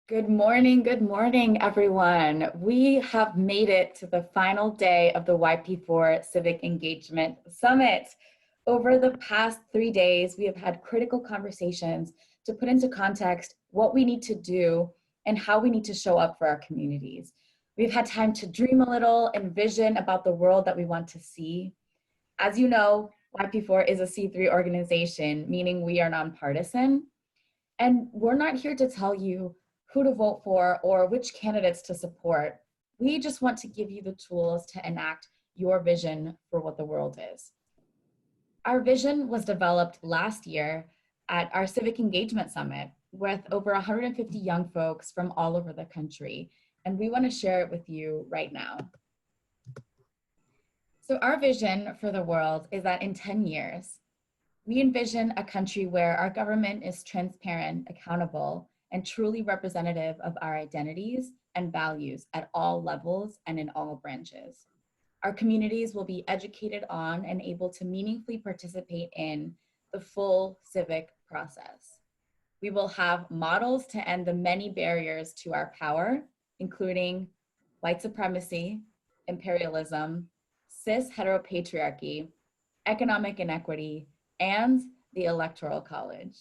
Good morning, everyone. We have made it to the final day of the YP4 Civic Engagement Summit. Over the past 3 days, we have had critical conversations to put into context what we need to do and how we need to show up for our communities. We've had time to dream a little and vision about the world that we want to see. As you know, YP4 is a C3 organization, meaning we are nonpartisan. And we're not here to tell you who to vote for or which candidates to support. We just want to give you the tools to enact your vision for what the world is. Our vision was developed last year at our Civic Engagement Summit with over 150 young folks from all over the country, and we want to share it with you right now. So our vision for the world is that in 10 years, we envision a country where our government is transparent, accountable, and truly representative of our identities and values at all levels and in all branches. Our communities will be educated on and able to meaningfully participate in the full civic process. We will have models to end the many barriers to our power, including white supremacy, imperialism, cis heteropatriarchy, economic inequity, and the Electoral College.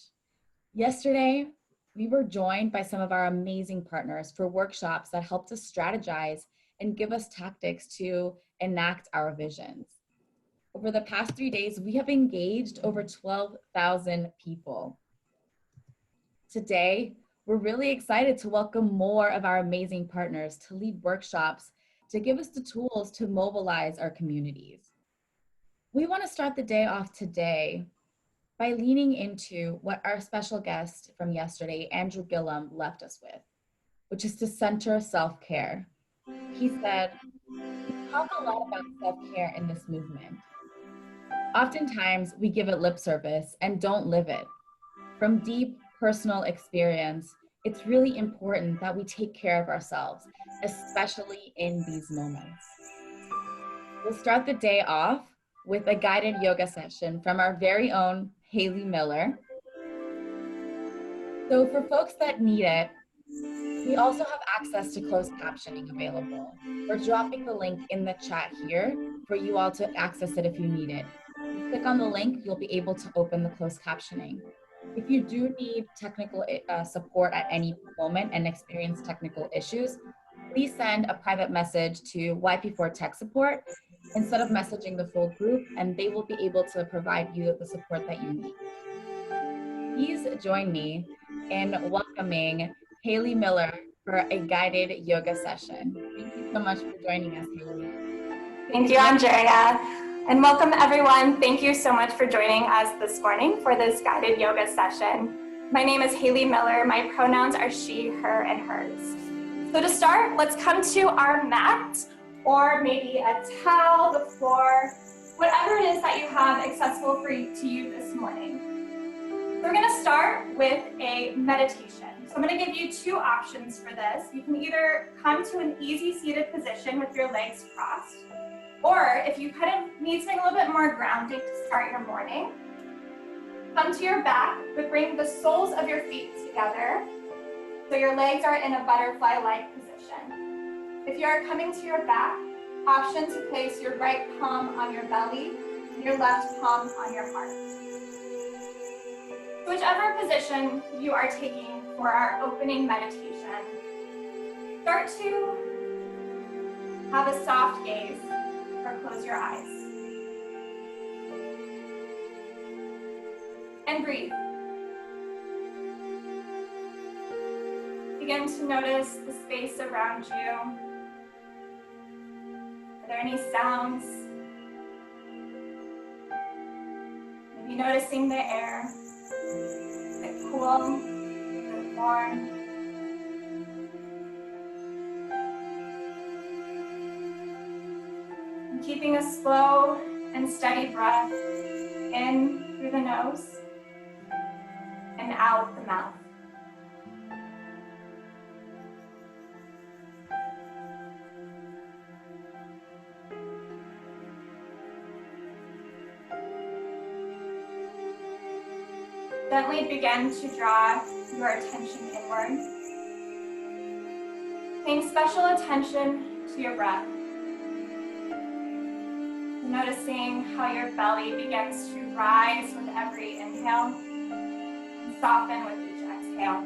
Yesterday, we were joined by some of our amazing partners for workshops that helped us strategize and give us tactics to enact our visions. Over the past 3 days, we have engaged over 12,000 people. Today, we're really excited to welcome more of our amazing partners to lead workshops to give us the tools to mobilize our communities. We want to start the day off today by leaning into what our special guest from yesterday, Andrew Gillum, left us with, which is to center self-care. He said, "We talk a lot about self-care in this movement. Oftentimes, we give it lip service and don't live it. From deep personal experience, it's really important that we take care of ourselves, especially in these moments." We'll start the day off with a guided yoga session from our very own Haley Miller. So for folks that need it, we also have access to closed captioning available. We're dropping the link in the chat here for you all to access it if you need it. You click on the link, you'll be able to open the closed captioning. If you do need technical support at any moment and experience technical issues, please send a private message to YP4 Tech Support instead of messaging the full group, and they will be able to provide you the support that you need. Please join me in welcoming Haley Miller for a guided yoga session. Thank you so much for joining us, Haley. Thank you, Andrea, and welcome everyone. Thank you so much for joining us this morning for this guided yoga session. My name is Haley Miller. My pronouns are she, her, and hers. So to start, let's come to our mat, or maybe a towel, the floor, whatever it is that you have accessible to you this morning. So we're gonna start with a meditation. So I'm gonna give you two options for this. You can either come to an easy seated position with your legs crossed, or if you kind of need something a little bit more grounding to start your morning, come to your back, but bring the soles of your feet together so your legs are in a butterfly-like position. If you are coming to your back, option to place your right palm on your belly and your left palm on your heart. So whichever position you are taking for our opening meditation, start to have a soft gaze or close your eyes. And breathe. Begin to notice the space around you. Are there any sounds? Maybe noticing the air. Is it cool? Is it warm? And keeping a slow and steady breath in through the nose and out the mouth. Gently begin to draw your attention inward. Paying special attention to your breath. Noticing how your belly begins to rise with every inhale and soften with each exhale.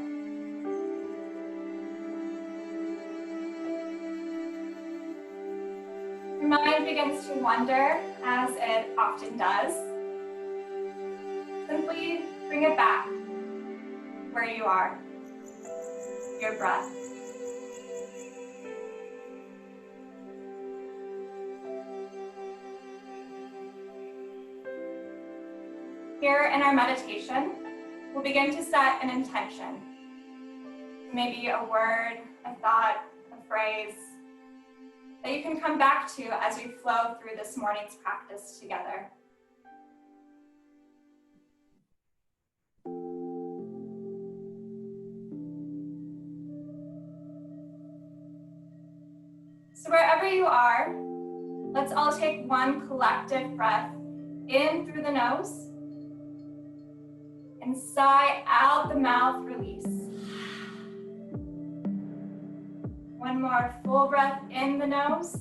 Your mind begins to wander, as it often does. Simply bring it back where you are, your breath. Here in our meditation, we'll begin to set an intention. Maybe a word, a thought, a phrase that you can come back to as we flow through this morning's practice together. So wherever you are, let's all take one collective breath in through the nose and sigh out the mouth, release. One more full breath in the nose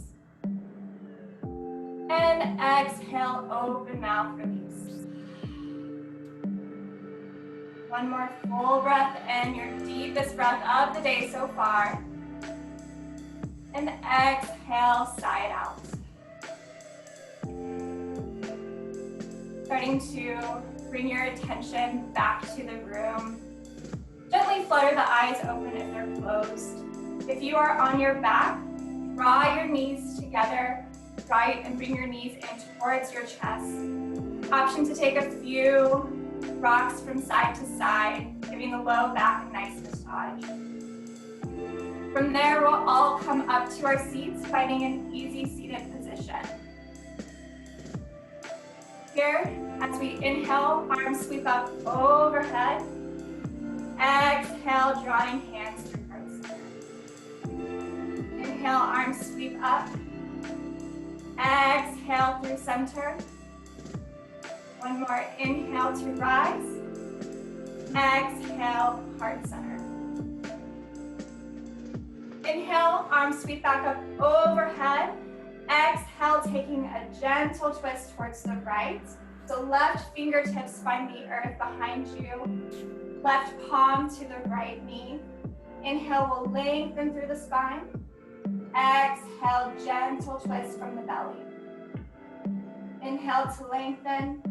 and exhale, open mouth, release. One more full breath in, your deepest breath of the day so far. And exhale, sigh it out. Starting to bring your attention back to the room. Gently flutter the eyes open if they're closed. If you are on your back, draw your knees together, right, and bring your knees in towards your chest. Option to take a few rocks from side to side, giving the low back a nice massage. From there, we'll all come up to our seats, finding an easy seated position. Here, as we inhale, arms sweep up overhead. Exhale, drawing hands to heart center. Inhale, arms sweep up. Exhale through center. One more, inhale to rise. Exhale, heart center. Inhale, arms sweep back up overhead. Exhale, taking a gentle twist towards the right. So left fingertips find the earth behind you. Left palm to the right knee. Inhale, will lengthen through the spine. Exhale, gentle twist from the belly. Inhale to lengthen.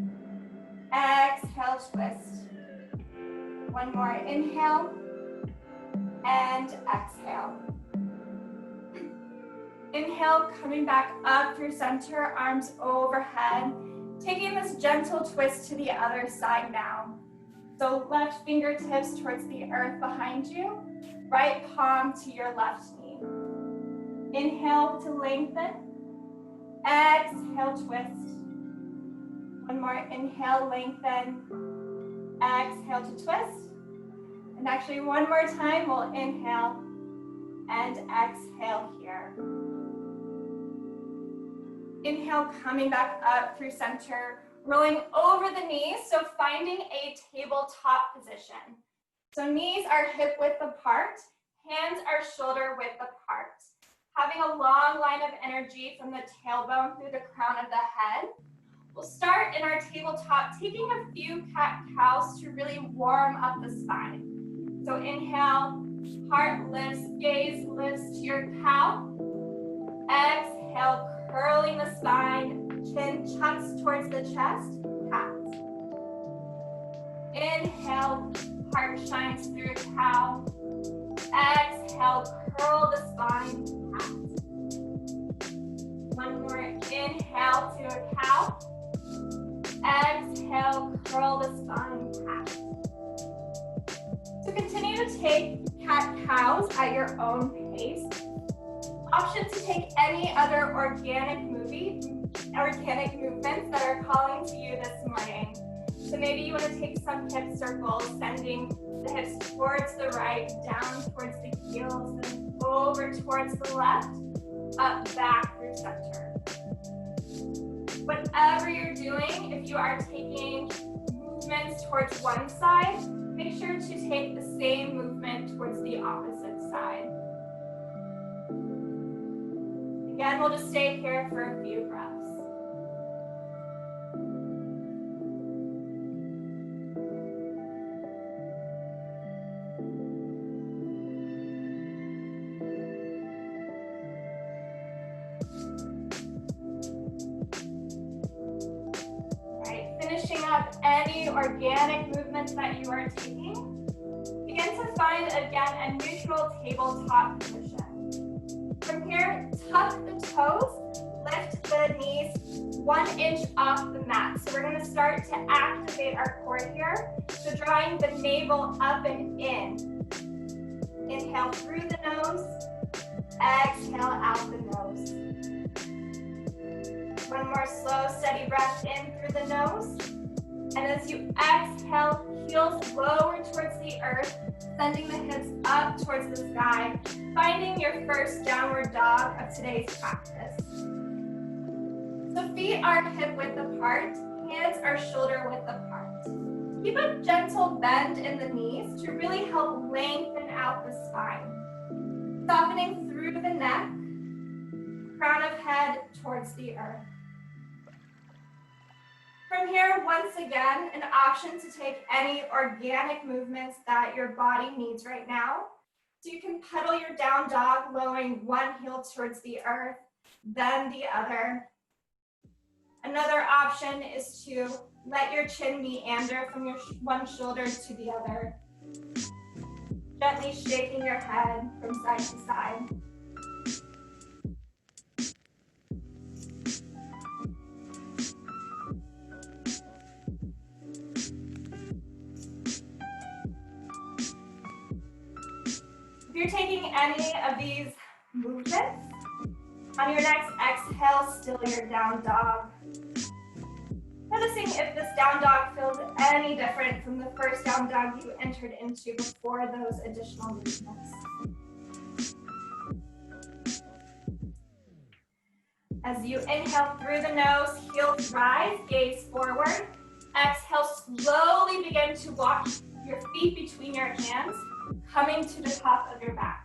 Exhale, twist. One more, inhale. And exhale. Inhale, coming back up through center, arms overhead. Taking this gentle twist to the other side now. So left fingertips towards the earth behind you, right palm to your left knee. Inhale to lengthen. Exhale, twist. One more, inhale, lengthen. Exhale to twist. And actually one more time, we'll inhale and exhale here. Inhale, coming back up through center, rolling over the knees, so finding a tabletop position. So knees are hip width apart, hands are shoulder width apart. Having a long line of energy from the tailbone through the crown of the head. We'll start in our tabletop, taking a few cat-cows to really warm up the spine. So inhale, heart lifts, gaze lifts to your cow. Exhale, curling the spine, chin chucks towards the chest, cat. Inhale, heart shines through cow. Exhale, curl the spine, cat. One more, inhale to a cow. Exhale, curl the spine, cat. So continue to take cat-cows at your own pace. Option to take any other organic movements that are calling to you this morning. So maybe you want to take some hip circles, sending the hips towards the right, down towards the heels, then over towards the left, up, back through center. Whatever you're doing, if you are taking movements towards one side, make sure to take the same movement towards the opposite side. And we'll just stay here for a few breaths. Finishing up any organic movements that you are taking, begin to find again a neutral tabletop position. From here, tuck the toes, lift the knees 1 inch off the mat. So we're going to start to activate our core here. So drawing the navel up and in. Inhale through the nose, exhale out the nose. One more slow, steady breath in through the nose. And as you exhale, heels lower towards the earth, sending the hips up towards the sky, finding your first downward dog of today's practice. So feet are hip width apart, hands are shoulder width apart. Keep a gentle bend in the knees to really help lengthen out the spine. Softening through the neck, crown of head towards the earth. From here, once again, an option to take any organic movements that your body needs right now. So you can pedal your down dog, lowering one heel towards the earth, then the other. Another option is to let your chin meander from your one shoulder to the other. Gently shaking your head from side to side. If you're taking any of these movements, on your next exhale, still your down dog. Noticing if this down dog feels any different from the first down dog you entered into before those additional movements. As you inhale through the nose, heels rise, gaze forward. Exhale, slowly begin to walk your feet between your hands, coming to the top of your mat.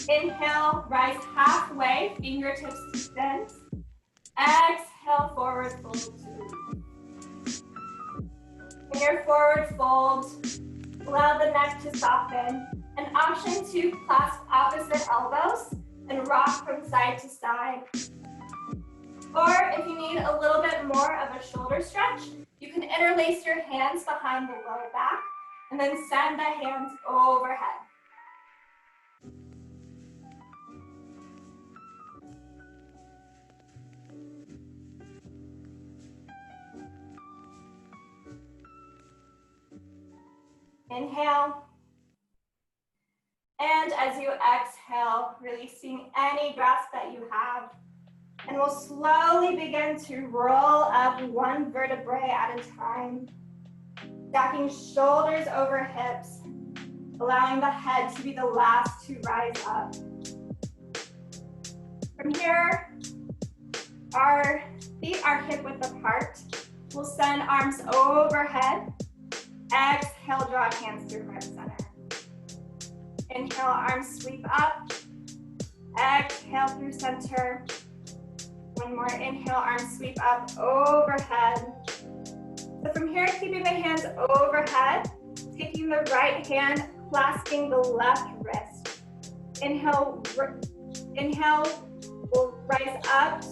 Inhale, rise halfway, fingertips extend. Exhale, forward fold. In your forward fold, allow the neck to soften. An option to clasp opposite elbows and rock from side to side. Or if you need a little bit more of a shoulder stretch, you can interlace your hands behind the lower back and then send the hands overhead. Inhale. And as you exhale, releasing any grasp that you have. And we'll slowly begin to roll up one vertebrae at a time. Stacking shoulders over hips, allowing the head to be the last to rise up. From here, our feet are hip width apart. We'll send arms overhead. Exhale, draw hands through heart center. Inhale, arms sweep up. Exhale through center. One more, inhale, arms sweep up overhead. So from here, keeping the hands overhead, taking the right hand, clasping the left wrist. Inhale, we'll rise up,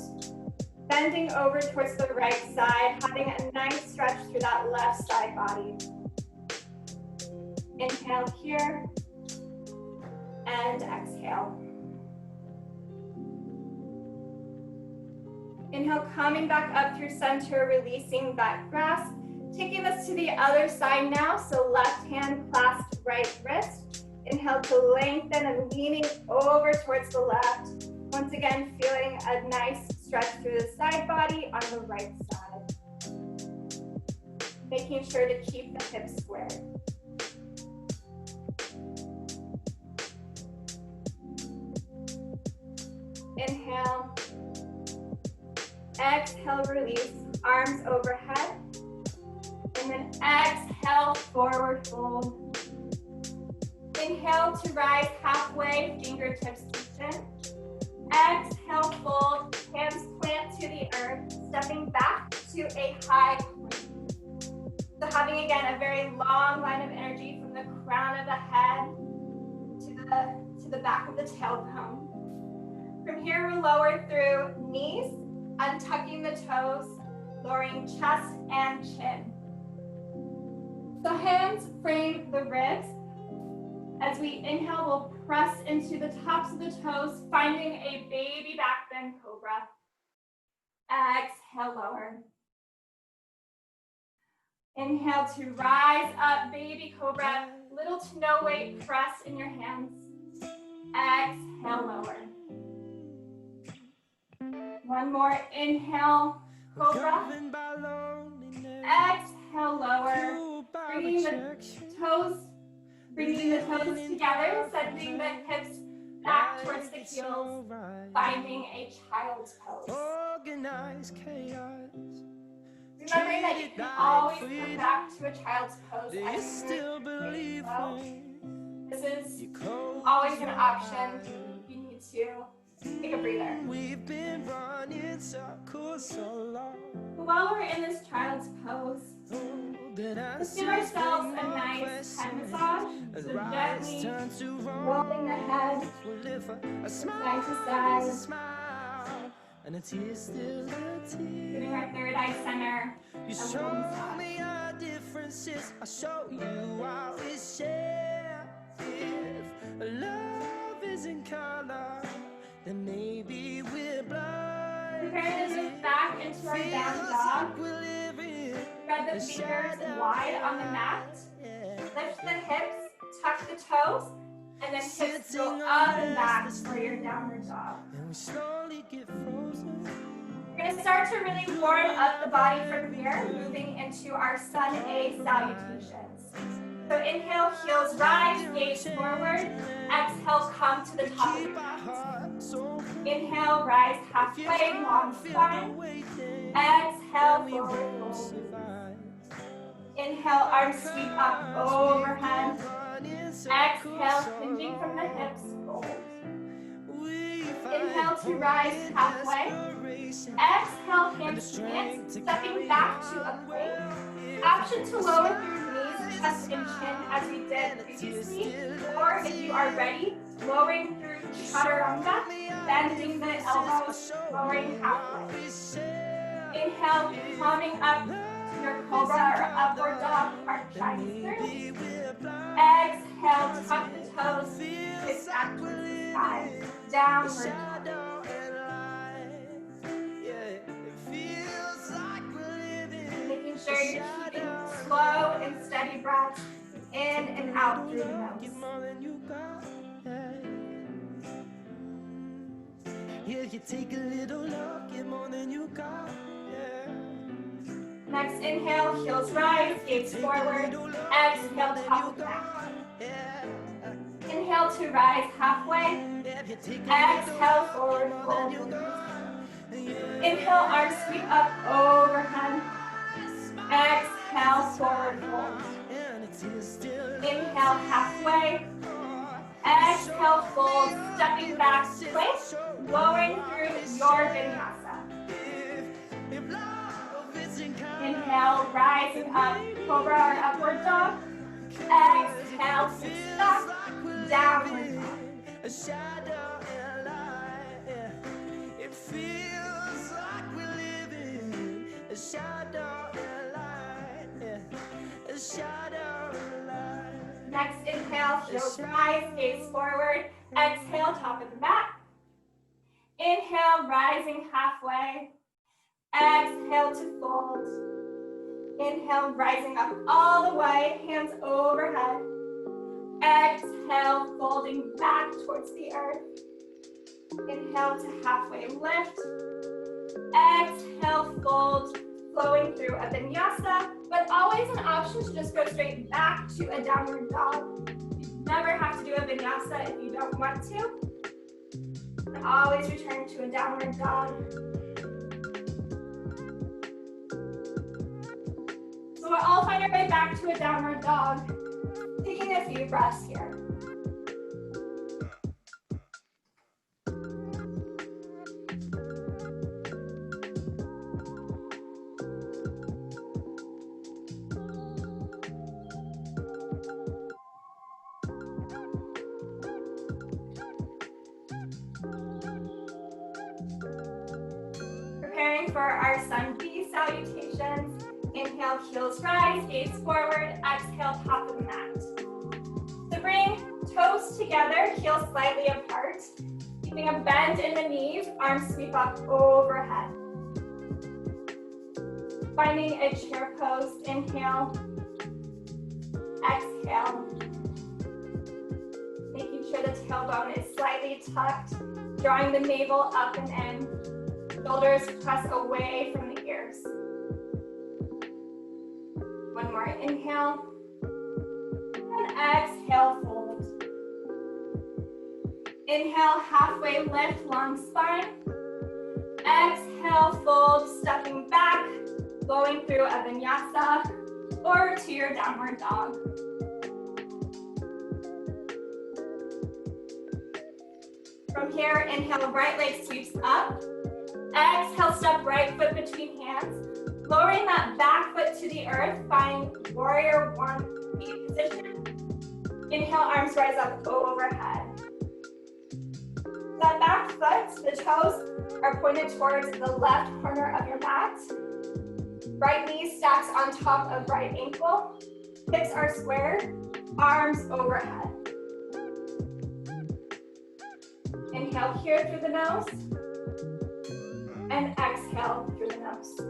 bending over towards the right side, having a nice stretch through that left side body. Inhale here, and exhale. Inhale, coming back up through center, releasing that grasp. Taking this to the other side now, so left hand clasped right wrist. Inhale to lengthen and leaning over towards the left. Once again, feeling a nice stretch through the side body on the right side. Making sure to keep the hips squared. Inhale. Exhale, release, arms overhead. And then exhale, forward fold. Inhale to rise halfway, fingertips to chin. Exhale, fold, hands plant to the earth, stepping back to a high plank. So having, again, a very long line of energy from the crown of the head to the back of the tailbone. From here, we'll lower through knees, untucking the toes, lowering chest and chin. So hands frame the ribs. As we inhale, we'll press into the tops of the toes, finding a baby back bend cobra. Exhale, lower. Inhale to rise up, baby cobra. Little to no weight, press in your hands. Exhale, lower. One more, inhale, cobra. Exhale, lower. Bringing the toes together, sending the hips back towards the heels, finding a child's pose. Remembering that you can always come back to a child's pose as you go. This is always an option. You need to take a breather. But while we're in this child's pose, let's give ourselves a nice head massage. So gently rolling the head side to side. Giving our third eye center a little massage. I'll show you how we share. If love is in color, then maybe we're blind. Prepare to move back into our down dog. Spread the fingers wide on the mat. Lift the hips, tuck the toes, and then hips go up and back for your downward dog. We're going to start to really warm up the body from here, moving into our Sun A salutations. So inhale, heels rise, gaze forward. Exhale, come to the top of your mat. Inhale, rise halfway, long spine. Exhale, forward fold. Inhale, arms sweep up overhead. Exhale, hinging from the hips, fold. Inhale to rise halfway. Exhale, hands plant, stepping back to a plank. Option to lower through knees, chest, and chin as we did previously. Or if you are ready, lowering through chaturanga, bending the elbows, lowering halfway. Inhale, coming up to your cobra or upward dog, heart shines through. Exhale, tuck the toes, kiss back towards the sky, downward dog. Making sure you're keeping slow and steady breaths in and out through the nose. Yeah, you take a little love, get more than you got. Next inhale, heels rise, gaze forward. Exhale, top of the back. Inhale to rise halfway. Exhale, forward fold. Inhale, arms sweep up overhead. Exhale, forward fold. Inhale, halfway. Exhale, fold, stepping back, place, lowering through your vinyasa. Inhale, rising up, cobra or upward dog. Exhale, sit back, downward dog. It feels like we're living a shadow and light, a shadow and light. Next inhale, heels rise, gaze forward. Exhale, top of the mat. Inhale, rising halfway. Exhale to fold. Inhale, rising up all the way, hands overhead. Exhale, folding back towards the earth. Inhale to halfway lift. Exhale, fold, flowing through a vinyasa, but always an option to just go straight back to a downward dog. You never have to do a vinyasa if you don't want to. And always return to a downward dog. So we'll all find our way back to a downward dog. Taking a few breaths here. for our sun B salutations. Inhale, heels rise, gaze forward. Exhale, top of the mat. So bring toes together, heels slightly apart. Keeping a bend in the knees, arms sweep up overhead. Finding a chair pose, inhale, exhale. Making sure the tailbone is slightly tucked, drawing the navel up and in. Shoulders press away from the ears. One more inhale, and exhale, fold. Inhale, halfway lift, long spine. Exhale, fold, stepping back, going through a vinyasa or to your downward dog. From here, inhale, right leg sweeps up. Exhale, step right foot between hands. Lowering that back foot to the earth, find warrior one feet position. Inhale, arms rise up overhead. That back foot, the toes are pointed towards the left corner of your mat. Right knee stacks on top of right ankle. Hips are squared, arms overhead. Inhale here through the nose, and exhale through the nose.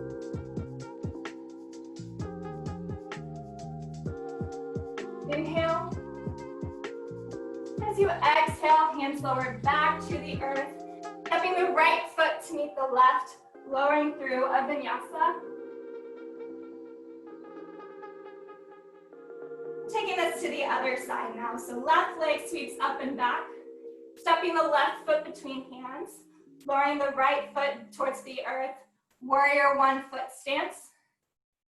Inhale. As you exhale, hands lowered back to the earth, stepping the right foot to meet the left, lowering through a vinyasa. Taking this to the other side now. So left leg sweeps up and back, stepping the left foot between hands, lowering the right foot towards the earth, warrior one foot stance.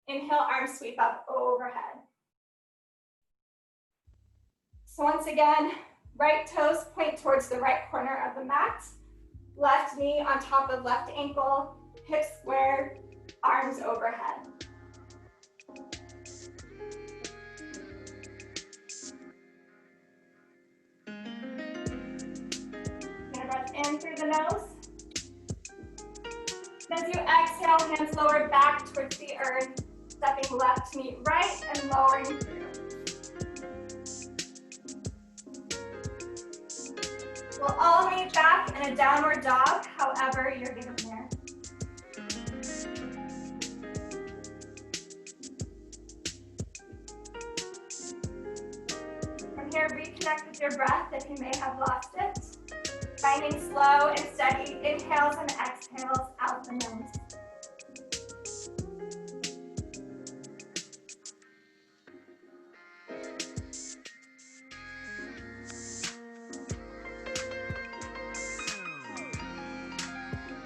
Inhale, arms sweep up overhead. So once again, right toes point towards the right corner of the mat, left knee on top of left ankle, hips squared, arms overhead. Breath in through the nose. As you exhale, hands lowered back towards the earth, stepping left to meet right and lowering through. We'll all meet back in a downward dog, however you're getting there. From here, reconnect with your breath if you may have lost it. Finding slow and steady inhales and exhales out the nose.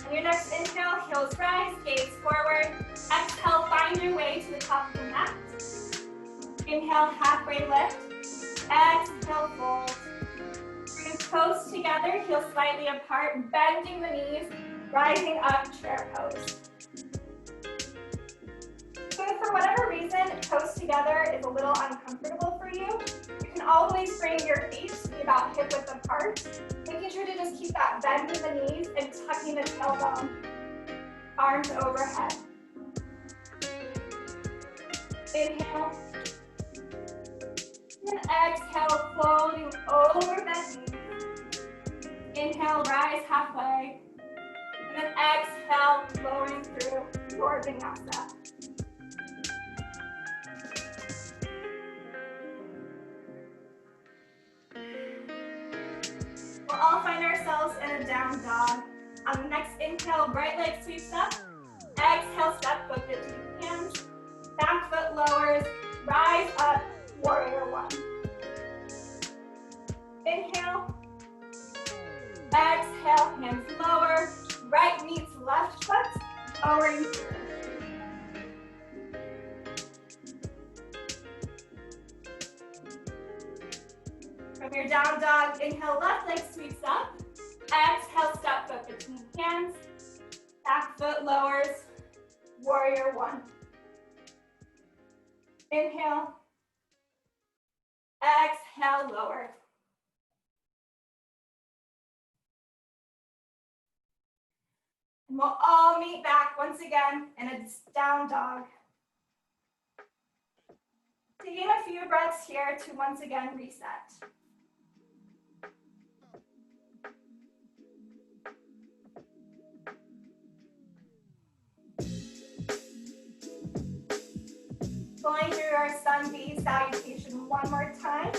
On your next inhale, heels rise, gaze forward. Exhale, find your way to the top of the mat. Inhale, halfway lift. Exhale, fold. Bring toes together, heels slightly apart, bending the knees, rising up, chair pose. So if for whatever reason, toes together is a little uncomfortable for you, you can always bring your feet to be about hip width apart, making sure to just keep that bend in the knees and tucking the tailbone, arms overhead. Inhale. And exhale, floating over the knees. Inhale, rise halfway. And then exhale, lowering through your vinyasa. We'll all find ourselves in a down dog. On the next inhale, right leg sweeps up. Exhale, step foot between hands. Back foot lowers, rise up, warrior one. Inhale. Exhale, hands lower. Right meets left foot, lowering through. From your down dog, inhale, left leg sweeps up. Exhale, step foot between hands. Back foot lowers, warrior one. Inhale. Exhale, lower. And we'll all meet back once again in a down dog. Taking a few breaths here to once again reset. Going through our sun V salutation one more time.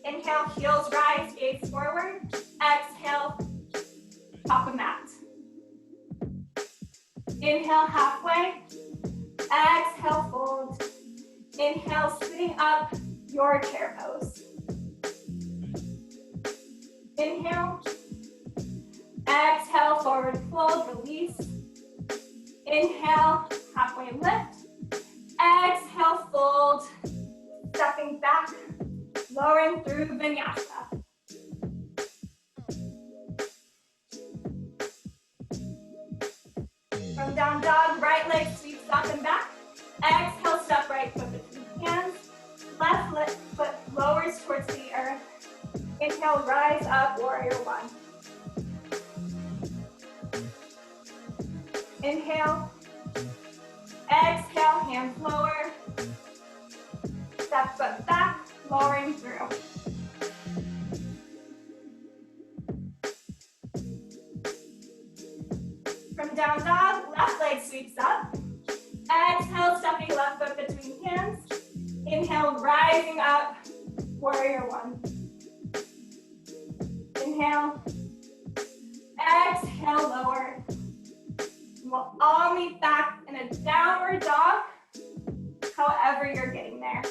Inhale, heels rise, gaze forward. Exhale, top of mat. Inhale, halfway. Exhale, fold. Inhale, sitting up, your chair pose. Inhale. Exhale, forward fold, release. Inhale, halfway lift. Exhale, fold. Stepping back, lowering through vinyasa. From down dog, right leg sweeps up and back. Exhale, step right foot between hands. Left foot lowers towards the earth. Inhale, rise up, warrior one. Inhale. Exhale, hands lower. Step foot back, lowering through. From down dog, left leg sweeps up. Exhale, stepping left foot between hands. Inhale, rising up, warrior one. Inhale. Exhale, lower. We'll all meet back in a downward dog, however you're getting there.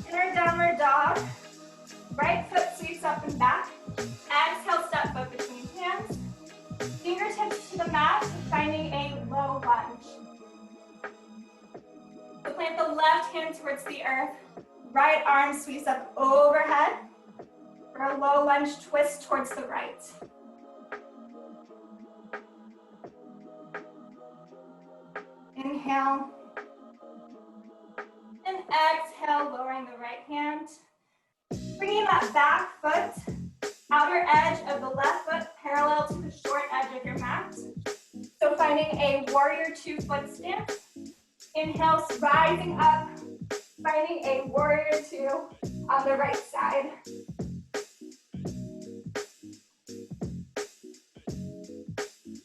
In our downward dog, right foot sweeps up and back. Exhale, step foot between hands. Fingertips to the mat, finding a low lunge. So plant the left hand towards the earth. Right arm sweeps up overhead. For a low lunge twist towards the right. Inhale. And exhale, lowering the right hand. Bringing that back foot, outer edge of the left foot parallel to the short edge of your mat. So finding a warrior two foot stance. Inhale, rising up, finding a warrior two on the right side.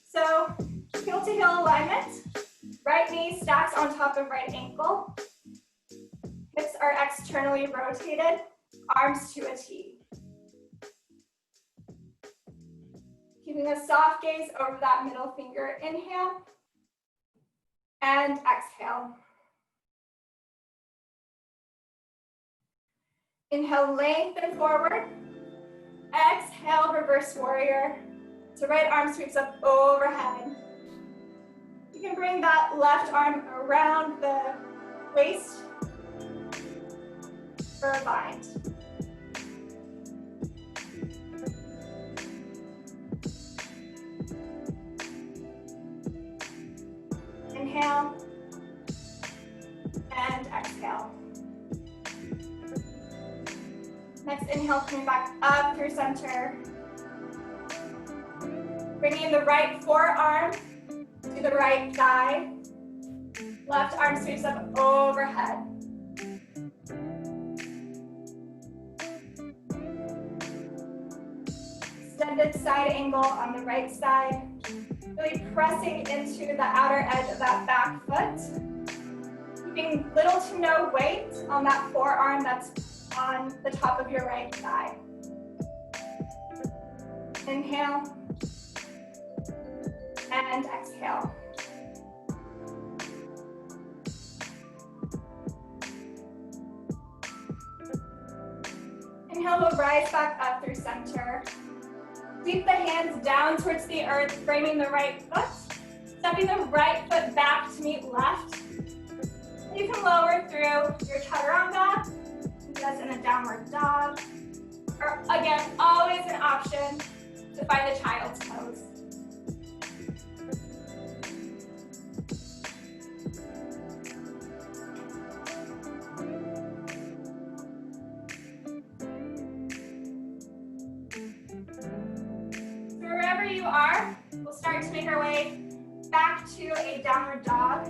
So heel to heel alignment. Right knee stacks on top of right ankle. Hips are externally rotated. Arms to a T. Keeping a soft gaze over that middle finger. Inhale and exhale. Inhale, lengthen forward. Exhale, reverse warrior. So right arm sweeps up overhead. You can bring that left arm around the waist for a bind. Inhale and exhale. Next inhale, coming back up through center. Bringing the right forearm to the right thigh. Left arm sweeps up overhead. Extended side angle on the right side. Really pressing into the outer edge of that back foot. Keeping little to no weight on that forearm that's on the top of your right thigh. Inhale and exhale. Inhale, we'll rise back up through center. Sweep the hands down towards the earth, framing the right foot. Stepping the right foot back to meet left. You can lower through your chaturanga, do this in a downward dog. Or again, option to find the child's pose. So wherever you are, we'll start to make our way back to a downward dog.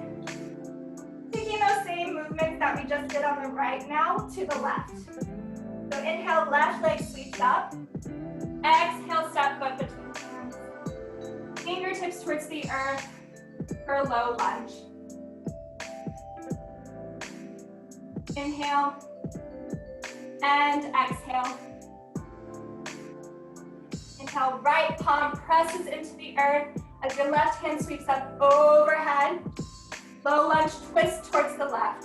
Taking those same movements that we just did on the right now to the left. So inhale, left leg sweeps up. Exhale, step foot between hands. Fingertips towards the earth for a low lunge. Inhale and exhale. Inhale, right palm presses into the earth as your left hand sweeps up overhead. Low lunge twist towards the left.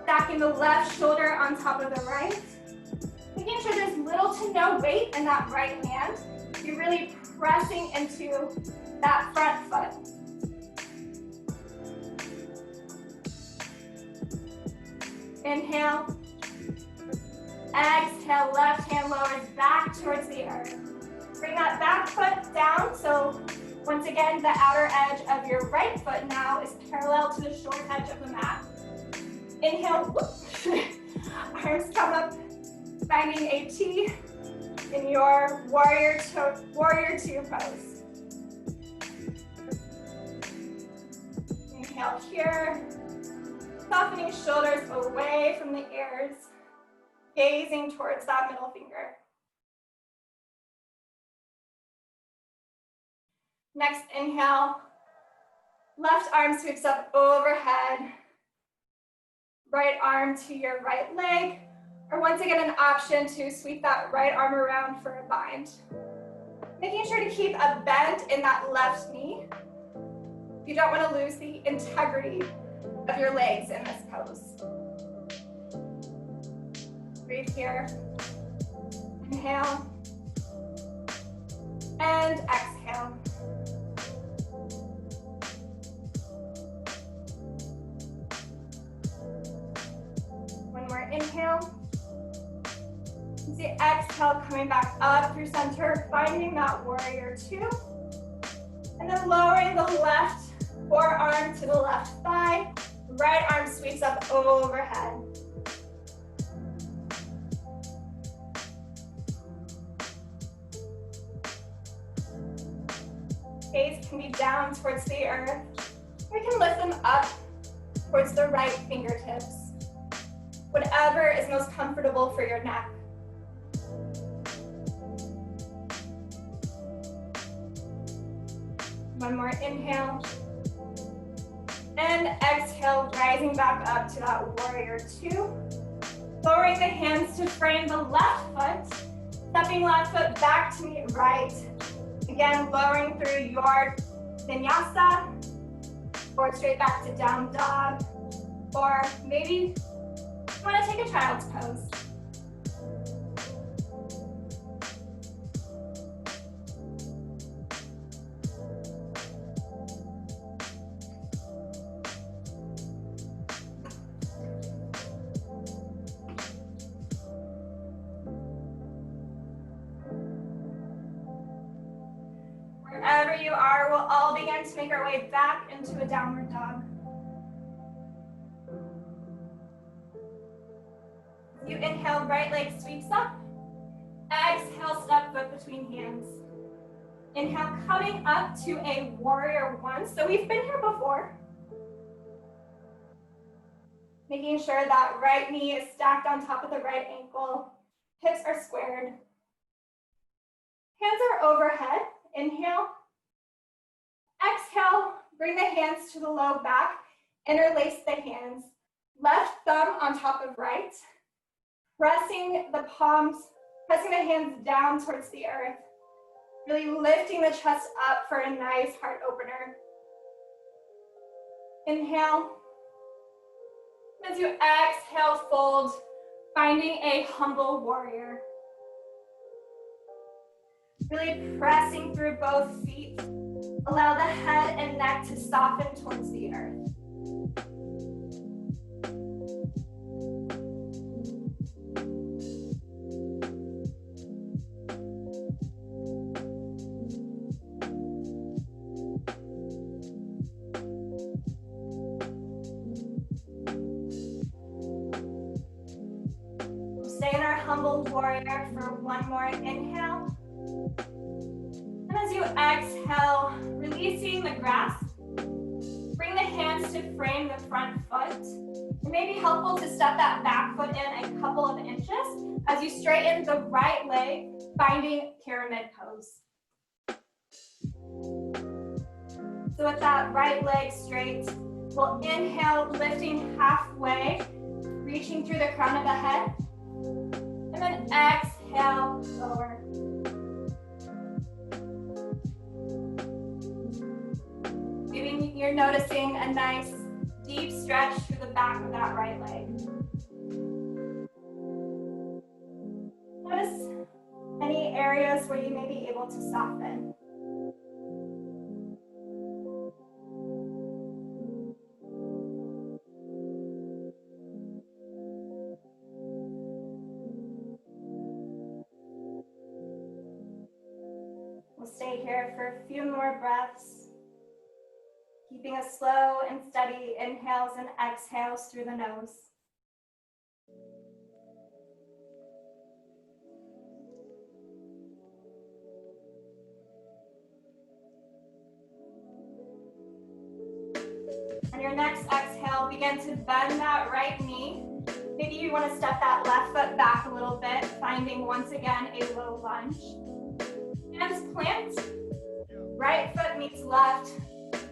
Stacking the left shoulder on top of the right. Making sure there's little to no weight in that right hand. You're really pressing into that front foot. Inhale. Exhale, left hand lowers back towards the earth. Bring that back foot down. So once again, the outer edge of your right foot now is parallel to the short edge of the mat. Inhale, whoop. Arms come up, finding a T in your warrior two pose. Inhale here, softening shoulders away from the ears, gazing towards that middle finger. Next inhale, left arm sweeps up overhead, right arm to your right leg, or once again an option to sweep that right arm around for a bind. Making sure to keep a bend in that left knee. You don't want to lose the integrity of your legs in this pose. Breathe here. Inhale and exhale. One more inhale. You see exhale coming back up through center, finding that warrior two. And then lowering the left forearm to the left thigh. Right arm sweeps up overhead. Gaze can be down towards the earth. We can lift them up towards the right fingertips. Whatever is most comfortable for your neck. One more inhale. And exhale, rising back up to that warrior two. Lowering the hands to frame the left foot. Stepping left foot back to meet right. Again, lowering through your vinyasa. Or straight back to down dog. Or maybe you want to take a child's pose. Wherever you are, we'll all begin to make our way back into a downward dog. You inhale, right leg sweeps up. Exhale, step foot between hands. Inhale, coming up to a warrior one. So we've been here before. Making sure that right knee is stacked on top of the right ankle. Hips are squared. Hands are overhead. Inhale. Exhale, bring the hands to the low back. Interlace the hands. Left thumb on top of right. Pressing the palms, pressing the hands down towards the earth. Really lifting the chest up for a nice heart opener. Inhale. As you exhale, fold, finding a humble warrior. Really pressing through both feet. Allow the head and neck to soften towards the earth. humble warrior for one more inhale. And as you exhale, releasing the grasp, bring the hands to frame the front foot. It may be helpful to step that back foot in a couple of inches as you straighten the right leg, finding pyramid pose. So with that right leg straight, we'll inhale, lifting halfway, reaching through the crown of the head, and then exhale, lower. Maybe you're noticing a nice deep stretch through the back of that right leg. Notice any areas where you may be able to soften. We'll stay here for a few more breaths, keeping a slow and steady inhales and exhales through the nose. On your next exhale, begin to bend that right knee. Maybe you want to step that left foot back a little bit, finding once again a low lunge. Hands plant, right foot meets left,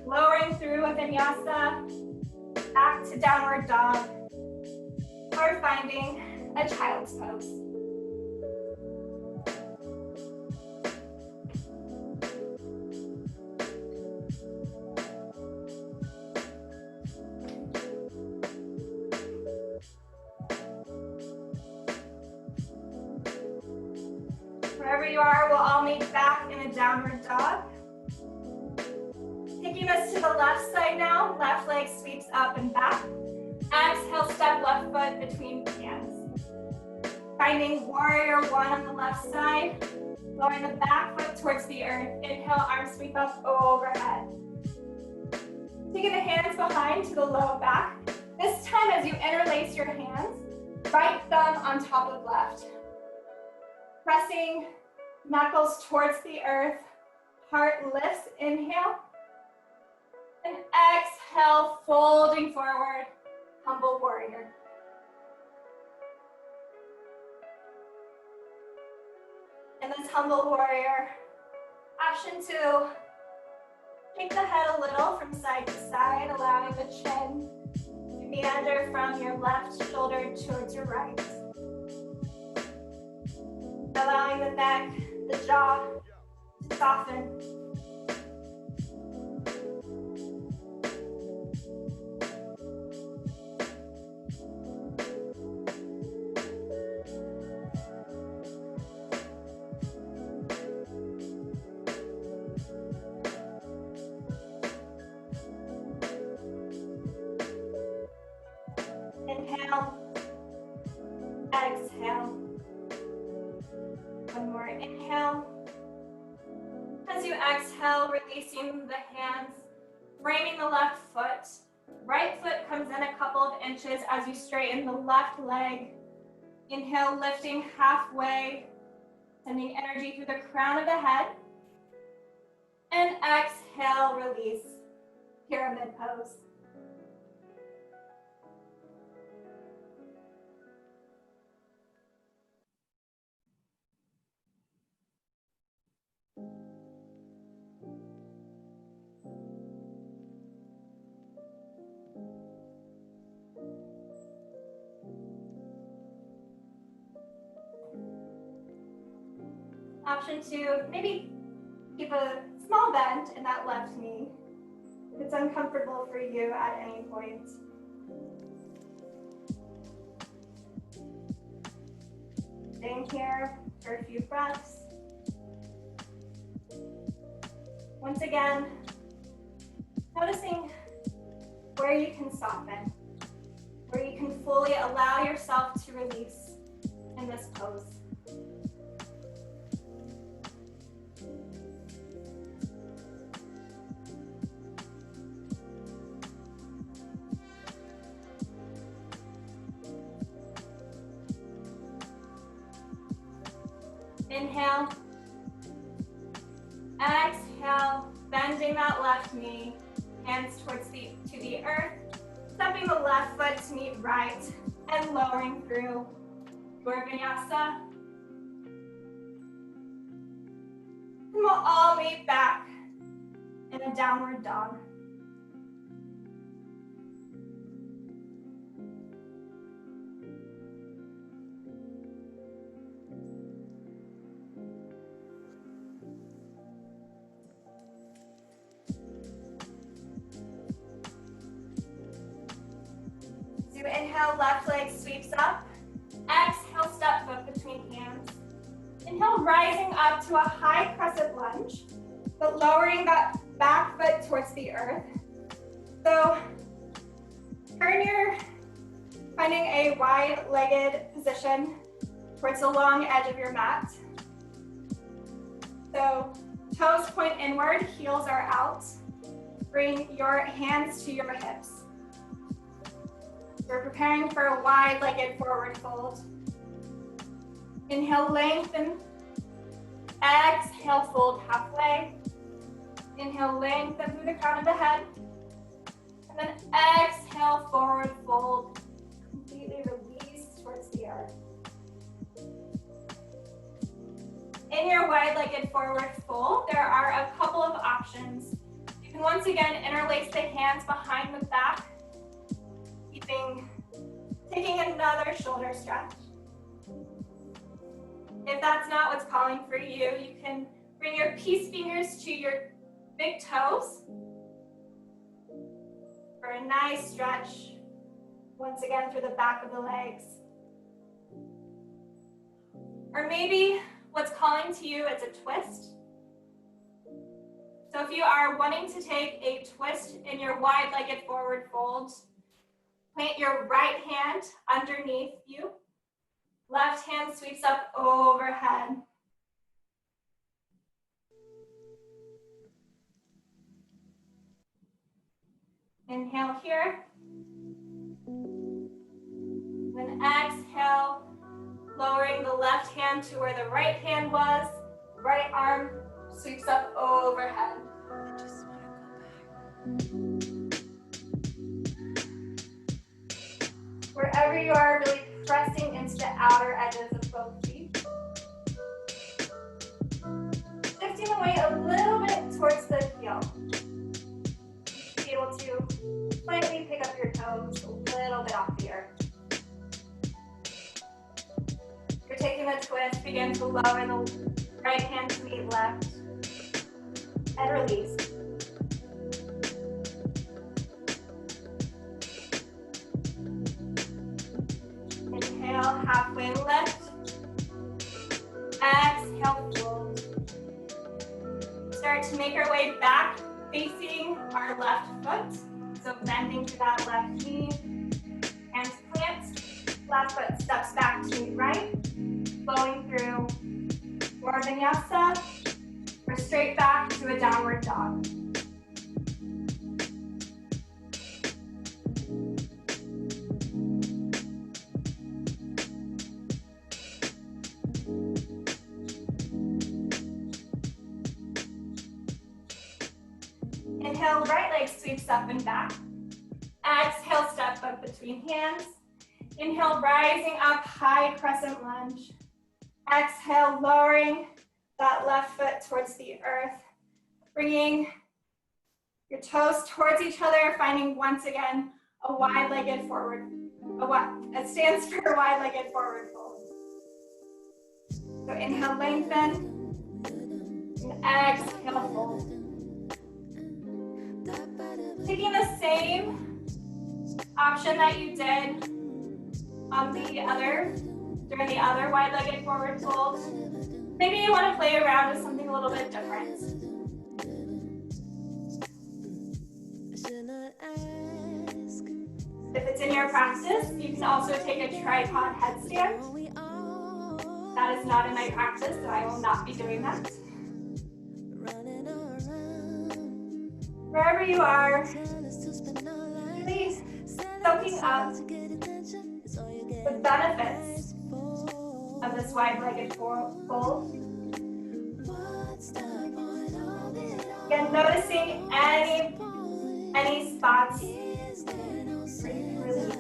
lowering through a vinyasa, back to downward dog, or finding a child's pose. Wherever you are, we'll all meet back in a downward dog. Taking us to the left side now, left leg sweeps up and back. Exhale, step left foot between hands. Finding warrior one on the left side, lowering the back foot towards the earth. Inhale, arms sweep up overhead. Taking the hands behind to the low back. This time as you interlace your hands, right thumb on top of left. Pressing knuckles towards the earth, heart lifts, inhale. And exhale, folding forward, humble warrior. In this humble warrior, option 2, shake the head a little from side to side, allowing the chin to meander from your left shoulder towards your right. Allowing the neck, the jaw to soften. Inhale, exhale. One more inhale. As you exhale, releasing the hands, framing the left foot. Right foot comes in a couple of inches as you straighten the left leg. Inhale, lifting halfway, sending energy through the crown of the head. And exhale, release, pyramid pose. Option 2, maybe keep a small bend in that left knee if it's uncomfortable for you at any point. Staying here for a few breaths. Once again, noticing where you can soften, where you can fully allow yourself to release in this pose. Inhale. Exhale, bending that left knee, hands towards to the earth, stepping the left foot to meet right, and lowering through your vinyasa. And we'll all meet back in a downward dog. So inhale, left leg sweeps up. Exhale, step foot between hands. Inhale, rising up to a high crescent lunge, but lowering that back foot towards the earth. So finding a wide-legged position towards the long edge of your mat. So toes point inward, heels are out. Bring your hands to your hips. We're preparing for a wide-legged forward fold. Inhale, lengthen. Exhale, fold halfway. Inhale, lengthen through the crown of the head. And then exhale, forward fold. Completely release towards the earth. In your wide-legged forward fold, there are a couple of options. You can once again interlace the hands behind the back, taking another shoulder stretch. If that's not what's calling for you, you can bring your peace fingers to your big toes for a nice stretch, once again through the back of the legs. Or maybe what's calling to you is a twist. So if you are wanting to take a twist in your wide-legged forward fold, plant your right hand underneath you. Left hand sweeps up overhead. Inhale here. Then exhale, lowering the left hand to where the right hand was. Right arm sweeps up overhead. I just want to go back. Wherever you are, really pressing into the outer edges of both feet. Shifting the weight a little bit towards the heel. Be able to slightly pick up your toes a little bit off the earth. You're taking a twist, begin to lower the right hand to meet left, and release. Inhale, halfway lift. Exhale, fold. Start to make our way back, facing our left foot. So bending to that left knee. Hands plant. Left foot steps back to meet right. Flowing through more vinyasa. Or straight back to a downward dog. Inhale, right leg sweeps up and back. Exhale, step up between hands. Inhale, rising up, high crescent lunge. Exhale, lowering that left foot towards the earth. Bringing your toes towards each other, finding once again a wide-legged forward. It stands for wide-legged forward fold. So inhale, lengthen. And exhale, fold. Taking the same option that you did on during the other wide-legged forward fold. Maybe you want to play around with something a little bit different. If it's in your practice, you can also take a tripod headstand. That is not in my practice, so I will not be doing that. Wherever you are, really soaking up the benefits of this wide-legged fold. Again, noticing any spots where you can release.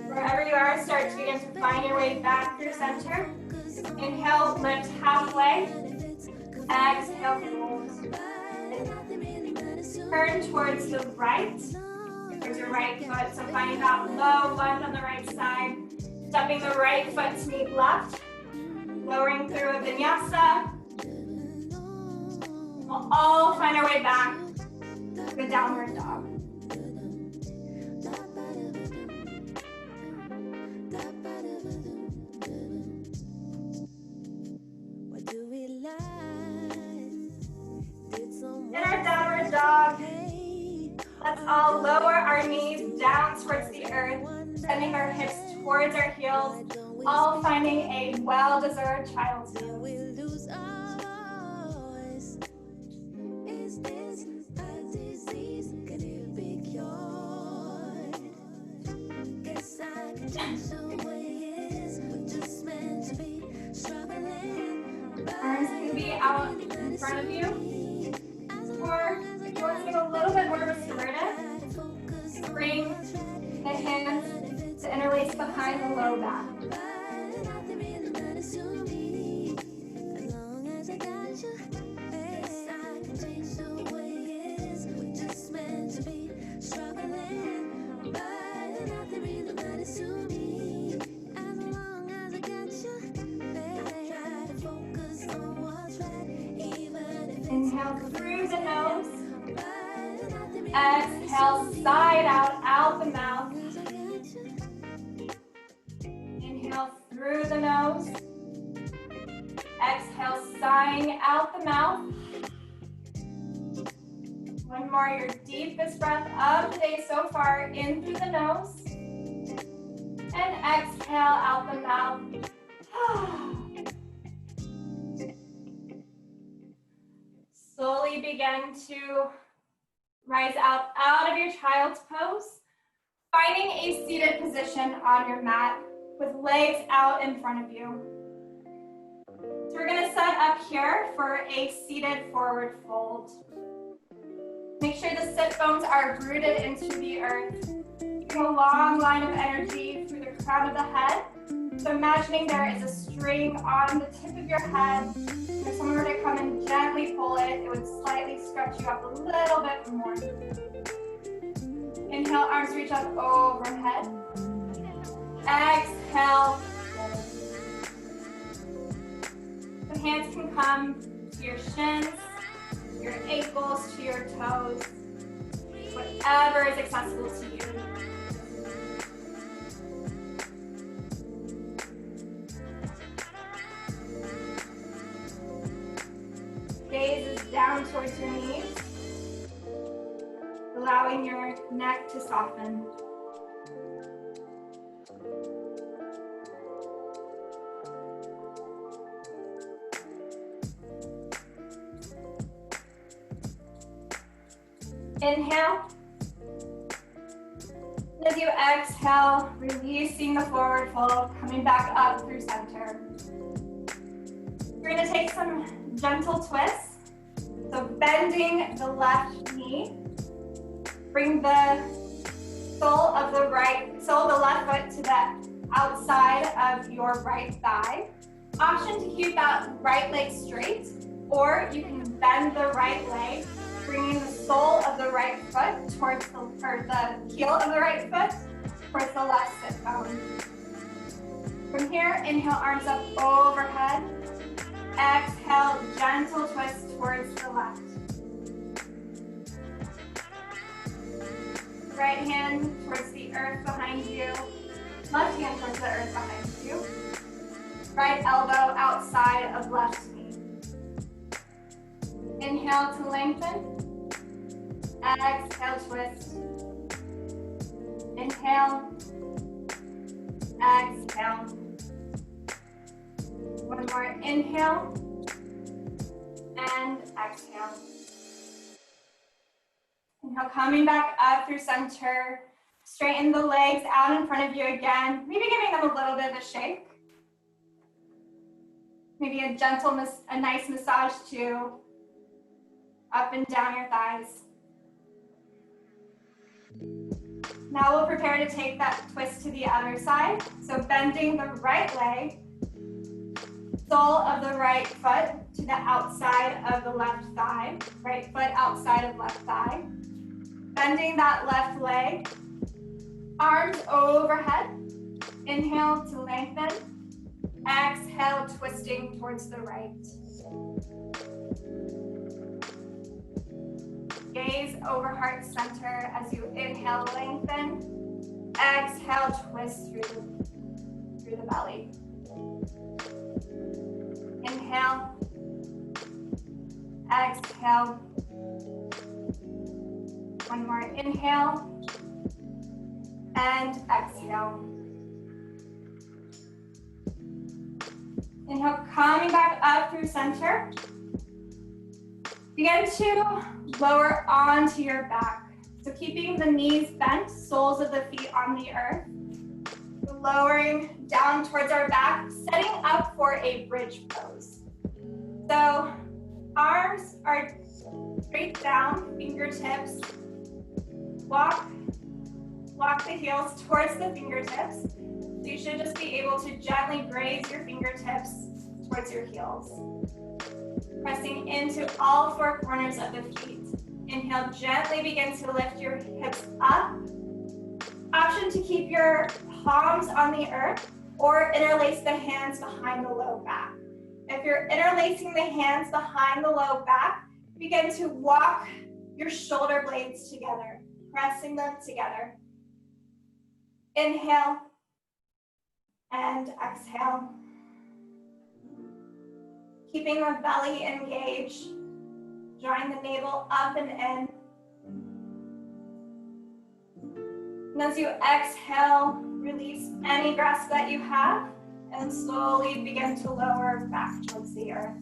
Wherever you are, start to begin to find your way back through center. Inhale, lift halfway. Exhale, fold. Turn towards the right, towards your right foot. So finding that low lunge on the right side. Stepping the right foot to meet left. Lowering through a vinyasa. We'll all find our way back to the downward dog. In our downward dog, let's all lower our knees down towards the earth, sending our hips towards our heels, all finding a well-deserved child's pose. Arms can be out in front of you, or if you want to get a little bit more restorative, bring the hands to interlace behind the low back. Inhale through the nose. Exhale, side out the mouth. Inhale through the nose. Exhale, sighing out the mouth. One more, your deepest breath of the day so far, in through the nose. And exhale out the mouth. Slowly begin to rise out of your child's pose, finding a seated position on your mat with legs out in front of you. So we're going to set up here for a seated forward fold. Make sure the sit bones are rooted into the earth. Keeping a long line of energy through the crown of the head. So imagining there is a string on the tip of your head. If someone were to come and gently pull it, it would slightly stretch you up a little bit more. Inhale, arms reach up overhead. Exhale. The hands can come to your shins, your ankles, to your toes, whatever is accessible to you. Gaze is down towards your knees, allowing your neck to soften. Inhale. As you exhale, releasing the forward fold, coming back up through center. We're going to take some gentle twists. So bending the left knee. Bring the sole of the left foot to the outside of your right thigh. Option to keep that right leg straight, or you can bend the right leg, bringing the sole of the right foot towards the heel of the right foot towards the left sit bone. From here, inhale, arms up overhead. Exhale, gentle twist towards the left. Right hand towards the earth behind you. Left hand towards the earth behind you. Right elbow outside of left knee. Inhale to lengthen. Exhale, twist. Inhale. exhale. One more, inhale, and exhale. Inhale, coming back up through center. Straighten the legs out in front of you again. Maybe giving them a little bit of a shake. Maybe a gentle, a nice massage too. Up and down your thighs. Now we'll prepare to take that twist to the other side. So bending the right leg, sole of the right foot to the outside of the left thigh. Right foot outside of left thigh. Bending that left leg, arms overhead. Inhale to lengthen. Exhale, twisting towards the right. Gaze over heart center as you inhale, lengthen. Exhale, twist through the belly. Inhale. Exhale. One more, inhale. And exhale. Inhale, coming back up through center. Begin to lower onto your back. So keeping the knees bent, soles of the feet on the earth. Lowering down towards our back, setting up for a bridge pose. So arms are straight down, fingertips. Walk the heels towards the fingertips. So you should just be able to gently graze your fingertips towards your heels. Pressing into all four corners of the feet. Inhale, gently begin to lift your hips up. Option to keep your palms on the earth or interlace the hands behind the low back. If you're interlacing the hands behind the low back, begin to walk your shoulder blades together, pressing them together. Inhale and exhale. Keeping the belly engaged, drawing the navel up and in. And as you exhale, release any grasp that you have and slowly begin to lower back towards the earth.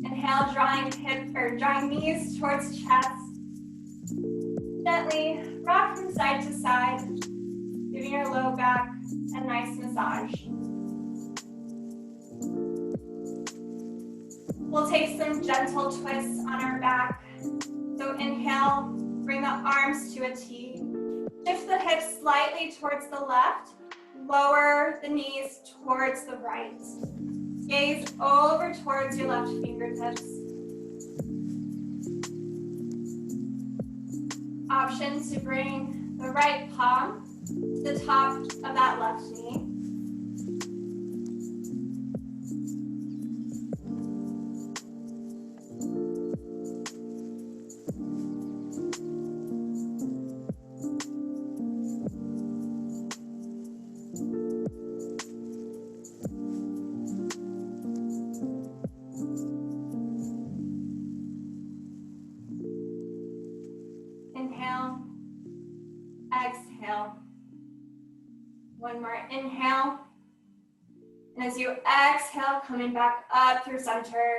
Inhale, drawing knees towards chest. Gently rock from side to side, giving your low back a nice massage. We'll take some gentle twists on our back. So inhale, bring the arms to a T. Shift the hips slightly towards the left. Lower the knees towards the right. Gaze over towards your left fingertips. Option to bring the right palm to the top of that left knee. Inhale, exhale. One more inhale. And as you exhale, coming back up through center,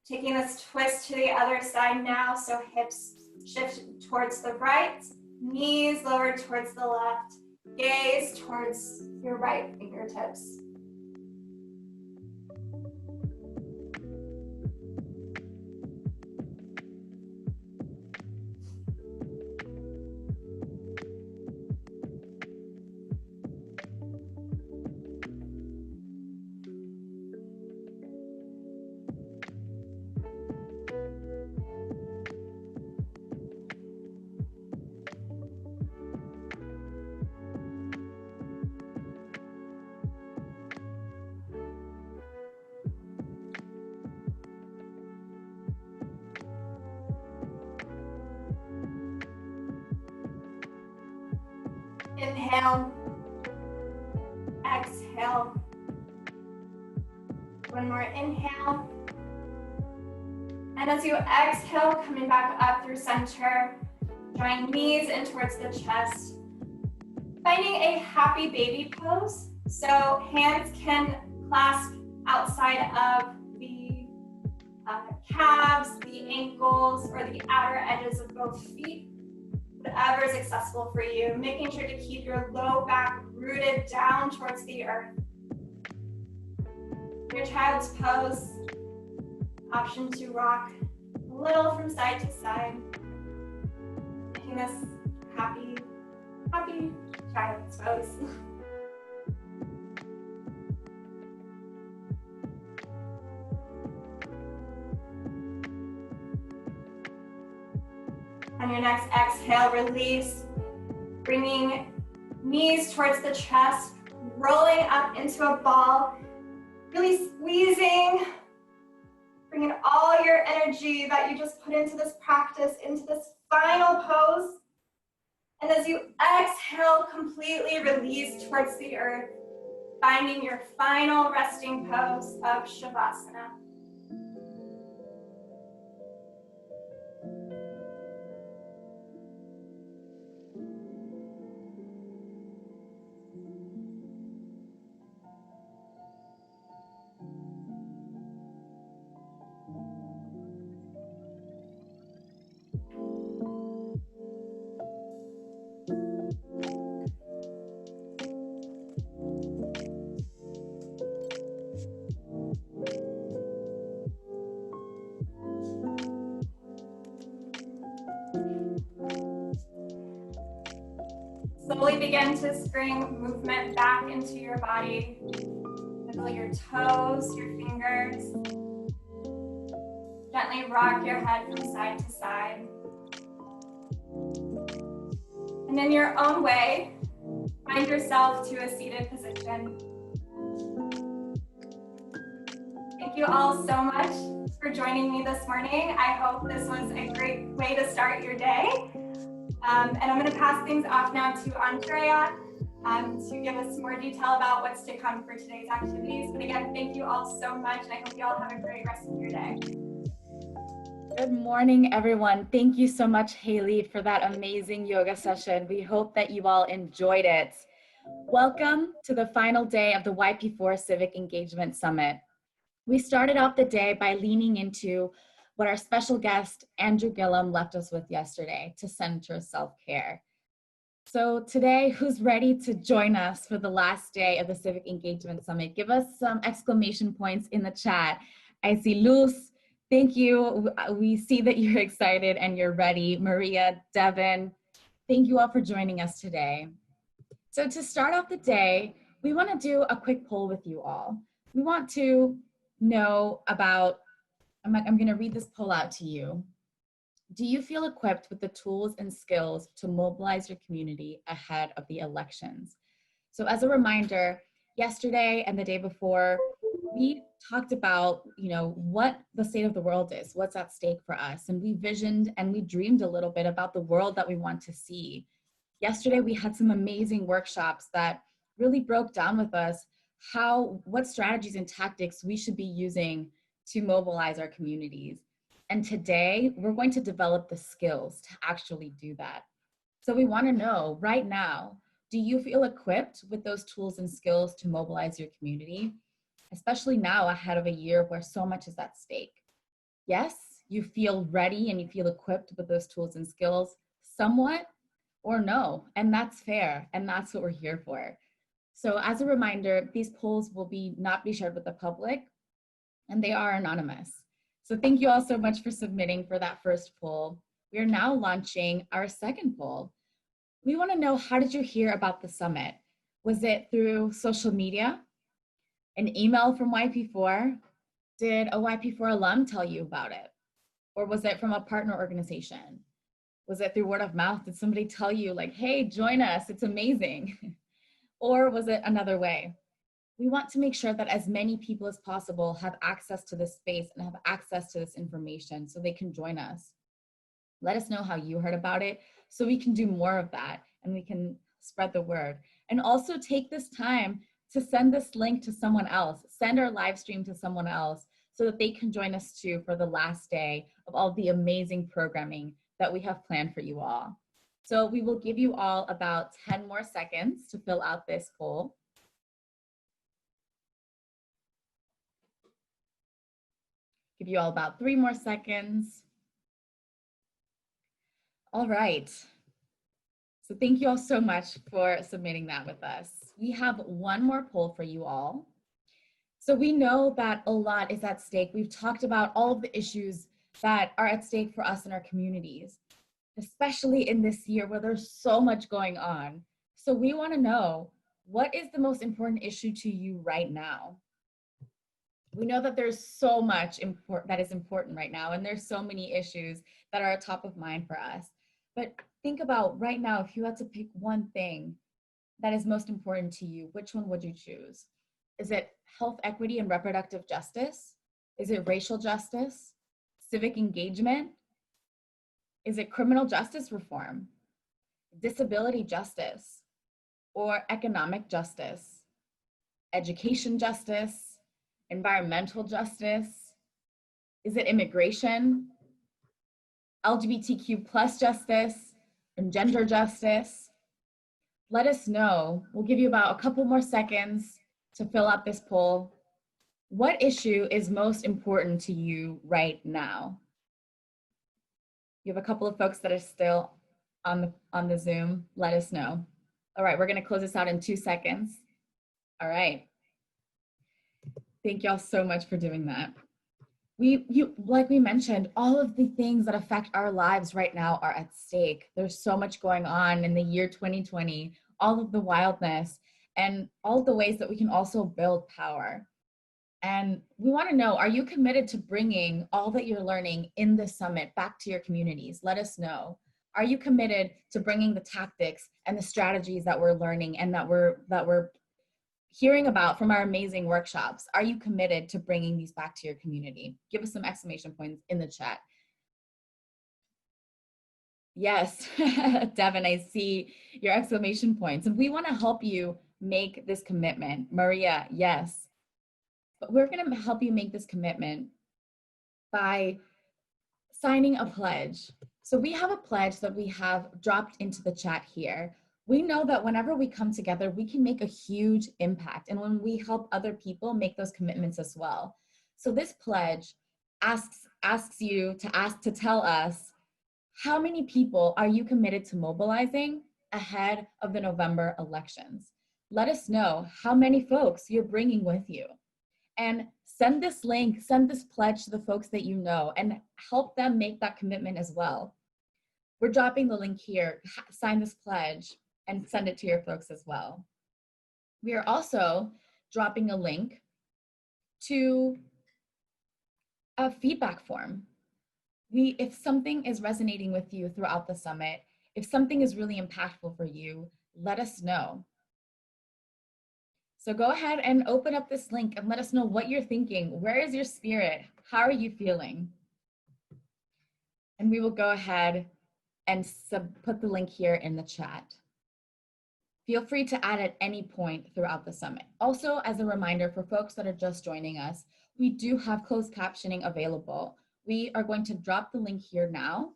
taking this twist to the other side now. So hips shift towards the right, knees lower towards the left, gaze towards your right fingertips. Inhale, exhale. One more inhale. And as you exhale, coming back up through center, Drawing knees in towards the chest. Finding a happy baby pose. So hands can clasp outside of the calves, the ankles, or the outer edges of both feet. Whatever is accessible for you. Making sure to keep your low back rooted down towards the earth. Your child's pose. Option to rock a little from side to side. Making this happy child's pose. On your next exhale, release, bringing knees towards the chest, rolling up into a ball, really squeezing, bringing all your energy that you just put into this practice, into this final pose. And as you exhale, completely release towards the earth, finding your final resting pose of Shavasana. Slowly begin to bring movement back into your body. Wiggle your toes, your fingers. Gently rock your head from side to side. And in your own way, find yourself to a seated position. Thank you all so much for joining me this morning. I hope this was a great way to start your day. And I'm going to pass things off now to Andrea to give us more detail about what's to come for today's activities. But again, thank you all so much, and I hope you all have a great rest of your day. Good morning, everyone. Thank you so much, Haley, for that amazing yoga session. We hope that you all enjoyed it. Welcome to the final day of the YP4 Civic Engagement Summit. We started off the day by leaning into what our special guest, Andrew Gillum, left us with yesterday to center self-care. So today, who's ready to join us for the last day of the Civic Engagement Summit? Give us some exclamation points in the chat. I see Luz, thank you. We see that you're excited and you're ready. Maria, Devin, thank you all for joining us today. So to start off the day, we want to do a quick poll with you all. We want to know about, I'm going to read this poll out to you. Do you feel equipped with the tools and skills to mobilize your community ahead of the elections? So as a reminder, yesterday and the day before, we talked about, what the state of the world is, what's at stake for us. And we visioned and we dreamed a little bit about the world that we want to see. Yesterday, we had some amazing workshops that really broke down with us what strategies and tactics we should be using to mobilize our communities. And today, we're going to develop the skills to actually do that. So we want to know right now, do you feel equipped with those tools and skills to mobilize your community? Especially now ahead of a year where so much is at stake. Yes, you feel ready and you feel equipped with those tools and skills somewhat, or no, and that's fair, and that's what we're here for. So as a reminder, these polls will not be shared with the public, and they are anonymous. So thank you all so much for submitting for that first poll. We are now launching our second poll. We want to know, how did you hear about the summit? Was it through social media? An email from YP4? Did a YP4 alum tell you about it? Or was it from a partner organization? Was it through word of mouth? Did somebody tell you like, hey, join us, it's amazing? Or was it another way? We want to make sure that as many people as possible have access to this space and have access to this information so they can join us. Let us know how you heard about it so we can do more of that and we can spread the word. And also take this time to send this link to someone else, send our live stream to someone else so that they can join us too for the last day of all the amazing programming that we have planned for you all. So we will give you all about 10 more seconds to fill out this poll. Give you all about 3 more seconds. All right. So thank you all so much for submitting that with us. We have one more poll for you all. So we know that a lot is at stake. We've talked about all of the issues that are at stake for us in our communities, especially in this year where there's so much going on. So we want to know, what is the most important issue to you right now? We know that there's so much that is important right now, and there's so many issues that are top of mind for us. But think about right now, if you had to pick one thing that is most important to you, which one would you choose? Is it health equity and reproductive justice? Is it racial justice? Civic engagement? Is it criminal justice reform? Disability justice? Or economic justice? Education justice? Environmental justice? Is it immigration? LGBTQ plus justice? And gender justice? Let us know. We'll give you about a couple more seconds to fill out this poll. What issue is most important to you right now? You have a couple of folks that are still on the Zoom. Let us know. All right, we're going to close this out in 2 seconds. All right. Thank y'all so much for doing that. Like we mentioned, all of the things that affect our lives right now are at stake. There's so much going on in the year 2020, all of the wildness, and all of the ways that we can also build power. And we want to know, are you committed to bringing all that you're learning in this summit back to your communities? Let us know. Are you committed to bringing the tactics and the strategies that we're learning and that we're hearing about from our amazing workshops? Are you committed to bringing these back to your community? Give us some exclamation points in the chat. Yes, Devin, I see your exclamation points. And we want to help you make this commitment. Maria, yes. But we're going to help you make this commitment by signing a pledge. So we have a pledge that we have dropped into the chat here. We know that whenever we come together, we can make a huge impact. And when we help other people make those commitments as well. So this pledge asks you to tell us, how many people are you committed to mobilizing ahead of the November elections? Let us know how many folks you're bringing with you. And send this link, send this pledge to the folks that you know and help them make that commitment as well. We're dropping the link here, sign this pledge and send it to your folks as well. We are also dropping a link to a feedback form. If something is resonating with you throughout the summit, if something is really impactful for you, let us know. So go ahead and open up this link and let us know what you're thinking. Where is your spirit? How are you feeling? And we will go ahead and put the link here in the chat. Feel free to add at any point throughout the summit. Also, as a reminder for folks that are just joining us, we do have closed captioning available. We are going to drop the link here now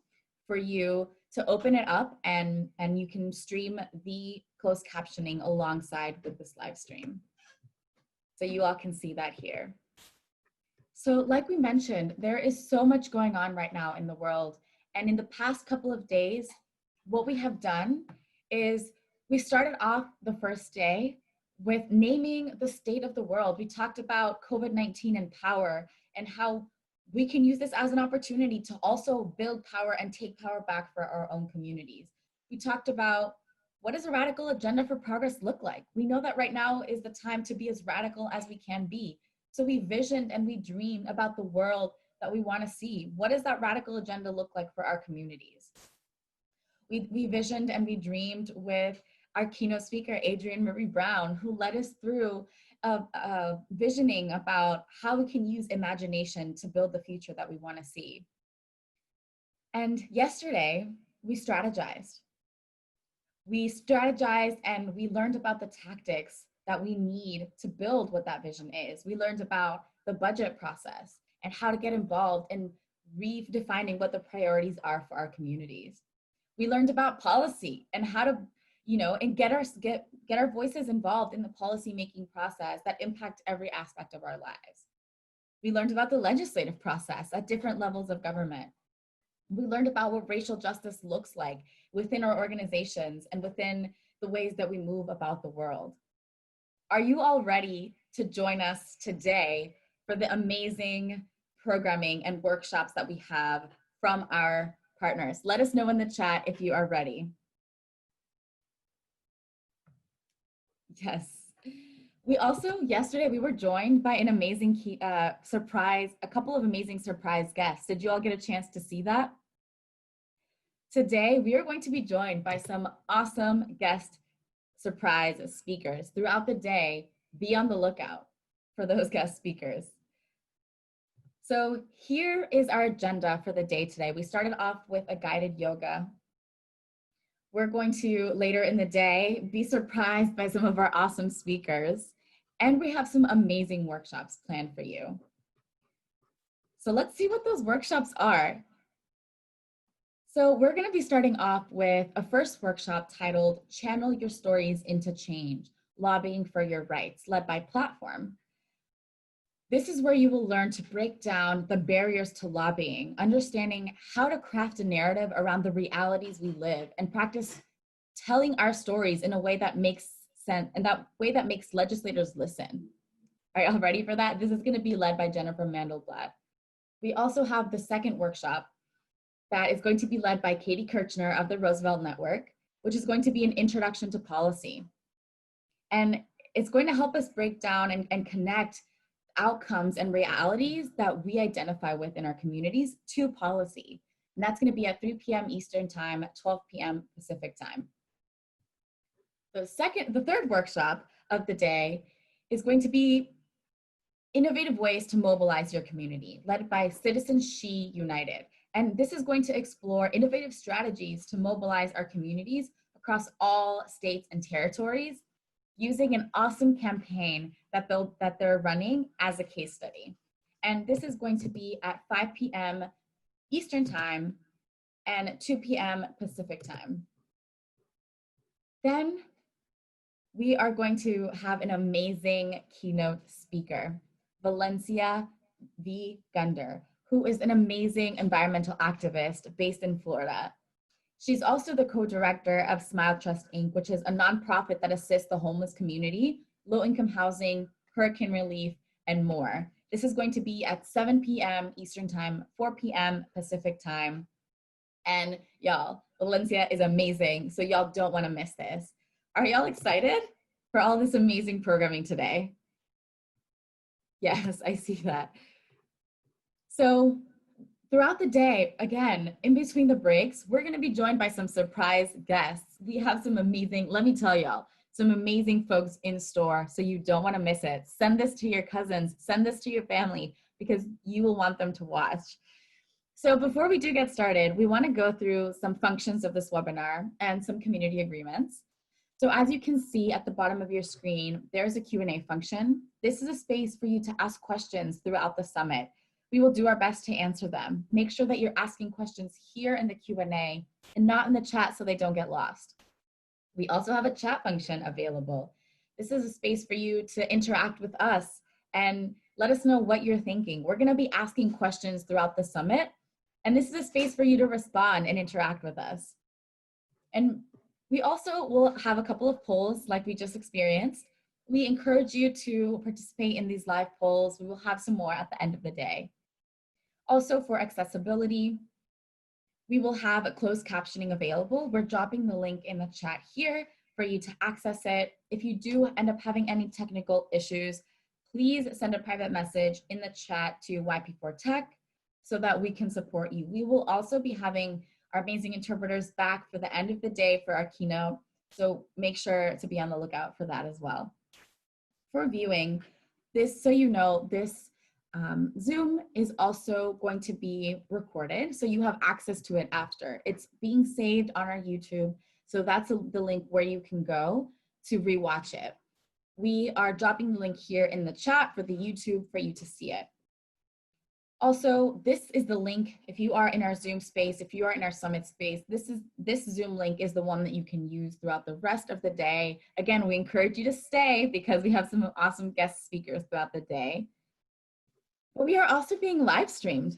for you to open it up and you can stream the closed captioning alongside with this live stream. So you all can see that here. So like we mentioned, there is so much going on right now in the world. And in the past couple of days, what we have done is we started off the first day with naming the state of the world. We talked about COVID-19 and power and how we can use this as an opportunity to also build power and take power back for our own communities. We talked about, what does a radical agenda for progress look like? We know that right now is the time to be as radical as we can be. So we visioned and we dreamed about the world that we want to see. What does that radical agenda look like for our communities? We visioned and we dreamed with our keynote speaker, Adrienne Marie Brown, who led us through visioning about how we can use imagination to build the future that we want to see. And yesterday, we strategized. We strategized and we learned about the tactics that we need to build what that vision is. We learned about the budget process and how to get involved in redefining what the priorities are for our communities. We learned about policy and how to, and get our voices involved in the policy making process that impact every aspect of our lives. We learned about the legislative process at different levels of government. We learned about what racial justice looks like within our organizations and within the ways that we move about the world. Are you all ready to join us today for the amazing programming and workshops that we have from our partners? Let us know in the chat if you are ready. Yes. We also, yesterday, we were joined by an amazing surprise, a couple of amazing surprise guests. Did you all get a chance to see that? Today, we are going to be joined by some awesome guest surprise speakers throughout the day. Be on the lookout for those guest speakers. So here is our agenda for the day today. We started off with a guided yoga. We're going to, later in the day, be surprised by some of our awesome speakers. And we have some amazing workshops planned for you. So let's see what those workshops are. So we're going to be starting off with a first workshop titled Channel Your Stories into Change, Lobbying for Your Rights, led by Platform. This is where you will learn to break down the barriers to lobbying, understanding how to craft a narrative around the realities we live, and practice telling our stories in a way that makes sense, and that way that makes legislators listen. Are y'all ready for that? This is going to be led by Jennifer Mandelblatt. We also have the second workshop that is going to be led by Katie Kirchner of the Roosevelt Network, which is going to be an introduction to policy. And it's going to help us break down and connect outcomes and realities that we identify with in our communities to policy. And that's going to be at 3 p.m. Eastern Time, 12 p.m. Pacific Time. The third workshop of the day is going to be innovative ways to mobilize your community, led by Citizens She United. And this is going to explore innovative strategies to mobilize our communities across all states and territories using an awesome campaign that they're running as a case study. And this is going to be at 5 p.m. Eastern Time and 2 p.m. Pacific Time. Then we are going to have an amazing keynote speaker, Valencia V. Gunder, who is an amazing environmental activist based in Florida. She's also the co-director of Smile Trust, Inc., which is a nonprofit that assists the homeless community, low-income housing, hurricane relief, and more. This is going to be at 7 p.m. Eastern Time, 4 p.m. Pacific Time. And y'all, Valencia is amazing, so y'all don't want to miss this. Are y'all excited for all this amazing programming today? Yes, I see that. So throughout the day, again, in between the breaks, we're going to be joined by some surprise guests. We have some amazing, let me tell y'all, some amazing folks in store, so you don't want to miss it. Send this to your cousins, send this to your family, because you will want them to watch. So before we do get started, we want to go through some functions of this webinar and some community agreements. So as you can see at the bottom of your screen, there's a Q&A function. This is a space for you to ask questions throughout the summit. We will do our best to answer them. Make sure that you're asking questions here in the Q&A and not in the chat so they don't get lost. We also have a chat function available. This is a space for you to interact with us and let us know what you're thinking. We're gonna be asking questions throughout the summit, and this is a space for you to respond and interact with us. And we also will have a couple of polls like we just experienced. We encourage you to participate in these live polls. We will have some more at the end of the day. Also, for accessibility, we will have a closed captioning available. We're dropping the link in the chat here for you to access it. If you do end up having any technical issues, please send a private message in the chat to YP4 Tech so that we can support you. We will also be having our amazing interpreters back for the end of the day for our keynote, so make sure to be on the lookout for that as well. For viewing, this, so you know, this Zoom is also going to be recorded, so you have access to it after. It's being saved on our YouTube, so that's the link where you can go to rewatch it. We are dropping the link here in the chat for the YouTube for you to see it. Also, this is the link. If you are in our Zoom space, if you are in our summit space, this Zoom link is the one that you can use throughout the rest of the day. Again, we encourage you to stay because we have some awesome guest speakers throughout the day. But we are also being live streamed.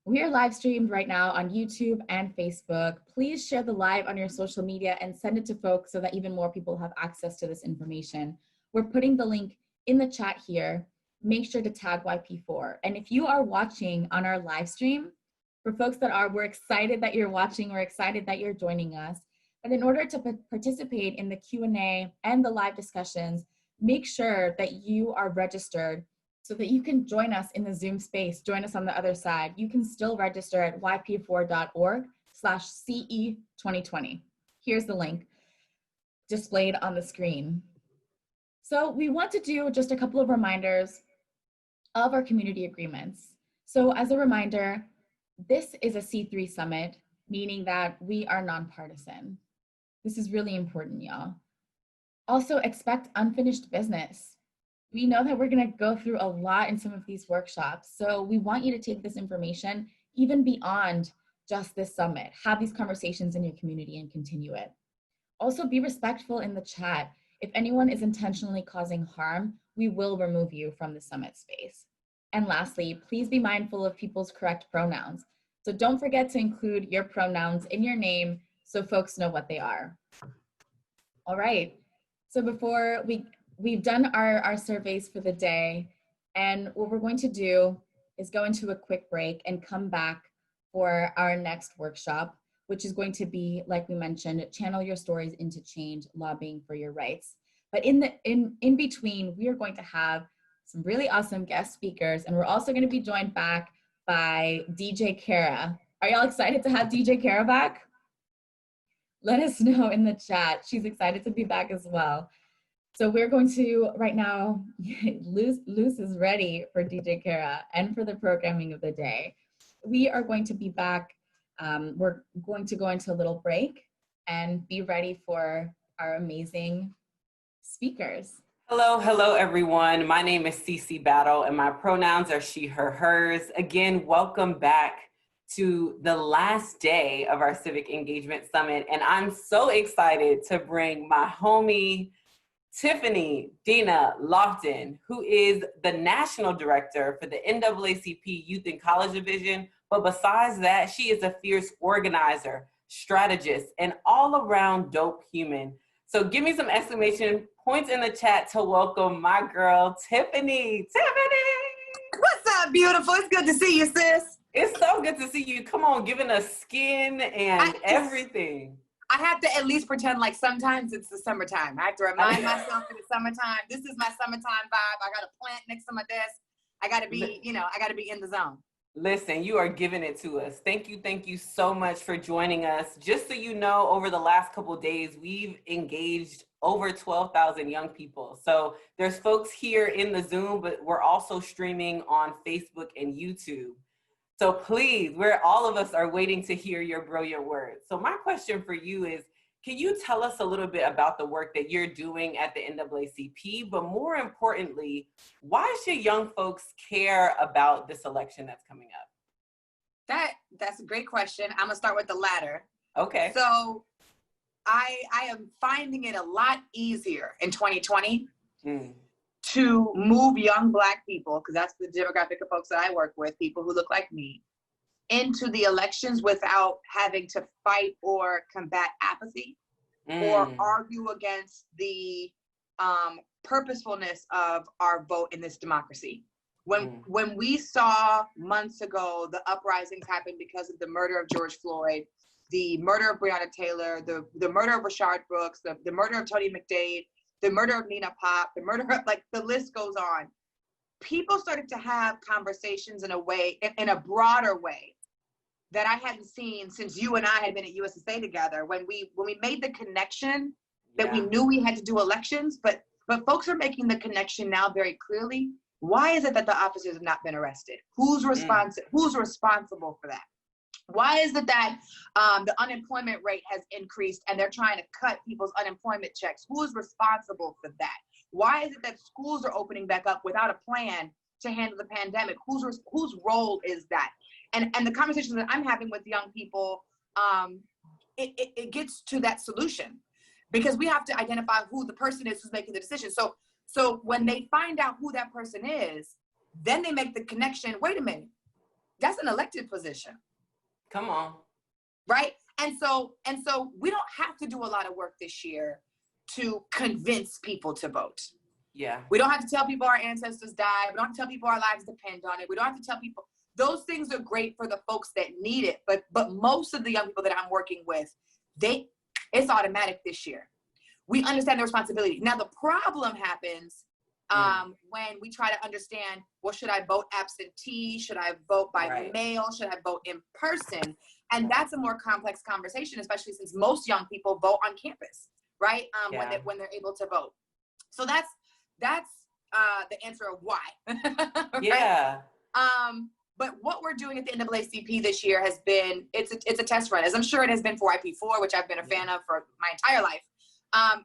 We are live streamed right now on YouTube and Facebook. Please share the live on your social media and send it to folks so that even more people have access to this information. We're putting the link in the chat here. Make sure to tag YP4. And if you are watching on our live stream, for folks that are, we're excited that you're watching, we're excited that you're joining us. But in order to participate in the Q&A and the live discussions, make sure that you are registered so that you can join us in the Zoom space, join us on the other side. You can still register at yp4.org/CE2020. Here's the link displayed on the screen. So we want to do just a couple of reminders of our community agreements. So as a reminder, this is a C3 summit, meaning that we are nonpartisan. This is really important, y'all. Also, expect unfinished business. We know that we're gonna go through a lot in some of these workshops, so we want you to take this information even beyond just this summit. Have these conversations in your community and continue it. Also, be respectful in the chat. If anyone is intentionally causing harm, we will remove you from the summit space. And lastly, please be mindful of people's correct pronouns. So don't forget to include your pronouns in your name so folks know what they are. All right, so before we've done our surveys for the day, and what we're going to do is go into a quick break and come back for our next workshop, which is going to be, like we mentioned, channel your stories into change, lobbying for your rights. But in between, we are going to have some really awesome guest speakers, and we're also going to be joined back by DJ Kara. Are y'all excited to have DJ Kara back? Let us know in the chat. She's excited to be back as well. So we're going to, right now, Luz is ready for DJ Kara and for the programming of the day. We are going to be back. We're going to go into a little break and be ready for our amazing speakers. Hello, everyone. My name is Cece Battle, and my pronouns are she, her, hers. Again, welcome back to the last day of our Civic Engagement Summit, and I'm so excited to bring my homie, Tiffany Dina Lofton, who is the National Director for the NAACP Youth and College Division. But besides that, she is a fierce organizer, strategist, and all-around dope human. So give me some exclamation points in the chat to welcome my girl, Tiffany. Tiffany! What's up, beautiful? It's good to see you, sis. It's so good to see you. Come on, giving us skin and everything. I have to at least pretend like sometimes it's the summertime. I have to remind myself that it's summertime. This is my summertime vibe. I got a plant next to my desk. I got to be, I got to be in the zone. Listen, you are giving it to us. Thank you so much for joining us. Just so you know, over the last couple of days, we've engaged over 12,000 young people. So there's folks here in the Zoom, but we're also streaming on Facebook and YouTube. So please, all of us are waiting to hear your brilliant words. So my question for you is, can you tell us a little bit about the work that you're doing at the NAACP, but more importantly, why should young folks care about this election that's coming up? That's a great question. I'm gonna start with the latter. Okay. So I am finding it a lot easier in 2020 to move young Black people, because that's the demographic of folks that I work with, people who look like me, into the elections without having to fight or combat apathy or argue against the purposefulness of our vote in this democracy. When we saw months ago the uprisings happen because of the murder of George Floyd, the murder of Breonna Taylor, the murder of Rashard Brooks, the murder of Tony McDade, the murder of Nina Pop, the murder of, like, the list goes on. People started to have conversations in a way, in a broader way, that I hadn't seen since you and I had been at USSA together, when we made the connection that we knew we had to do elections, but folks are making the connection now very clearly. Why is it that the officers have not been arrested? Who's responsible for that? Why is it that the unemployment rate has increased and they're trying to cut people's unemployment checks? Who is responsible for that? Why is it that schools are opening back up without a plan to handle the pandemic? Whose role is that? And the conversations that I'm having with young people, it gets to that solution, because we have to identify who the person is who's making the decision. So when they find out who that person is, then they make the connection. Wait a minute, that's an elected position. Come on. Right? And so we don't have to do a lot of work this year to convince people to vote. Yeah. We don't have to tell people our ancestors died. We don't have to tell people our lives depend on it. We don't have to tell people. Those things are great for the folks that need it. But most of the young people that I'm working with, it's automatic this year. We understand the responsibility. Now, the problem happens when we try to understand, well, should I vote absentee? Should I vote by mail? Should I vote in person? And that's a more complex conversation, especially since most young people vote on campus, right? When they're able to vote. So that's the answer of why. Right? Yeah. But what we're doing at the NAACP this year has been, it's a test run, as I'm sure it has been for YP4, which I've been a fan of for my entire life.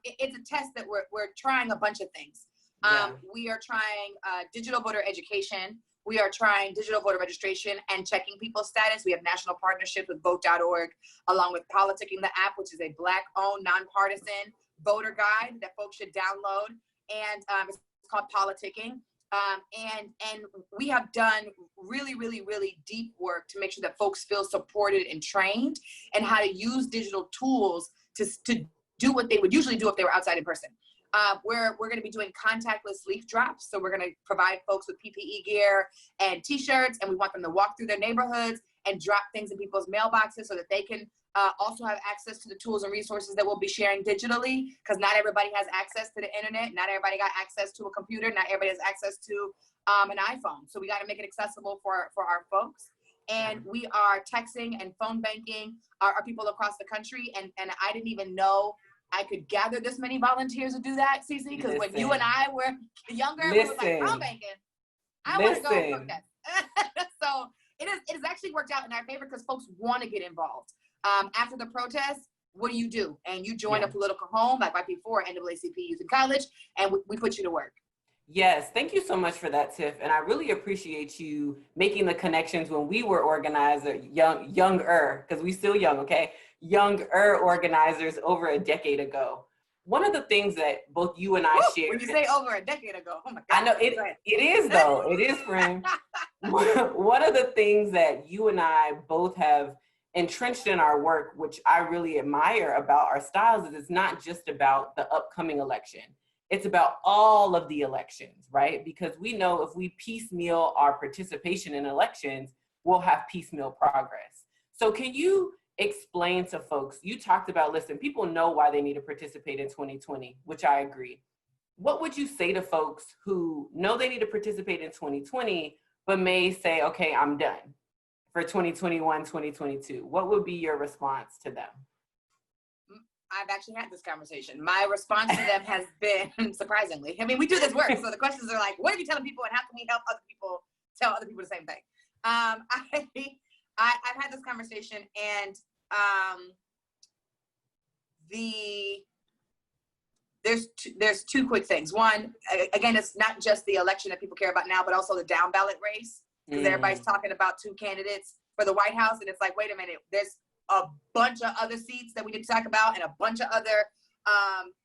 It's a test that we're trying a bunch of things. We are trying digital voter education. We are trying digital voter registration and checking people's status. We have national partnerships with vote.org, along with Politicking the app, which is a Black-owned, nonpartisan voter guide that folks should download. And it's called Politicking. And we have done really, really, really deep work to make sure that folks feel supported and trained, and how to use digital tools to do what they would usually do if they were outside in person. We're going to be doing contactless leaf drops. So we're going to provide folks with PPE gear and t-shirts, and we want them to walk through their neighborhoods and drop things in people's mailboxes so that they can also have access to the tools and resources that we'll be sharing digitally, because not everybody has access to the internet. Not everybody got access to a computer. Not everybody has access to an iPhone. So we got to make it accessible for our folks. And we are texting and phone banking our people across the country. And I didn't even know I could gather this many volunteers to do that, Cece, because when you and I were younger, we was like, phone banking. I want to go protest. So it has actually worked out in our favor, because folks want to get involved. After the protest, what do? And you join a political home like YP4, NAACP Youth in College, and we put you to work. Yes, thank you so much for that, Tiff. And I really appreciate you making the connections when we were organizers, younger, because we still young, okay? Younger organizers over a decade ago. One of the things that both you and I shared. When you say over a decade ago, oh my God. I know it is though, it is, friend. One of the things that you and I both have entrenched in our work, which I really admire about our styles, is it's not just about the upcoming election. It's about all of the elections, right? Because we know if we piecemeal our participation in elections, we'll have piecemeal progress. So can you explain to folks, you talked about, listen, people know why they need to participate in 2020, which I agree. What would you say to folks who know they need to participate in 2020, but may say, okay, I'm done for 2021, 2022? What would be your response to them? I've actually had this conversation. My response to them has been, surprisingly, I mean, we do this work, so the questions are like, what are you telling people, and how can we help other people tell other people the same thing? I've had this conversation, and there's two quick things. One, again, it's not just the election that people care about now, but also the down ballot race, because everybody's talking about two candidates for the White House, and it's like, wait a minute, there's a bunch of other seats that we need to talk about, and a bunch of other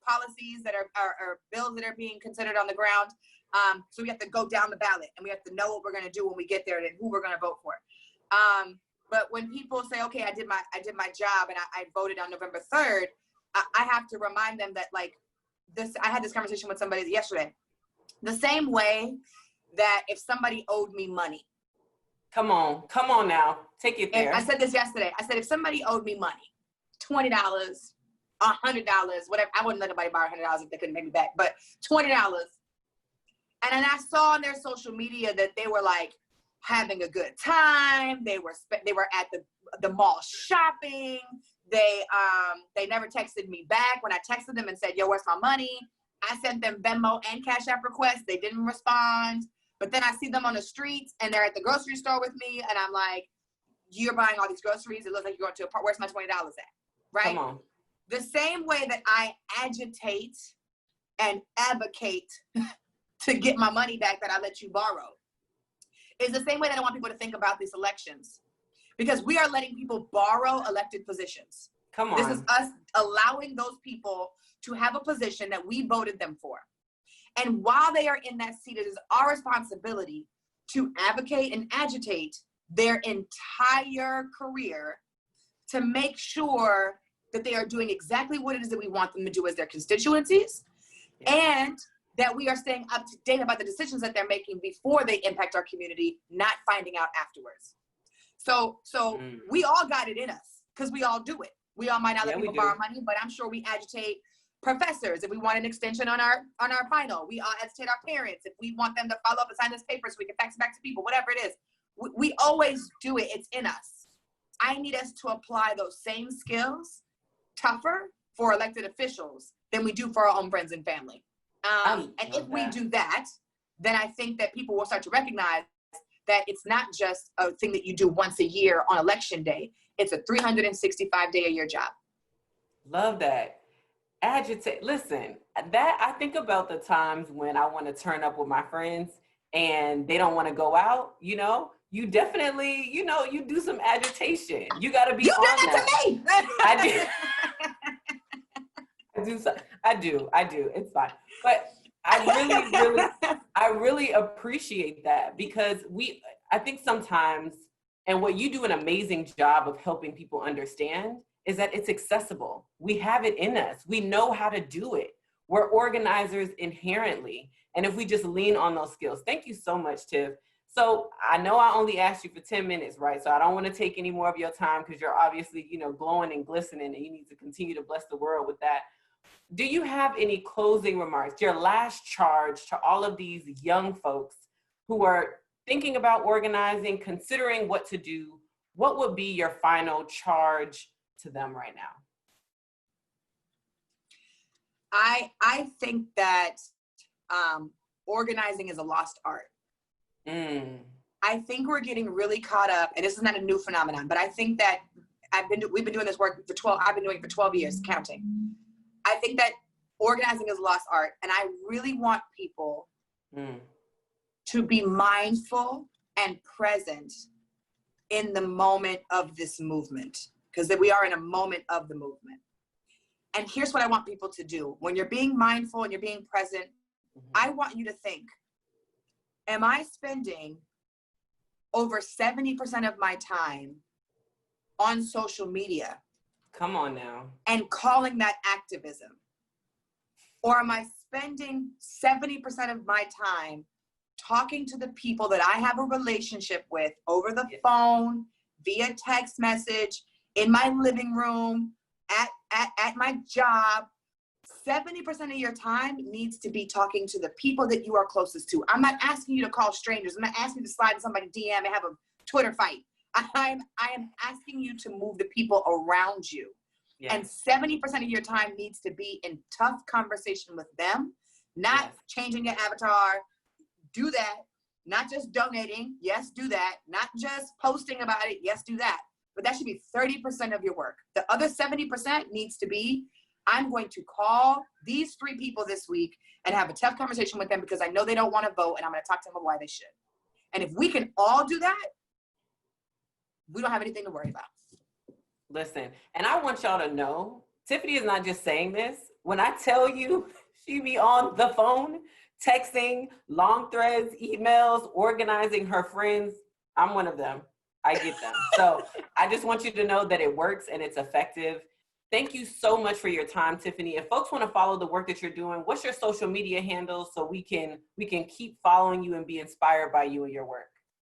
policies that are bills that are being considered on the ground. So we have to go down the ballot, and we have to know what we're going to do when we get there and who we're going to vote for. But when people say, okay, I did my job and I voted on November 3rd, I have to remind them that, like, this, I had this conversation with somebody yesterday. The same way that if somebody owed me money. Come on now, take it there. I said this yesterday. I said, if somebody owed me money, $20, $100, whatever, I wouldn't let anybody borrow $100 if they couldn't pay me back, but $20. And then I saw on their social media that they were like having a good time. They were at the mall shopping. They never texted me back when I texted them and said, yo, where's my money? I sent them Venmo and Cash App requests. They didn't respond. But then I see them on the streets and they're at the grocery store with me, and I'm like, you're buying all these groceries. It looks like you're going to a park. Where's my $20 at? Right? Come on. The same way that I agitate and advocate to get my money back that I let you borrow. It's the same way that I want people to think about these elections, because we are letting people borrow elected positions. Come on. This is us allowing those people to have a position that we voted them for. And while they are in that seat, it is our responsibility to advocate and agitate their entire career to make sure that they are doing exactly what it is that we want them to do as their constituencies, and that we are staying up to date about the decisions that they're making before they impact our community, not finding out afterwards. So we all got it in us, because we all do it. We all might not let people borrow money, but I'm sure we agitate professors if we want an extension on our final. We all agitate our parents if we want them to follow up and sign this paper so we can fax it back to people, whatever it is. We always do it. It's in us. I need us to apply those same skills tougher for elected officials than we do for our own friends and family. And if we do that, then I think that people will start to recognize that it's not just a thing that you do once a year on election day. It's a 365-day-a-year job. Love that. Agitate. Listen, that I think about the times when I want to turn up with my friends and they don't want to go out, you know, you definitely, you know, you do some agitation. You got to be on that. You did it to me. I do. It's fine. But I really appreciate that, because I think sometimes, and what you do an amazing job of helping people understand is that it's accessible. We have it in us. We know how to do it. We're organizers inherently. And if we just lean on those skills. Thank you so much, Tiff. So I know I only asked you for 10 minutes, right? So I don't want to take any more of your time, because you're obviously, you know, glowing and glistening, and you need to continue to bless the world with that. Do you have any closing remarks, your last charge to all of these young folks who are thinking about organizing, considering what to do? What would be your final charge to them right now? I think that organizing is a lost art. I think we're getting really caught up, and this is not a new phenomenon, but I think that we've been doing this work for I've been doing it for 12 years, counting. I think that organizing is a lost art, and I really want people to be mindful and present in the moment of this movement, because we are in a moment of the movement. And here's what I want people to do. When you're being mindful and you're being present, I want you to think, am I spending over 70% of my time on social media? Come on now. And calling that activism? Or am I spending 70% of my time talking to the people that I have a relationship with over the phone, via text message, in my living room, at my job? 70% of your time needs to be talking to the people that you are closest to. I'm not asking you to call strangers. I'm not asking you to slide in somebody's DM and have a Twitter fight. I am asking you to move the people around you. Yes. And 70% of your time needs to be in tough conversation with them, not changing your avatar. Do that. Not just donating. Yes, do that. Not just posting about it. Yes, do that. But that should be 30% of your work. The other 70% needs to be, I'm going to call these 3 people this week and have a tough conversation with them because I know they don't want to vote, and I'm going to talk to them about why they should. And if we can all do that, we don't have anything to worry about. Listen, and I want y'all to know, Tiffany is not just saying this. When I tell you she be on the phone, texting, long threads, emails, organizing her friends, I'm one of them. I get them. So I just want you to know that it works and it's effective. Thank you so much for your time, Tiffany. If folks want to follow the work that you're doing, what's your social media handles so we can keep following you and be inspired by you and your work?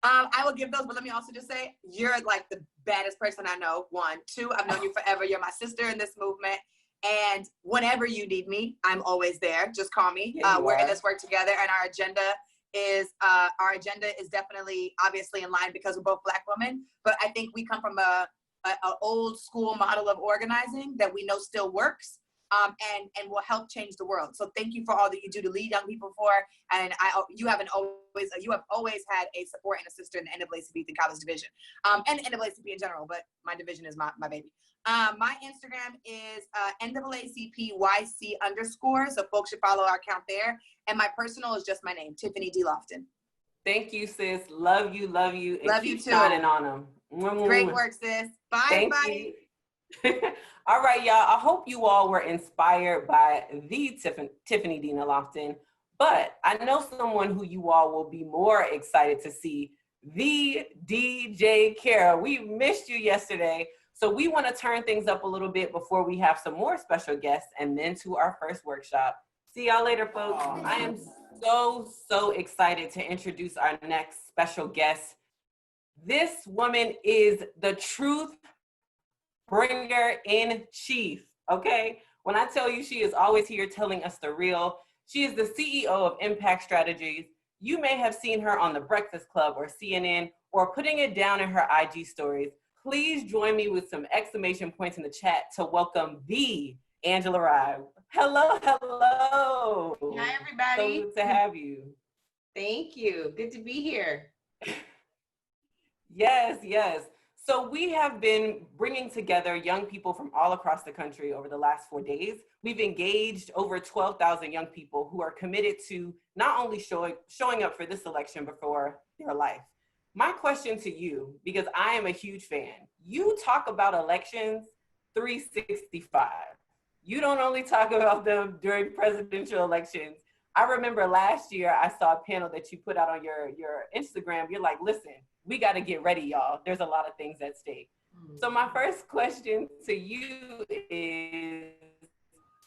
I will give those, but let me also just say, you're like the baddest person I know, 1. 2, I've known you forever. You're my sister in this movement. And whenever you need me, I'm always there. Just call me. We're in this work together, and our agenda is definitely obviously in line because we're both Black women. But I think we come from a old school model of organizing that we know still works. And will help change the world. So thank you for all that you do to lead young people for. And you have always had a support and a sister in the NAACP, the college division, and NAACP in general. But my division is my baby. My Instagram is NAACPYC_. So folks should follow our account there. And my personal is just my name, Tiffany D. Lofton. Thank you, sis. Love you, love you. And Love keep you too. shining on them. Great work, sis. Bye, Thank everybody. you. All right, y'all. I hope you all were inspired by the Tiffany Dina Lofton, but I know someone who you all will be more excited to see, the DJ Kara. We missed you yesterday, so we want to turn things up a little bit before we have some more special guests and then to our first workshop. See y'all later, folks. I am so excited to introduce our next special guest. This woman is the truth bringer in chief, okay? When I tell you she is always here telling us the real, she is the CEO of Impact Strategies. You may have seen her on The Breakfast Club or CNN or putting it down in her IG stories. Please join me with some exclamation points in the chat to welcome the Angela Rye. Hello, hello. Hi, everybody. So good to have you. Thank you. Good to be here. Yes, yes. So we have been bringing together young people from all across the country over the last 4 days. We've engaged over 12,000 young people who are committed to not only showing up for this election, but for their life. My question to you, because I am a huge fan, you talk about elections 365. You don't only talk about them during presidential elections. I remember last year I saw a panel that you put out on your Instagram. You're like, listen, we got to get ready, y'all. There's a lot of things at stake. So my first question to you is,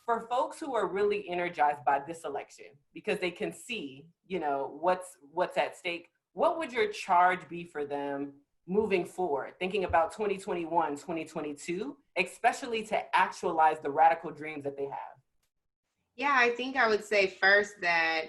for folks who are really energized by this election, because they can see, you know, what's at stake, what would your charge be for them moving forward, thinking about 2021, 2022, especially to actualize the radical dreams that they have? Yeah, I think I would say first that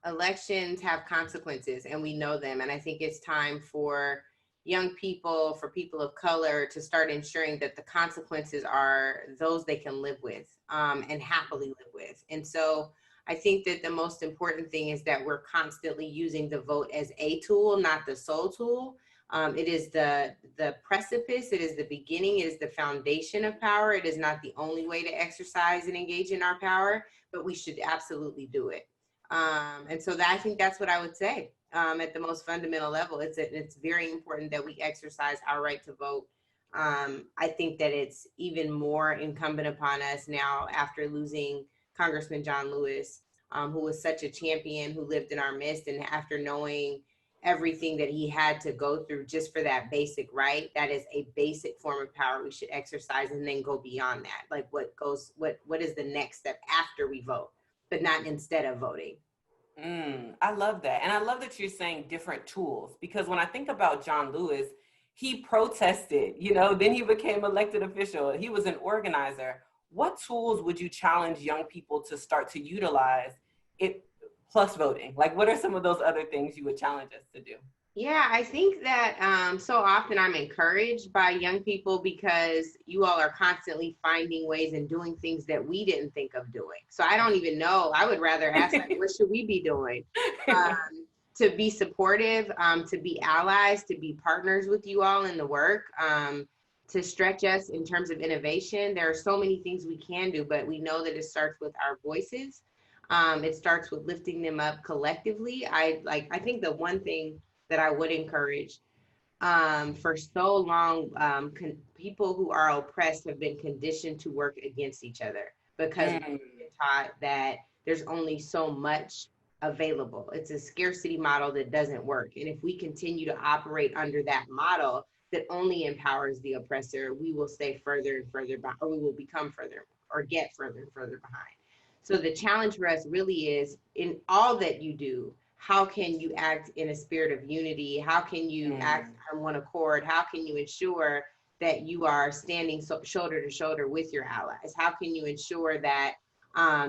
elections have consequences and we know them. And I think it's time for young people, for people of color to start ensuring that the consequences are those they can live with and happily live with. And so I think that the most important thing is that we're constantly using the vote as a tool, not the sole tool. It is the precipice, it is the beginning, it is the foundation of power. It is not the only way to exercise and engage in our power, but we should absolutely do it. And so I think that's what I would say at the most fundamental level. It's very important that we exercise our right to vote. I think that it's even more incumbent upon us now after losing Congressman John Lewis, who was such a champion, who lived in our midst, and after knowing everything that he had to go through just for that basic right, that is a basic form of power we should exercise and then go beyond that. Like what is the next step after we vote, but not instead of voting. I love that. And I love that you're saying different tools, because when I think about John Lewis, he protested, you know, then he became elected official. He was an organizer. What tools would you challenge young people to start to utilize it plus voting? Like, what are some of those other things you would challenge us to do? Yeah, I think that so often I'm encouraged by young people because you all are constantly finding ways and doing things that we didn't think of doing. So I don't even know. I would rather ask, like, what should we be doing to be supportive, to be allies, to be partners with you all in the work, to stretch us in terms of innovation. There are so many things we can do, but we know that it starts with our voices. It starts with lifting them up collectively. I think the one thing that I would encourage, for so long, people who are oppressed have been conditioned to work against each other because we've been taught that there's only so much available. It's a scarcity model that doesn't work. And if we continue to operate under that model that only empowers the oppressor, we will stay further and further behind, or we will become further or get further and further behind. So the challenge for us really is, in all that you do, how can you act in a spirit of unity? How can you act on one accord? How can you ensure that you are standing shoulder to shoulder with your allies? How can you ensure that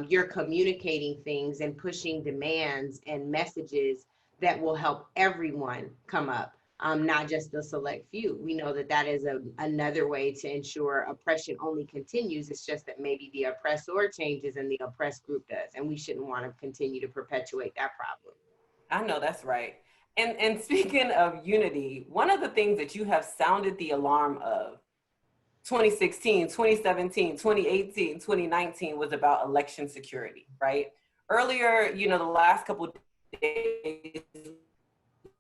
you're communicating things and pushing demands and messages that will help everyone come up, not just the select few? We know that that is another way to ensure oppression only continues. It's just that maybe the oppressor changes and the oppressed group does, and we shouldn't want to continue to perpetuate that problem. I know that's right. And speaking of unity, one of the things that you have sounded the alarm of 2016, 2017, 2018, 2019 was about election security, right? Earlier, you know, the last couple of days,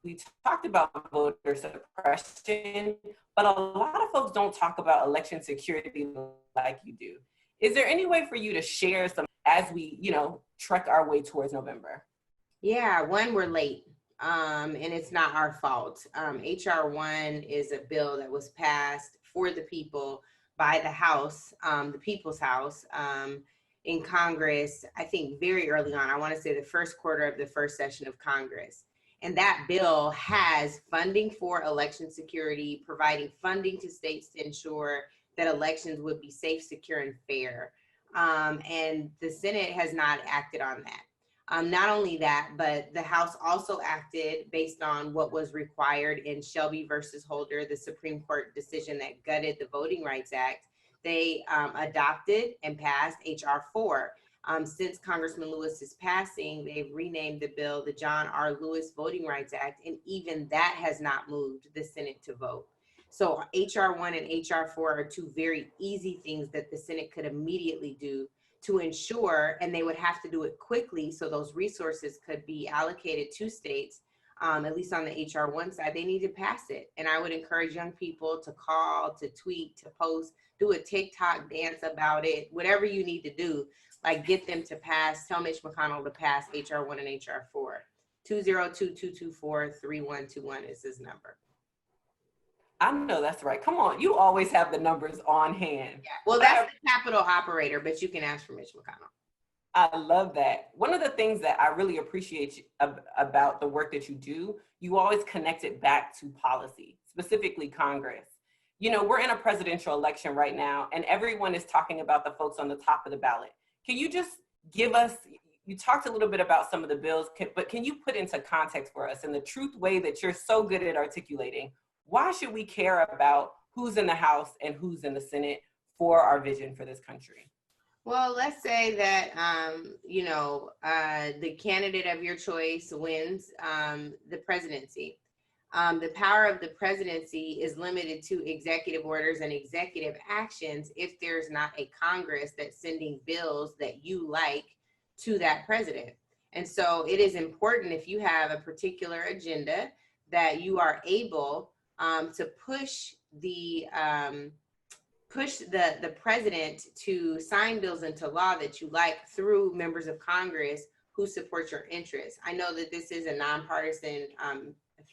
we talked about voter suppression, but a lot of folks don't talk about election security like you do. Is there any way for you to share some as we, trek our way towards November? Yeah, one, we're late, and it's not our fault. HR 1 is a bill that was passed for the people by the House, the People's House, in Congress, I think very early on. I want to say the first quarter of the first session of Congress. And that bill has funding for election security, providing funding to states to ensure that elections would be safe, secure, and fair. And the Senate has not acted on that. Not only that, but the House also acted based on what was required in Shelby versus Holder, the Supreme Court decision that gutted the Voting Rights Act. They adopted and passed HR 4. Since Congressman Lewis's passing, they've renamed the bill the John R. Lewis Voting Rights Act, and even that has not moved the Senate to vote. So HR 1 and HR 4 are two very easy things that the Senate could immediately do to ensure, and they would have to do it quickly so those resources could be allocated to states, at least on the HR 1 side. They need to pass it. And I would encourage young people to call, to tweet, to post, do a TikTok dance about it, whatever you need to do, like get them to pass, tell Mitch McConnell to pass HR 1 and HR 4. 202-224-3121 is his number. I know that's right. Come on, you always have the numbers on hand. Yeah. Well, that's the Capitol operator, but you can ask for Mitch McConnell. I love that. One of the things that I really appreciate about the work that you do, you always connect it back to policy, specifically Congress. We're in a presidential election right now, and everyone is talking about the folks on the top of the ballot. Can you just give us, you talked a little bit about some of the bills, but can you put into context for us in the truth way that you're so good at articulating, why should we care about who's in the House and who's in the Senate for our vision for this country? Well, let's say that, the candidate of your choice wins the presidency. The power of the presidency is limited to executive orders and executive actions if there's not a Congress that's sending bills that you like to that president. And so it is important, if you have a particular agenda, that you are able to push the president to sign bills into law that you like through members of Congress who support your interests. I know that this is a nonpartisan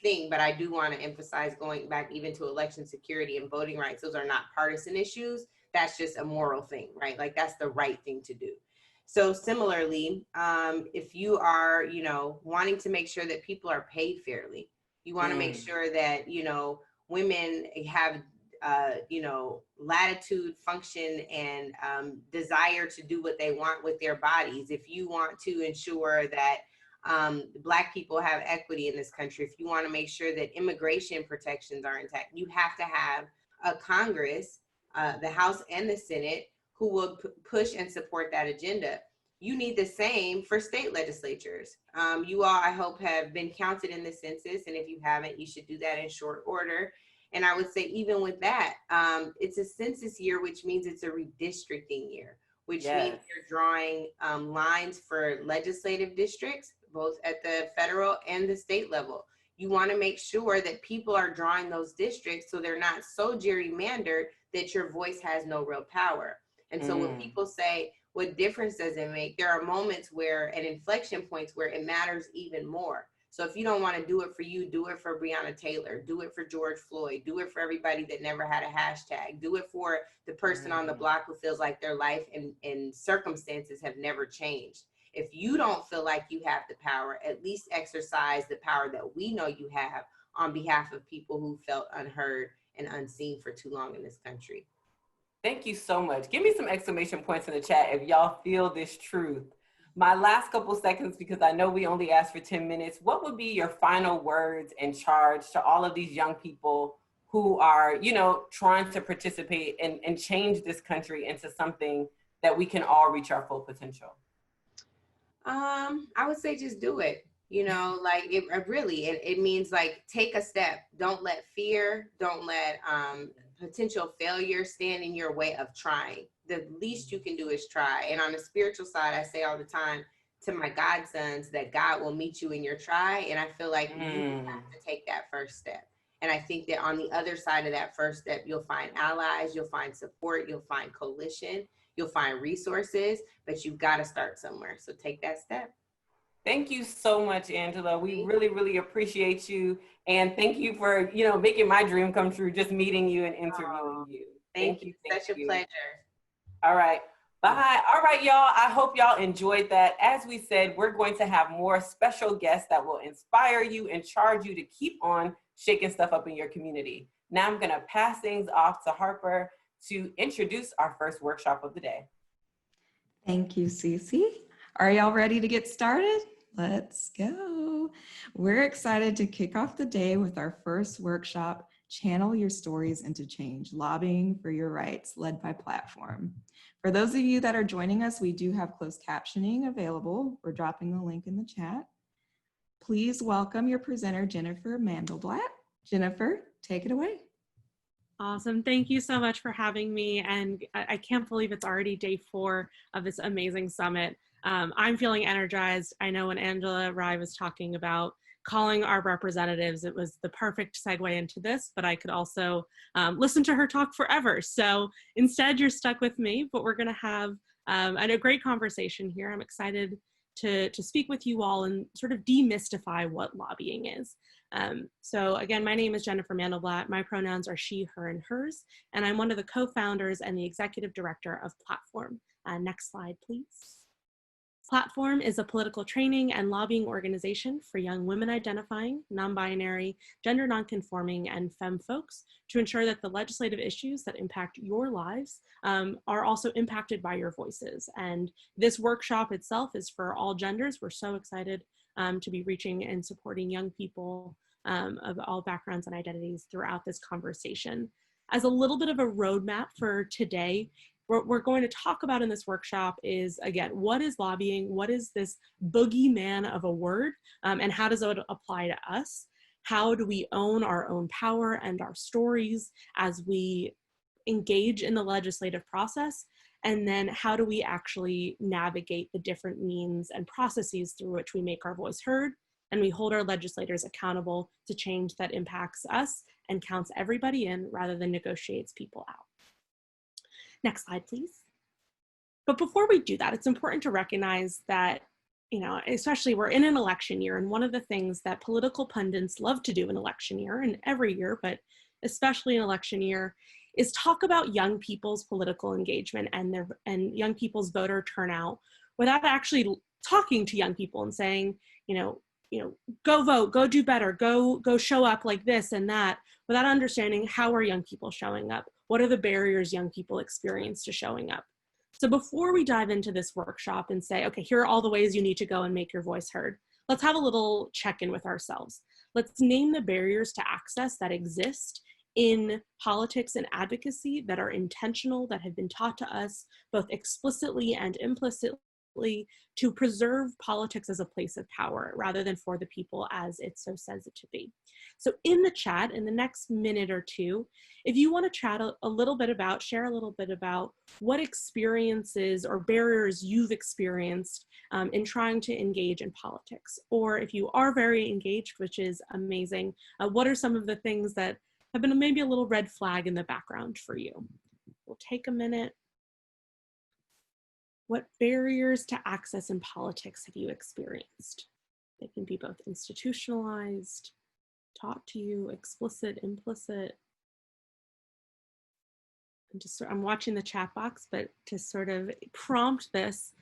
thing, but I do want to emphasize, going back even to election security and voting rights, those are not partisan issues. That's just a moral thing, right? Like, that's the right thing to do. So similarly, if you are, wanting to make sure that people are paid fairly, you want to make sure that, women have, latitude, function, and desire to do what they want with their bodies. If you want to ensure that Black people have equity in this country, if you want to make sure that immigration protections are intact, you have to have a Congress, the House and the Senate, who will push and support that agenda. You need the same for state legislatures. You all, I hope, have been counted in the census, and if you haven't, you should do that in short order. And I would say, even with that, it's a census year, which means it's a redistricting year, which means you're drawing lines for legislative districts, both at the federal and the state level. You want to make sure that people are drawing those districts so they're not so gerrymandered that your voice has no real power. And so when people say, what difference does it make? There are moments where, and inflection points where it matters even more. So if you don't want to do it for you, do it for Breonna Taylor, do it for George Floyd, do it for everybody that never had a hashtag, do it for the person on the block who feels like their life and circumstances have never changed. If you don't feel like you have the power, at least exercise the power that we know you have on behalf of people who felt unheard and unseen for too long in this country. Thank you so much. Give me some exclamation points in the chat if y'all feel this truth. My last couple seconds, because I know we only asked for 10 minutes, what would be your final words and charge to all of these young people who are, trying to participate and change this country into something that we can all reach our full potential? I would say just do it. It means, like, take a step. Don't let fear, don't let potential failure stand in your way of trying. The least you can do is try. And on the spiritual side, I say all the time, to my godsons that God will meet you in your try. And I feel like you have to take that first step. And I think that on the other side of that first step, you'll find allies, you'll find support, you'll find coalition, you'll find resources, but you've got to start somewhere. So take that step. Thank you so much, Angela. We really, really appreciate you. And thank you for, you know, making my dream come true, just meeting you and interviewing you. Thank you. Such a pleasure. All right. Bye. All right, y'all. I hope y'all enjoyed that. As we said, we're going to have more special guests that will inspire you and charge you to keep on shaking stuff up in your community. Now I'm going to pass things off to Harper to introduce our first workshop of the day. Thank you, Cece. Are y'all ready to get started? Let's go. We're excited to kick off the day with our first workshop, Channel Your Stories into Change, Lobbying for Your Rights, led by Platform. For those of you that are joining us, we do have closed captioning available. We're dropping the link in the chat. Please welcome your presenter, Jennifer Mandelblatt. Jennifer, take it away. Awesome. Thank you so much for having me. And I can't believe it's already day 4 of this amazing summit. I'm feeling energized. I know when Angela Rye was talking about calling our representatives, it was the perfect segue into this, but I could also listen to her talk forever. So instead, you're stuck with me, but we're going to have a great conversation here. I'm excited to speak with you all and sort of demystify what lobbying is. So again, my name is Jennifer Mandelblatt. My pronouns are she, her, and hers, and I'm one of the co-founders and the executive director of Platform. Next slide, please. Platform is a political training and lobbying organization for young women identifying, non-binary, gender non-conforming, and femme folks to ensure that the legislative issues that impact your lives are also impacted by your voices. And this workshop itself is for all genders. We're so excited to be reaching and supporting young people of all backgrounds and identities throughout this conversation. As a little bit of a roadmap for today, what we're going to talk about in this workshop is, again, what is lobbying? What is this boogeyman of a word? And how does it apply to us? How do we own our own power and our stories as we engage in the legislative process? And then how do we actually navigate the different means and processes through which we make our voice heard and we hold our legislators accountable to change that impacts us and counts everybody in rather than negotiates people out? Next slide, please. But before we do that, it's important to recognize that, you know, especially we're in an election year, and one of the things that political pundits love to do in election year, and every year, but especially in election year, is talk about young people's political engagement and young people's voter turnout without actually talking to young people and saying, you know, go vote, go do better, go show up like this and that, without understanding how are young people showing up? What are the barriers young people experience to showing up? So before we dive into this workshop and say, okay, here are all the ways you need to go and make your voice heard, let's have a little check-in with ourselves. Let's name the barriers to access that exist in politics and advocacy that are intentional, that have been taught to us both explicitly and implicitly to preserve politics as a place of power rather than for the people as it so says it to be. So in the chat, in the next minute or two, if you want to chat a little bit about, share a little bit about what experiences or barriers you've experienced in trying to engage in politics. Or if you are very engaged, which is amazing, what are some of the things that have been maybe a little red flag in the background for you? We'll take a minute. What barriers to access in politics have you experienced? They can be both institutionalized, taught to you, explicit, implicit. I'm watching the chat box, but to sort of prompt this,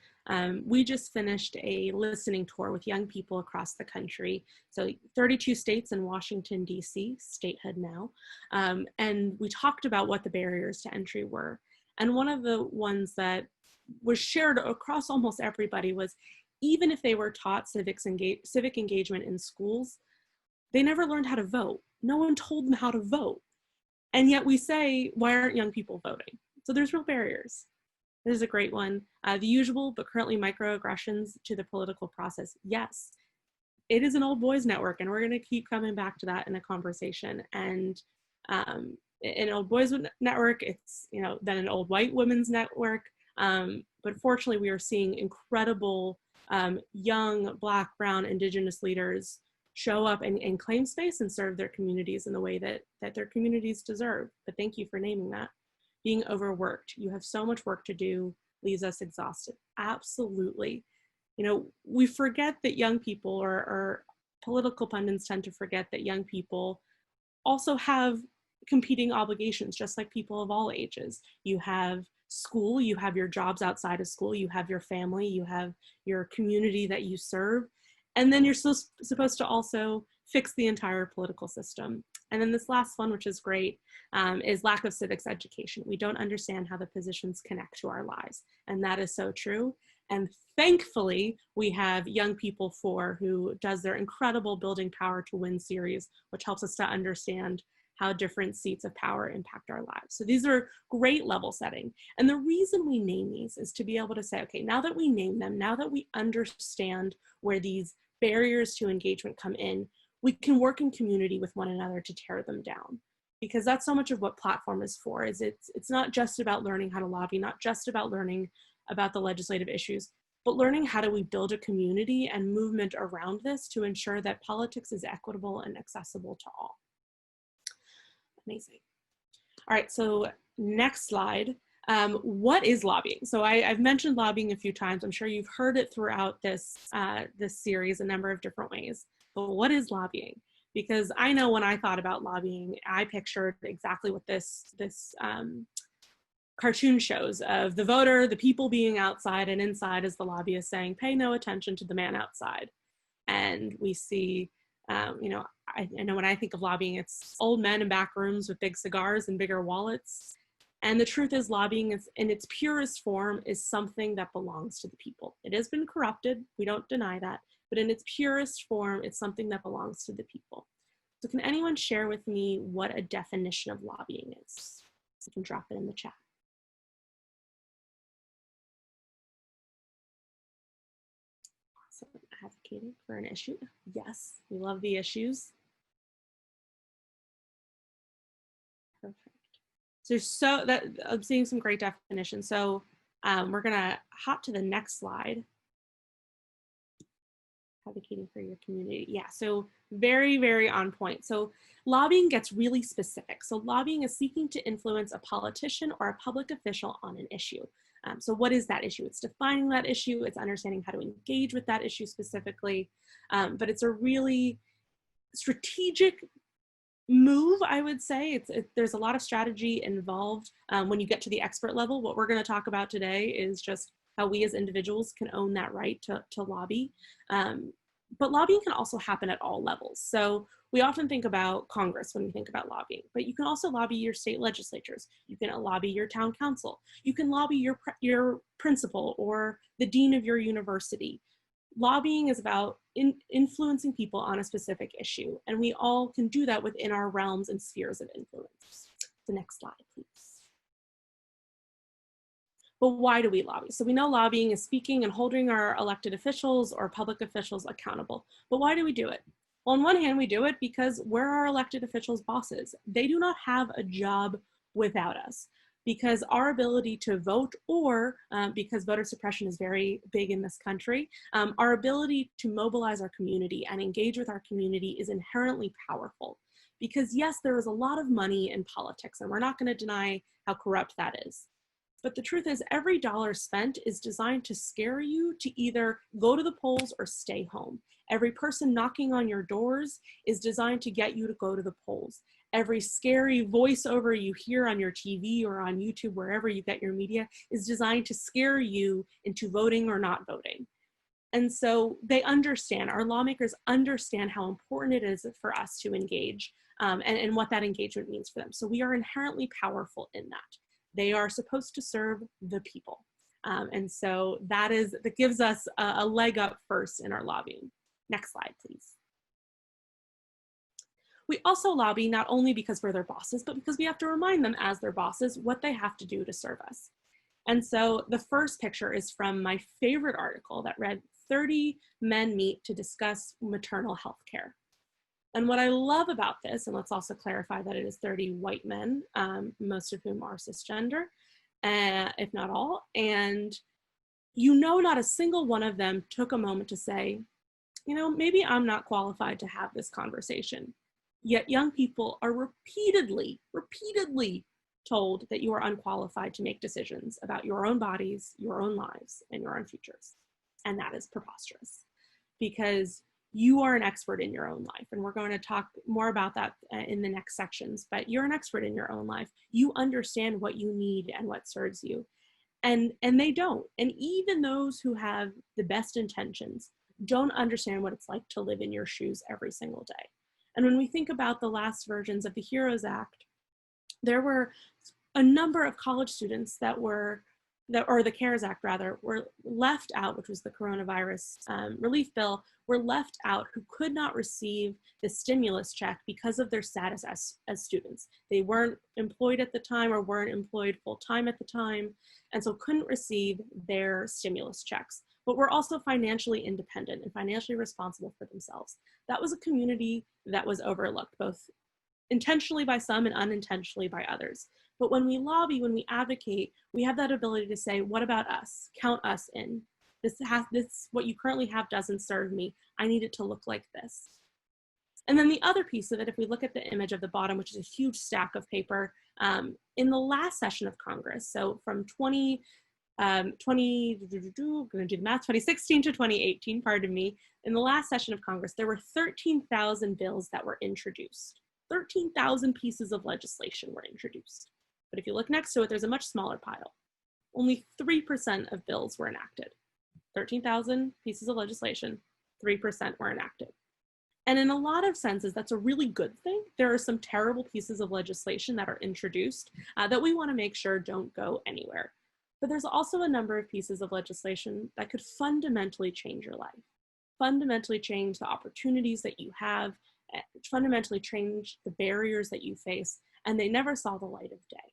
we just finished a listening tour with young people across the country. So 32 states and Washington, D.C., statehood now. And we talked about what the barriers to entry were. And one of the ones that was shared across almost everybody was, even if they were taught civic engagement in schools, they never learned how to vote. No one told them how to vote. And yet we say, why aren't young people voting? So there's real barriers. This is a great one. The usual, but currently microaggressions to the political process. Yes, it is an old boys network, and we're going to keep coming back to that in a conversation. And in old boys network, it's, you know, then an old white women's network. But fortunately, we are seeing incredible young Black, Brown, Indigenous leaders show up and claim space and serve their communities in the way that their communities deserve. But thank you for naming that. Being overworked. You have so much work to do, leaves us exhausted. Absolutely. You know, we forget that young people, or political pundits tend to forget that young people also have competing obligations, just like people of all ages. You have school, you have your jobs outside of school, you have your family, you have your community that you serve, and then you're supposed to also fix the entire political system. And then this last one, which is great, is lack of civics education. We don't understand how the positions connect to our lives, and that is so true. And thankfully, we have Young People 4, who does their incredible Building Power to Win series, which helps us to understand how different seats of power impact our lives. So these are great level setting. And the reason we name these is to be able to say, okay, now that we name them, now that we understand where these barriers to engagement come in, we can work in community with one another to tear them down. Because that's so much of what platform is for, is it's not just about learning how to lobby, not just about learning about the legislative issues, but learning how do we build a community and movement around this to ensure that politics is equitable and accessible to all. Amazing. All right, so next slide. What is lobbying? So I've mentioned lobbying a few times. I'm sure you've heard it throughout this, this series a number of different ways. But what is lobbying? Because I know when I thought about lobbying, I pictured exactly what this cartoon shows of the voter, the people being outside, and inside is the lobbyist saying, pay no attention to the man outside. And we see, you know, I know when I think of lobbying, it's old men in back rooms with big cigars and bigger wallets. And the truth is, lobbying is, in its purest form, is something that belongs to the people. It has been corrupted, we don't deny that, but in its purest form, it's something that belongs to the people. So can anyone share with me what a definition of lobbying is? You can drop it in the chat. Awesome. Advocating for an issue. Yes, we love the issues. Perfect. So I'm seeing some great definitions. So we're gonna hop to the next slide. Advocating for your community. Yeah, so very, very on point. So lobbying gets really specific. So lobbying is seeking to influence a politician or a public official on an issue. So what is that issue? It's defining that issue. It's understanding how to engage with that issue specifically. But it's a really strategic move, I would say. There's a lot of strategy involved when you get to the expert level. What we're going to talk about today is just how we as individuals can own that right to lobby. But lobbying can also happen at all levels. So we often think about Congress when we think about lobbying, but you can also lobby your state legislatures. You can lobby your town council. You can lobby your principal or the dean of your university. Lobbying is about influencing people on a specific issue, and we all can do that within our realms and spheres of influence. The next slide, please. But why do we lobby? So we know lobbying is speaking and holding our elected officials or public officials accountable. But why do we do it? Well, on one hand, we do it because we're our elected officials' bosses. They do not have a job without us, because our ability to vote, or because voter suppression is very big in this country, our ability to mobilize our community and engage with our community is inherently powerful. Because yes, there is a lot of money in politics, and we're not going to deny how corrupt that is. But the truth is, every dollar spent is designed to scare you to either go to the polls or stay home. Every person knocking on your doors is designed to get you to go to the polls. Every scary voiceover you hear on your TV or on YouTube, wherever you get your media, is designed to scare you into voting or not voting. And so they understand, our lawmakers understand how important it is for us to engage and what that engagement means for them. So we are inherently powerful in that. They are supposed to serve the people. And so that gives us a leg up first in our lobbying. Next slide, please. We also lobby not only because we're their bosses, but because we have to remind them as their bosses what they have to do to serve us. And so the first picture is from my favorite article that read 30 men meet to discuss maternal health care. And what I love about this, and let's also clarify that it is 30 white men, most of whom are cisgender, if not all. And you know, not a single one of them took a moment to say, you know, maybe I'm not qualified to have this conversation. Yet young people are repeatedly told that you are unqualified to make decisions about your own bodies, your own lives, and your own futures. And that is preposterous, because you are an expert in your own life. And we're going to talk more about that in the next sections, but you're an expert in your own life. You understand what you need and what serves you. And they don't. And even those who have the best intentions don't understand what it's like to live in your shoes every single day. And when we think about the last versions of the HEROES Act, there were a number of college students or the CARES Act rather, were left out, which was the coronavirus relief bill, were left out, who could not receive the stimulus check because of their status as students. They weren't employed at the time or weren't employed full-time at the time, and so couldn't receive their stimulus checks, but were also financially independent and financially responsible for themselves. That was a community that was overlooked, both intentionally by some and unintentionally by others. But when we lobby, when we advocate, we have that ability to say, what about us? Count us in. This what you currently have doesn't serve me. I need it to look like this. And then the other piece of it, if we look at the image of the bottom, which is a huge stack of paper, in the last session of Congress, so from 2016 to 2018, pardon me, in the last session of Congress, there were 13,000 bills that were introduced. 13,000 pieces of legislation were introduced. But if you look next to it, there's a much smaller pile. Only 3% of bills were enacted. 13,000 pieces of legislation, 3% were enacted. And in a lot of senses, that's a really good thing. There are some terrible pieces of legislation that are introduced that we want to make sure don't go anywhere. But there's also a number of pieces of legislation that could fundamentally change your life, fundamentally change the opportunities that you have, fundamentally change the barriers that you face, and they never saw the light of day.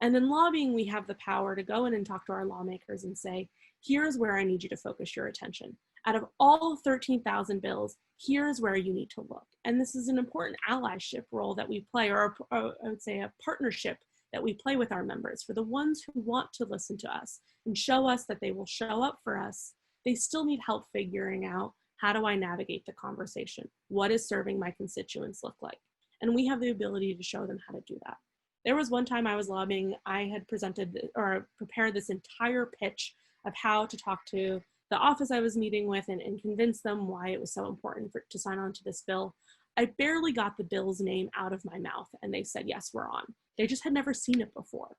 And in lobbying, we have the power to go in and talk to our lawmakers and say, here's where I need you to focus your attention. Out of all 13,000 bills, here's where you need to look. And this is an important allyship role that we play, or I would say a partnership that we play with our members. For the ones who want to listen to us and show us that they will show up for us, they still need help figuring out, how do I navigate the conversation? What is serving my constituents look like? And we have the ability to show them how to do that. There was one time I was lobbying, I had presented or prepared this entire pitch of how to talk to the office I was meeting with and convince them why it was so important to sign on to this bill. I barely got the bill's name out of my mouth and they said, yes, we're on. They just had never seen it before.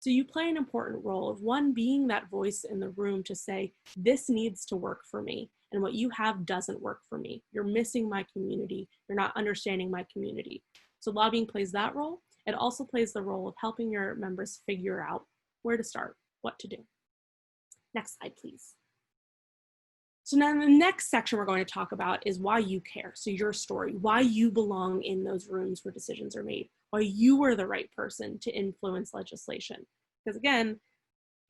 So you play an important role of, one, being that voice in the room to say, this needs to work for me, and what you have doesn't work for me. You're missing my community. You're not understanding my community. So lobbying plays that role. It also plays the role of helping your members figure out where to start, what to do. Next slide, please. So now the next section we're going to talk about is why you care. So your story, why you belong in those rooms where decisions are made, why you are the right person to influence legislation. Because again,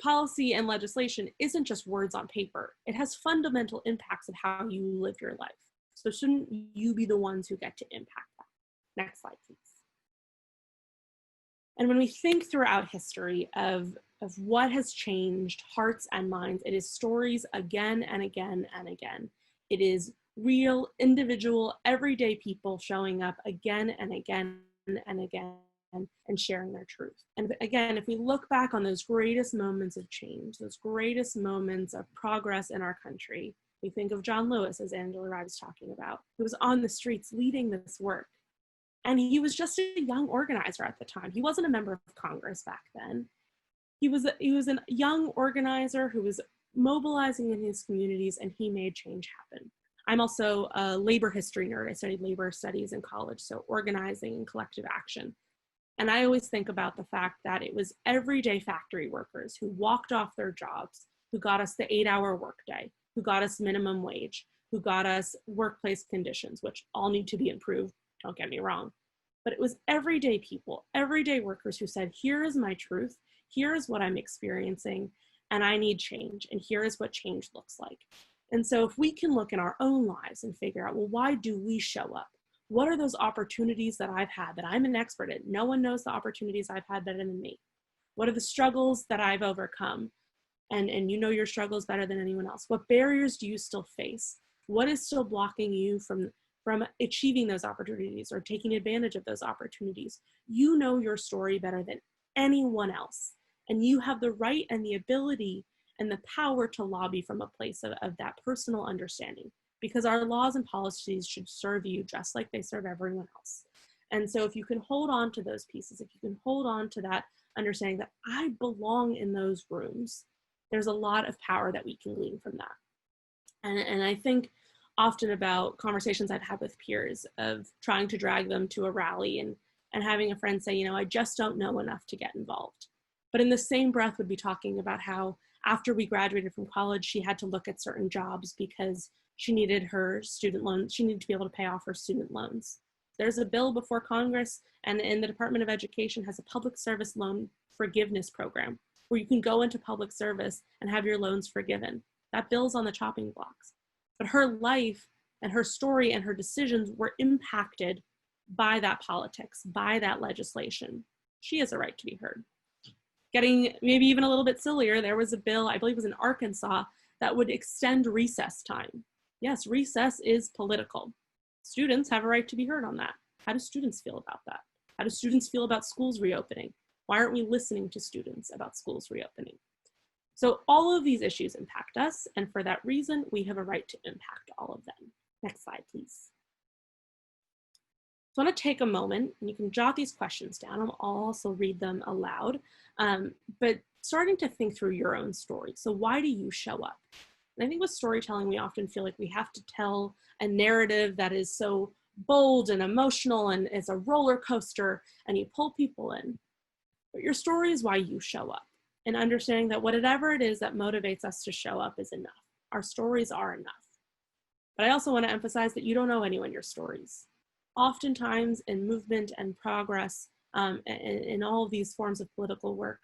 policy and legislation isn't just words on paper. It has fundamental impacts of how you live your life. So shouldn't you be the ones who get to impact that? Next slide, please. And when we think throughout history of what has changed hearts and minds, it is stories again and again and again. It is real, individual, everyday people showing up again and again and again and sharing their truth. And again, if we look back on those greatest moments of change, those greatest moments of progress in our country, we think of John Lewis, as Angela Rye was talking about, who was on the streets leading this work. And he was just a young organizer at the time. He wasn't a member of Congress back then. He was a young organizer who was mobilizing in his communities, and he made change happen. I'm also a labor history nerd. I studied labor studies in college, so organizing and collective action. And I always think about the fact that it was everyday factory workers who walked off their jobs, who got us the 8-hour workday, who got us minimum wage, who got us workplace conditions, which all need to be improved, don't get me wrong. But it was everyday people, everyday workers who said, here is my truth, here is what I'm experiencing, and I need change, and here is what change looks like. And so if we can look in our own lives and figure out, well, why do we show up? What are those opportunities that I've had that I'm an expert in? No one knows the opportunities I've had better than me. What are the struggles that I've overcome? and you know your struggles better than anyone else. What barriers do you still face? What is still blocking you from achieving those opportunities or taking advantage of those opportunities? You know your story better than anyone else. And you have the right and the ability and the power to lobby from a place of that personal understanding, because our laws and policies should serve you just like they serve everyone else. And so if you can hold on to those pieces, if you can hold on to that understanding that I belong in those rooms, there's a lot of power that we can glean from that. And I think often about conversations I've had with peers of trying to drag them to a rally and having a friend say, you know, I just don't know enough to get involved. But in the same breath would be talking about how after we graduated from college, she had to look at certain jobs because she needed her student loans. She needed to be able to pay off her student loans. There's a bill before Congress and in the Department of Education has a public service loan forgiveness program where you can go into public service and have your loans forgiven. That bill's on the chopping blocks. But her life and her story and her decisions were impacted by that politics, by that legislation. She has a right to be heard. Getting maybe even a little bit sillier, there was a bill, I believe it was in Arkansas, that would extend recess time. Yes, recess is political. Students have a right to be heard on that. How do students feel about that? How do students feel about schools reopening? Why aren't we listening to students about schools reopening? So all of these issues impact us, and for that reason, we have a right to impact all of them. Next slide, please. So I want to take a moment, and you can jot these questions down. I'll also read them aloud, but starting to think through your own story. So why do you show up? And I think with storytelling, we often feel like we have to tell a narrative that is so bold and emotional and is a roller coaster, and you pull people in. But your story is why you show up, and understanding that whatever it is that motivates us to show up is enough. Our stories are enough. But I also want to emphasize that you don't owe anyone your stories. Oftentimes in movement and progress, in all of these forms of political work,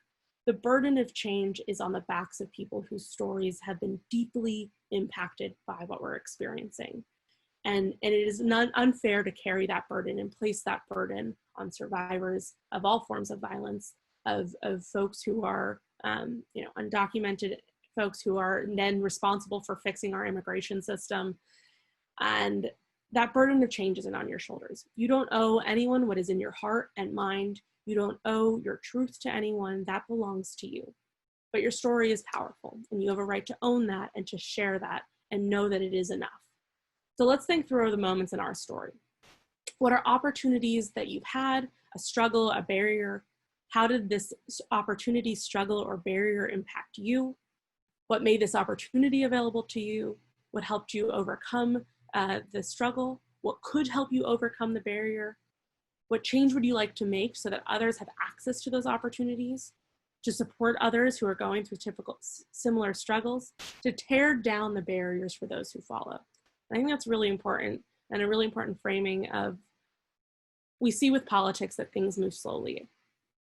the burden of change is on the backs of people whose stories have been deeply impacted by what we're experiencing. And it is not unfair to carry that burden and place that burden on survivors of all forms of violence, of folks who are undocumented, folks who are then responsible for fixing our immigration system. And that burden of change isn't on your shoulders. You don't owe anyone what is in your heart and mind. You don't owe your truth to anyone. That belongs to you. But your story is powerful, and you have a right to own that and to share that and know that it is enough. So let's think through the moments in our story. What are opportunities that you've had, a struggle, a barrier? How did this opportunity, struggle, or barrier impact you? What made this opportunity available to you? What helped you overcome the struggle? What could help you overcome the barrier? What change would you like to make so that others have access to those opportunities, to support others who are going through similar struggles, to tear down the barriers for those who follow? I think that's really important, and a really important framing of, we see with politics that things move slowly.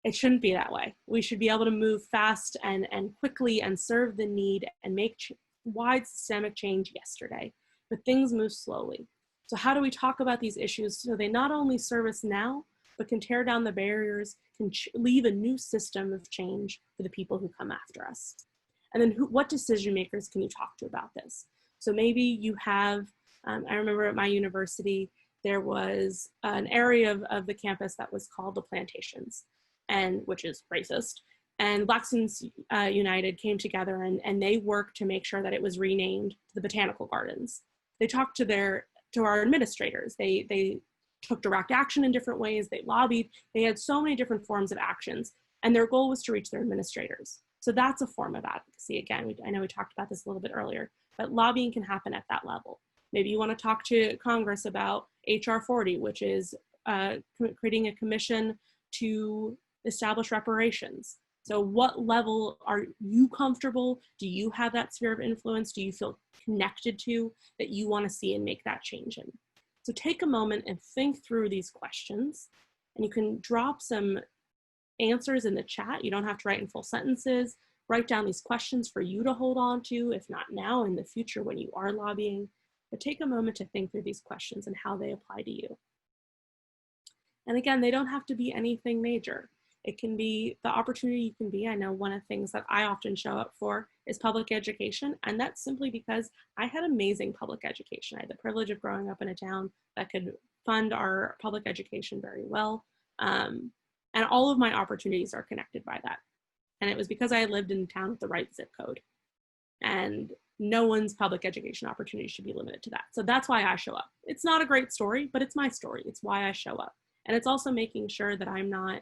It shouldn't be that way. We should be able to move fast and quickly and serve the need and make wide systemic change yesterday, but things move slowly. So how do we talk about these issues so they not only serve us now, but can tear down the barriers, can leave a new system of change for the people who come after us? And then what decision makers can you talk to about this? So maybe you have, I remember at my university, there was an area of the campus that was called the Plantations, and which is racist. And Black Students United came together and they worked to make sure that it was renamed the Botanical Gardens. They talked to our administrators. They took direct action in different ways. They lobbied. They had so many different forms of actions, and their goal was to reach their administrators. So that's a form of advocacy. Again, I know we talked about this a little bit earlier, but lobbying can happen at that level. Maybe you want to talk to Congress about HR 40, which is creating a commission to establish reparations. So what level are you comfortable? Do you have that sphere of influence? Do you feel connected to that you want to see and make that change in? So take a moment and think through these questions, and you can drop some answers in the chat. You don't have to write in full sentences. Write down these questions for you to hold on to, if not now, in the future when you are lobbying. But take a moment to think through these questions and how they apply to you. And again, they don't have to be anything major. It can be the opportunity you can be. I know one of the things that I often show up for is public education. And that's simply because I had amazing public education. I had the privilege of growing up in a town that could fund our public education very well. And all of my opportunities are connected by that. And it was because I lived in a town with the right zip code. And no one's public education opportunity should be limited to that. So that's why I show up. It's not a great story, but it's my story. It's why I show up. And it's also making sure that I'm not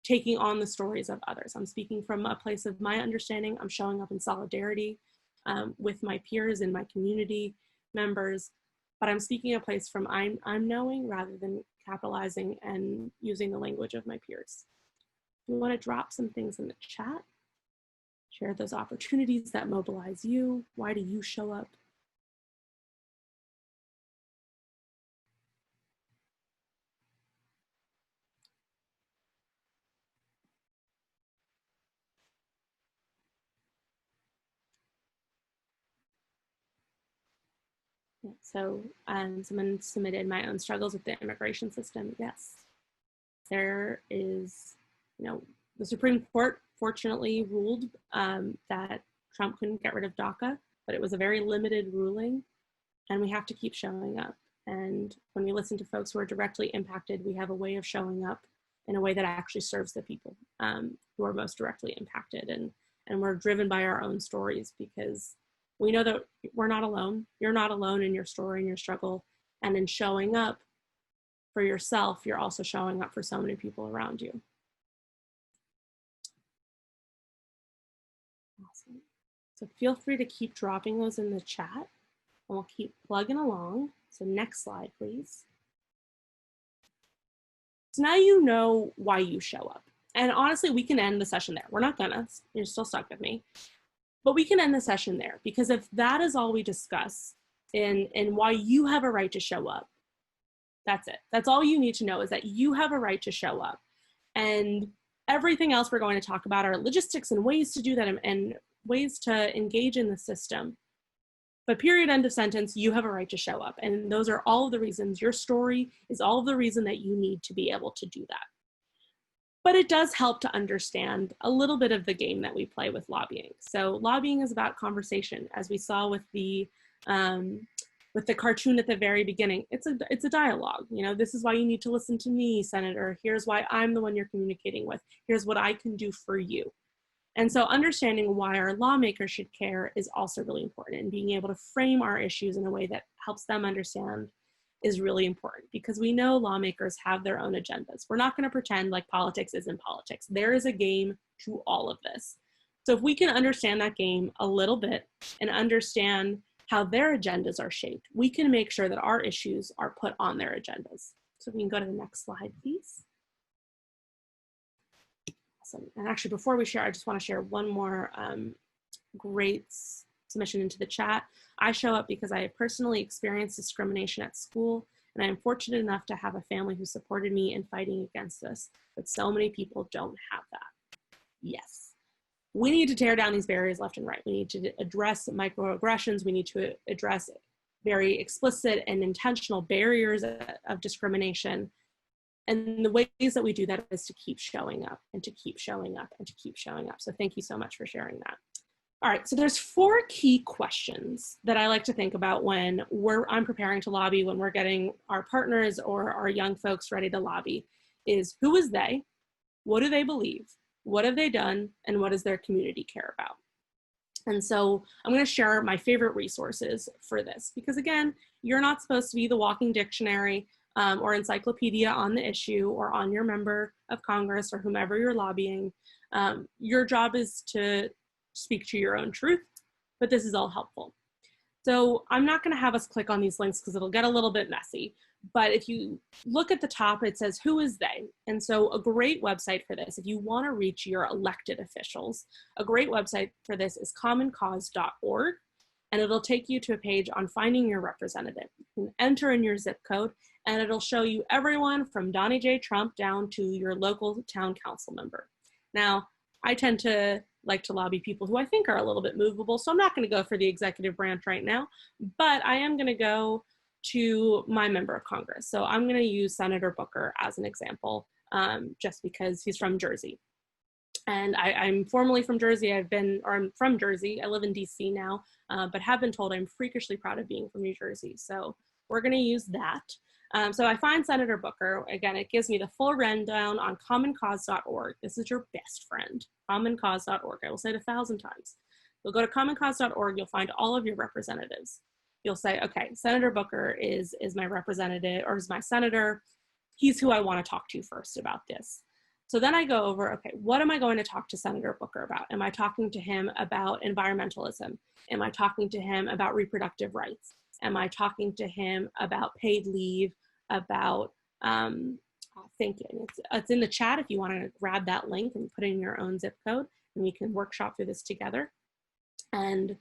taking on the stories of others. I'm speaking from a place of my understanding. I'm showing up in solidarity with my peers and my community members, but I'm speaking a place from I'm knowing rather than capitalizing and using the language of my peers. If you want to drop some things in the chat, share those opportunities that mobilize you. Why do you show up? So someone submitted my own struggles with the immigration system. Yes, there is, the Supreme Court fortunately ruled that Trump couldn't get rid of DACA, but it was a very limited ruling, and we have to keep showing up. And when we listen to folks who are directly impacted, we have a way of showing up in a way that actually serves the people who are most directly impacted. And we're driven by our own stories because we know that we're not alone. You're not alone in your story and your struggle. And in showing up for yourself, you're also showing up for so many people around you. Awesome. So feel free to keep dropping those in the chat and we'll keep plugging along. So next slide, please. So now you know why you show up. And honestly, we can end the session there. We're not gonna, you're still stuck with me. But we can end the session there, because if that is all we discuss in why you have a right to show up, that's it. That's all you need to know, is that you have a right to show up. And everything else we're going to talk about are logistics and ways to do that and ways to engage in the system. But period, end of sentence, you have a right to show up. And those are all of the reasons. Your story is all of the reason that you need to be able to do that. But it does help to understand a little bit of the game that we play with lobbying. So lobbying is about conversation, as we saw with the cartoon at the very beginning. It's a dialogue. This is why you need to listen to me, Senator. Here's why I'm the one you're communicating with. Here's what I can do for you. And so understanding why our lawmakers should care is also really important, and being able to frame our issues in a way that helps them understand is really important, because we know lawmakers have their own agendas. We're not going to pretend like politics isn't politics. There is a game to all of this. So if we can understand that game a little bit and understand how their agendas are shaped, we can make sure that our issues are put on their agendas. So we can go to the next slide, please. Awesome. And actually, before we share, I just want to share one more great submission into the chat. I show up because I have personally experienced discrimination at school, and I am fortunate enough to have a family who supported me in fighting against this, but so many people don't have that. Yes, we need to tear down these barriers left and right. We need to address microaggressions. We need to address very explicit and intentional barriers of discrimination. And the ways that we do that is to keep showing up and to keep showing up and to keep showing up. So thank you so much for sharing that. All right, so there's 4 key questions that I like to think about when I'm preparing to lobby, when we're getting our partners or our young folks ready to lobby, is who is they, what do they believe, what have they done, and what does their community care about? And so I'm gonna share my favorite resources for this, because again, you're not supposed to be the walking dictionary or encyclopedia on the issue or on your member of Congress or whomever you're lobbying. Your job is to speak to your own truth, but this is all helpful. So I'm not going to have us click on these links because it'll get a little bit messy, but if you look at the top, it says who is they? And so a great website for this, if you want to reach your elected officials, a great website for this is commoncause.org, and it'll take you to a page on finding your representative. You can enter in your zip code and it'll show you everyone from Donnie J. Trump down to your local town council member. Now, I tend to like to lobby people who I think are a little bit movable, so I'm not going to go for the executive branch right now, but I am going to go to my member of Congress. So I'm going to use Senator Booker as an example. just because he's from Jersey. And I'm formerly from Jersey. I'm from Jersey. I live in DC now, but have been told I'm freakishly proud of being from New Jersey. So we're going to use that. So I find Senator Booker. Again, it gives me the full rundown on commoncause.org. This is your best friend, commoncause.org. I will say it 1,000 times. You'll go to commoncause.org. You'll find all of your representatives. You'll say, okay, Senator Booker is my representative, or is my senator. He's who I want to talk to first about this. So then I go over, okay, what am I going to talk to Senator Booker about? Am I talking to him about environmentalism? Am I talking to him about reproductive rights? Am I talking to him about paid leave, about thinking? It's in the chat if you want to grab that link and put in your own zip code, and we can workshop through this together. And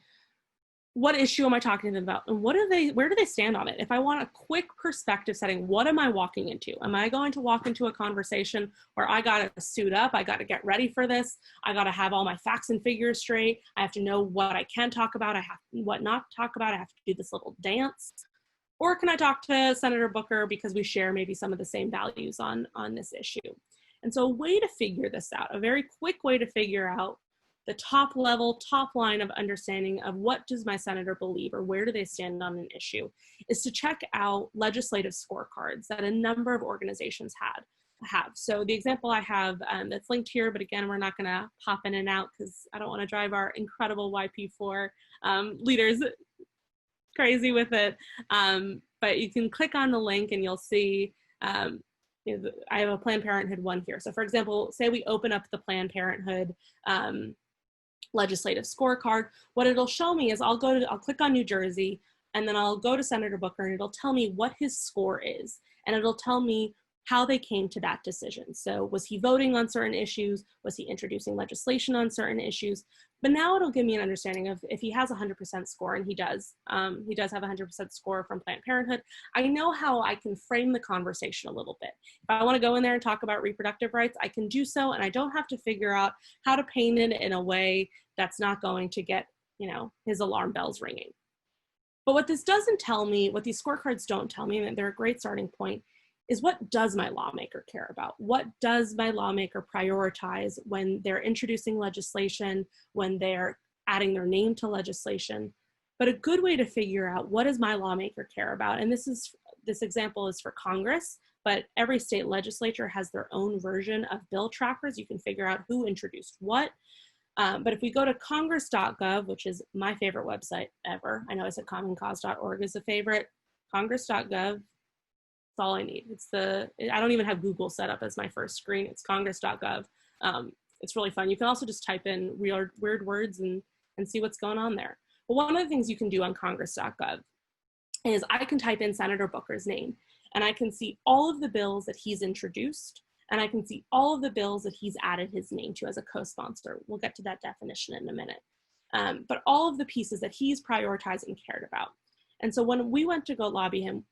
what issue am I talking to them about? And where do they stand on it? If I want a quick perspective setting, what am I walking into? Am I going to walk into a conversation where I got to suit up? I got to get ready for this. I got to have all my facts and figures straight. I have to know what I can talk about. I have what not to talk about. I have to do this little dance. Or can I talk to Senator Booker because we share maybe some of the same values on this issue? And so a way to figure this out, a very quick way to figure out the top line of understanding of what does my senator believe or where do they stand on an issue, is to check out legislative scorecards that a number of organizations have. So the example I have that's linked here, but again, we're not gonna pop in and out because I don't wanna drive our incredible YP4 leaders crazy with it. But you can click on the link and you'll see, I have a Planned Parenthood one here. So for example, say we open up the Planned Parenthood legislative scorecard. What it'll show me is I'll click on New Jersey, and then I'll go to Senator Booker, and it'll tell me what his score is, and it'll tell me how they came to that decision. So was he voting on certain issues? Was he introducing legislation on certain issues? But now it'll give me an understanding of if he has a 100% score, and he does have a 100% score from Planned Parenthood. I know how I can frame the conversation a little bit. If I want to go in there and talk about reproductive rights, I can do so, and I don't have to figure out how to paint it in a way that's not going to get, his alarm bells ringing. But what this doesn't tell me, what these scorecards don't tell me, and they're a great starting point, is what does my lawmaker care about? What does my lawmaker prioritize when they're introducing legislation, when they're adding their name to legislation? But a good way to figure out what does my lawmaker care about, and this example is for Congress, but every state legislature has their own version of bill trackers. You can figure out who introduced what. But if we go to congress.gov, which is my favorite website ever, I know I said commoncause.org is a favorite, congress.gov, that's all I need. I don't even have Google set up as my first screen. It's congress.gov. It's really fun. You can also just type in weird words and see what's going on there. But one of the things you can do on congress.gov is I can type in Senator Booker's name, and I can see all of the bills that he's introduced, and I can see all of the bills that he's added his name to as a co-sponsor. We'll get to that definition in a minute. But all of the pieces that he's prioritized and cared about. And so when we went to go lobby him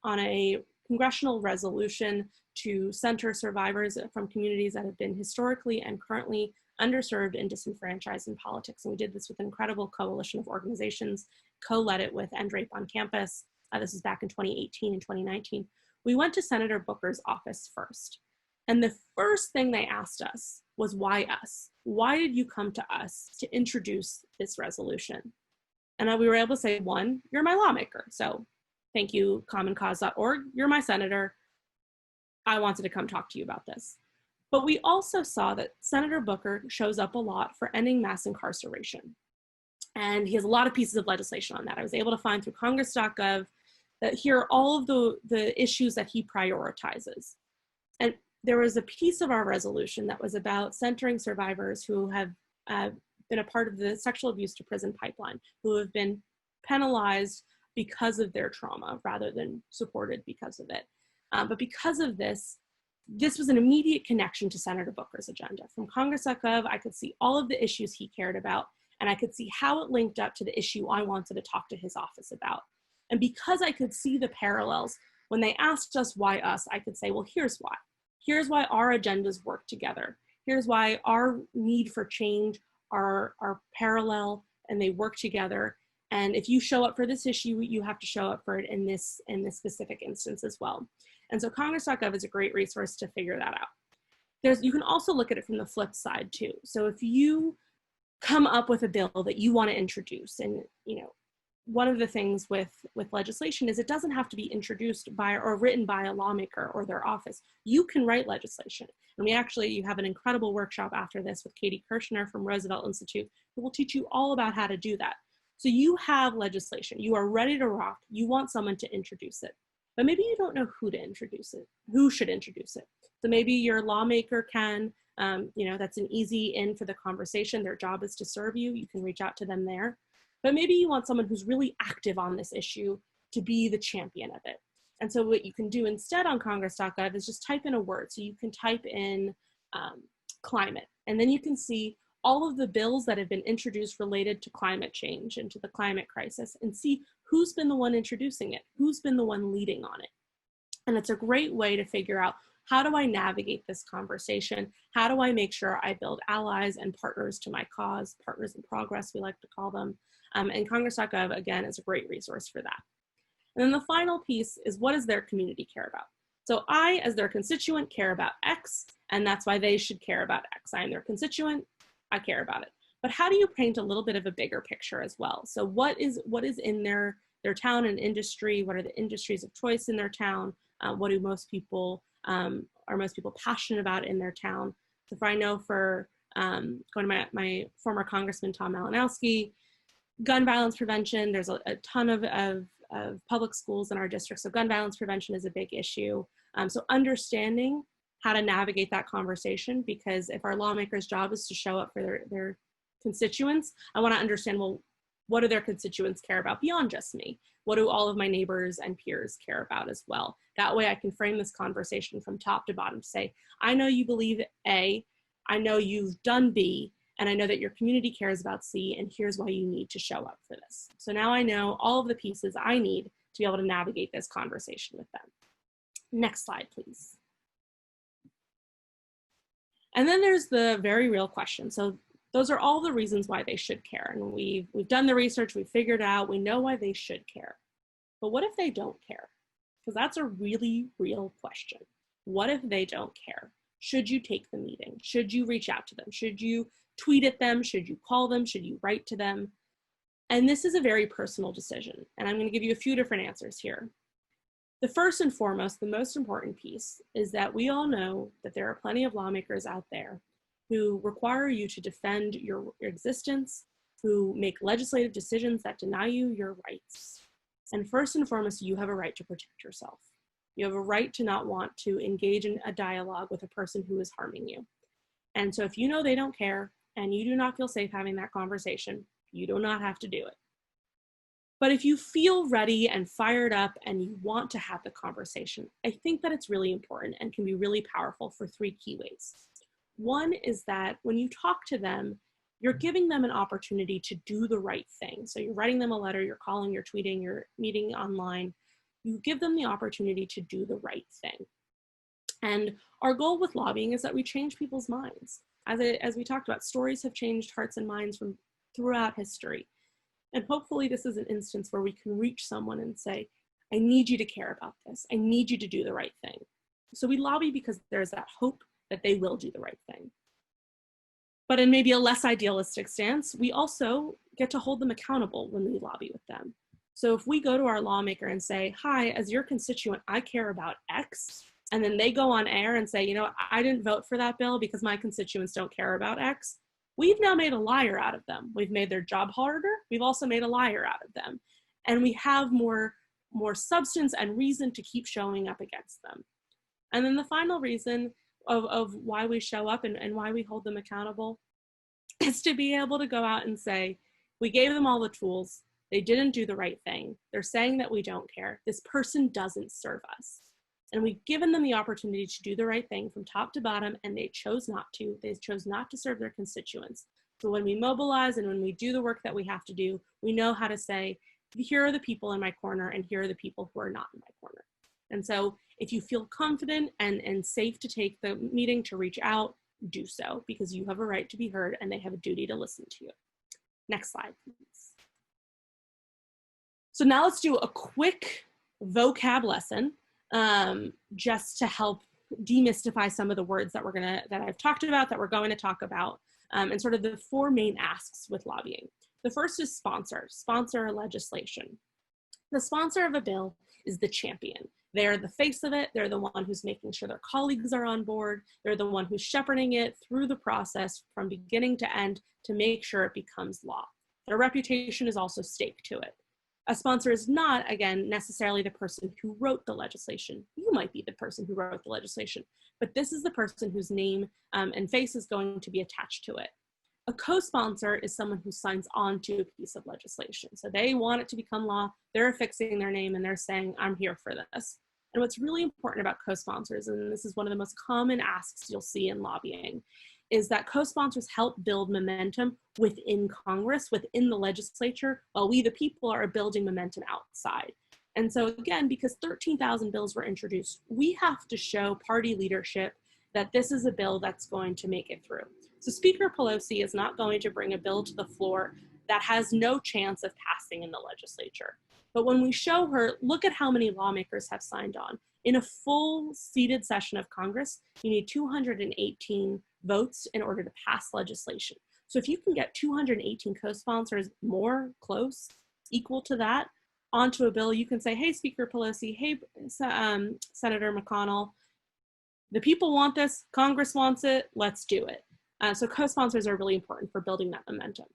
on a congressional resolution to center survivors from communities that have been historically and currently underserved and disenfranchised in politics. And we did this with an incredible coalition of organizations, co-led it with End Rape on Campus. This is back in 2018 and 2019. We went to Senator Booker's office first. And the first thing they asked us was, why us? Why did you come to us to introduce this resolution? And we were able to say, one, you're my lawmaker. So thank you, commoncause.org. You're my senator. I wanted to come talk to you about this. But we also saw that Senator Booker shows up a lot for ending mass incarceration. And he has a lot of pieces of legislation on that. I was able to find through congress.gov that here are all of the issues that he prioritizes. And there was a piece of our resolution that was about centering survivors who have been a part of the sexual abuse to prison pipeline, who have been penalized because of their trauma rather than supported because of it. But because of this was an immediate connection to Senator Booker's agenda. From congress.gov, I could see all of the issues he cared about, and I could see how it linked up to the issue I wanted to talk to his office about. And because I could see the parallels, when they asked us why us, I could say, well, here's why. Here's why our agendas work together. Here's why our need for change are parallel and they work together. And if you show up for this issue, you have to show up for it in this specific instance as well. And so Congress.gov is a great resource to figure that out. You can also look at it from the flip side too. So if you come up with a bill that you want to introduce, and one of the things with legislation is it doesn't have to be introduced by or written by a lawmaker or their office. You can write legislation. And you have an incredible workshop after this with Katie Kirchner from Roosevelt Institute, who will teach you all about how to do that. So you have legislation, you are ready to rock, you want someone to introduce it, but maybe you don't know who to introduce it, who should introduce it. So maybe your lawmaker can, that's an easy in for the conversation. Their job is to serve you. You can reach out to them there. But maybe you want someone who's really active on this issue to be the champion of it. And so what you can do instead on Congress.gov is just type in a word. So you can type in climate, and then you can see all of the bills that have been introduced related to climate change and to the climate crisis, and see who's been the one introducing it, who's been the one leading on it. And it's a great way to figure out, how do I navigate this conversation? How do I make sure I build allies and partners to my cause, partners in progress, we like to call them. And Congress.gov, again, is a great resource for that. And then the final piece is, what does their community care about? So I, as their constituent, care about X, and that's why they should care about X. I am their constituent, I care about it. But how do you paint a little bit of a bigger picture as well? So what is in their town and industry? What are the industries of choice in their town? What do most people, are most people passionate about in their town? So if I know for going to my former Congressman Tom Malinowski, gun violence prevention, there's a ton of public schools in our district, so gun violence prevention is a big issue. So understanding how to navigate that conversation, because if our lawmakers' job is to show up for their constituents, I want to understand, well, what do their constituents care about beyond just me? What do all of my neighbors and peers care about as well? That way I can frame this conversation from top to bottom to say, I know you believe A, I know you've done B, and I know that your community cares about C, and here's why you need to show up for this. So now I know all of the pieces I need to be able to navigate this conversation with them. Next slide, please. And then there's the very real question. So those are all the reasons why they should care. And we've done the research, we've figured out, we know why they should care. But what if they don't care? Because that's a really real question. What if they don't care? Should you take the meeting? Should you reach out to them? Should you tweet at them? Should you call them? Should you write to them? And this is a very personal decision. And I'm going to give you a few different answers here. The first and foremost, the most important piece is that we all know that there are plenty of lawmakers out there who require you to defend your existence, who make legislative decisions that deny you your rights. And first and foremost, you have a right to protect yourself. You have a right to not want to engage in a dialogue with a person who is harming you. And so if you know they don't care and you do not feel safe having that conversation, you do not have to do it. But if you feel ready and fired up and you want to have the conversation, I think that it's really important and can be really powerful for three key ways. One is that when you talk to them, you're giving them an opportunity to do the right thing. So you're writing them a letter, you're calling, you're tweeting, you're meeting online. You give them the opportunity to do the right thing. And our goal with lobbying is that we change people's minds. As we talked about, stories have changed hearts and minds from throughout history. And hopefully this is an instance where we can reach someone and say, I need you to care about this. I need you to do the right thing. So we lobby because there's that hope that they will do the right thing. But in maybe a less idealistic stance, we also get to hold them accountable when we lobby with them. So if we go to our lawmaker and say, hi, as your constituent, I care about X, and then they go on air and say, you know, I didn't vote for that bill because my constituents don't care about X, we've now made a liar out of them. We've made their job harder. We've also made a liar out of them. And we have more substance and reason to keep showing up against them. And then the final reason of why we show up and why we hold them accountable is to be able to go out and say, we gave them all the tools. They didn't do the right thing. They're saying that we don't care. This person doesn't serve us. And we've given them the opportunity to do the right thing from top to bottom, and they chose not to. They chose not to serve their constituents. So when we mobilize and when we do the work that we have to do, we know how to say, here are the people in my corner and here are the people who are not in my corner. And so if you feel confident and safe to take the meeting to reach out, do so, because you have a right to be heard and they have a duty to listen to you. Next slide, please. So now let's do a quick vocab lesson. just to help demystify some of the words that I've talked about, that we're going to talk about, and sort of the four main asks with lobbying. The first is sponsor legislation. The sponsor of a bill is the champion. They're the face of it. They're the one who's making sure their colleagues are on board. They're the one who's shepherding it through the process from beginning to end to make sure it becomes law. Their reputation is also staked to it. A sponsor is not, again, necessarily the person who wrote the legislation. You might be the person who wrote the legislation, but this is the person whose name and face is going to be attached to it. A co-sponsor is someone who signs on to a piece of legislation. So they want it to become law, they're affixing their name and they're saying, I'm here for this. And what's really important about co-sponsors, and this is one of the most common asks you'll see in lobbying, is that co-sponsors help build momentum within Congress, within the legislature, while we, the people, are building momentum outside. And so again, because 13,000 bills were introduced, we have to show party leadership that this is a bill that's going to make it through. So Speaker Pelosi is not going to bring a bill to the floor that has no chance of passing in the legislature. But when we show her, look at how many lawmakers have signed on. In a full seated session of Congress, you need 218 votes in order to pass legislation. So if you can get 218 co-sponsors more close, equal to that, onto a bill, you can say, hey, Speaker Pelosi, hey, Senator McConnell, the people want this, Congress wants it, let's do it. So co-sponsors are really important for building that momentum.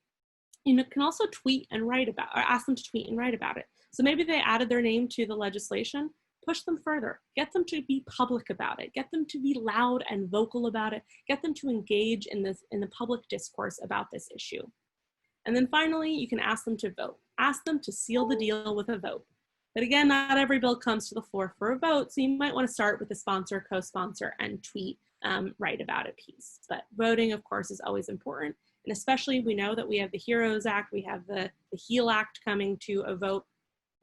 You can also tweet and write about, or ask them to tweet and write about it. So maybe they added their name to the legislation, push them further, get them to be public about it, get them to be loud and vocal about it, get them to engage in the public discourse about this issue. And then finally, you can ask them to vote. Ask them to seal the deal with a vote. But again, not every bill comes to the floor for a vote, so you might want to start with the sponsor, co-sponsor, and tweet, write about a piece. But voting, of course, is always important. And especially, we know that we have the HEROES Act, we have the HEAL Act coming to a vote,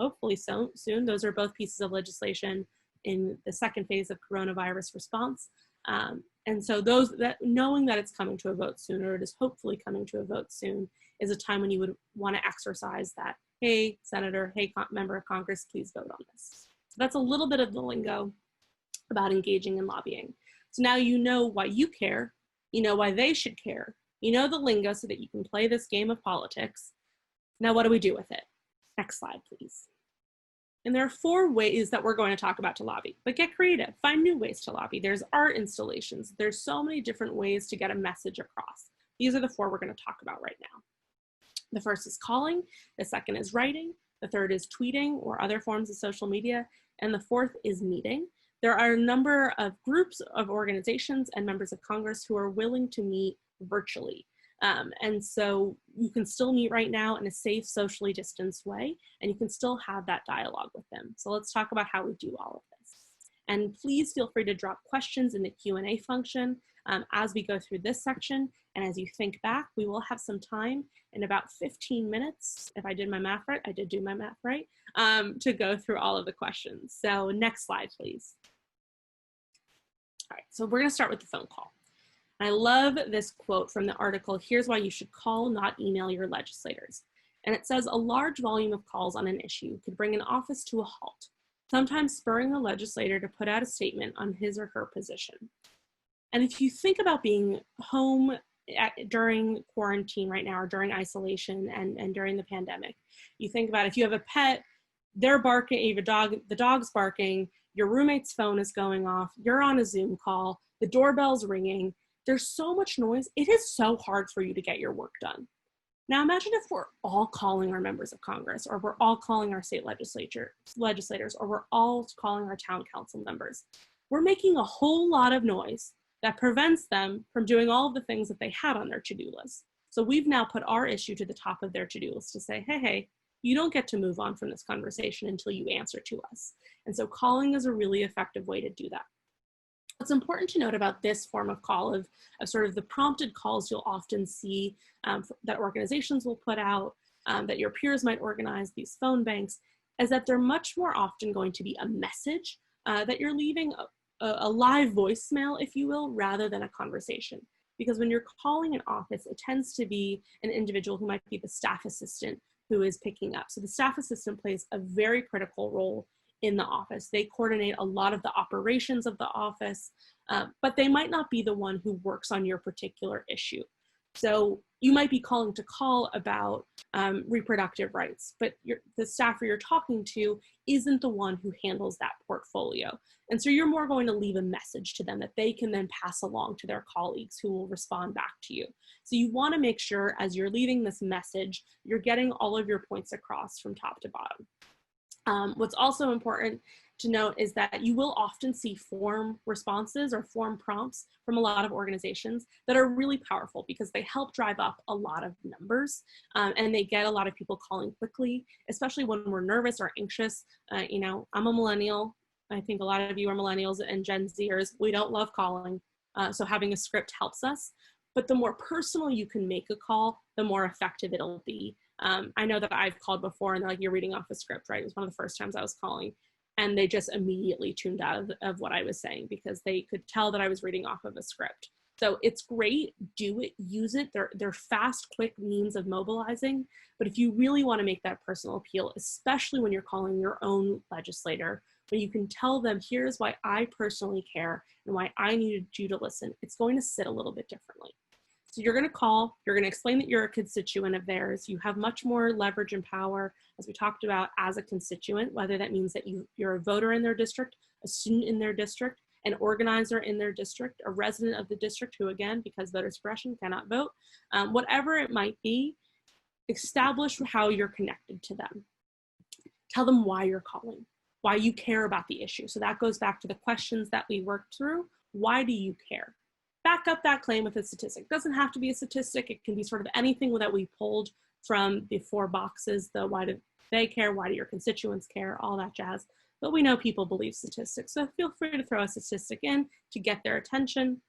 hopefully soon. Those are both pieces of legislation in the second phase of coronavirus response. And so knowing that it's coming to a vote soon, or it is hopefully coming to a vote soon, is a time when you would want to exercise that, hey, Senator, hey, member of Congress, please vote on this. So that's a little bit of the lingo about engaging in lobbying. So now you know why you care, you know why they should care, you know the lingo so that you can play this game of politics. Now what do we do with it? Next slide, please. And there are 4 ways that we're going to talk about to lobby, but get creative, find new ways to lobby. There's art installations. There's so many different ways to get a message across. These are the 4 we're going to talk about right now. The first is calling, the second is writing, the third is tweeting or other forms of social media, and the fourth is meeting. There are a number of groups of organizations and members of Congress who are willing to meet virtually. And so you can still meet right now in a safe, socially distanced way, and you can still have that dialogue with them. So let's talk about how we do all of this. And please feel free to drop questions in the Q&A function as we go through this section. And as you think back, we will have some time in about 15 minutes, if I did my math right, I did do my math right, to go through all of the questions. So next slide, please. All right, so we're gonna start with the phone call. I love this quote from the article, "Here's why you should call, not email your legislators." And it says, a large volume of calls on an issue could bring an office to a halt, sometimes spurring the legislator to put out a statement on his or her position. And if you think about being home during quarantine right now, or during isolation and during the pandemic, you think about if you have a pet, they're barking, you have a dog, the dog's barking, your roommate's phone is going off, you're on a Zoom call, the doorbell's ringing, there's so much noise, it is so hard for you to get your work done. Now imagine if we're all calling our members of Congress, or we're all calling our state legislators, or we're all calling our town council members. We're making a whole lot of noise that prevents them from doing all of the things that they had on their to-do list. So we've now put our issue to the top of their to-do list to say, hey, you don't get to move on from this conversation until you answer to us. And so calling is a really effective way to do that. What's important to note about this form of call, of sort of the prompted calls you'll often see that organizations will put out, that your peers might organize, these phone banks, is that they're much more often going to be a message that you're leaving, a live voicemail, if you will, rather than a conversation. Because when you're calling an office, it tends to be an individual who might be the staff assistant who is picking up. So the staff assistant plays a very critical role in the office. They coordinate a lot of the operations of the office, but they might not be the one who works on your particular issue. So you might be calling to call about reproductive rights, but the staffer you're talking to isn't the one who handles that portfolio. And so you're more going to leave a message to them that they can then pass along to their colleagues who will respond back to you. So you want to make sure as you're leaving this message, you're getting all of your points across from top to bottom. What's also important to note is that you will often see form responses or form prompts from a lot of organizations that are really powerful because they help drive up a lot of numbers and they get a lot of people calling quickly, especially when we're nervous or anxious. You know, I'm a millennial. I think a lot of you are millennials and Gen Zers. We don't love calling, so having a script helps us. But the more personal you can make a call, the more effective it'll be. I know that I've called before and they're like, you're reading off a script, right? It was one of the first times I was calling. And they just immediately tuned out of what I was saying because they could tell that I was reading off of a script. So it's great, do it, use it. They're fast, quick means of mobilizing. But if you really want to make that personal appeal, especially when you're calling your own legislator, when you can tell them, here's why I personally care and why I needed you to listen, it's going to sit a little bit differently. So you're going to call, you're going to explain that you're a constituent of theirs. You have much more leverage and power, as we talked about, as a constituent, whether that means that you're a voter in their district, a student in their district, an organizer in their district, a resident of the district who, again, because voter suppression cannot vote, whatever it might be, establish how you're connected to them. Tell them why you're calling, why you care about the issue. So that goes back to the questions that we worked through. Why do you care? Back up that claim with a statistic. It doesn't have to be a statistic. It can be sort of anything that we pulled from the 4 boxes, the why do they care, why do your constituents care, all that jazz. But we know people believe statistics. So feel free to throw a statistic in to get their attention.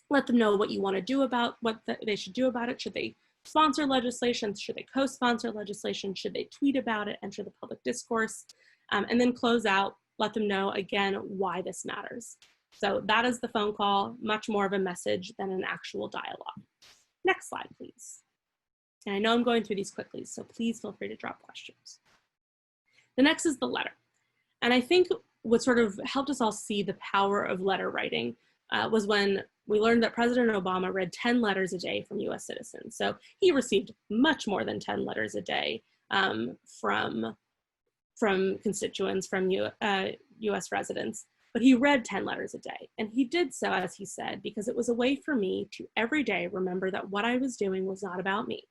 Let them know what you want to do about what they should do about it. Should they sponsor legislation? Should they co-sponsor legislation? Should they tweet about it, enter the public discourse? And then close out, let them know again why this matters. So that is the phone call, much more of a message than an actual dialogue. Next slide, please. And I know I'm going through these quickly, so please feel free to drop questions. The next is the letter. And I think what sort of helped us all see the power of letter writing was when we learned that President Obama read 10 letters a day from US citizens. So he received much more than 10 letters a day from constituents, from US residents. But he read 10 letters a day. And he did so, as he said, because it was a way for me to every day remember that what I was doing was not about me.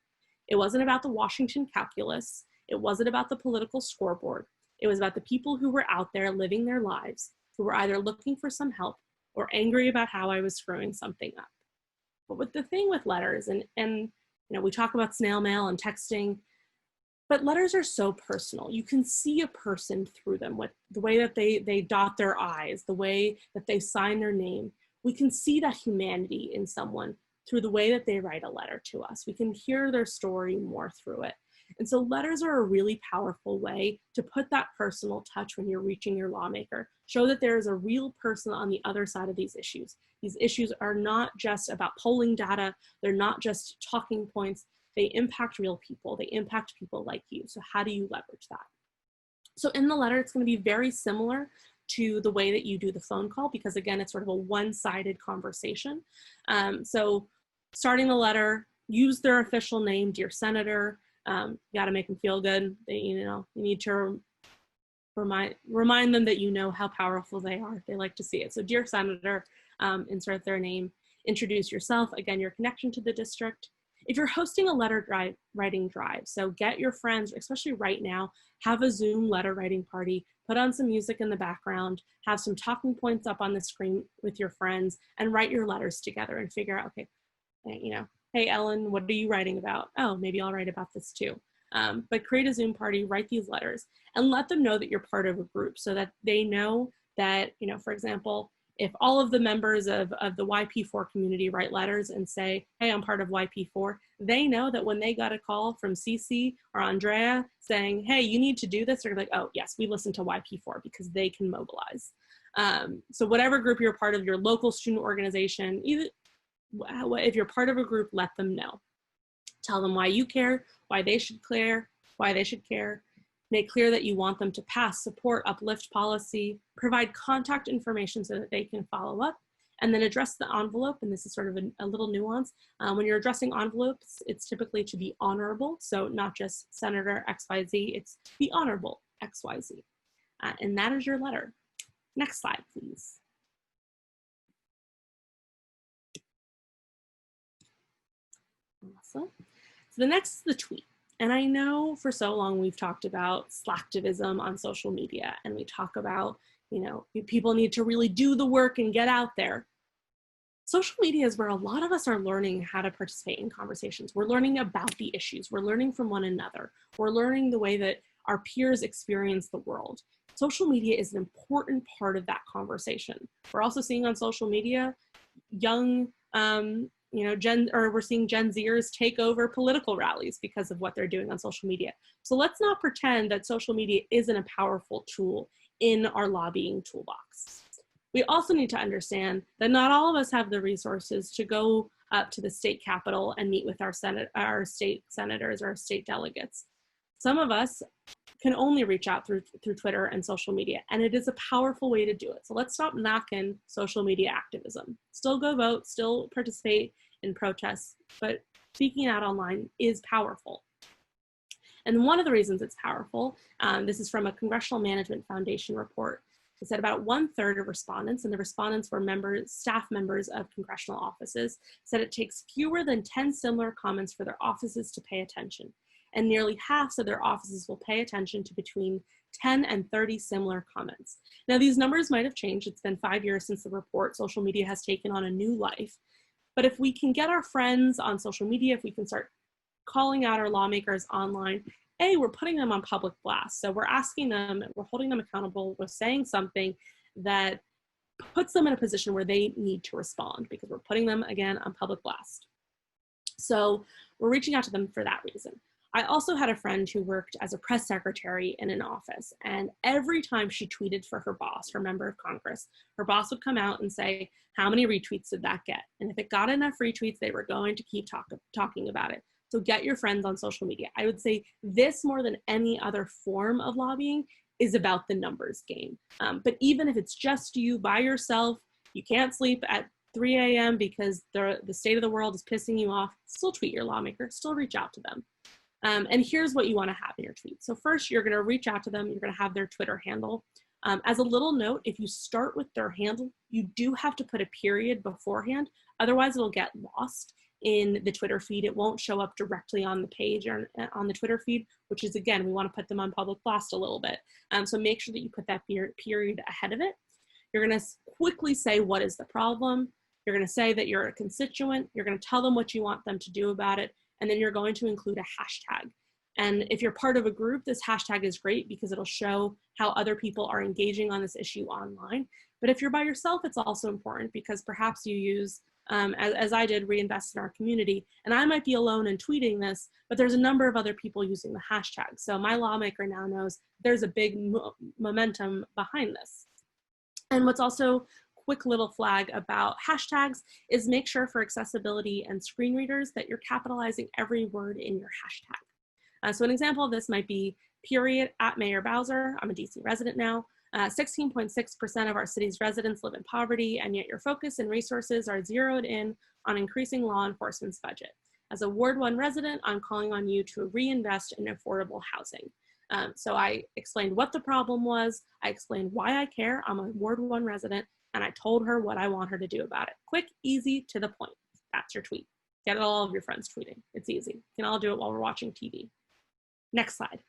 It wasn't about the Washington calculus. It wasn't about the political scoreboard. It was about the people who were out there living their lives, who were either looking for some help or angry about how I was screwing something up. But with the thing with letters, and you know, we talk about snail mail and texting, but letters are so personal. You can see a person through them with the way that they dot their I's, the way that they sign their name. We can see that humanity in someone through the way that they write a letter to us. We can hear their story more through it. And so letters are a really powerful way to put that personal touch when you're reaching your lawmaker. Show that there is a real person on the other side of these issues. These issues are not just about polling data. They're not just talking points. They impact real people. They impact people like you. So how do you leverage that? So in the letter, it's going to be very similar to the way that you do the phone call, because again, it's sort of a one-sided conversation. So starting the letter, use their official name, dear Senator. You got to make them feel good. You need to remind them that you know how powerful they are. They like to see it. So dear Senator, insert their name, introduce yourself, again, your connection to the district. If you're hosting a letter writing drive, so get your friends, especially right now, have a Zoom letter writing party, put on some music in the background, have some talking points up on the screen with your friends, and write your letters together and figure out, okay, hey Ellen, what are you writing about? Oh, maybe I'll write about this too. But create a Zoom party, write these letters, and let them know that you're part of a group so that they know that, for example, if all of the members of the YP4 community write letters and say, hey, I'm part of YP4, they know that when they got a call from CC or Andrea saying, hey, you need to do this, they're like, oh, yes, we listen to YP4 because they can mobilize. So whatever group you're part of, your local student organization, either if you're part of a group, let them know. Tell them why you care, why they should care, Make clear that you want them to pass, support, uplift policy, provide contact information so that they can follow up, and then address the envelope. And this is sort of a little nuance. When you're addressing envelopes, it's typically to be honorable. So not just Senator XYZ, it's the honorable XYZ. And that is your letter. Next slide, please. Awesome. So the next is the tweet. And I know for so long we've talked about slacktivism on social media, and we talk about, you know, people need to really do the work and get out there. Social media is where a lot of us are learning how to participate in conversations. We're learning about the issues. We're learning from one another. We're learning the way that our peers experience the world. Social media is an important part of that conversation. We're also seeing on social media young, we're seeing Gen Zers take over political rallies because of what they're doing on social media. So let's not pretend that social media isn't a powerful tool in our lobbying toolbox. We also need to understand that not all of us have the resources to go up to the state capitol and meet with our state senators or our state delegates. Some of us can only reach out through Twitter and social media, and it is a powerful way to do it. So let's stop knocking social media activism. Still go vote, still participate in protests, but speaking out online is powerful. And one of the reasons it's powerful, this is from a Congressional Management Foundation report. It said about 1/3 of respondents, and the respondents were staff members of congressional offices, said it takes fewer than 10 similar comments for their offices to pay attention. And nearly half said their offices will pay attention to between 10 and 30 similar comments. Now, these numbers might have changed. It's been 5 years since the report. Social media has taken on a new life. But if we can get our friends on social media, if we can start calling out our lawmakers online, we're putting them on public blast. So we're asking them, we're holding them accountable, we're saying something that puts them in a position where they need to respond, because we're putting them, again, on public blast. So we're reaching out to them for that reason. I also had a friend who worked as a press secretary in an office, and every time she tweeted for her boss, her member of Congress, her boss would come out and say, how many retweets did that get? And if it got enough retweets, they were going to keep talking about it. So get your friends on social media. I would say this, more than any other form of lobbying, is about the numbers game. But even if it's just you by yourself, you can't sleep at 3 a.m. because the state of the world is pissing you off, still tweet your lawmaker, still reach out to them. And here's what you want to have in your tweet. So first, you're going to reach out to them. You're going to have their Twitter handle. As a little note, if you start with their handle, you do have to put a period beforehand. Otherwise, it'll get lost in the Twitter feed. It won't show up directly on the page or on the Twitter feed, which is, again, we want to put them on public blast a little bit. So make sure that you put that period ahead of it. You're going to quickly say, what is the problem? You're going to say that you're a constituent. You're going to tell them what you want them to do about it. And then you're going to include a hashtag. And if you're part of a group, this hashtag is great because it'll show how other people are engaging on this issue online. But if you're by yourself, it's also important because perhaps you use, as I did, reinvest in our community. And I might be alone in tweeting this, but there's a number of other people using the hashtag. So my lawmaker now knows there's a big momentum behind this. And what's also quick little flag about hashtags is make sure for accessibility and screen readers that you're capitalizing every word in your hashtag. So an example of this might be period at Mayor Bowser. I'm a DC resident now. 16.6% of our city's residents live in poverty, and yet your focus and resources are zeroed in on increasing law enforcement's budget. As a Ward 1 resident, I'm calling on you to reinvest in affordable housing. So I explained what the problem was. I explained why I care. I'm a Ward 1 resident, and I told her what I want her to do about it. Quick, easy, to the point. That's your tweet. Get all of your friends tweeting. It's easy. You can all do it while we're watching TV. Next slide.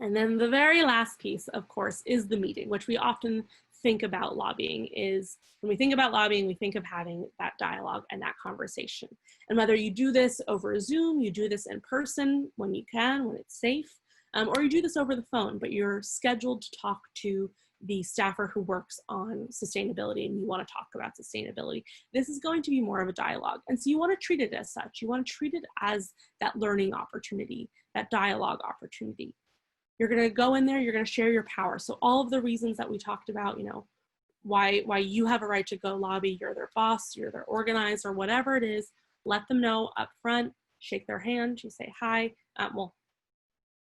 And then the very last piece, of course, is the meeting, which we often think about lobbying is, when we think about lobbying, we think of having that dialogue and that conversation. And whether you do this over Zoom, you do this in person when you can, when it's safe, or you do this over the phone, but you're scheduled to talk to the staffer who works on sustainability and you want to talk about sustainability. This is going to be more of a dialogue. And so you want to treat it as such. You want to treat it as that learning opportunity, that dialogue opportunity. You're going to go in there, you're going to share your power. So all of the reasons that we talked about, you know, why you have a right to go lobby, you're their boss, you're their organizer, whatever it is, let them know up front, shake their hand, you say hi. Well,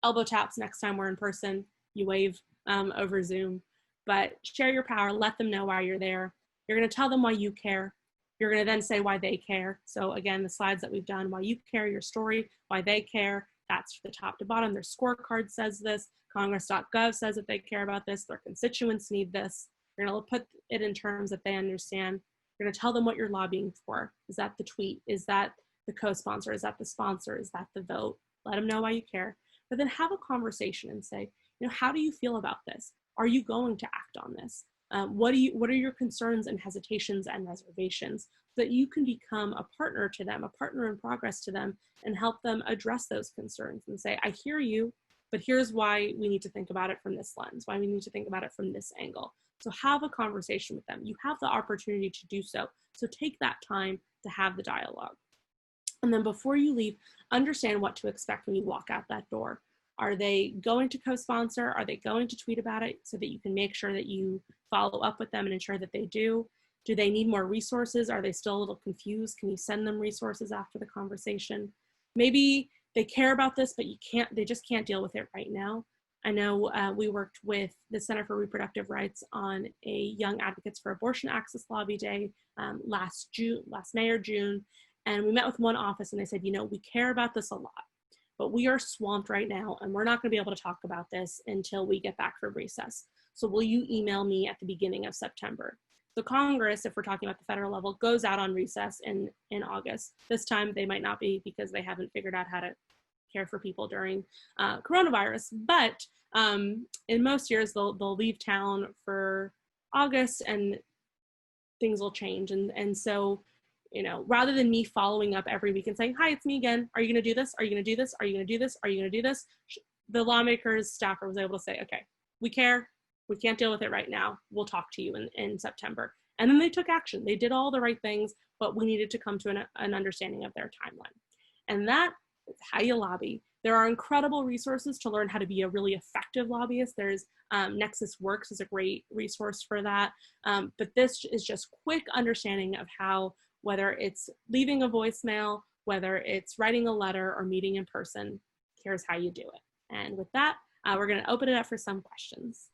elbow taps next time we're in person, you wave over Zoom, but share your power, let them know why you're there. You're gonna tell them why you care. You're gonna then say why they care. So again, the slides that we've done, why you care, your story, why they care, that's the top to bottom. Their scorecard says this, congress.gov says that they care about this, their constituents need this. You're gonna put it in terms that they understand. You're gonna tell them what you're lobbying for. Is that the tweet? Is that the co-sponsor? Is that the sponsor? Is that the vote? Let them know why you care. But then have a conversation and say, how do you feel about this? Are you going to act on this? What are your concerns and hesitations and reservations, so that you can become a partner to them, a partner in progress to them, and help them address those concerns and say, I hear you, but here's why we need to think about it from this lens, why we need to think about it from this angle. So have a conversation with them. You have the opportunity to do so. So take that time to have the dialogue. And then before you leave, understand what to expect when you walk out that door. Are they going to co-sponsor? Are they going to tweet about it, so that you can make sure that you follow up with them and ensure that they do? Do they need more resources? Are they still a little confused? Can you send them resources after the conversation? Maybe they care about this, but they just can't deal with it right now. I know we worked with the Center for Reproductive Rights on a Young Advocates for Abortion Access Lobby Day last May or June. And we met with one office and they said, we care about this a lot, but we are swamped right now and we're not going to be able to talk about this until we get back from recess. So will you email me at the beginning of September? The Congress, if we're talking about the federal level, goes out on recess in August. This time they might not be, because they haven't figured out how to care for people during coronavirus. But in most years, they'll leave town for August and things will change. And so, rather than me following up every week and saying, hi, it's me again. Are you going to do this? Are you going to do this? Are you going to do this? Are you going to do this? The lawmakers staffer was able to say, okay, we care. We can't deal with it right now. We'll talk to you in September. And then they took action. They did all the right things, but we needed to come to an understanding of their timeline. And that is how you lobby. There are incredible resources to learn how to be a really effective lobbyist. There's Nexus Works is a great resource for that. But this is just quick understanding of how, whether it's leaving a voicemail, whether it's writing a letter or meeting in person, here's how you do it. And with that, we're going to open it up for some questions.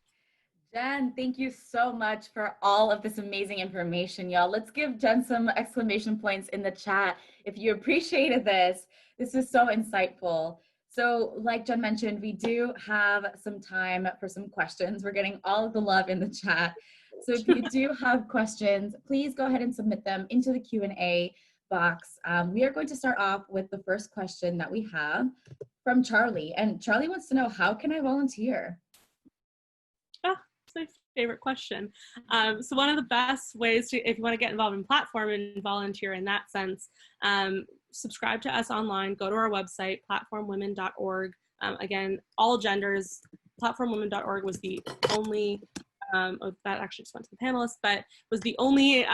Jen, thank you so much for all of this amazing information, y'all. Let's give Jen some exclamation points in the chat if you appreciated this. This is so insightful. So like Jen mentioned, we do have some time for some questions. We're getting all of the love in the chat. So if you do have questions, please go ahead and submit them into the Q&A box. We are going to start off with the first question that we have from Charlie. And Charlie wants to know, how can I volunteer? My favorite question. So one of the best ways to, if you want to get involved in platform and volunteer in that sense, subscribe to us online, go to our website, platformwomen.org. Again, all genders. Platformwomen.org was the only, that actually just went to the panelists, but was the only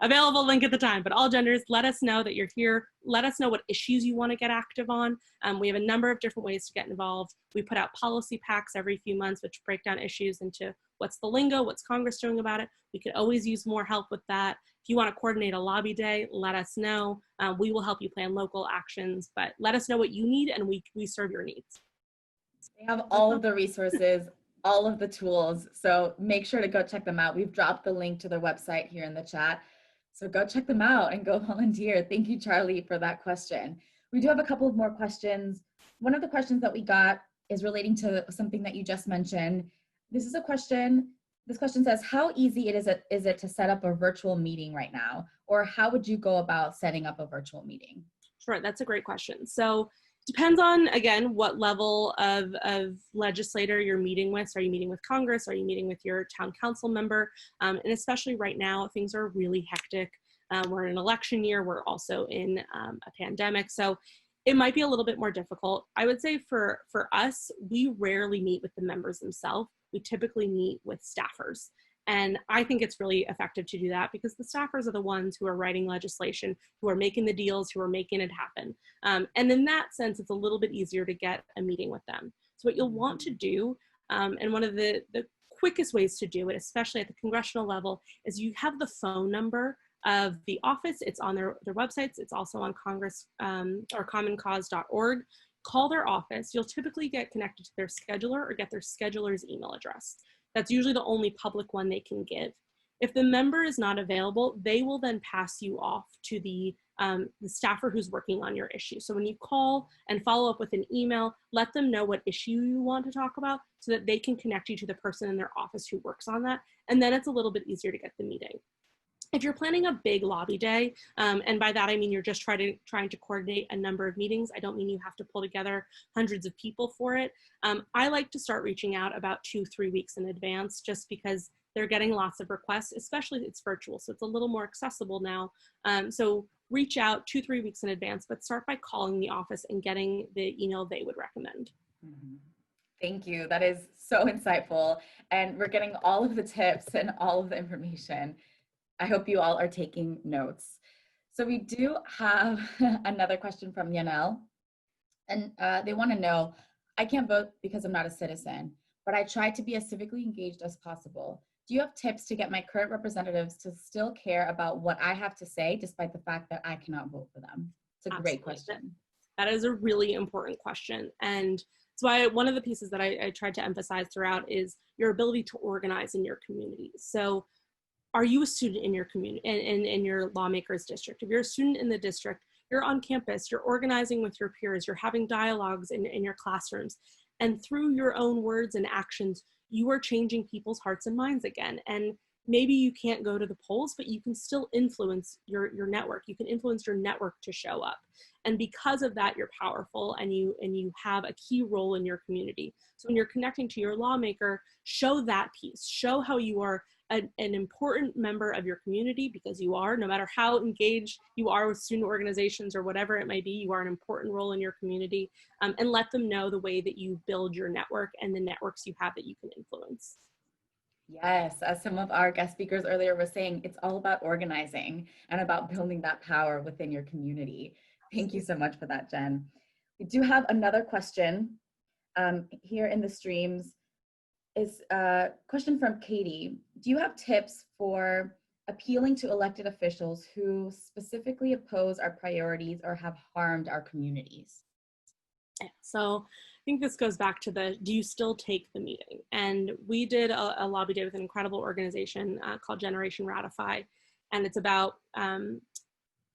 available link at the time. But all genders, let us know that you're here. Let us know what issues you want to get active on. We have a number of different ways to get involved. We put out policy packs every few months, which break down issues into what's the lingo, what's Congress doing about it. We could always use more help with that. If you want to coordinate a lobby day, let us know. We will help you plan local actions, but let us know what you need and we serve your needs. They have all of the resources, all of the tools. So make sure to go check them out. We've dropped the link to their website here in the chat. So go check them out and go volunteer. Thank you, Charlie, for that question. We do have a couple of more questions. One of the questions that we got is relating to something that you just mentioned. This is a question, this question says, how easy is it to set up a virtual meeting right now? Or how would you go about setting up a virtual meeting? Sure, that's a great question. So depends on, again, what level of legislator you're meeting with. So are you meeting with Congress? Are you meeting with your town council member? And especially right now, things are really hectic. We're in an election year. We're also in a pandemic. So it might be a little bit more difficult. I would say for us, we rarely meet with the members themselves. We typically meet with staffers. And I think it's really effective to do that because the staffers are the ones who are writing legislation, who are making the deals, who are making it happen. And in that sense, it's a little bit easier to get a meeting with them. So what you'll want to do, and one of the quickest ways to do it, especially at the congressional level, is you have the phone number of the office. It's on their websites. It's also on Congress or commoncause.org. call their office. You'll typically get connected to their scheduler or get their scheduler's email address. That's usually the only public one they can give. If the member is not available, they will then pass you off to the staffer who's working on your issue. So when you call and follow up with an email, let them know what issue you want to talk about so that they can connect you to the person in their office who works on that. And then it's a little bit easier to get the meeting. If you're planning a big lobby day, and by that I mean you're just trying to coordinate a number of meetings, I don't mean you have to pull together hundreds of people for it. I like to start reaching out about 2-3 weeks in advance, just because they're getting lots of requests, especially if it's virtual, so it's a little more accessible now. So reach out 2-3 weeks in advance, but start by calling the office and getting the email they would recommend. Mm-hmm. Thank you. That is so insightful. And we're getting all of the tips and all of the information. I hope you all are taking notes. So we do have another question from Yanel. And they want to know, I can't vote because I'm not a citizen, but I try to be as civically engaged as possible. Do you have tips to get my current representatives to still care about what I have to say, despite the fact that I cannot vote for them? It's a great question. That is a really important question. And that's why one of the pieces that I tried to emphasize throughout is your ability to organize in your community. So are you a student in your community, in your lawmaker's district? If you're a student in the district, you're on campus, you're organizing with your peers, you're having dialogues in your classrooms. And through your own words and actions, you are changing people's hearts and minds again. And maybe you can't go to the polls, but you can still influence your network. You can influence your network to show up. And because of that, you're powerful and you have a key role in your community. So when you're connecting to your lawmaker, show that piece, show how you are an important member of your community, because you are, no matter how engaged you are with student organizations or whatever it may be, you are an important role in your community, and let them know the way that you build your network and the networks you have that you can influence. Yes, as some of our guest speakers earlier were saying, it's all about organizing and about building that power within your community. Thank you so much for that, Jen. We do have another question here in the streams. Is a question from Katie. Do you have tips for appealing to elected officials who specifically oppose our priorities or have harmed our communities? Yeah, so I think this goes back to do you still take the meeting? And we did a lobby day with an incredible organization called Generation Ratify. And it's about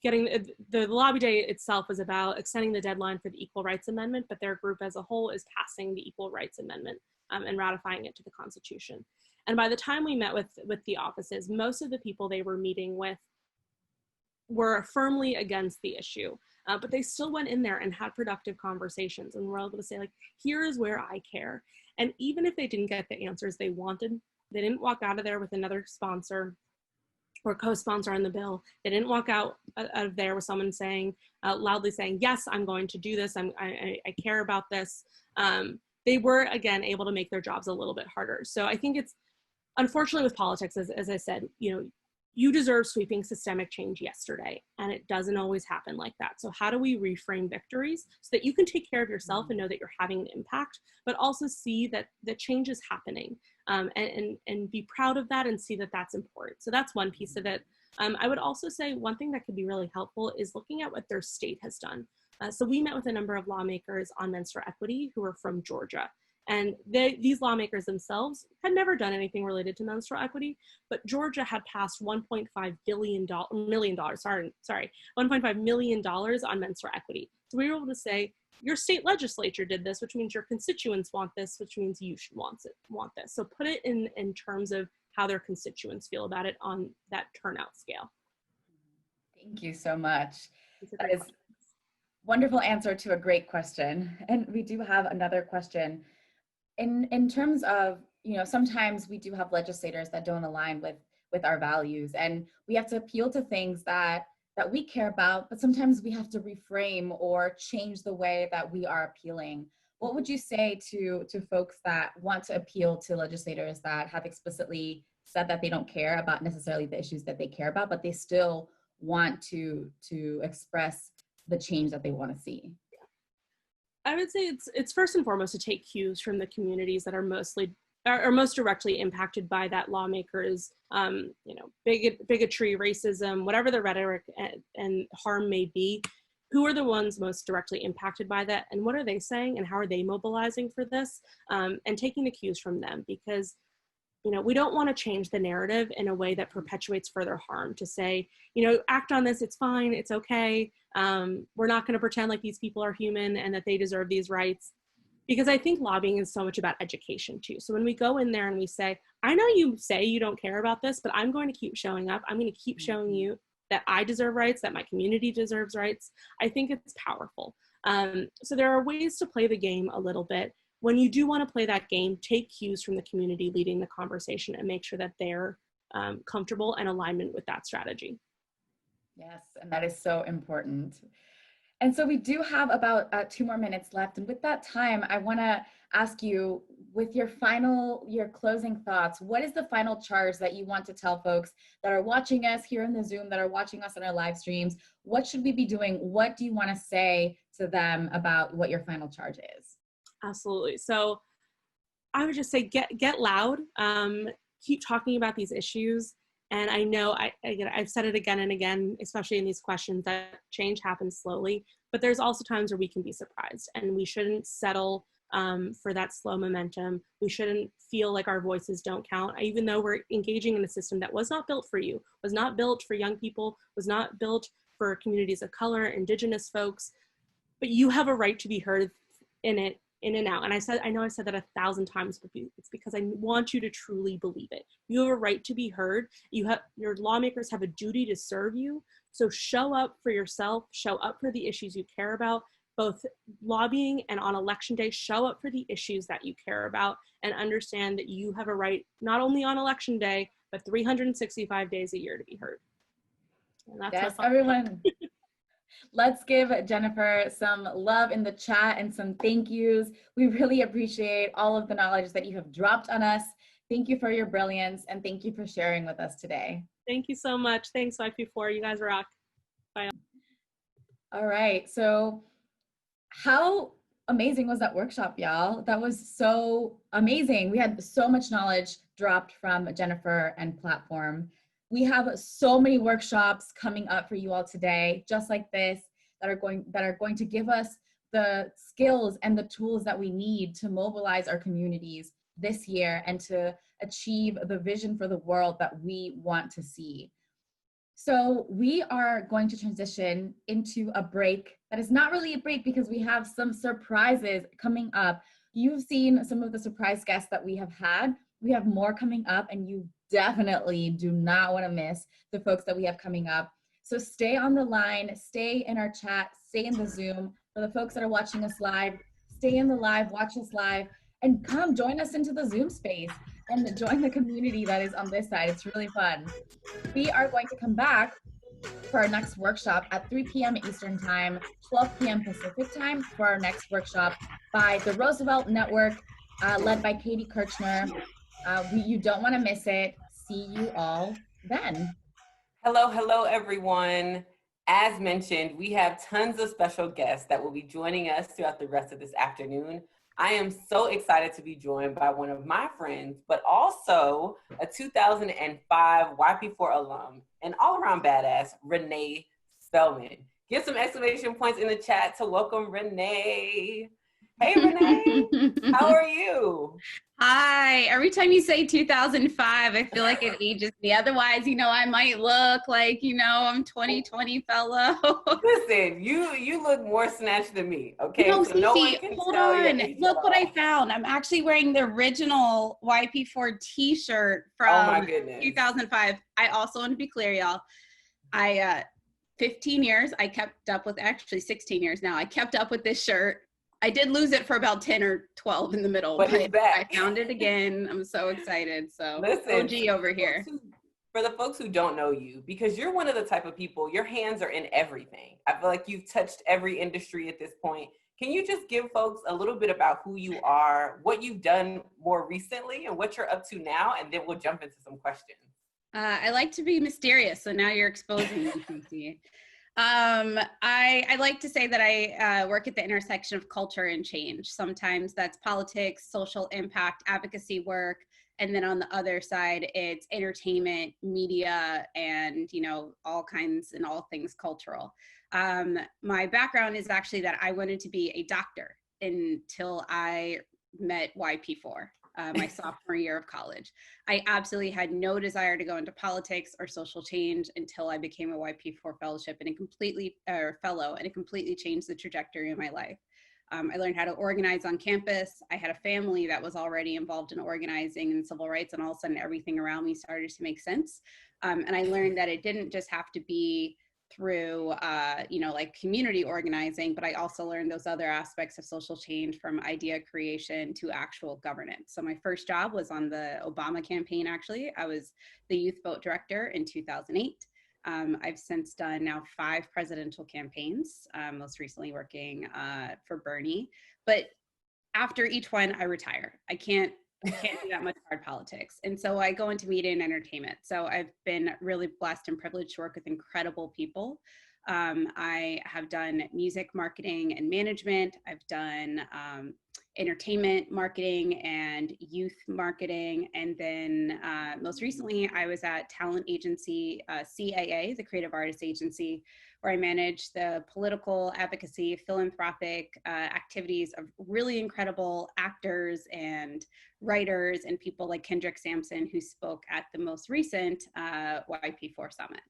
getting, the lobby day itself is about extending the deadline for the Equal Rights Amendment, but their group as a whole is passing the Equal Rights Amendment and ratifying it to the Constitution. And by the time we met with the offices, most of the people they were meeting with were firmly against the issue, but they still went in there and had productive conversations and were able to say, like, here is where I care. And even if they didn't get the answers they wanted, they didn't walk out of there with another sponsor or co-sponsor on the bill. They didn't walk out of there with someone saying, loudly saying, yes, I'm going to do this. I care about this. They were, again, able to make their jobs a little bit harder. So I think it's, unfortunately with politics, as I said, you deserve sweeping systemic change yesterday, and it doesn't always happen like that. So how do we reframe victories so that you can take care of yourself and know that you're having an impact, but also see that the change is happening, and be proud of that and see that that's important. So that's one piece of it. I would also say one thing that could be really helpful is looking at what their state has done. So we met with a number of lawmakers on menstrual equity who are from Georgia. And these lawmakers themselves had never done anything related to menstrual equity, but Georgia had passed $1.5 million on menstrual equity. So we were able to say, your state legislature did this, which means your constituents want this, which means you should want this. So put it in terms of how their constituents feel about it on that turnout scale. Thank you so much. That is a wonderful answer to a great question. And we do have another question. In terms of, sometimes we do have legislators that don't align with our values, and we have to appeal to things that we care about, but sometimes we have to reframe or change the way that we are appealing. What would you say to folks that want to appeal to legislators that have explicitly said that they don't care about necessarily the issues that they care about, but they still want to express the change that they want to see? I would say it's first and foremost to take cues from the communities that are most directly impacted by that lawmakers, bigotry, racism, whatever the rhetoric and harm may be. who are the ones most directly impacted by that, and what are they saying, and how are they mobilizing for this, and taking the cues from them, because we don't want to change the narrative in a way that perpetuates further harm, to say, act on this, it's fine, it's okay. We're not going to pretend like these people are human and that they deserve these rights. Because I think lobbying is so much about education too. So when we go in there and we say, I know you say you don't care about this, but I'm going to keep showing up. I'm going to keep showing you that I deserve rights, that my community deserves rights. I think it's powerful. So there are ways to play the game a little bit. When you do want to play that game, take cues from the community leading the conversation and make sure that they're comfortable and alignment with that strategy. Yes, and that is so important. And so we do have about 2 more minutes left. And with that time, I want to ask you, with your closing thoughts, what is the final charge that you want to tell folks that are watching us here in the Zoom, that are watching us on our live streams? What should we be doing? What do you want to say to them about what your final charge is? Absolutely. So I would just say, get loud, keep talking about these issues. And I know I've said it again and again, especially in these questions, that change happens slowly, but there's also times where we can be surprised, and we shouldn't settle for that slow momentum. We shouldn't feel like our voices don't count, even though we're engaging in a system that was not built for you, was not built for young people, was not built for communities of color, Indigenous folks, but you have a right to be heard in it, in and out. And I know I said that 1,000 times, but it's because I want you to truly believe it. You have a right to be heard. Your lawmakers have a duty to serve you. So show up for yourself, show up for the issues you care about, both lobbying and on election day. Show up for the issues that you care about, and understand that you have a right, not only on election day, but 365 days a year to be heard. And that's yes, everyone. Let's give Jennifer some love in the chat and some thank yous. We really appreciate all of the knowledge that you have dropped on us. Thank you for your brilliance, and thank you for sharing with us today. Thank you so much. Thanks, YP4. You guys rock. Bye. All right. So how amazing was that workshop, y'all? That was so amazing. We had so much knowledge dropped from Jennifer and Platform. We have so many workshops coming up for you all today, just like this, that are going to give us the skills and the tools that we need to mobilize our communities this year and to achieve the vision for the world that we want to see. So we are going to transition into a break that is not really a break, because we have some surprises coming up. You've seen some of the surprise guests that we have had. We have more coming up, and you definitely do not want to miss the folks that we have coming up. So stay on the line, stay in our chat, stay in the Zoom. For the folks that are watching us live, stay in the live, watch us live, and come join us into the Zoom space and join the community that is on this side. It's really fun. We are going to come back for our next workshop at 3 p.m. Eastern Time, 12 p.m. Pacific Time, for our next workshop by the Roosevelt Network, led by Katie Kirchner. You don't want to miss it. See you all then. Hello, everyone. As mentioned, we have tons of special guests that will be joining us throughout the rest of this afternoon. I am so excited to be joined by one of my friends, but also a 2005 YP4 alum and all-around badass, Renee Spellman. Give some exclamation points in the chat to welcome Renee. Hey, Renee, how are you? Hi. Every time you say 2005, I feel like it ages me. Otherwise, I might look like, I'm 2020 fellow. Listen, you look more snatched than me, okay? No, so no one can hold tell on. Look what I all. found. I'm actually wearing the original YP4 t-shirt from Oh my goodness. 2005. I also want to be clear, y'all. 15 years, I kept up with, actually 16 years now, I kept up with this shirt. I did lose it for about 10 or 12 in the middle, but it's back. I found it again. I'm so excited. So listen, OG over here. For the folks who don't know you, because you're one of the type of people, your hands are in everything. I feel like you've touched every industry at this point. Can you just give folks a little bit about who you are, what you've done more recently, and what you're up to now? And then we'll jump into some questions. I like to be mysterious, so now you're exposing me, Casey. I like to say that I work at the intersection of culture and change. Sometimes that's politics, social impact, advocacy work, And then on the other side, it's entertainment, media, and, you know, all kinds and all things cultural. My background is actually that I wanted to be a doctor until I met YP4. My sophomore year of college. I absolutely had no desire to go into politics or social change until I became a YP4 fellowship and fellow, and it completely changed the trajectory of my life. I learned how to organize on campus. I had a family that was already involved in organizing and civil rights, and all of a sudden everything around me started to make sense. And I learned that it didn't just have to be through, you know, like community organizing, but I also learned those other aspects of social change, from idea creation to actual governance. So my first job was on the Obama campaign, actually. I was the youth vote director in 2008. I've since done now 5 presidential campaigns, most recently working for Bernie. But after each one, I retire. I can't do that much hard politics. And so I go into media and entertainment. So I've been really blessed and privileged to work with incredible people. I have done music marketing and management. I've done entertainment marketing and youth marketing. And then most recently, I was at talent agency CAA, the Creative Artists Agency, where I manage the political advocacy, philanthropic activities of really incredible actors and writers and people like Kendrick Sampson, who spoke at the most recent YP4 Summit.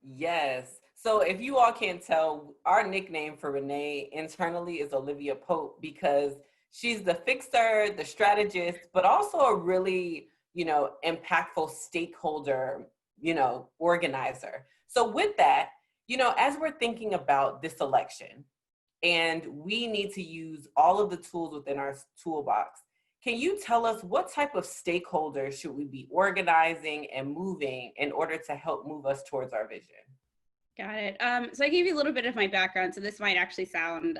Yes. So if you all can't tell, our nickname for Renee internally is Olivia Pope, because she's the fixer, the strategist, but also a really, you know, impactful stakeholder, you know, organizer. So with that, you know, as we're thinking about this election, and we need to use all of the tools within our toolbox, can you tell us what type of stakeholders should we be organizing and moving in order to help move us towards our vision? Got it. So I gave you a little bit of my background, so this might actually sound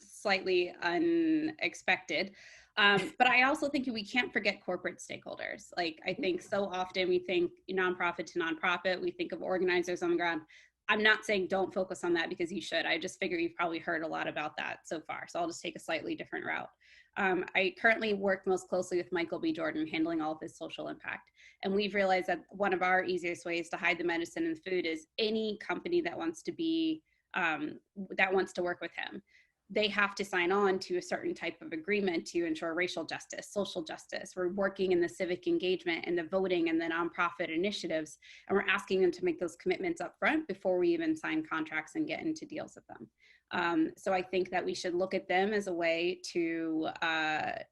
slightly unexpected. But I also think we can't forget corporate stakeholders. Like, I think so often we think nonprofit to nonprofit, we think of organizers on the ground. I'm not saying don't focus on that, because you should. I just figure you've probably heard a lot about that so far. So I'll just take a slightly different route. I currently work most closely with Michael B. Jordan, handling all of his social impact. And we've realized that one of our easiest ways to hide the medicine in the food is any company that wants to be, that wants to work with him, they have to sign on to a certain type of agreement to ensure racial justice, social justice. We're working in the civic engagement and the voting and the nonprofit initiatives, and we're asking them to make those commitments up front before we even sign contracts and get into deals with them. So I think that we should look at them as a way to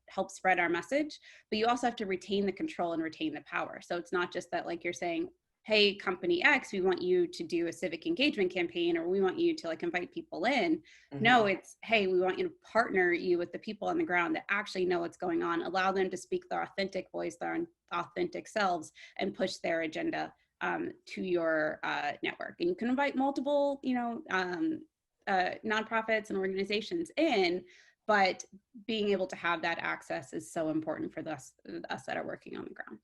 help spread our message, but you also have to retain the control and retain the power. So it's not just that, like, you're saying, hey, company X, we want you to do a civic engagement campaign, or we want you to, like, invite people in. Mm-hmm. No, it's, hey, we want you to partner you with the people on the ground that actually know what's going on, allow them to speak their authentic voice, their authentic selves, and push their agenda to your network. And you can invite multiple, you know, nonprofits and organizations in, but being able to have that access is so important for us that are working on the ground.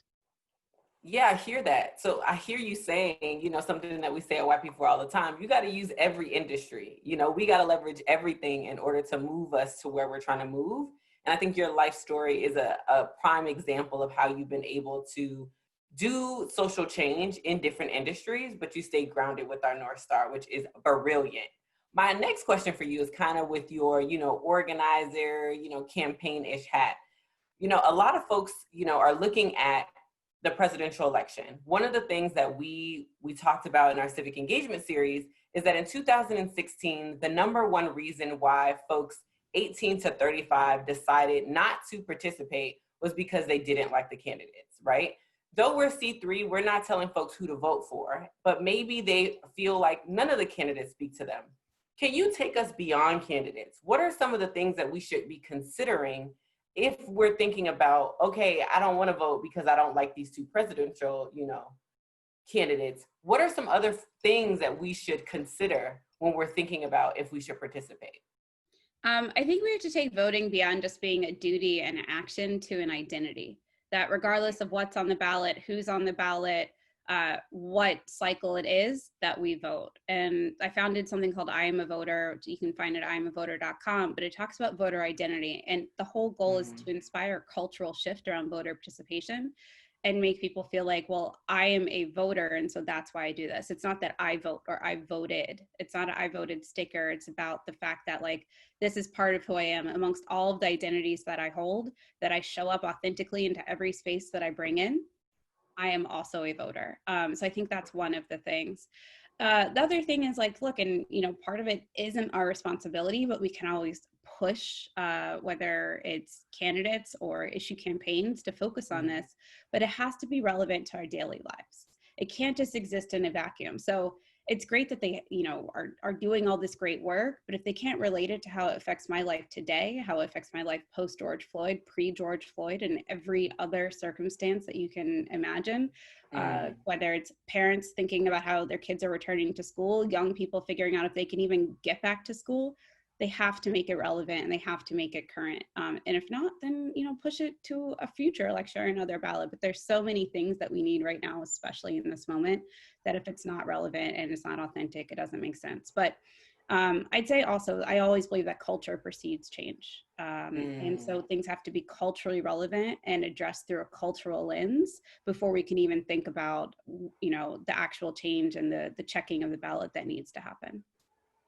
Yeah, I hear that. So I hear you saying, you know, something that we say at YP4 all the time, you got to use every industry. You know, we got to leverage everything in order to move us to where we're trying to move. And I think your life story is a prime example of how you've been able to do social change in different industries, but you stay grounded with our North Star, which is brilliant. My next question for you is kind of with your, you know, organizer, you know, campaign-ish hat. You know, a lot of folks, you know, are looking at the presidential election. One of the things that we talked about in our civic engagement series is that in 2016, the #1 reason why folks 18 to 35 decided not to participate was because they didn't like the candidates, right? Though we're C3, we're not telling folks who to vote for, but maybe they feel like none of the candidates speak to them. Can you take us beyond candidates? What are some of the things that we should be considering if we're thinking about, okay, I don't want to vote because I don't like these two presidential, you know, candidates? What are some other things that we should consider when we're thinking about if we should participate? I think we have to take voting beyond just being a duty and action to an identity. That regardless of what's on the ballot, who's on the ballot, what cycle it is that we vote. And I founded something called I Am a Voter. You can find it at IamAvoter.com, but it talks about voter identity. And the whole goal is to inspire a cultural shift around voter participation and make people feel like, well, I am a voter, and so that's why I do this. It's not that I vote or I voted. It's not an I voted sticker. It's about the fact that, like, this is part of who I am amongst all of the identities that I hold, that I show up authentically into every space that I bring in. I am also a voter. So I think that's one of the things. The other thing is, like, look, and, you know, part of it isn't our responsibility, but we can always push, whether it's candidates or issue campaigns, to focus on this, but it has to be relevant to our daily lives. It can't just exist in a vacuum. So it's great that they, you know, are doing all this great work, but if they can't relate it to how it affects my life today, how it affects my life post George Floyd, pre George Floyd, and every other circumstance that you can imagine, whether it's parents thinking about how their kids are returning to school, young people figuring out if they can even get back to school, they have to make it relevant and they have to make it current. And if not, then, you know, push it to a future election or another ballot. But there's so many things that we need right now, especially in this moment, that if it's not relevant and it's not authentic, it doesn't make sense. But I'd say also, I always believe that culture precedes change. And so things have to be culturally relevant and addressed through a cultural lens before we can even think about, you know, the actual change and the checking of the ballot that needs to happen.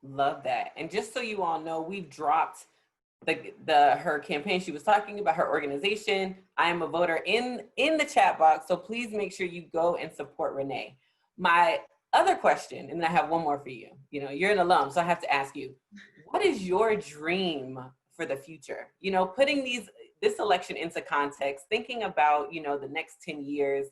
Love that. And just so you all know, we've dropped her campaign. She was talking about her organization, I Am a Voter, in the chat box. So please make sure you go and support Renee. My other question, and then I have one more for you. You know, you're an alum, so I have to ask you, what is your dream for the future? You know, putting this election into context, thinking about, you know, the next 10 years,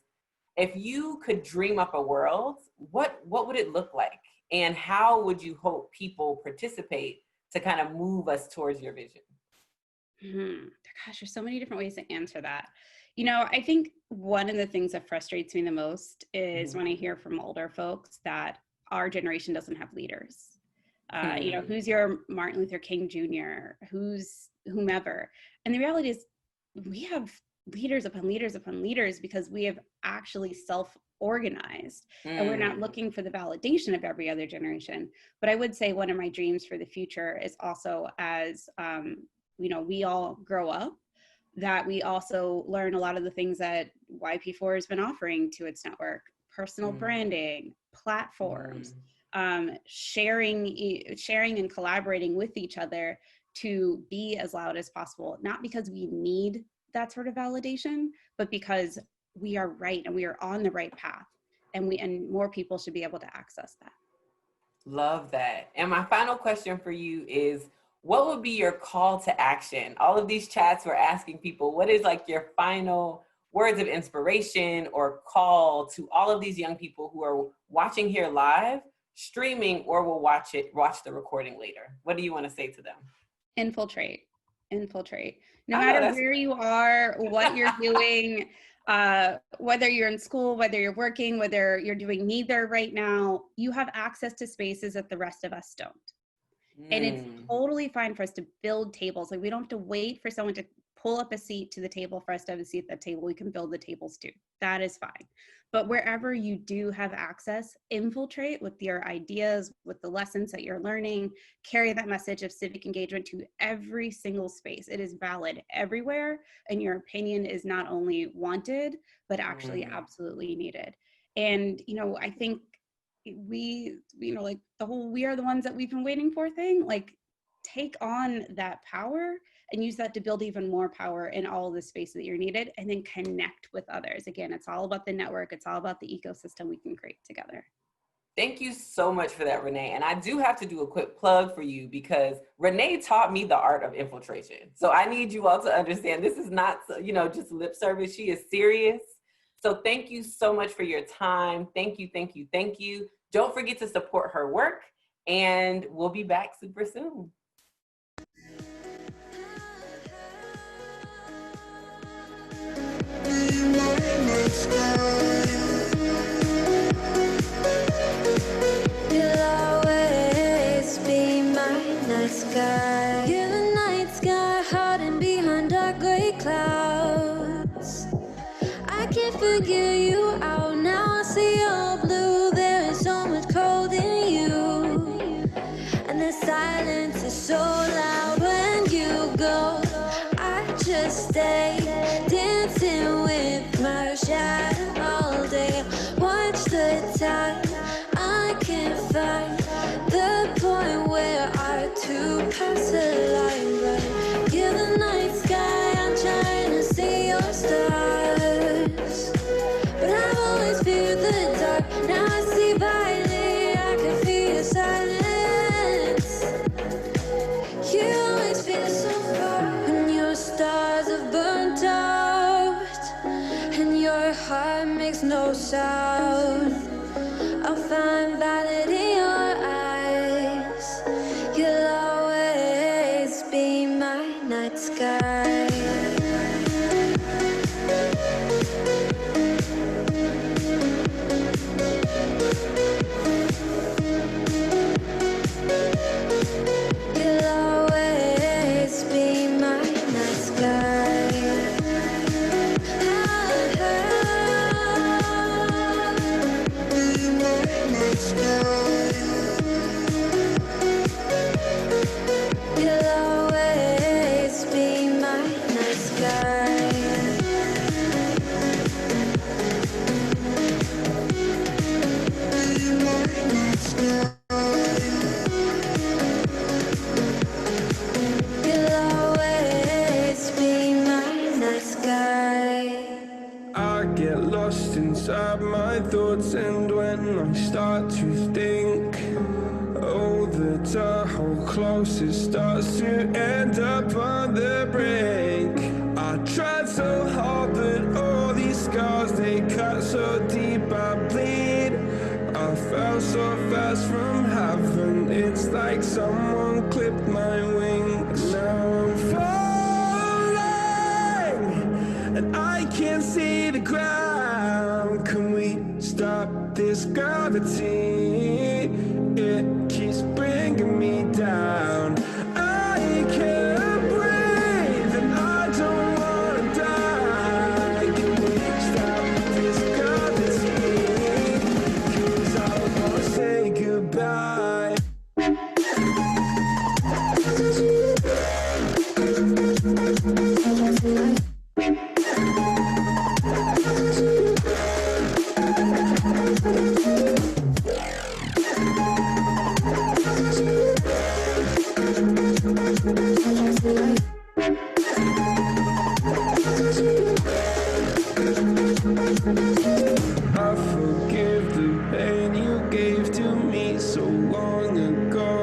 if you could dream up a world, what would it look like? And how would you hope people participate to kind of move us towards your vision? Gosh, there's so many different ways to answer that. You know, I think one of the things that frustrates me the most is when I hear from older folks that our generation doesn't have leaders. You know, who's your Martin Luther King Jr., who's whomever. And the reality is we have leaders upon leaders upon leaders because we have actually self-organized and we're not looking for the validation of every other generation. But I would say one of my dreams for the future is also, as you know, we all grow up, that we also learn a lot of the things that YP4 has been offering to its network: personal branding, platforms, sharing and collaborating with each other to be as loud as possible, not because we need that sort of validation, but because we are right and we are on the right path, and more people should be able to access that. Love that. And my final question for you is, what would be your call to action? All of these chats were asking people, what is like your final words of inspiration or call to all of these young people who are watching here live, streaming, or will watch the recording later? What do you want to say to them? Infiltrate. No matter where you are, what you're doing, whether you're in school, whether you're working, whether you're doing neither right now, you have access to spaces that the rest of us don't. And it's totally fine for us to build tables. Like, we don't have to wait for someone to pull up a seat to the table for us to have a seat at that table. We can build the tables too. That is fine. But wherever you do have access, infiltrate with your ideas, with the lessons that you're learning. Carry that message of civic engagement to every single space. It is valid everywhere, and your opinion is not only wanted, but actually absolutely needed. And, you know, I think we, you know, like the whole "we are the ones that we've been waiting for" thing, like, take on that power and use that to build even more power in all of the space that you're needed, and then connect with others. Again, it's all about the network. It's all about the ecosystem we can create together. Thank you so much for that, Renee. And I do have to do a quick plug for you because Renee taught me the art of infiltration. So I need you all to understand this is not, you know, just lip service. She is serious. So thank you so much for your time. Thank you, thank you, thank you. Don't forget to support her work, and we'll be back super soon. You'll always be my night sky. You're the night sky hiding behind dark gray clouds. I can't figure you out now. I see hard to pass a line, but you're the night sky. I'm trying to see your stars, but I've always feared the dark. Now I see brightly, I can feel your silence. You always feel so far when your stars have burnt out and your heart makes no sound. I'll find valid in your eyes. You'll always be my night sky. You'll always be my night sky. Be my night sky. You'll always be my night sky. Be my night sky. You'll always be my night sky. I get lost inside my thoughts, and when I start to think, oh, the Tahoe closest starts to end up on the brink. I tried so hard, but all these scars, they cut so deep, I bleed. I fell so fast from heaven, it's like someone clipped my wings. Now I'm falling, and I can't see the ground. Can we stop this gravity? It keeps bringing me down. I can't breathe, and I don't wanna die. Can we stop this gravity? 'Cause I wanna say goodbye. I forgive the pain you gave to me so long ago.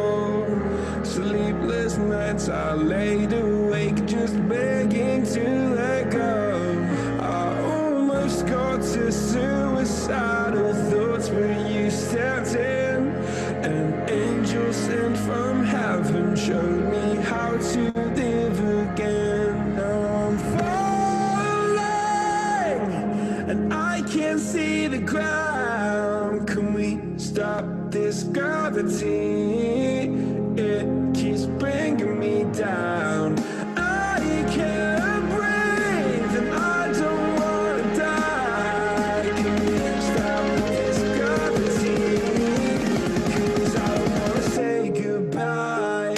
Sleepless nights I laid awake just begging to let go. I almost got to suicidal thoughts, but you stepped in. An angel sent from heaven showed me how to live again. Now I'm falling, and I can't see the ground. Can we stop this gravity? It keeps bringing me down. I can't breathe, and I don't wanna die. Can we stop this gravity? 'Cause I wanna say goodbye.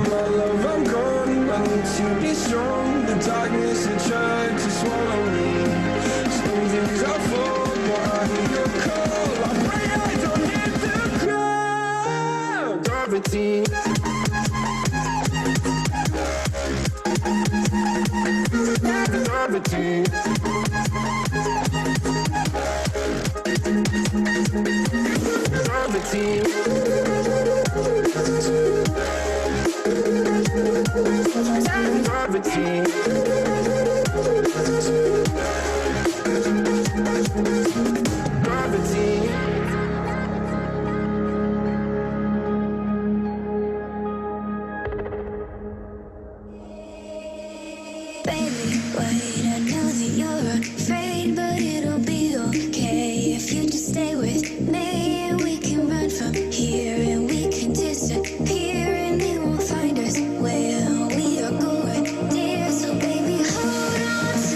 My love, I'm gone. I need to be strong. The darkness had tried to swallow me. Some things I fall, but I hear your call. I pray I don't hit the ground. Gravity. Gravity. Gravity. Gravity. Gravity. Baby, wait, I know that you're afraid, but it'll be okay if you just stay with me, and we can run from here, and we can disappear, and they won't find us where we are going, dear. So baby, hold on to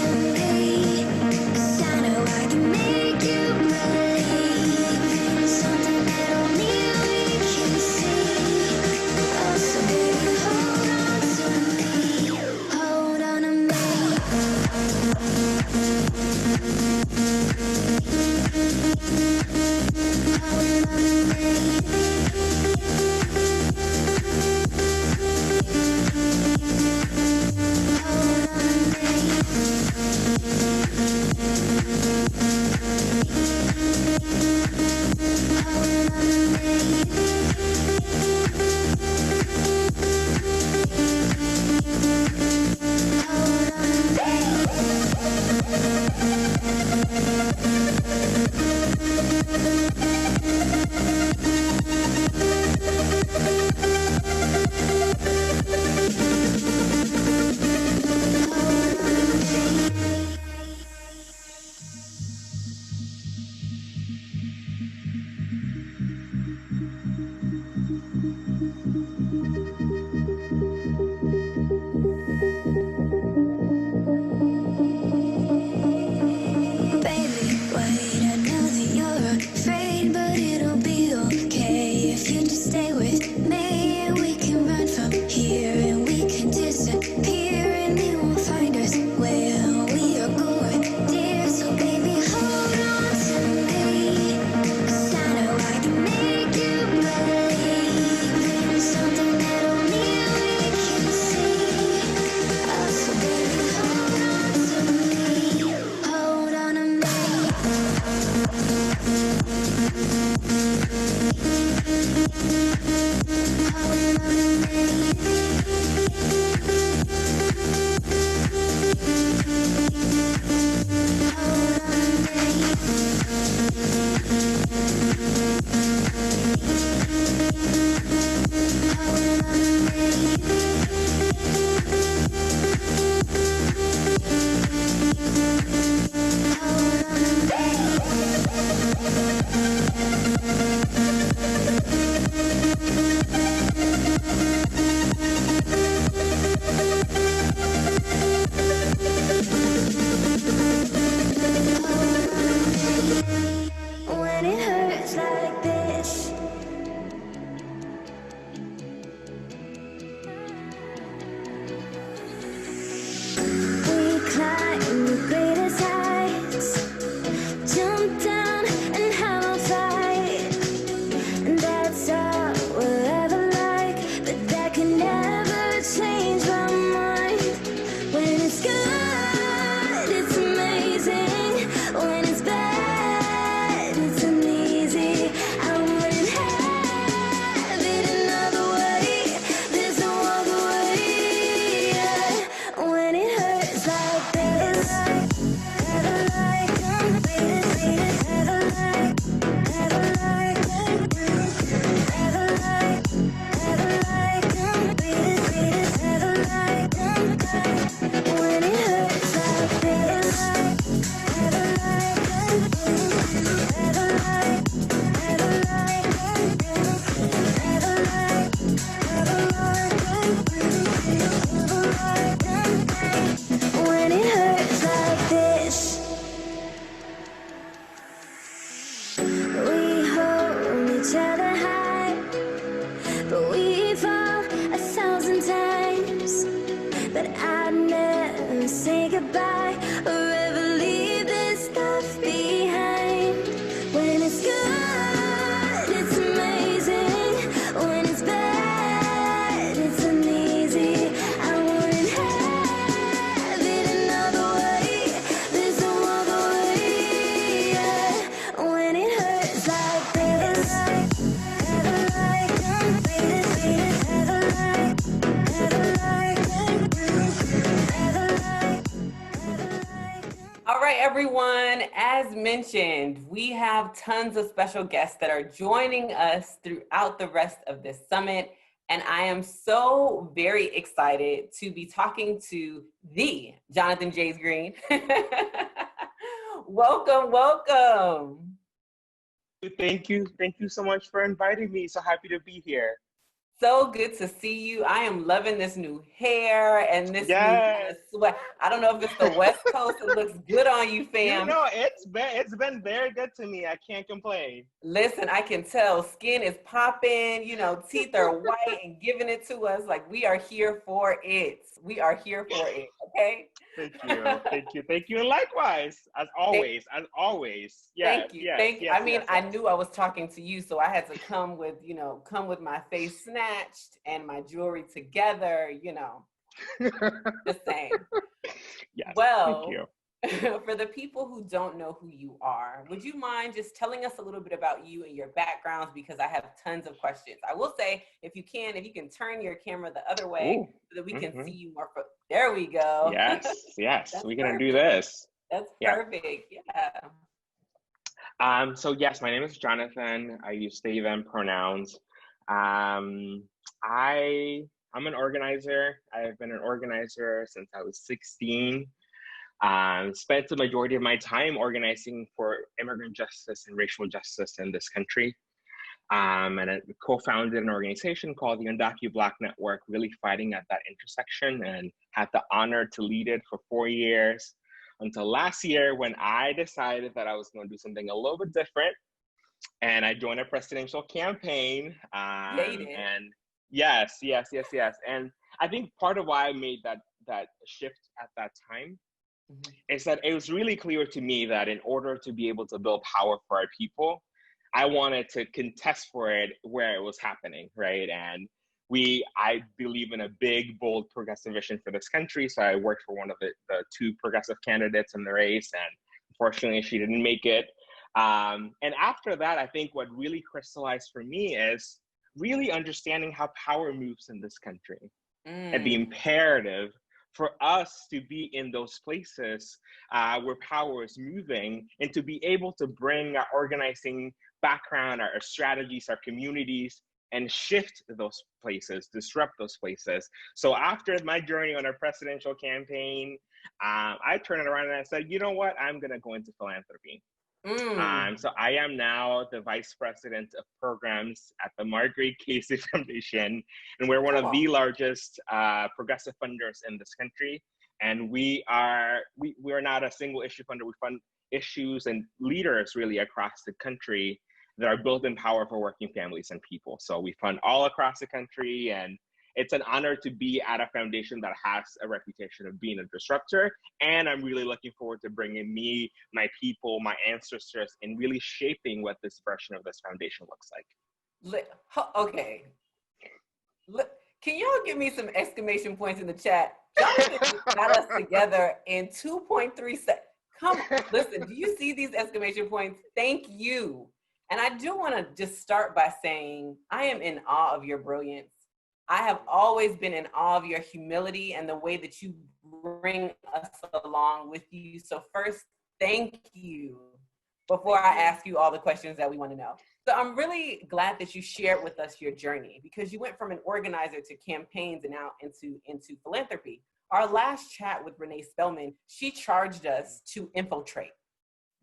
right, everyone, as mentioned, we have tons of special guests that are joining us throughout the rest of this summit. And I am so very excited to be talking to the Jonathan Jays Green. Welcome, welcome. Thank you. Thank you so much for inviting me. So happy to be here. So good to see you. I am loving this new hair and this new kind of sweat. I don't know if it's the West Coast. It looks good on you, fam. You know, it's been very good to me. I can't complain. Listen, I can tell skin is popping, you know, teeth are white and giving it to us. Like, we are here for it. We are here for it, okay? Thank you. Thank you. Thank you. And likewise, as always. Yes, thank you. Thank you. I mean, I knew I was talking to you, so I had to come with, you know, come with my face snatched and my jewelry together, you know, the same. Yes, well, thank you. For the people who don't know who you are, would you mind just telling us a little bit about you and your backgrounds? Because I have tons of questions. I will say, if you can turn your camera the other way so that we can see you more. There we go. Yes, we're going to do this. That's perfect. Yeah. So yes, my name is Jonathan. I use they, them pronouns. I'm an organizer. I've been an organizer since I was 16. Spent the majority of my time organizing for immigrant justice and racial justice in this country. And I co-founded an organization called the Undocumented Black Network, really fighting at that intersection, and had the honor to lead it for 4 years until last year when I decided that I was going to do something a little bit different. And I joined a presidential campaign. And yes. And I think part of why I made that shift at that time is that it was really clear to me that in order to be able to build power for our people, I wanted to contest for it where it was happening, right? And I believe in a big, bold, progressive vision for this country. So I worked for one of the two progressive candidates in the race, and unfortunately she didn't make it. And after that, I think what really crystallized for me is really understanding how power moves in this country and the imperative for us to be in those places where power is moving, and to be able to bring our organizing background, our strategies, our communities, and shift those places, disrupt those places. So after my journey on a presidential campaign, I turned it around and I said, you know what, I'm gonna go into philanthropy. So I am now the Vice President of Programs at the Margaret Casey Foundation, and we're one of the largest progressive funders in this country. And we are not a single issue funder. We fund issues and leaders really across the country that are built in power for working families and people. So we fund all across the country, and it's an honor to be at a foundation that has a reputation of being a disruptor. And I'm really looking forward to bringing me, my people, my ancestors, and really shaping what this version of this foundation looks like. Okay. Can y'all give me some exclamation points in the chat? Jonathan got us together in 2.3 seconds. Come on, listen, do you see these exclamation points? Thank you. And I do want to just start by saying, I am in awe of your brilliance. I have always been in awe of your humility and the way that you bring us along with you. So first, thank you before I ask you all the questions that we want to know. So I'm really glad that you shared with us your journey, because you went from an organizer to campaigns and now into philanthropy. Our last chat with Renee Spellman, she charged us to infiltrate.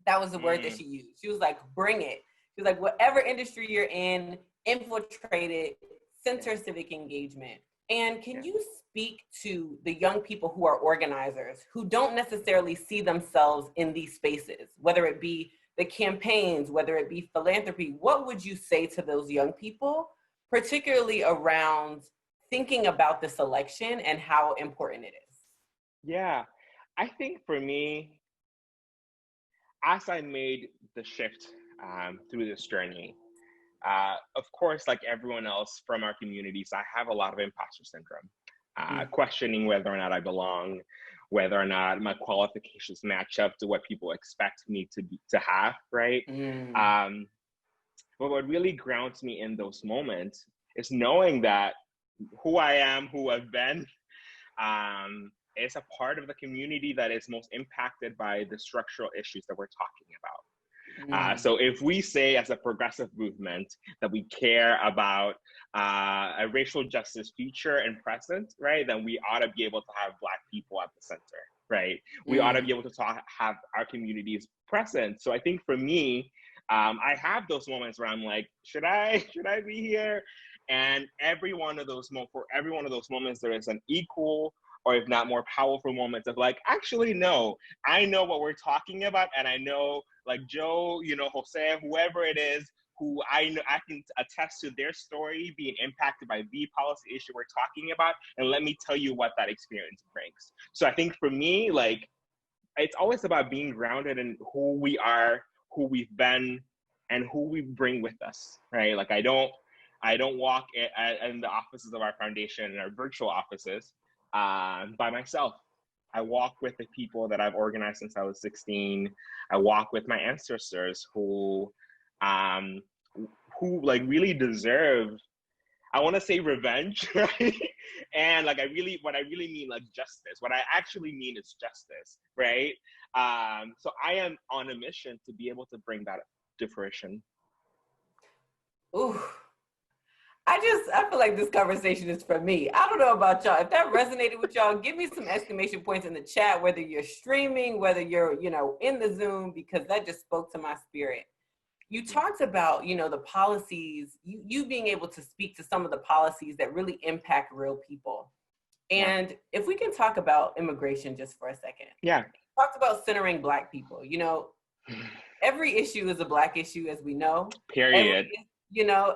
That was the word that she used. She was like, bring it. She was like, whatever industry you're in, infiltrate it. Center civic engagement. And can you speak to the young people who are organizers, who don't necessarily see themselves in these spaces, whether it be the campaigns, whether it be philanthropy? What would you say to those young people, particularly around thinking about this election and how important it is? Yeah, I think for me, as I made the shift through this journey, of course, like everyone else from our communities, I have a lot of imposter syndrome, questioning whether or not I belong, whether or not my qualifications match up to what people expect me to have, right? But what really grounds me in those moments is knowing that who I am, who I've been, is a part of the community that is most impacted by the structural issues that we're talking about. So if we say as a progressive movement that we care about a racial justice future and present, right, then we ought to be able to have Black people at the center, right? We ought to be able to have our communities present. So I think for me, I have those moments where I'm like, should I be here? And for every one of those moments, there is an equal, or if not more powerful moments of like, actually, no, I know what we're talking about. And I know like Joe, Jose, whoever it is, who I know, I can attest to their story being impacted by the policy issue we're talking about. And let me tell you what that experience brings. So I think for me, like, it's always about being grounded in who we are, who we've been, and who we bring with us, right? Like I don't walk in the offices of our foundation and our virtual offices by myself. I walk with the people that I've organized since I was 16. I walk with my ancestors who like really deserve, I want to say revenge, right? And like what I really mean, like justice. What I actually mean is justice, right? So I am on a mission to be able to bring that to fruition. Ooh. I feel like this conversation is for me. I don't know about y'all. If that resonated with y'all, give me some exclamation points in the chat, whether you're streaming, whether you're, in the Zoom, because that just spoke to my spirit. You talked about, the policies, you being able to speak to some of the policies that really impact real people. And if we can talk about immigration just for a second. Yeah. You talked about centering Black people. Every issue is a Black issue, as we know. Period.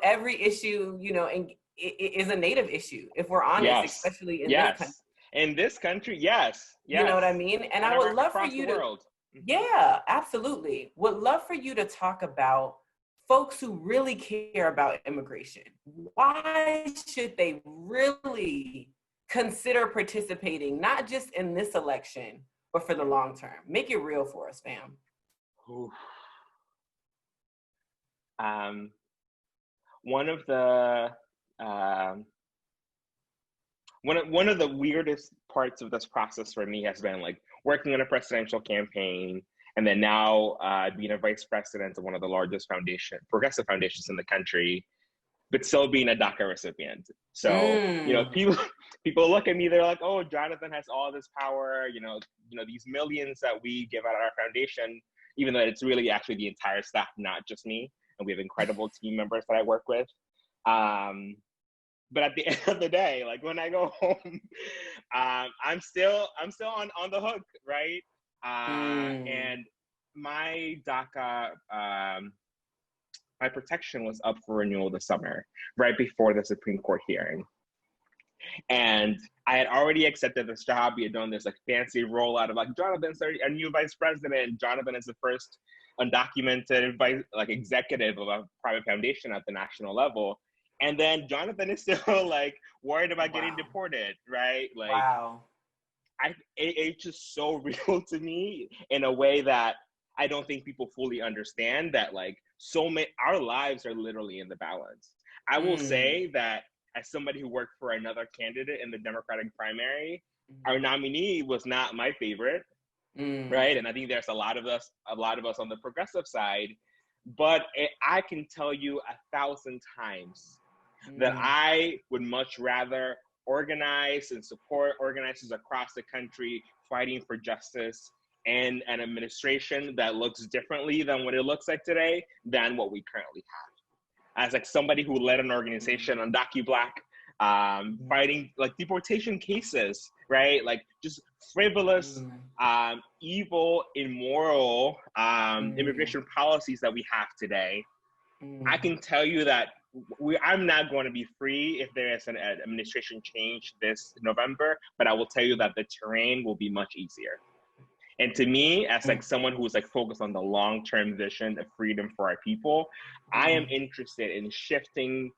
Every issue, is a Native issue, if we're honest, especially in this country. In this country, yes. You know what I mean? And I would love for you to, yeah, absolutely. Would love for you to talk about folks who really care about immigration. Why should they really consider participating, not just in this election, but for the long term? Make it real for us, fam. One of the one of the weirdest parts of this process for me has been like working in a presidential campaign, and then now being a vice president of one of the largest progressive foundations in the country, but still being a DACA recipient. So people look at me, they're like, "Oh, Jonathan has all this power, these millions that we give out at our foundation," even though it's really actually the entire staff, not just me. And we have incredible team members that I work with. But at the end of the day, like when I go home, I'm still on the hook, right? And my DACA, my protection was up for renewal this summer, right before the Supreme Court hearing. And I had already accepted this job. We had done this like fancy rollout of like, Jonathan's a new vice president. Jonathan is the first undocumented executive of a private foundation at the national level. And then Jonathan is still like worried about getting deported, right? Like, it's just so real to me in a way that I don't think people fully understand, that like our lives are literally in the balance. I will say that as somebody who worked for another candidate in the Democratic primary, our nominee was not my favorite. Right. And I think there's a lot of us on the progressive side, but I can tell you 1,000 times that I would much rather organize and support organizers across the country fighting for justice and an administration that looks differently than what it looks like today than what we currently have. As like somebody who led an organization on DocuBlack, fighting like deportation cases, right? Like just frivolous, evil, immoral immigration policies that we have today. I can tell you that I'm not going to be free if there is an administration change this November, but I will tell you that the terrain will be much easier. And to me, as like someone who's like focused on the long-term vision of freedom for our people, I am interested in shifting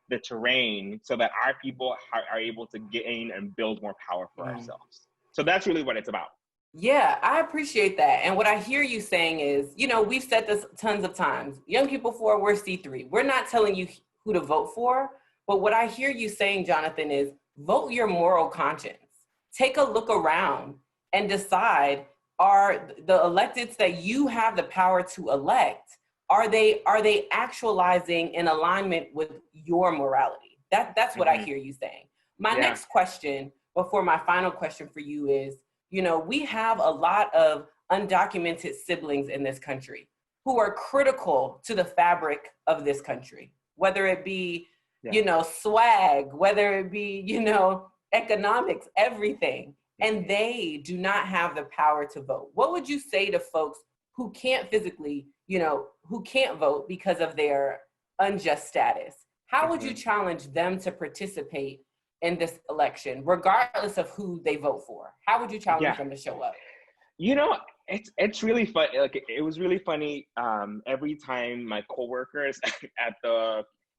the terrain so that our people are able to gain and build more power for ourselves. So that's really what it's about. Yeah, I appreciate that. And what I hear you saying is, we've said this tons of times. Young People For, we're C3. We're not telling you who to vote for, but what I hear you saying, Jonathan, is vote your moral conscience. take a look around and decide, are the electeds that you have the power to elect, are they actualizing in alignment with your morality? That's what I hear you saying. My next question, before my final question for you is, you know, we have a lot of undocumented siblings in this country who are critical to the fabric of this country, whether it be, you know, swag, whether it be, you know, economics, everything. And they do not have the power to vote. What would you say to folks who can't physically, you know, who can't vote because of their unjust status? How would you challenge them to participate in this election, regardless of who they vote for? How would you challenge them to show up? You know, it's really fun. Like, it was really funny. Every time my coworkers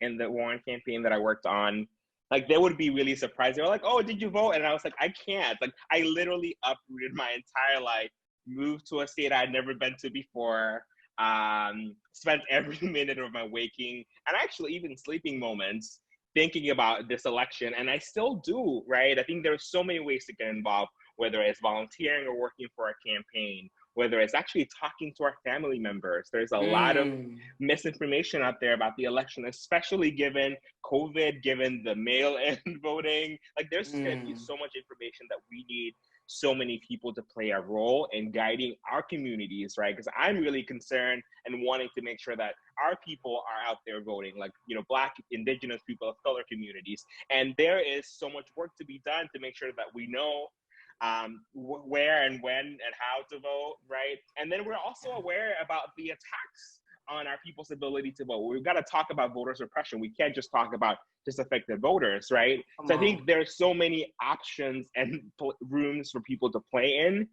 in the Warren campaign that I worked on, like, they would be really surprised. They were like, "Oh, did you vote?" And I was like, "I can't." Like, I literally uprooted my entire life, moved to a state I'd never been to before, spent every minute of my waking and actually even sleeping moments thinking about this election. And I still do, right? I think there's so many ways to get involved, whether it's volunteering or working for a campaign, whether it's actually talking to our family members. There's a lot of misinformation out there about the election, especially given COVID, given the mail-in voting. Like, there's going to be so much information that we need so many people to play a role in guiding our communities, right? Because I'm really concerned and wanting to make sure that our people are out there voting, like, you know, Black, Indigenous people of color communities. And there is so much work to be done to make sure that we know where and when and how to vote, right? And then we're also aware about the attacks on our people's ability to vote. We've got to talk about voter suppression. We can't just talk about disaffected voters, right? So I think there's so many options and rooms for people to play in.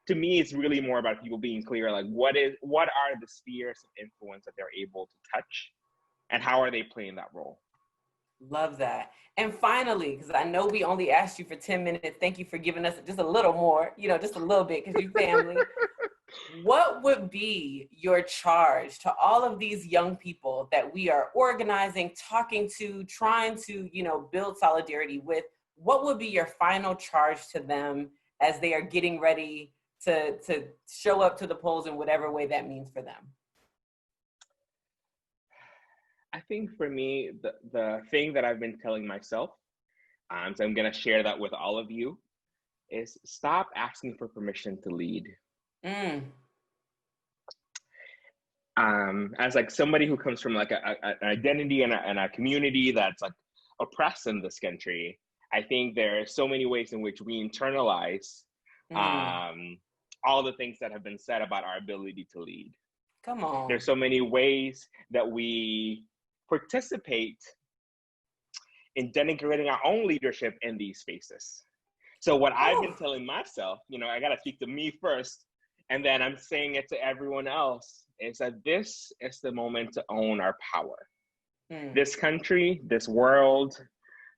To me, it's really more about people being clear, like, what are the spheres of influence that they're able to touch, and how are they playing that role? Love that. And finally, because I know we only asked you for 10 minutes, thank you for giving us just a little more, you know, just a little bit, because you're family. What would be your charge to all of these young people that we are organizing, talking to, trying to, you know, build solidarity with? What would be your final charge to them as they are getting ready to show up to the polls in whatever way that means for them? I think for me, the thing that I've been telling myself, so I'm going to share that with all of you, is stop asking for permission to lead. As like somebody who comes from like an identity and a community that's like oppressed in this country, I think there are so many ways in which we internalize all the things that have been said about our ability to lead. Come on. There's so many ways that we participate in denigrating our own leadership in these spaces. So what I've been telling myself, you know, I got to speak to me first, and then I'm saying it to everyone else, is that this is the moment to own our power. This country, this world,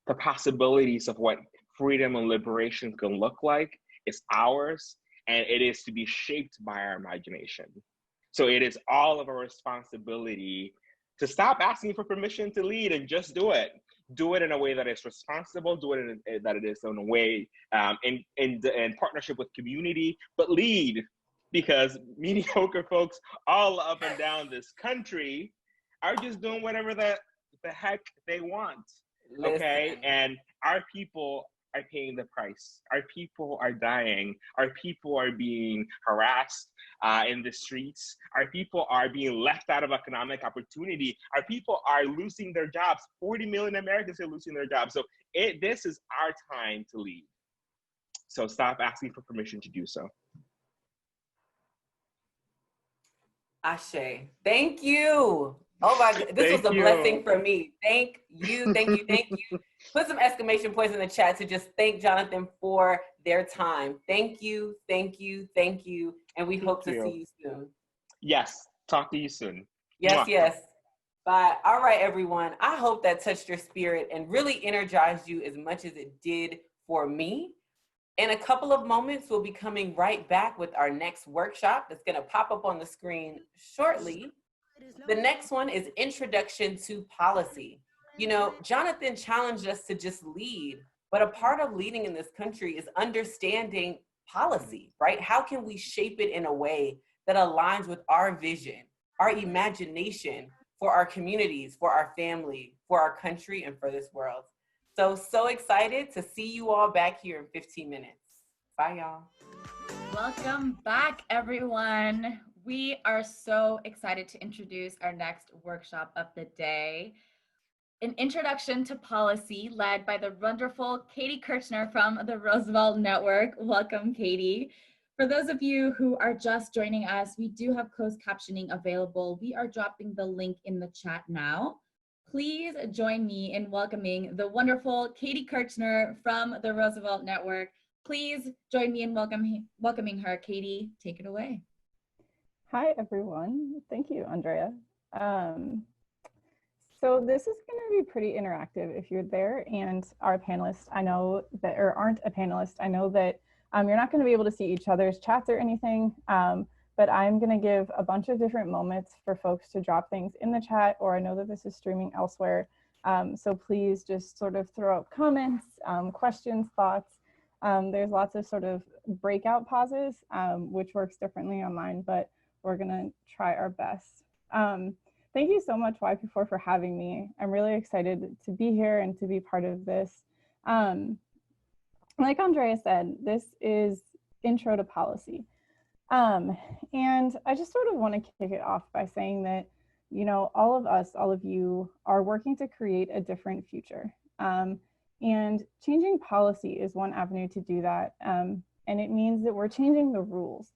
the possibilities of what freedom and liberation can look like is ours, and it is to be shaped by our imagination. So it is all of our responsibility to stop asking for permission to lead and just do it. Do it in a way that is responsible, do it that it is in a way in partnership with community, but lead, because mediocre folks all up and down this country are just doing whatever the heck they want, okay? And our people are paying the price. Our people are dying. Our people are being harassed in the streets. Our people are being left out of economic opportunity. Our people are losing their jobs. 40 million Americans are losing their jobs. So this is our time to lead. So stop asking for permission to do so. Ashe. Thank you. Oh my God, this was a blessing for me. Thank you, thank you, thank you. Put some exclamation points in the chat to just thank Jonathan for their time. Thank you, thank you, thank you. And we hope to see you soon. Yes, talk to you soon. Yes, yes. Bye. All right, everyone. I hope that touched your spirit and really energized you as much as it did for me. In a couple of moments, we'll be coming right back with our next workshop that's going to pop up on the screen shortly. The next one is Introduction to Policy. You know, Jonathan challenged us to just lead, But a part of leading in this country is understanding policy, right? How can we shape it in a way that aligns with our vision, our imagination for our communities, for our family, for our country, and for this world? So excited to see you all back here in 15 minutes. Bye, y'all. Welcome back, everyone. We are so excited to introduce our next workshop of the day, an introduction to policy led by the wonderful Katie Kirchner from the Roosevelt Network. Welcome, Katie. For those of you who are just joining us, we do have closed captioning available. We are dropping the link in the chat now. Please join me in welcoming the wonderful Katie Kirchner from the Roosevelt Network. Please join me in welcoming her. Katie, take it away. Hi, everyone. Thank you, Andrea. So this is going to be pretty interactive if you're there and are a panelist. I know that, or aren't a panelist, I know that you're not going to be able to see each other's chats or anything, but I'm going to give a bunch of different moments for folks to drop things in the chat, or I know that this is streaming elsewhere. So please just sort of throw up comments, questions, thoughts. There's lots of sort of breakout pauses, which works differently online, but we're going to try our best. Thank you so much, YP4, for having me. I'm really excited to be here and to be part of this. Like Andrea said, this is intro to policy. And I just sort of want to kick it off by saying that, you know, all of us, all of you are working to create a different future. And changing policy is one avenue to do that. And it means that we're changing the rules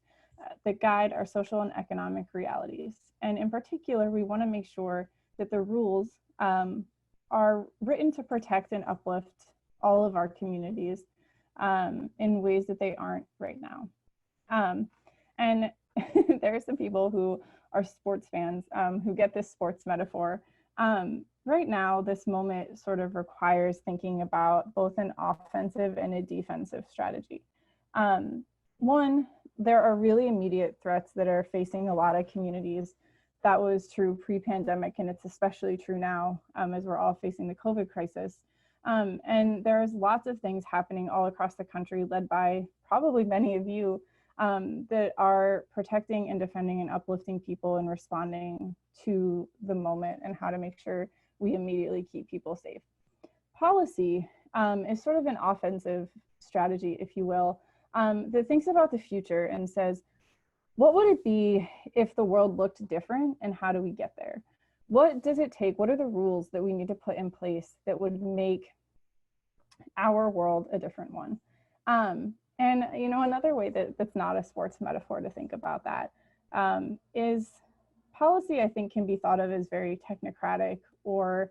that guide our social and economic realities. And in particular, we want to make sure that the rules are written to protect and uplift all of our communities in ways that they aren't right now. And there are some people who are sports fans who get this sports metaphor. Right now, this moment sort of requires thinking about both an offensive and a defensive strategy. One, there are really immediate threats that are facing a lot of communities. That was true pre-pandemic, and it's especially true now as we're all facing the COVID crisis. And there's lots of things happening all across the country, led by probably many of you, that are protecting and defending and uplifting people and responding to the moment and how to make sure we immediately keep people safe. Policy is sort of an offensive strategy, if you will, that thinks about the future and says, what would it be if the world looked different, and how do we get there? What does it take? What are the rules that we need to put in place that would make our world a different one? And you know, another way that's not a sports metaphor to think about that is policy, I think, can be thought of as very technocratic or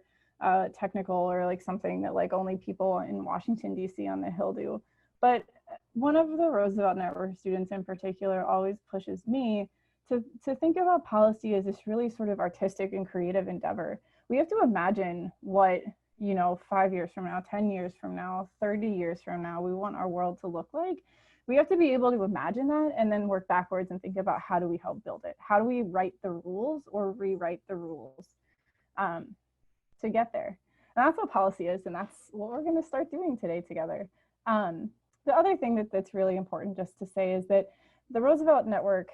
technical, or like something that like only people in Washington, D.C. on the Hill do. But one of the Roosevelt Network students in particular always pushes me to think about policy as this really sort of artistic and creative endeavor. We have to imagine what, you know, 5 years from now, 10 years from now, 30 years from now, we want our world to look like. We have to be able to imagine that and then work backwards and think about how do we help build it? How do we write the rules or rewrite the rules to get there? And that's what policy is, and that's what we're going to start doing today together. The other thing that's really important just to say is that the Roosevelt Network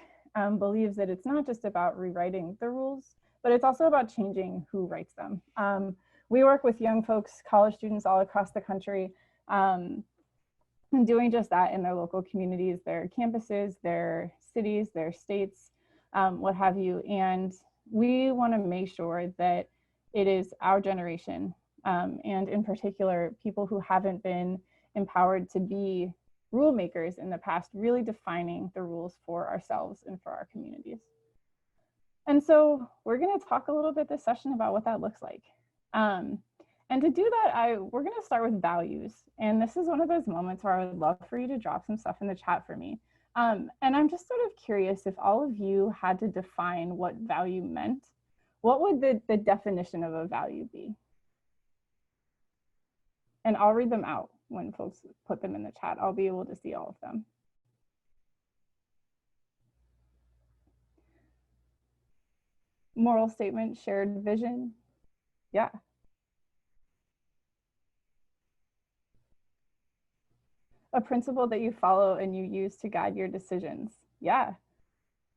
believes that it's not just about rewriting the rules, but it's also about changing who writes them. We work with young folks, college students all across the country, and doing just that in their local communities, their campuses, their cities, their states, what have you. And we want to make sure that it is our generation, and in particular, people who haven't been empowered to be rule makers in the past, really defining the rules for ourselves and for our communities. And so we're going to talk a little bit this session about what that looks like. And to do that, we're going to start with values. And this is one of those moments where I would love for you to drop some stuff in the chat for me. And I'm just sort of curious, if all of you had to define what value meant, what would the definition of a value be? And I'll read them out when folks put them in the chat. I'll be able to see all of them. Moral statement, shared vision. Yeah. A principle that you follow and you use to guide your decisions. Yeah.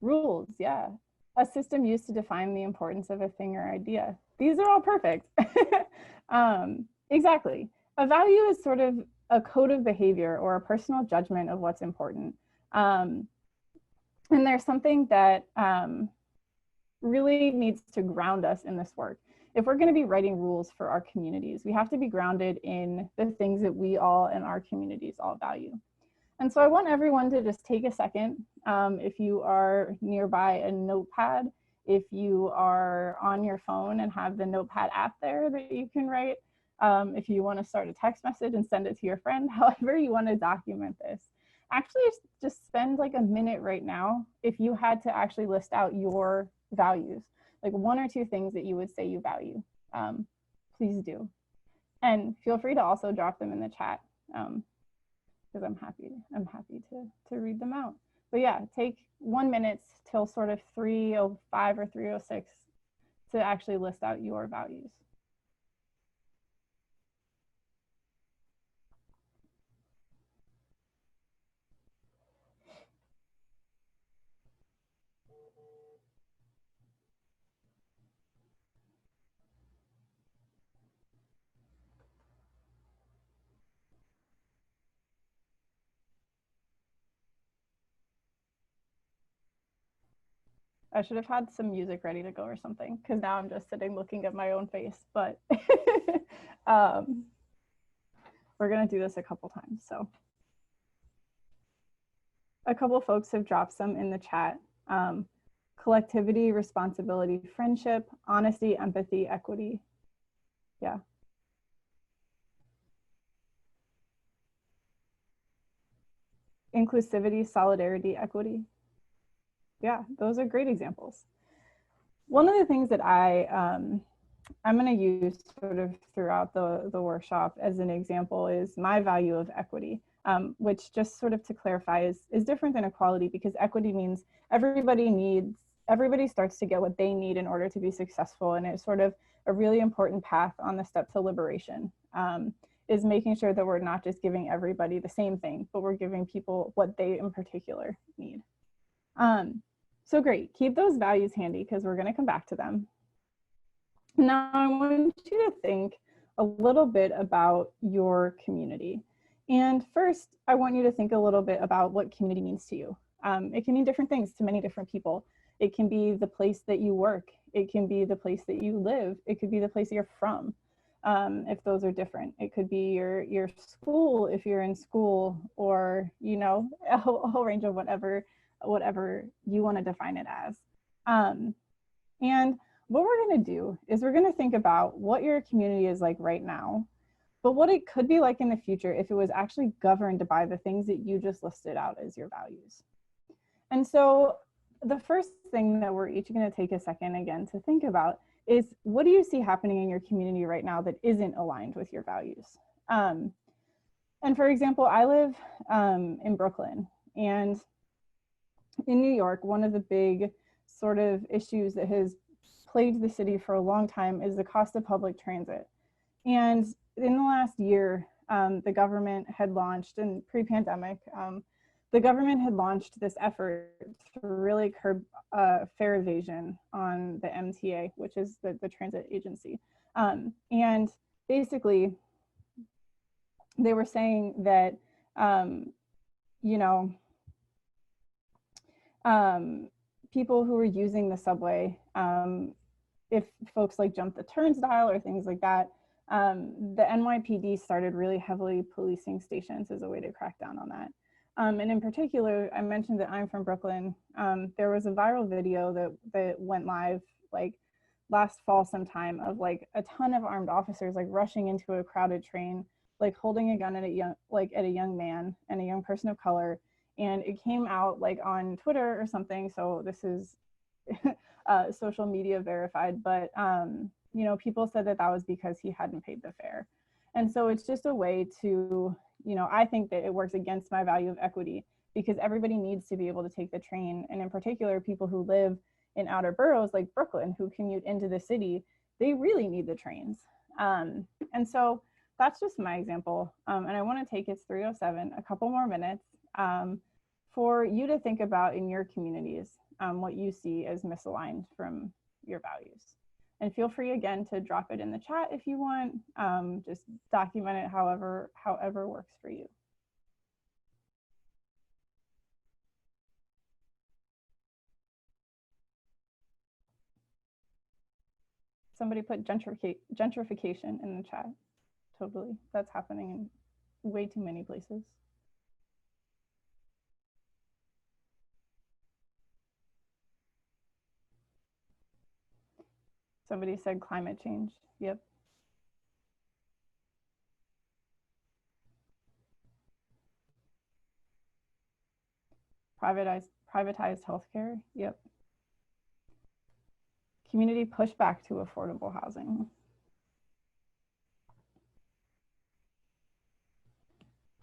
Rules. Yeah. A system used to define the importance of a thing or idea. These are all perfect. Exactly. A value is sort of a code of behavior or a personal judgment of what's important. And there's something that really needs to ground us in this work. If we're going to be writing rules for our communities, we have to be grounded in the things that we all in our communities all value. And so I want everyone to just take a second. If you are nearby a notepad, if you are on your phone and have the notepad app there that you can write, if you want to start a text message and send it to your friend, however you want to document this. Actually, just spend like a minute right now if you had to actually list out your values, like 1 or 2 things that you would say you value. Please do. And feel free to also drop them in the chat because I'm happy to read them out. But yeah, take 1 minute till sort of 3:05 or 3:06 to actually list out your values. I should have had some music ready to go or something, because now I'm just sitting looking at my own face, but we're gonna do this a couple times. So a couple folks have dropped some in the chat. Collectivity, responsibility, friendship, honesty, empathy, equity. Yeah. Inclusivity, solidarity, equity. Yeah, those are great examples. One of the things that I'm going to use sort of throughout the workshop as an example is my value of equity, which, just sort of to clarify, is different than equality, because equity means everybody starts to get what they need in order to be successful, and it's sort of a really important path on the step to liberation, is making sure that we're not just giving everybody the same thing, but we're giving people what they in particular need. So great, keep those values handy because we're going to come back to them. Now I want you to think a little bit about your community. And first, I want you to think a little bit about what community means to you. It can mean different things to many different people. It can be the place that you work. It can be the place that you live. It could be the place you're from, if those are different. It could be your school, if you're in school, or, you know, a whole range of whatever you want to define it as. And what we're going to do is we're going to think about what your community is like right now, but what it could be like in the future if it was actually governed by the things that you just listed out as your values. And so the first thing that we're each going to take a second again to think about is, what do you see happening in your community right now that isn't aligned with your values? And for example, I live in Brooklyn, and in New York, one of the big sort of issues that has plagued the city for a long time is the cost of public transit. And in the last year, the government had launched, and pre-pandemic, the government had launched this effort to really curb fare evasion on the MTA, which is the transit agency. And basically, they were saying that, you know, people who were using the subway, if folks like jumped the turnstile or things like that, the NYPD started really heavily policing stations as a way to crack down on that. And in particular, I mentioned that I'm from Brooklyn. There was a viral video that went live like last fall sometime of like a ton of armed officers like rushing into a crowded train, like holding a gun at a young man and a young person of color. And it came out like on Twitter or something. So this is social media verified, but you know, people said that was because he hadn't paid the fare. And so it's just a way to, you know, I think that it works against my value of equity, because everybody needs to be able to take the train. And in particular, people who live in outer boroughs like Brooklyn, who commute into the city, they really need the trains. And so that's just my example. And I want to take, it's 3:07, a couple more minutes for you to think about in your communities what you see as misaligned from your values. And feel free again to drop it in the chat if you want. Just document it however works for you. Somebody put gentrification in the chat. Totally, that's happening in way too many places. Somebody said climate change. Yep. Privatized healthcare. Yep. Community pushback to affordable housing.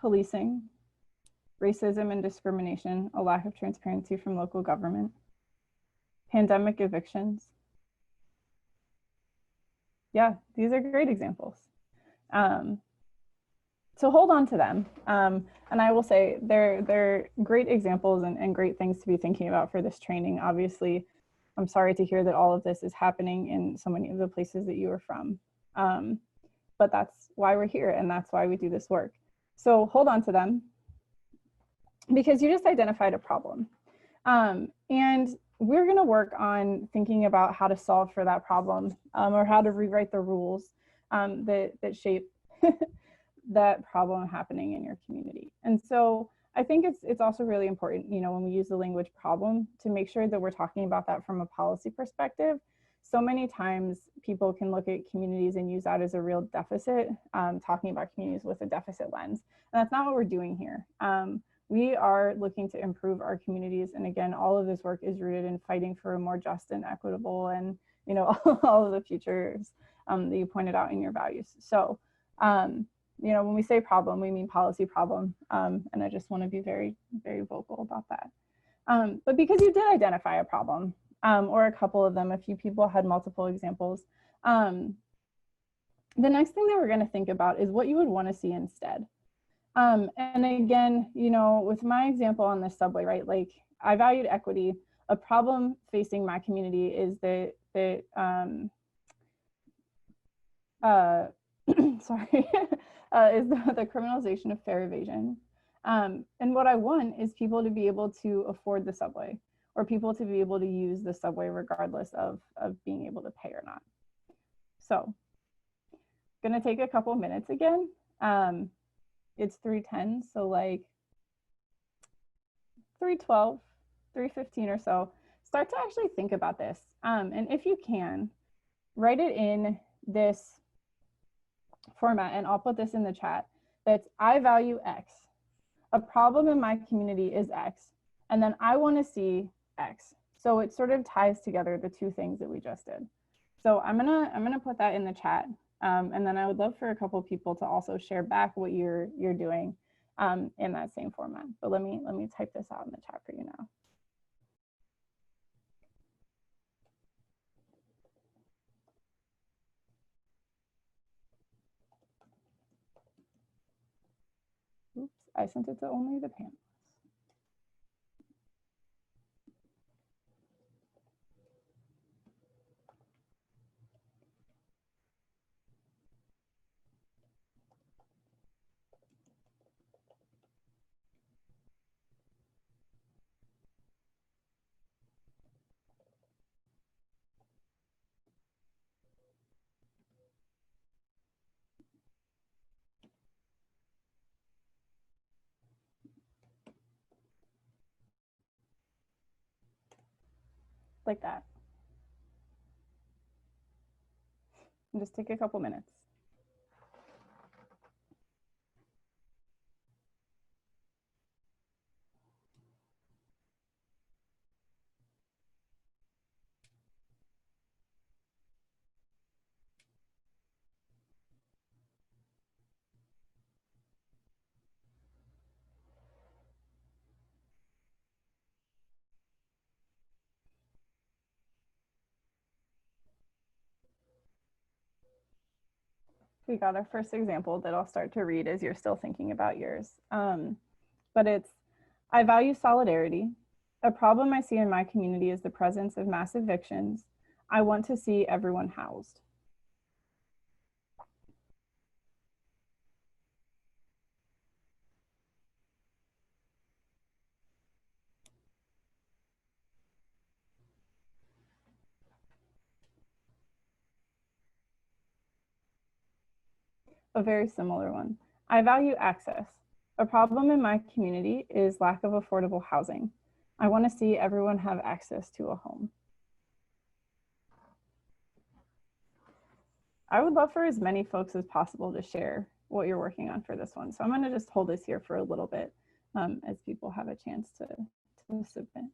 Policing, racism and discrimination, a lack of transparency from local government. Pandemic evictions. Yeah, these are great examples. So hold on to them. And I will say they're great examples and great things to be thinking about for this training. Obviously, I'm sorry to hear that all of this is happening in so many of the places that you are from. But that's why we're here and that's why we do this work. So hold on to them because you just identified a problem. And we're gonna work on thinking about how to solve for that problem or how to rewrite the rules that shape that problem happening in your community. And so I think it's also really important, you know, when we use the language problem to make sure that we're talking about that from a policy perspective. So many times people can look at communities and use that as a real deficit, talking about communities with a deficit lens. And that's not what we're doing here. We are looking to improve our communities. And again, all of this work is rooted in fighting for a more just and equitable and, you know, all of the futures that you pointed out in your values. So, you know, when we say problem, we mean policy problem. And I just want to be very, very vocal about that. But because you did identify a problem, or a couple of them, a few people had multiple examples. The next thing that we're going to think about is what you would want to see instead. And again, you know, with my example on the subway, right, like I valued equity. A problem facing my community is that sorry, is the criminalization of fare evasion. And what I want is people to be able to afford the subway, or people to be able to use the subway regardless of being able to pay or not. So gonna take a couple minutes again. It's 3:10, so like 3:12, 3:15 or so, start to actually think about this. And if you can, write it in this format, and I'll put this in the chat, that's I value X. A problem in my community is X, and then I wanna see X. So it sort of ties together the two things that we just did. So I'm gonna put that in the chat. And then I would love for a couple of people to also share back what you're doing in that same format. But let me type this out in the chat for you now. Oops, I sent it to only the panel. Like that. And just take a couple minutes. We got our first example that I'll start to read as you're still thinking about yours. But it's, I value solidarity. A problem I see in my community is the presence of mass evictions. I want to see everyone housed. A very similar one. I value access. A problem in my community is lack of affordable housing. I want to see everyone have access to a home. I would love for as many folks as possible to share what you're working on for this one. So I'm going to just hold this here for a little bit as people have a chance to submit.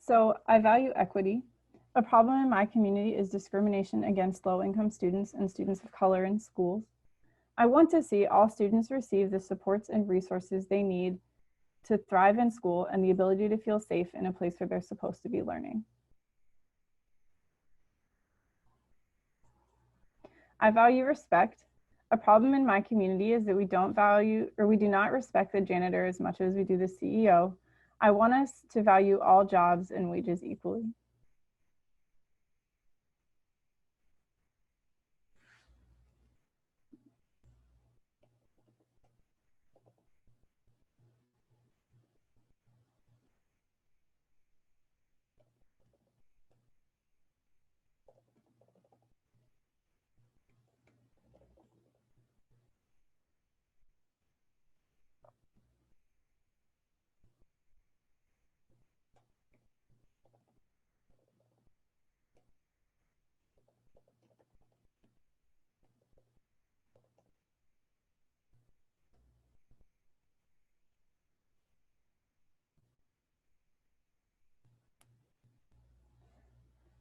So I value equity. A problem in my community is discrimination against low-income students and students of color in schools. I want to see all students receive the supports and resources they need to thrive in school and the ability to feel safe in a place where they're supposed to be learning. I value respect. A problem in my community is that we don't value or we do not respect the janitor as much as we do the CEO. I want us to value all jobs and wages equally.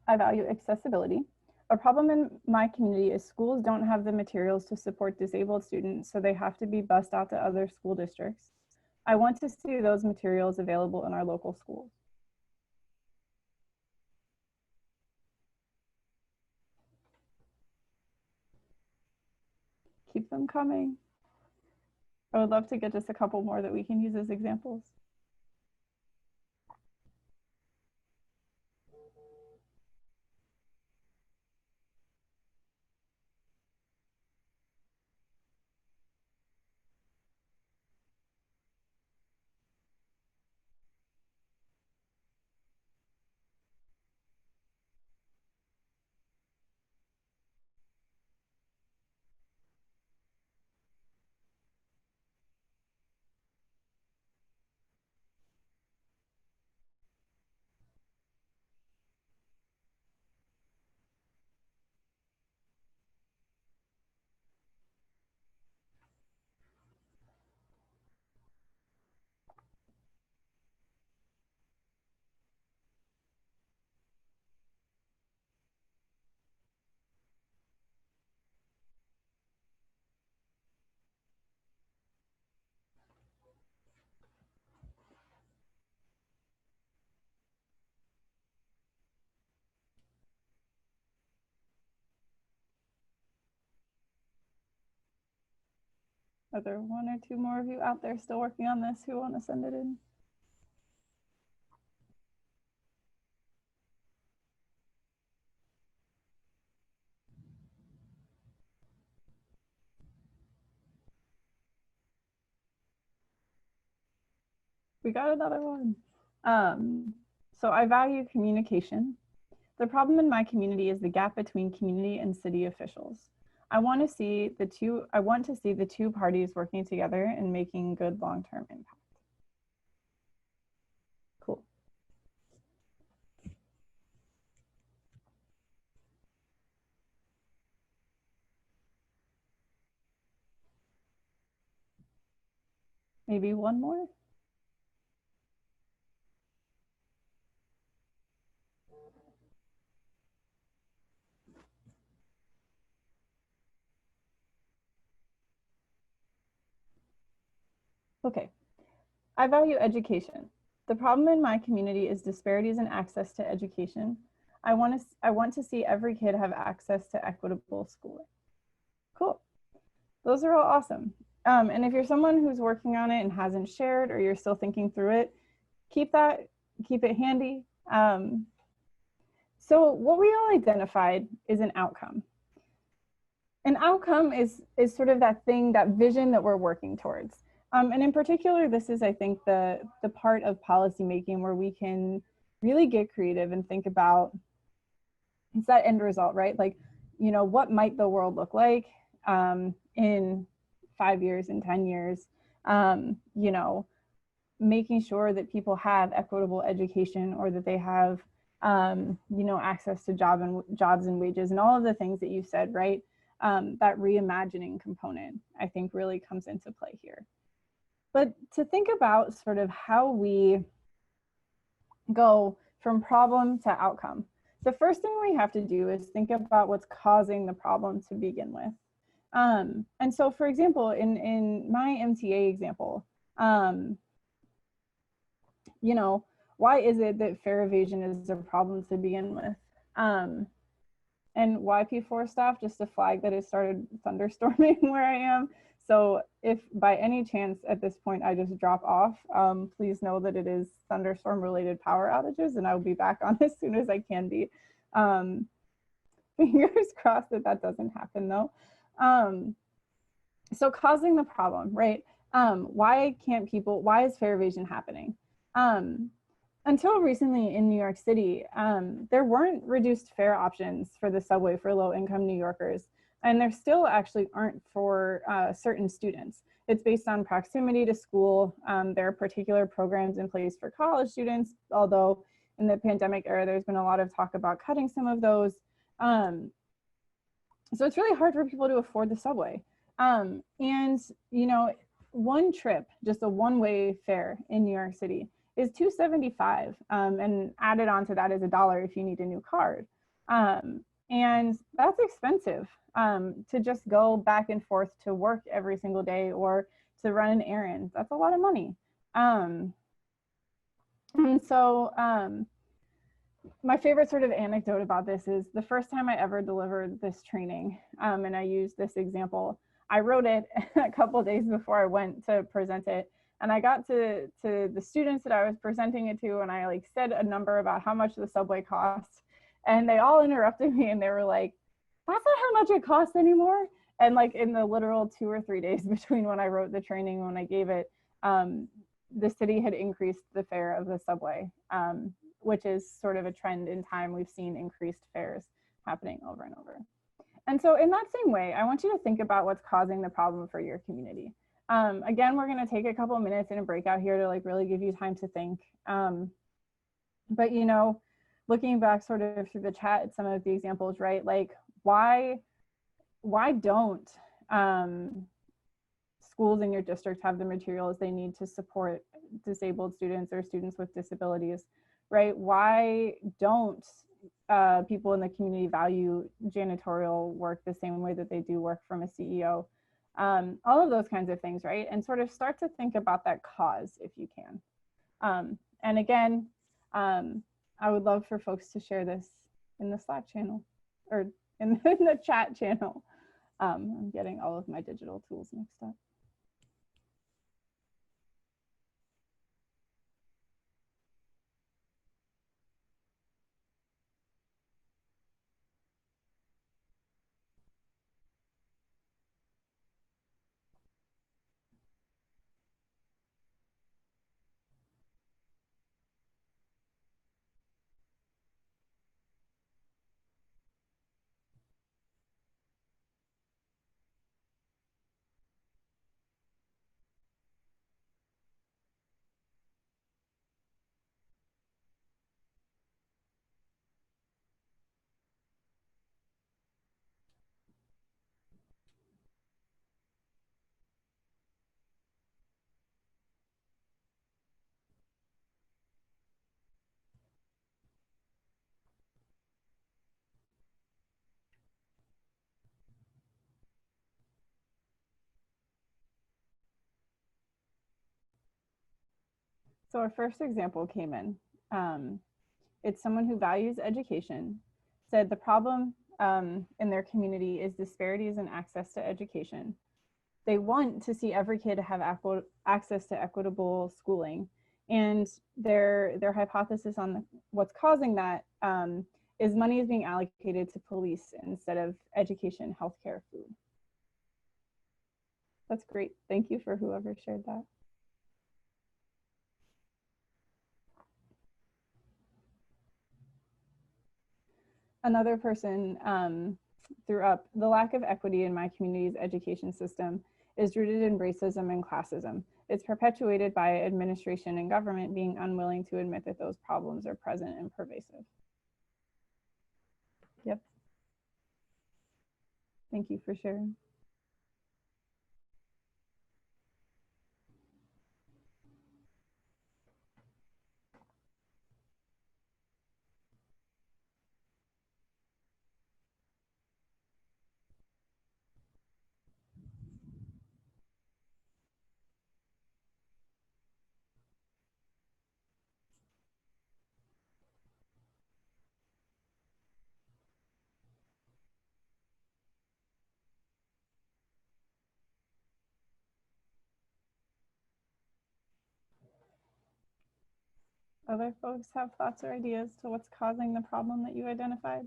I value accessibility. A problem in my community is schools don't have the materials to support disabled students, so they have to be bused out to other school districts. I want to see those materials available in our local schools. Keep them coming. I would love to get just a couple more that we can use as examples. Are there one or two more of you out there still working on this who want to send it in? We got another one. So I value communication. The problem in my community is the gap between community and city officials. I want to see the two parties working together and making good long-term impact. Cool. Maybe one more? Okay. I value education. The problem in my community is disparities in access to education. I want to see every kid have access to equitable schooling. Cool. Those are all awesome. And if you're someone who's working on it and hasn't shared, or you're still thinking through it, keep it handy. So what we all identified is an outcome. An outcome is sort of that thing, that vision that we're working towards. And in particular, this is, I think, the part of policymaking where we can really get creative and think about, it's that end result, right? Like, you know, what might the world look like in 5 years, in 10 years? You know, making sure that people have equitable education, or that they have, you know, access to jobs and wages, and all of the things that you said, right? That reimagining component, I think, really comes into play here. But to think about sort of how we go from problem to outcome, the first thing we have to do is think about what's causing the problem to begin with. And so, for example, in my MTA example, you know, why is it that fare evasion is a problem to begin with? And YP4 staff, just to flag that it started thunderstorming where I am. So if by any chance at this point I just drop off, please know that it is thunderstorm related power outages, and I will be back on as soon as I can be. Fingers crossed that that doesn't happen though. So causing the problem, right? Why is fare evasion happening? Until recently in New York City, there weren't reduced fare options for the subway for low-income New Yorkers, and there still actually aren't for certain students. It's based on proximity to school. There are particular programs in place for college students, although in the pandemic era, there's been a lot of talk about cutting some of those. So it's really hard for people to afford the subway. And, you know, one trip, just a one-way fare in New York City, is $2.75, and added on to that is $1 if you need a new card. And that's expensive to just go back and forth to work every single day, or to run an errand. That's a lot of money. And so my favorite sort of anecdote about this is the first time I ever delivered this training, and I used this example, I wrote it a couple of days before I went to present it. And I got to the students that I was presenting it to, and I like said a number about how much the subway costs, and they all interrupted me, and they were like, "That's not how much it costs anymore." And like in the literal 2 or 3 days between when I wrote the training and when I gave it, the city had increased the fare of the subway, which is sort of a trend in time. We've seen increased fares happening over and over. And so in that same way, I want you to think about what's causing the problem for your community. Again, we're going to take a couple of minutes in a breakout here to like really give you time to think. But, you know, looking back sort of through the chat at some of the examples, right? Like why don't schools in your district have the materials they need to support disabled students or students with disabilities, right? Why don't people in the community value janitorial work the same way that they do work from a CEO? All of those kinds of things, right? And sort of start to think about that cause if you can. And again, I would love for folks to share this in the Slack channel or in the chat channel. I'm getting all of my digital tools mixed up. So our first example came in. It's someone who values education, said the problem in their community is disparities in access to education. They want to see every kid have access to equitable schooling. And their hypothesis on what's causing that is money is being allocated to police instead of education, healthcare, food. That's great. Thank you for whoever shared that. Another person threw up, the lack of equity in my community's education system is rooted in racism and classism. It's perpetuated by administration and government being unwilling to admit that those problems are present and pervasive. Yep. Thank you for sharing. Other folks have thoughts or ideas to what's causing the problem that you identified?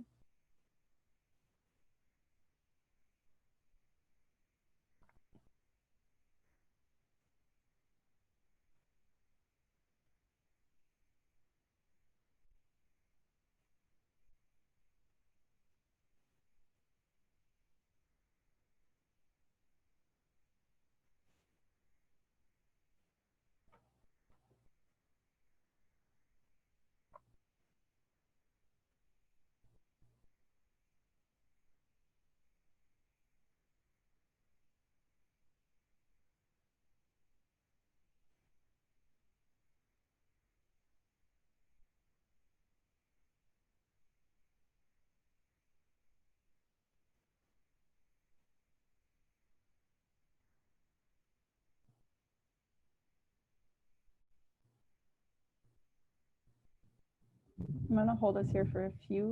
I'm going to hold us here for a few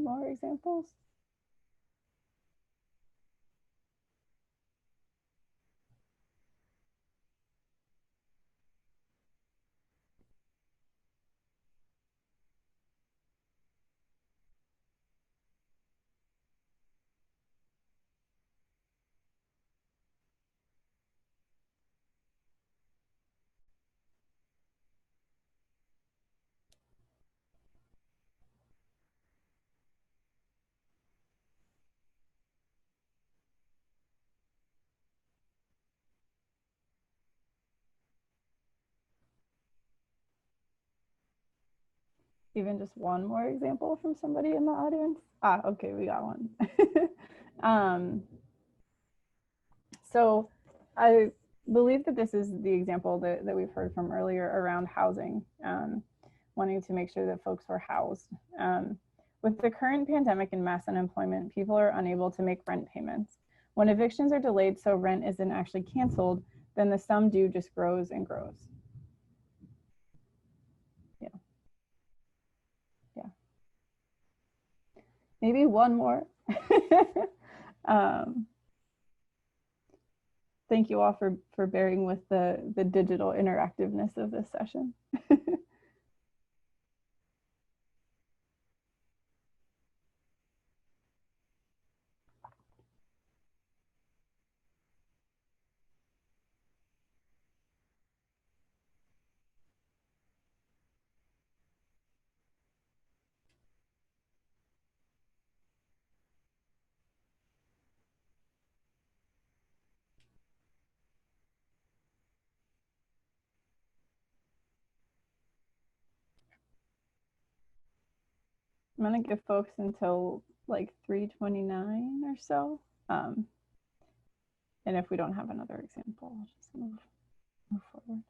more examples. Even just one more example from somebody in the audience? Ah, okay, we got one. So I believe that this is the example that we've heard from earlier around housing, wanting to make sure that folks were housed. With the current pandemic and mass unemployment, people are unable to make rent payments. When evictions are delayed so rent isn't actually canceled, then the sum due just grows and grows. Yeah. Yeah. Maybe one more. Thank you all for bearing with the digital interactiveness of this session. I'm gonna give folks until like 3:29 or so. And if we don't have another example, I'll just move forward.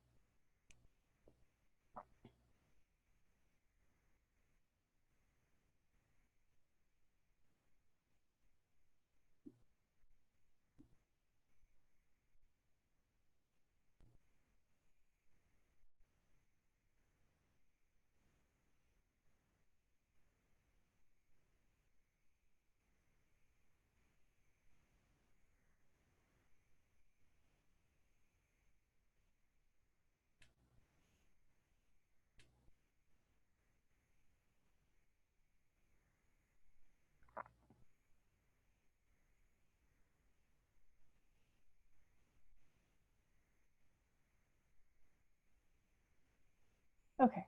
Okay.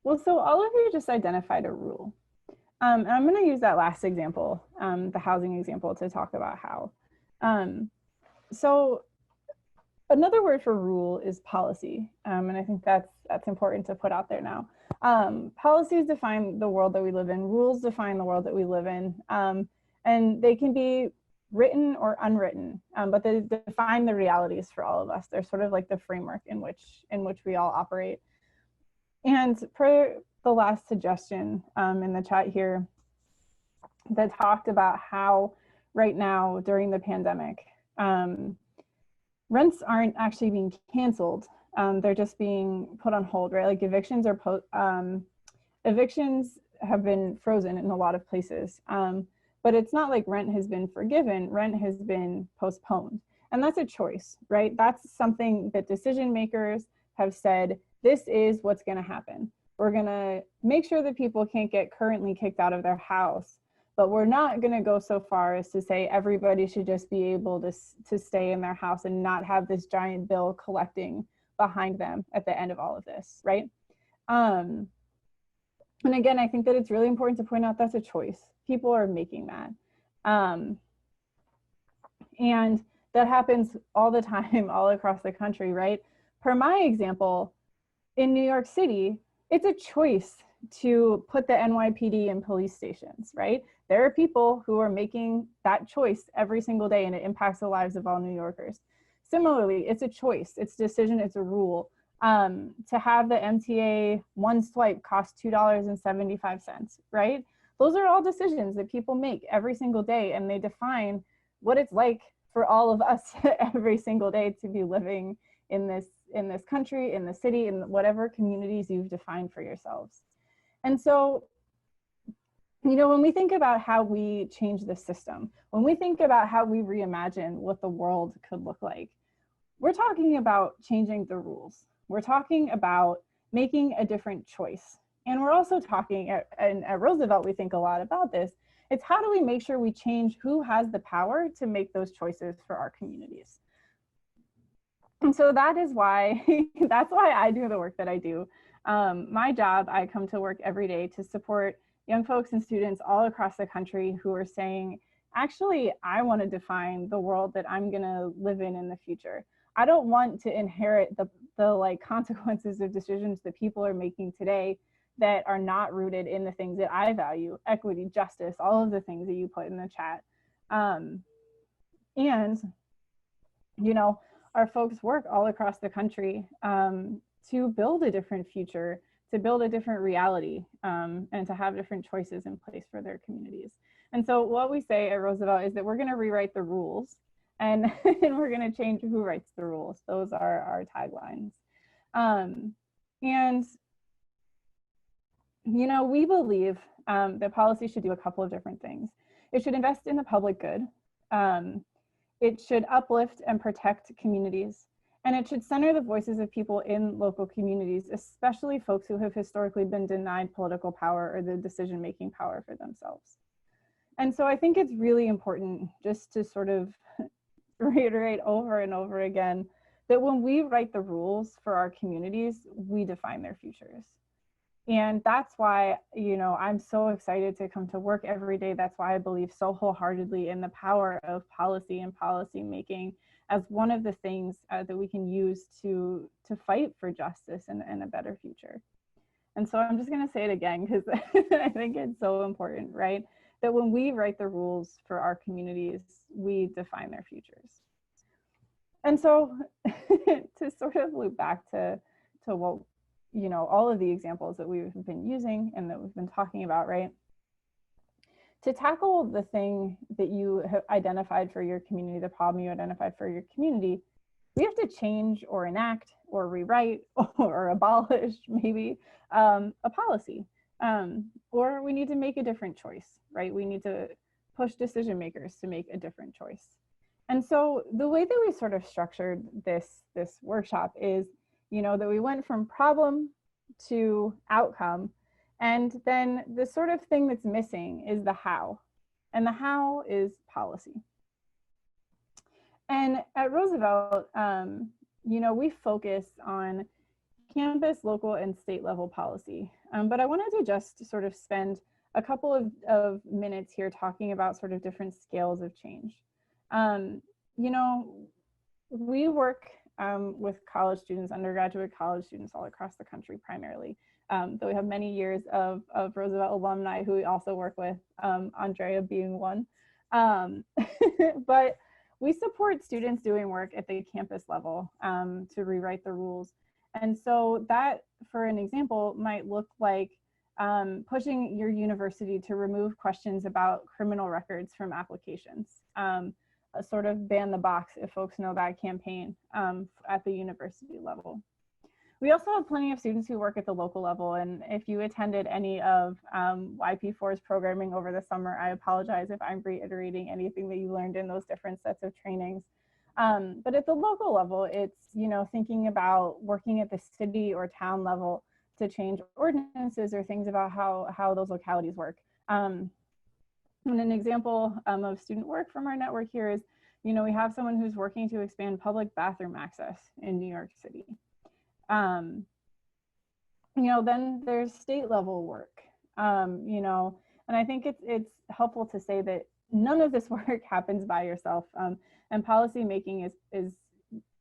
Well, so all of you just identified a rule. And I'm going to use that last example, the housing example, to talk about how. So another word for rule is policy. And I think that's important to put out there now. Policies define the world that we live in. Rules define the world that we live in. And they can be written or unwritten, but they define the realities for all of us. They're sort of like the framework in which we all operate. And per the last suggestion in the chat here that talked about how right now during the pandemic, rents aren't actually being canceled. They're just being put on hold, right? Like evictions have been frozen in a lot of places. But it's not like rent has been forgiven, rent has been postponed. And that's a choice, right? That's something that decision makers have said, this is what's gonna happen. We're gonna make sure that people can't get currently kicked out of their house, but we're not gonna go so far as to say everybody should just be able to stay in their house and not have this giant bill collecting behind them at the end of all of this, right? And again, I think that it's really important to point out that's a choice. People are making that. And that happens all the time, all across the country, right? Per my example, in New York City, it's a choice to put the NYPD in police stations, right? There are people who are making that choice every single day, and it impacts the lives of all New Yorkers. Similarly, it's a choice, it's a decision, it's a rule. To have the MTA one swipe cost $2.75, right? Those are all decisions that people make every single day, and they define what it's like for all of us every single day to be living in this country, in the city, in whatever communities you've defined for yourselves. And so, you know, when we think about how we change the system, when we think about how we reimagine what the world could look like, we're talking about changing the rules. We're talking about making a different choice. And we're also talking, at Roosevelt, we think a lot about this. It's how do we make sure we change who has the power to make those choices for our communities? And so that is why, that's why I do the work that I do. My job, I come to work every day to support young folks and students all across the country who are saying, actually, I want to define the world that I'm gonna live in the future. I don't want to inherit the like consequences of decisions that people are making today that are not rooted in the things that I value, equity, justice, all of the things that you put in the chat. And, you know, our folks work all across the country to build a different future, to build a different reality, and to have different choices in place for their communities. And so what we say at Roosevelt is that we're gonna rewrite the rules, and we're gonna change who writes the rules. Those are our taglines. And you know, we believe that policy should do a couple of different things. It should invest in the public good. It should uplift and protect communities. And it should center the voices of people in local communities, especially folks who have historically been denied political power or the decision-making power for themselves. And so I think it's really important just to sort of reiterate over and over again that when we write the rules for our communities, we define their futures. And that's why, you know, I'm so excited to come to work every day. That's why I believe so wholeheartedly in the power of policy and policy making as one of the things that we can use to fight for justice and a better future. And so I'm just going to say it again because I think it's so important, right? That when we write the rules for our communities, we define their futures. And so to sort of loop back to what, you know, all of the examples that we've been using and that we've been talking about, right? To tackle the thing that you have identified for your community, the problem you identified for your community, we have to change or enact or rewrite or abolish maybe a policy. Or we need to make a different choice, right? We need to push decision makers to make a different choice. And so the way that we sort of structured this workshop is, you know, that we went from problem to outcome, and then the sort of thing that's missing is the how, and the how is policy. And at Roosevelt, you know, we focus on campus, local, and state level policy. But I wanted to just sort of spend a couple of minutes here talking about sort of different scales of change. You know, we work with college students, undergraduate college students all across the country primarily. Though we have many years of Roosevelt alumni who we also work with, Andrea being one. But we support students doing work at the campus level to rewrite the rules. And so that, for an example, might look like pushing your university to remove questions about criminal records from applications. Sort of ban the box, if folks know that campaign at the university level. We also have plenty of students who work at the local level, and if you attended any of YP4's programming over the summer, I apologize if I'm reiterating anything that you learned in those different sets of trainings. But at the local level, it's, you know, thinking about working at the city or town level to change ordinances or things about how those localities work. And an example of student work from our network here is, you know, we have someone who's working to expand public bathroom access in New York City. You know, then there's state level work, you know, and I think it's helpful to say that none of this work happens by yourself, and policy making is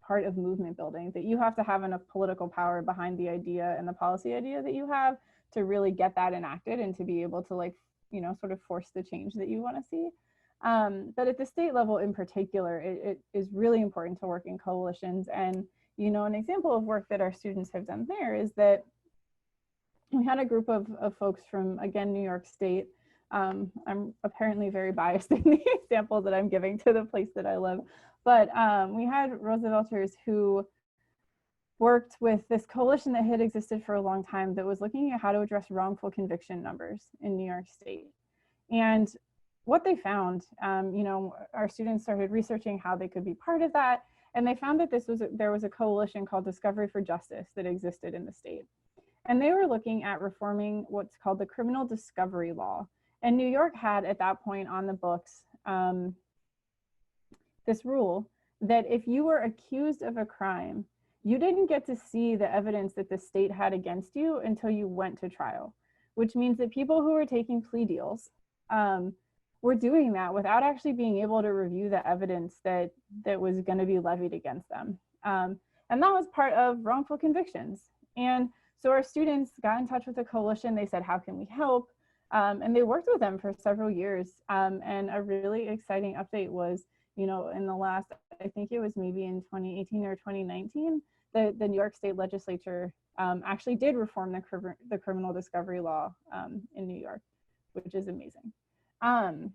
part of movement building, that you have to have enough political power behind the idea and the policy idea that you have to really get that enacted and to be able to, like, you know, sort of force the change that you want to see. But at the state level in particular, it is really important to work in coalitions. And, you know, an example of work that our students have done there is that we had a group of folks from, again, New York State. I'm apparently very biased in the example that I'm giving to the place that I live. But we had Roosevelters who worked with this coalition that had existed for a long time that was looking at how to address wrongful conviction numbers in New York State. And what they found, you know, our students started researching how they could be part of that. And they found that there was a coalition called Discovery for Justice that existed in the state. And they were looking at reforming what's called the criminal discovery law. And New York had at that point on the books this rule that if you were accused of a crime, you didn't get to see the evidence that the state had against you until you went to trial, which means that people who were taking plea deals were doing that without actually being able to review the evidence that was going to be levied against them. And that was part of wrongful convictions. And so our students got in touch with the coalition. They said, how can we help? And they worked with them for several years. And a really exciting update was, you know, in the last, I think it was maybe in 2018 or 2019, the New York State Legislature actually did reform the criminal discovery law in New York, which is amazing. And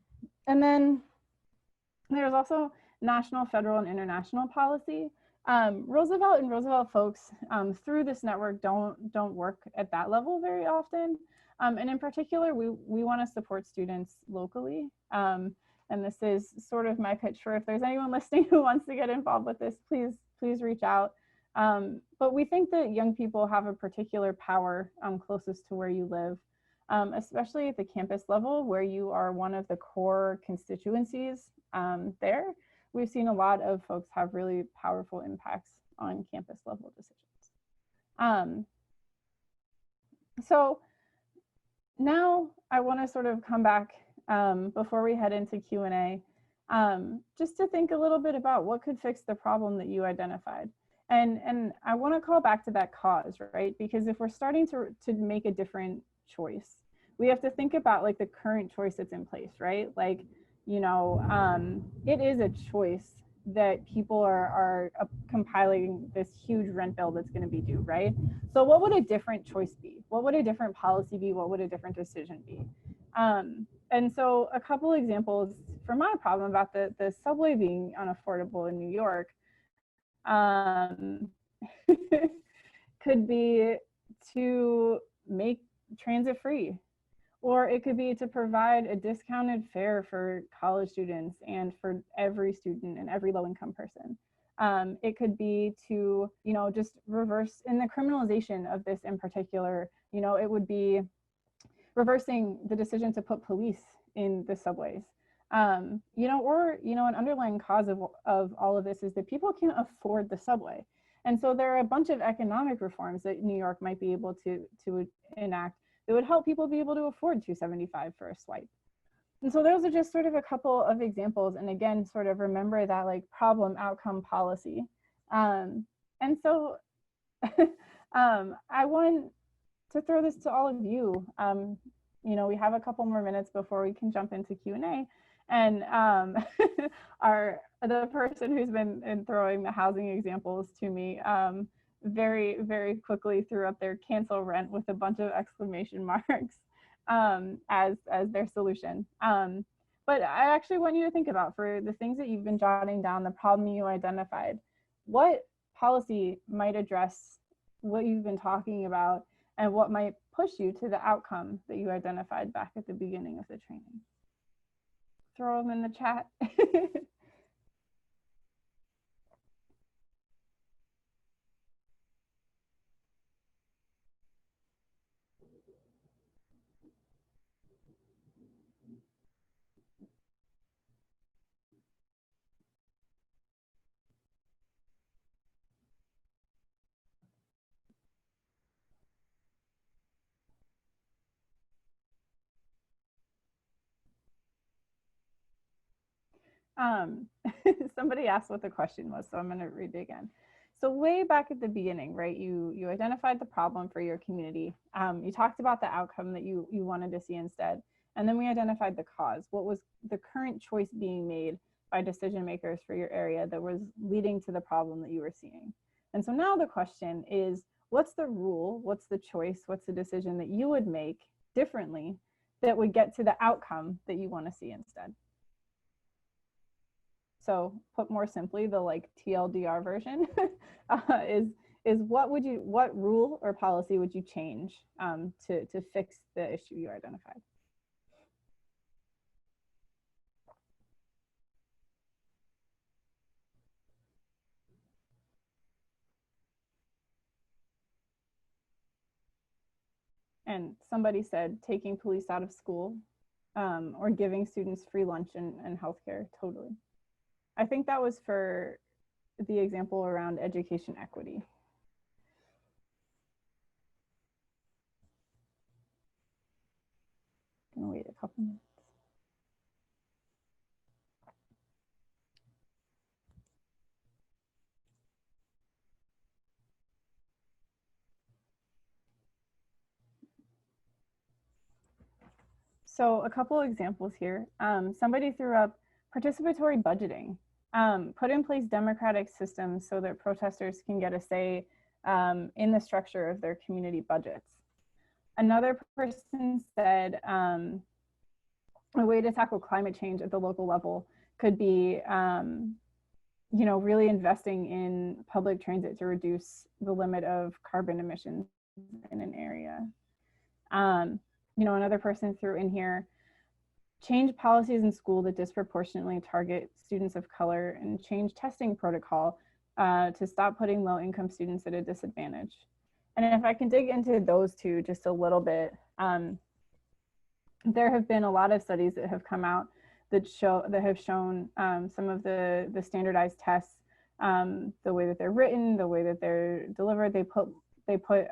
then there's also national, federal, and international policy. Roosevelt and Roosevelt folks through this network don't work at that level very often. And in particular, we want to support students locally. And this is sort of my pitch for if there's anyone listening who wants to get involved with this, please reach out. But we think that young people have a particular power closest to where you live, especially at the campus level where you are one of the core constituencies there. We've seen a lot of folks have really powerful impacts on campus level decisions. So now I want to sort of come back before we head into Q&A, just to think a little bit about what could fix the problem that you identified. And I want to call back to that cause, right? Because if we're starting to make a different choice, we have to think about like the current choice that's in place, right? Like, you know, it is a choice that people are compiling this huge rent bill that's going to be due, right? So what would a different choice be? What would a different policy be? What would a different decision be? And so a couple examples for my problem about the subway being unaffordable in New York could be to make transit free, or it could be to provide a discounted fare for college students and for every student and every low-income person. It could be to, you know, just reverse in the criminalization of this in particular, you know, it would be reversing the decision to put police in the subways. You know, or, you know, an underlying cause of all of this is that people can't afford the subway. And so there are a bunch of economic reforms that New York might be able to enact that would help people be able to afford $2.75 for a swipe. And so those are just sort of a couple of examples. And again, sort of remember that like problem outcome policy. And so I want to throw this to all of you. You know, we have a couple more minutes before we can jump into Q&A. And the person who's been throwing the housing examples to me very, very quickly threw up their cancel rent with a bunch of exclamation marks as their solution. But I actually want you to think about, for the things that you've been jotting down, the problem you identified, what policy might address what you've been talking about and what might push you to the outcome that you identified back at the beginning of the training. Throw them in the chat. Somebody asked what the question was, so I'm going to read it again. So way back at the beginning, right, you identified the problem for your community. You talked about the outcome that you wanted to see instead. And then we identified the cause. What was the current choice being made by decision makers for your area that was leading to the problem that you were seeing? And so now the question is, what's the rule, what's the choice, what's the decision that you would make differently that would get to the outcome that you want to see instead? So put more simply, the like TLDR version is what rule or policy would you change to fix the issue you identified? And somebody said taking police out of school or giving students free lunch and healthcare. Totally. I think that was for the example around education equity. I'm gonna wait a couple minutes. So a couple of examples here. Somebody threw up participatory budgeting. Put in place democratic systems so that protesters can get a say in the structure of their community budgets. Another person said a way to tackle climate change at the local level could be you know, really investing in public transit to reduce the limit of carbon emissions in an area. You know, another person threw in here, change policies in school that disproportionately target students of color and change testing protocol to stop putting low-income students at a disadvantage. And if I can dig into those two just a little bit, there have been a lot of studies that have come out that have shown some of the standardized tests, the way that they're written, the way that they're delivered, they put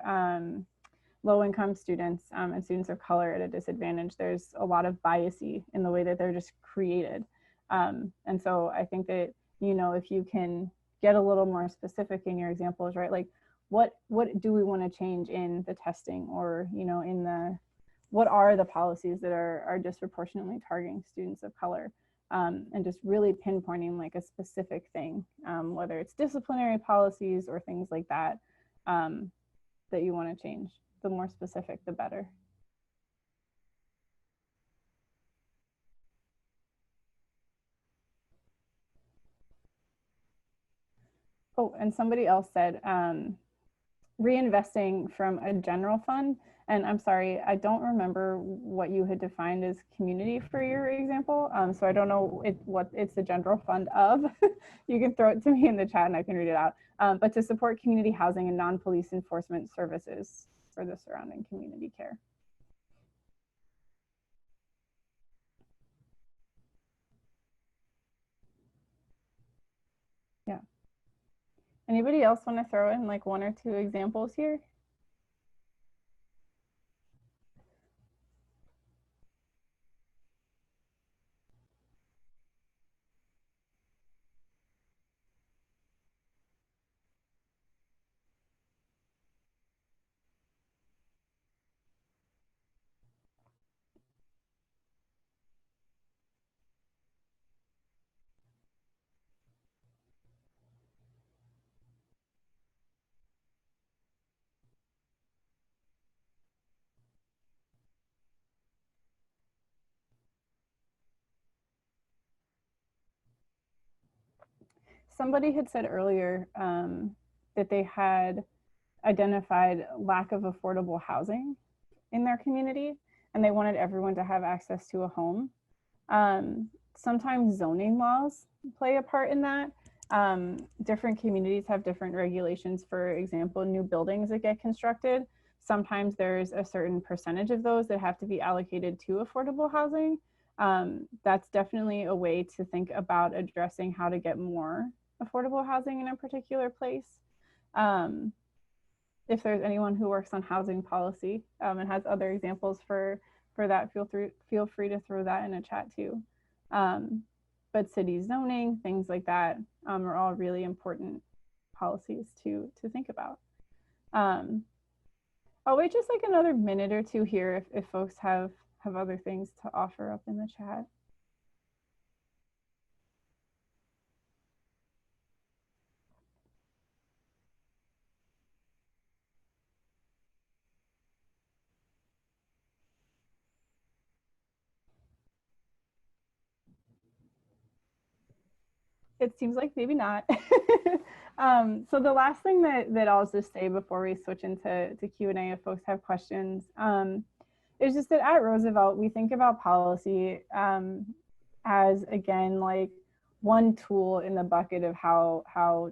low-income students and students of color at a disadvantage. There's a lot of biasy in the way that they're just created. And so I think that, you know, if you can get a little more specific in your examples, right? Like what do we want to change in the testing, or, you know, in the, what are the policies that are disproportionately targeting students of color? And just really pinpointing like a specific thing, whether it's disciplinary policies or things like that, that you want to change. The more specific, the better. Oh, and somebody else said reinvesting from a general fund. And I'm sorry, I don't remember what you had defined as community for your example. So I don't know what it's the general fund of. You can throw it to me in the chat and I can read it out. But to support community housing and non-police enforcement services for the surrounding community care. Yeah. Anybody else want to throw in like 1 or 2 examples here? Somebody had said earlier that they had identified lack of affordable housing in their community, and they wanted everyone to have access to a home. Sometimes zoning laws play a part in that. Different communities have different regulations. For example, new buildings that get constructed, sometimes there's a certain percentage of those that have to be allocated to affordable housing. That's definitely a way to think about addressing how to get more affordable housing in a particular place. If there's anyone who works on housing policy and has other examples for that, feel free to throw that in a chat too. But city zoning, things like that, are all really important policies to think about. I'll wait just like another minute or 2 here if folks have other things to offer up in the chat. It seems like maybe not. So the last thing that I'll just say before we switch into Q&A if folks have questions, is just that at Roosevelt, we think about policy as, again, like one tool in the bucket of how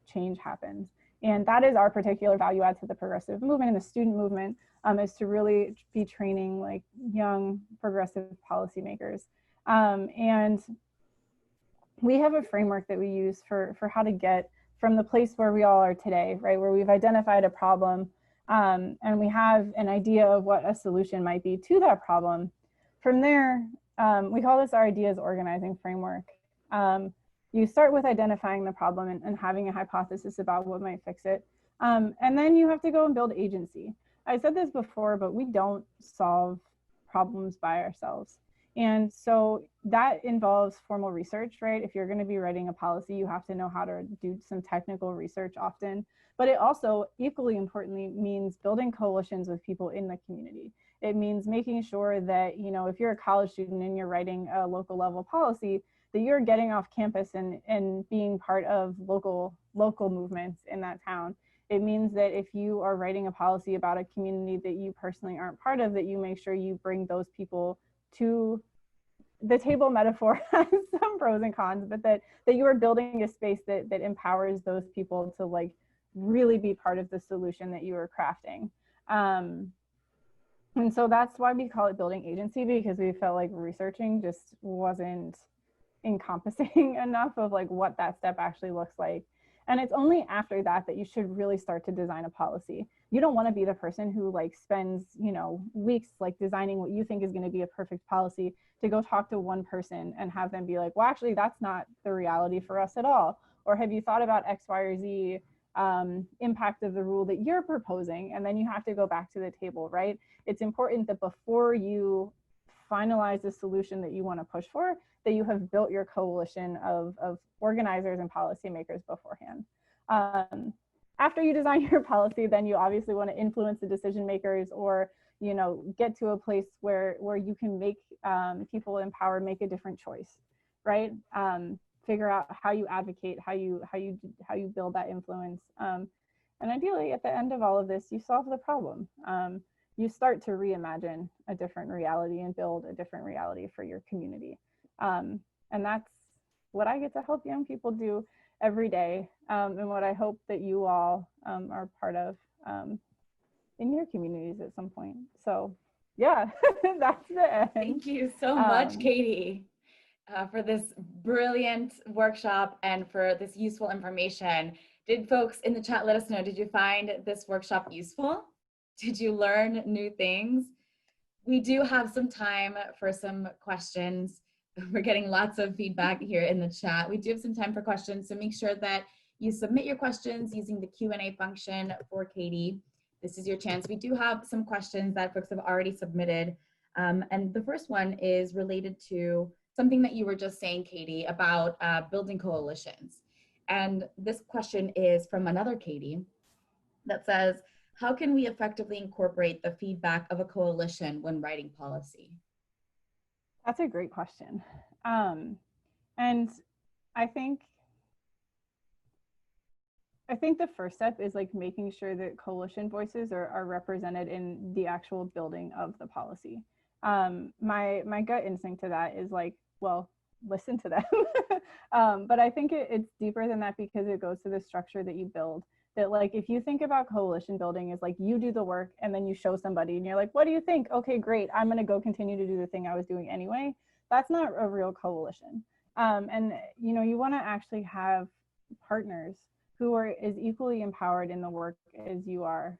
change happens. And that is our particular value add to the progressive movement and the student movement, is to really be training like young progressive policymakers. And we have a framework that we use for how to get from the place where we all are today, right, where we've identified a problem and we have an idea of what a solution might be to that problem. From there, we call this our ideas organizing framework. You start with identifying the problem and having a hypothesis about what might fix it. And then you have to go and build agency. I said this before, but we don't solve problems by ourselves. And so that involves formal research, right? If you're going to be writing a policy, you have to know how to do some technical research often. But it also, equally importantly, means building coalitions with people in the community. It means making sure that, you know, if you're a college student and you're writing a local level policy, that you're getting off campus and being part of local movements in that town. It means that if you are writing a policy about a community that you personally aren't part of, that you make sure you bring those people to the table. Metaphor has some pros and cons, but that you are building a space that empowers those people to like really be part of the solution that you are crafting. And so that's why we call it building agency, because we felt like researching just wasn't encompassing enough of like what that step actually looks like. And it's only after that you should really start to design a policy. You don't want to be the person who like spends, you know, weeks like designing what you think is going to be a perfect policy to go talk to one person and have them be like, well, actually, that's not the reality for us at all. Or have you thought about X, Y, or Z impact of the rule that you're proposing? And then you have to go back to the table, right? It's important that before you finalize the solution that you want to push for, that you have built your coalition of organizers and policymakers beforehand. After you design your policy, then you obviously want to influence the decision makers, or, you know, get to a place where you can make people empowered make a different choice, right? Figure out how you advocate, how you build that influence, and ideally at the end of all of this, you solve the problem. You start to reimagine a different reality and build a different reality for your community. And that's what I get to help young people do every day, and what I hope that you all are part of in your communities at some point. So yeah, that's the end. Thank you so much, Katie, for this brilliant workshop and for this useful information. Did folks in the chat let us know, did you find this workshop useful? Did you learn new things? We do have some time for some questions. We're getting lots of feedback here in the chat. We do have some time for questions, so make sure that you submit your questions using the Q&A function for Katie. This is your chance. We do have some questions that folks have already submitted. And the first one is related to something that you were just saying, Katie, about building coalitions. And this question is from another Katie that says, how can we effectively incorporate the feedback of a coalition when writing policy? That's a great question. And I think the first step is like making sure that coalition voices are represented in the actual building of the policy. My gut instinct to that is like, well, listen to them. But I think it's deeper than that, because it goes to the structure that you build. That like, if you think about coalition building as like, you do the work and then you show somebody and you're like, what do you think? Okay, great. I'm going to go continue to do the thing I was doing anyway. That's not a real coalition. And you know, you want to actually have partners who are as equally empowered in the work as you are,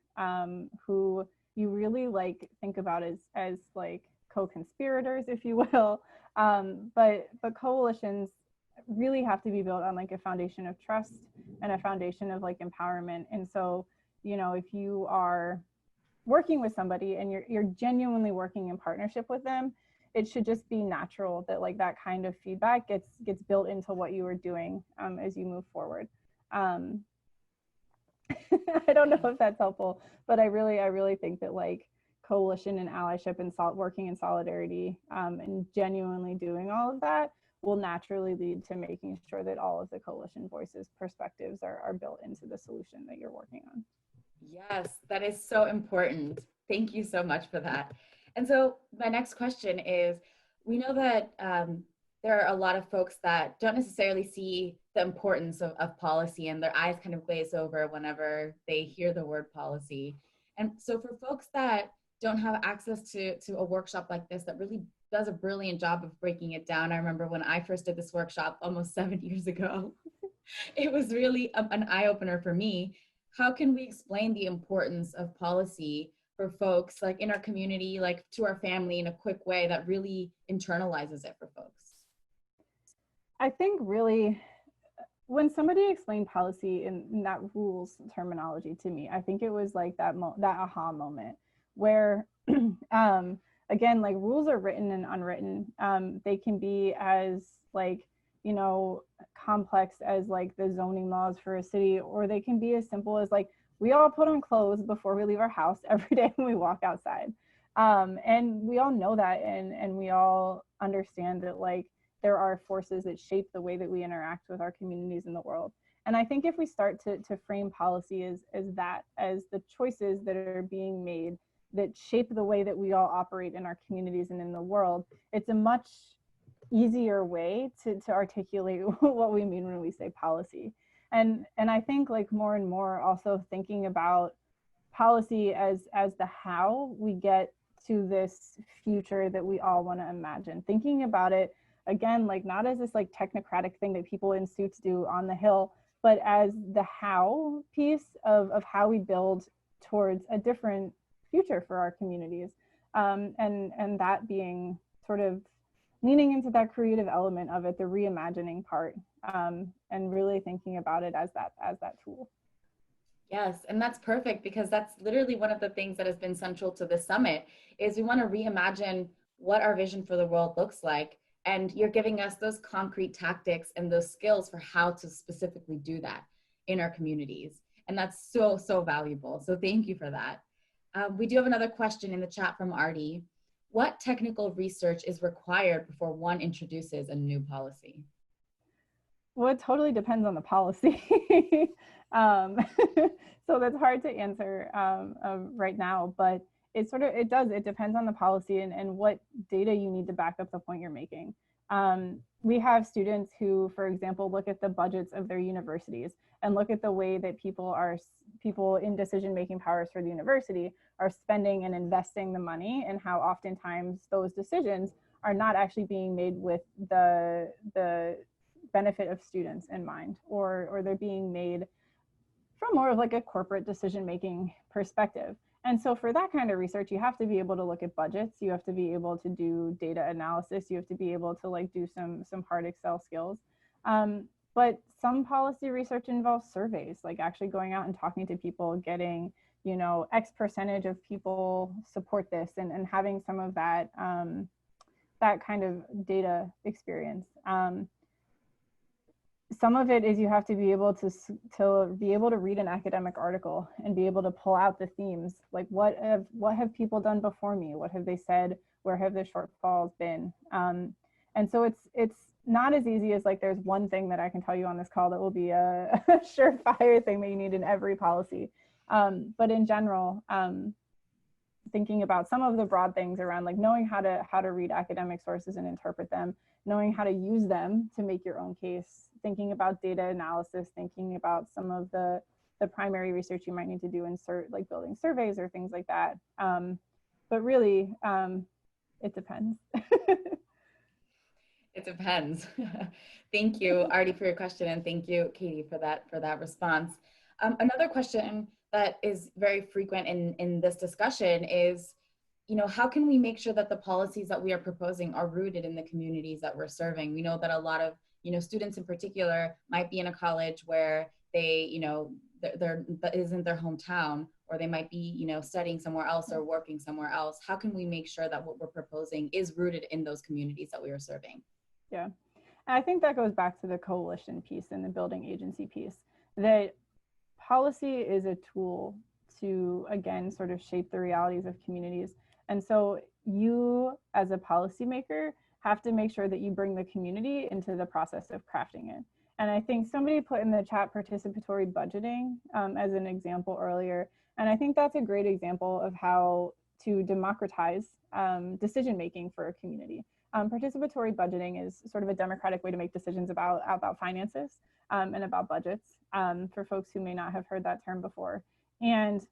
who you really like think about as like co-conspirators, if you will. But coalitions really have to be built on like a foundation of trust and a foundation of like empowerment. And so, you know, if you are working with somebody and you're genuinely working in partnership with them, it should just be natural that like that kind of feedback gets built into what you are doing as you move forward. I don't know if that's helpful, but I really think that like coalition and allyship and working in solidarity and genuinely doing all of that will naturally lead to making sure that all of the coalition voices' perspectives are built into the solution that you're working on. Yes, that is so important. Thank you so much for that. And so my next question is, we know that there are a lot of folks that don't necessarily see the importance of policy, and their eyes kind of glaze over whenever they hear the word policy. And so for folks that don't have access to a workshop like this that really does a brilliant job of breaking it down. I remember when I first did this workshop almost 7 years ago, it was really an eye-opener for me. How can we explain the importance of policy for folks like in our community, like to our family, in a quick way that really internalizes it for folks? I think really when somebody explained policy in that rules terminology to me, I think it was like that aha moment where again, like rules are written and unwritten. They can be as like, you know, complex as like the zoning laws for a city, or they can be as simple as like, we all put on clothes before we leave our house every day when we walk outside. And we all know that, and we all understand that like there are forces that shape the way that we interact with our communities in the world. And I think if we start to frame policy as the choices that are being made that shape the way that we all operate in our communities and in the world, it's a much easier way to articulate what we mean when we say policy. And I think like more and more also thinking about policy as the how we get to this future that we all want to imagine. Thinking about it again, like not as this like technocratic thing that people in suits do on the Hill, but as the how piece of how we build towards a different future for our communities, and that being sort of leaning into that creative element of it, the reimagining part, and really thinking about it as that tool. Yes, and that's perfect, because that's literally one of the things that has been central to the summit is we want to reimagine what our vision for the world looks like, and you're giving us those concrete tactics and those skills for how to specifically do that in our communities, and that's so valuable. So thank you for that. We do have another question in the chat from Artie. What technical research is required before one introduces a new policy? Well, it totally depends on the policy. So that's hard to answer right now, but it depends on the policy and what data you need to back up the point you're making. We have students who, for example, look at the budgets of their universities and look at the way that people in decision-making powers for the university are spending and investing the money, and how oftentimes those decisions are not actually being made with the benefit of students in mind, or they're being made from more of like a corporate decision-making perspective. And so for that kind of research, you have to be able to look at budgets, you have to be able to do data analysis, you have to be able to like do some hard Excel skills. But some policy research involves surveys, like actually going out and talking to people, getting, you know, X percentage of people support this, and having some of that, that kind of data experience. Some of it is you have to be able to be able to read an academic article and be able to pull out the themes, like what have people done before me? What have they said? Where have the shortfalls been? And so it's not as easy as like there's one thing that I can tell you on this call that will be a surefire thing that you need in every policy. But in general, thinking about some of the broad things around like knowing how to read academic sources and interpret them, knowing how to use them to make your own case, thinking about data analysis, thinking about some of the primary research you might need to do in like building surveys or things like that. But really, it depends. It depends. Thank you, Artie, for your question, and thank you, Katie, for that response. Another question that is very frequent in this discussion is, you know, how can we make sure that the policies that we are proposing are rooted in the communities that we're serving? We know that a lot of, you know, students in particular might be in a college where they, you know, that isn't their hometown, or they might be, you know, studying somewhere else or working somewhere else. How can we make sure that what we're proposing is rooted in those communities that we are serving? Yeah, and I think that goes back to the coalition piece and the building agency piece, that policy is a tool to, again, sort of shape the realities of communities. And so you, as a policymaker, have to make sure that you bring the community into the process of crafting it. And I think somebody put in the chat participatory budgeting as an example earlier. And I think that's a great example of how to democratize decision-making for a community. Participatory budgeting is sort of a democratic way to make decisions about finances and about budgets, for folks who may not have heard that term before. And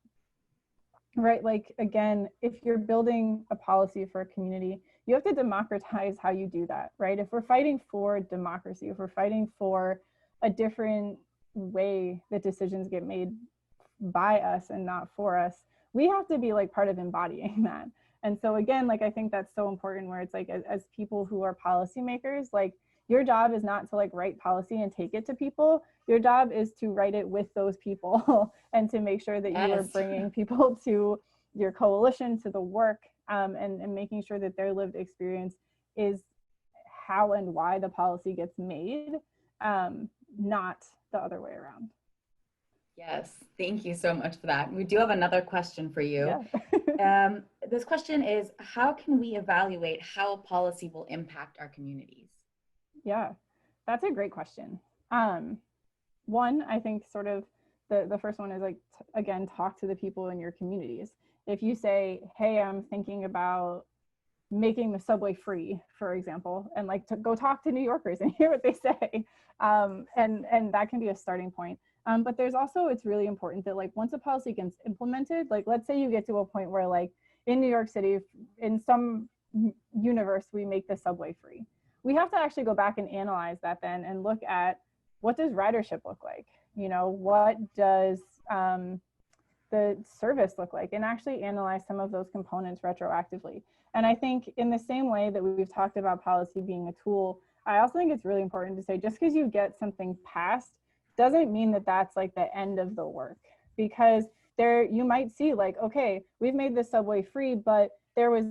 right, like, again, if you're building a policy for a community, you have to democratize how you do that, right? If we're fighting for democracy, if we're fighting for a different way that decisions get made by us and not for us, we have to be like part of embodying that. And so again, like, I think that's so important, where it's like, as people who are policymakers, like, your job is not to like write policy and take it to people. Your job is to write it with those people and to make sure that you are bringing people to your coalition, to the work, and making sure that their lived experience is how and why the policy gets made, not the other way around. Yes, thank you so much for that. We do have another question for you. Yeah. This question is, how can we evaluate how a policy will impact our communities? Yeah, that's a great question. One, I think sort of the first one is like, again, talk to the people in your communities. If you say, hey, I'm thinking about making the subway free, for example, and like to go talk to New Yorkers and hear what they say. And that can be a starting point. But there's also, it's really important that like once a policy gets implemented, like let's say you get to a point where like in New York City, in some universe, we make the subway free. We have to actually go back and analyze that then and look at, what does ridership look like? You know, what does the service look like? And actually analyze some of those components retroactively. And I think in the same way that we've talked about policy being a tool, I also think it's really important to say, just because you get something passed doesn't mean that that's like the end of the work, because there you might see like, okay, we've made this subway free, but there was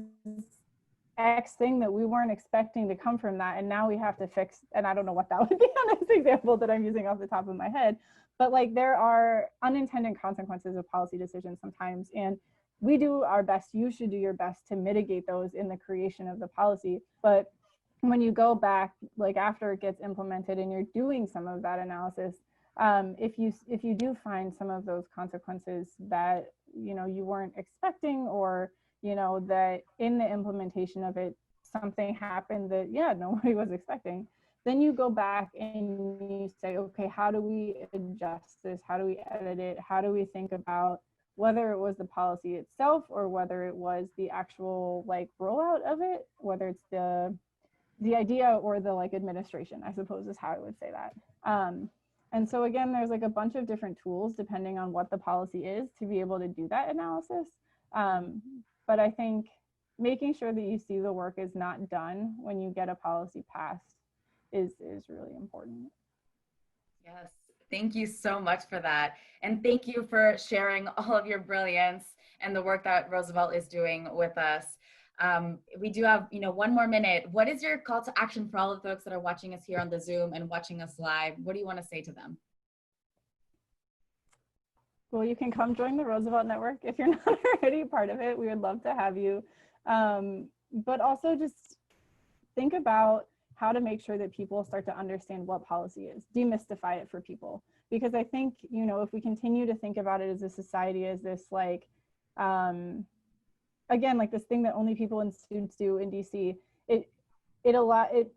X thing that we weren't expecting to come from that, and now we have to fix, and I don't know what that would be on this example that I'm using off the top of my head, but like there are unintended consequences of policy decisions sometimes, and we do our best, you should do your best to mitigate those in the creation of the policy. But when you go back, like after it gets implemented and you're doing some of that analysis, if you do find some of those consequences that, you know, you weren't expecting, or, you know, that in the implementation of it, something happened that, yeah, nobody was expecting, then you go back and you say, okay, how do we adjust this? How do we edit it? How do we think about whether it was the policy itself or whether it was the actual like rollout of it, whether it's the idea or the like administration, I suppose is how I would say that. And so again, there's like a bunch of different tools depending on what the policy is to be able to do that analysis. But I think making sure that you see the work is not done when you get a policy passed is really important. Yes, thank you so much for that. And thank you for sharing all of your brilliance and the work that Roosevelt is doing with us. We do have, one more minute. What is your call to action for all the folks that are watching us here on the Zoom and watching us live? What do you want to say to them? Well, you can come join the Roosevelt Network if you're not already part of it. We would love to have you. But also just think about how to make sure that people start to understand what policy is, demystify it for people. Because I think, if we continue to think about it as a society as this like, again, like this thing that only people and students do in DC, it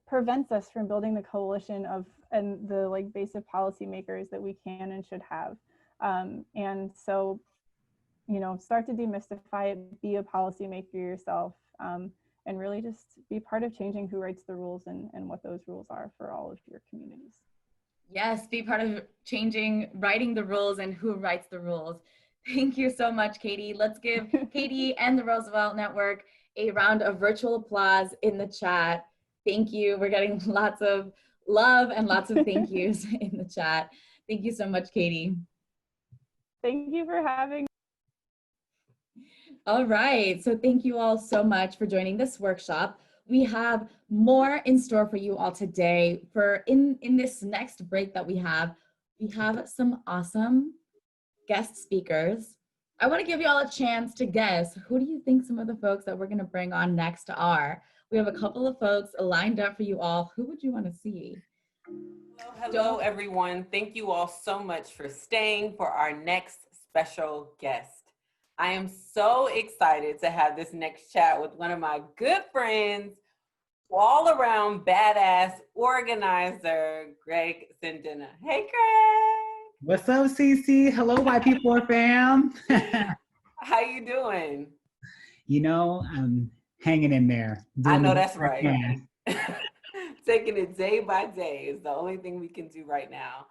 prevents us from building the coalition and the like basic policymakers that we can and should have. And so, start to demystify it, be a policymaker yourself, and really just be part of changing who writes the rules and what those rules are for all of your communities. Yes, be part of writing the rules and who writes the rules. Thank you so much, Katie. Let's give Katie and the Roosevelt Network a round of virtual applause in the chat. Thank you. We're getting lots of love and lots of thank yous in the chat. Thank you so much, Katie. Thank you for having me. All right, so thank you all so much for joining this workshop. We have more in store for you all today. In this next break that we have some awesome guest speakers. I want to give you all a chance to guess, who do you think some of the folks that we're going to bring on next are? We have a couple of folks lined up for you all. Who would you want to see? Hello, everyone. Thank you all so much for staying for our next special guest. I am so excited to have this next chat with one of my good friends, all around badass organizer, Greg Sendina. Hey, Greg. What's up, Cece? Hello, YP4 fam. How you doing? I'm hanging in there. I know that's right. Taking it day by day is the only thing we can do right now.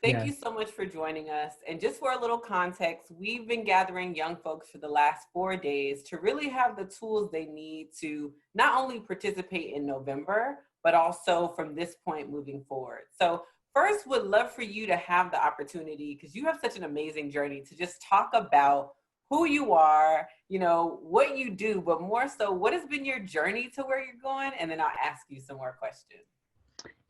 Thank you so much for joining us. And just for a little context, we've been gathering young folks for the last 4 days to really have the tools they need to not only participate in November, but also from this point moving forward. So first, would love for you to have the opportunity, because you have such an amazing journey, to just talk about who you are, what you do, but more so, what has been your journey to where you're going? And then I'll ask you some more questions.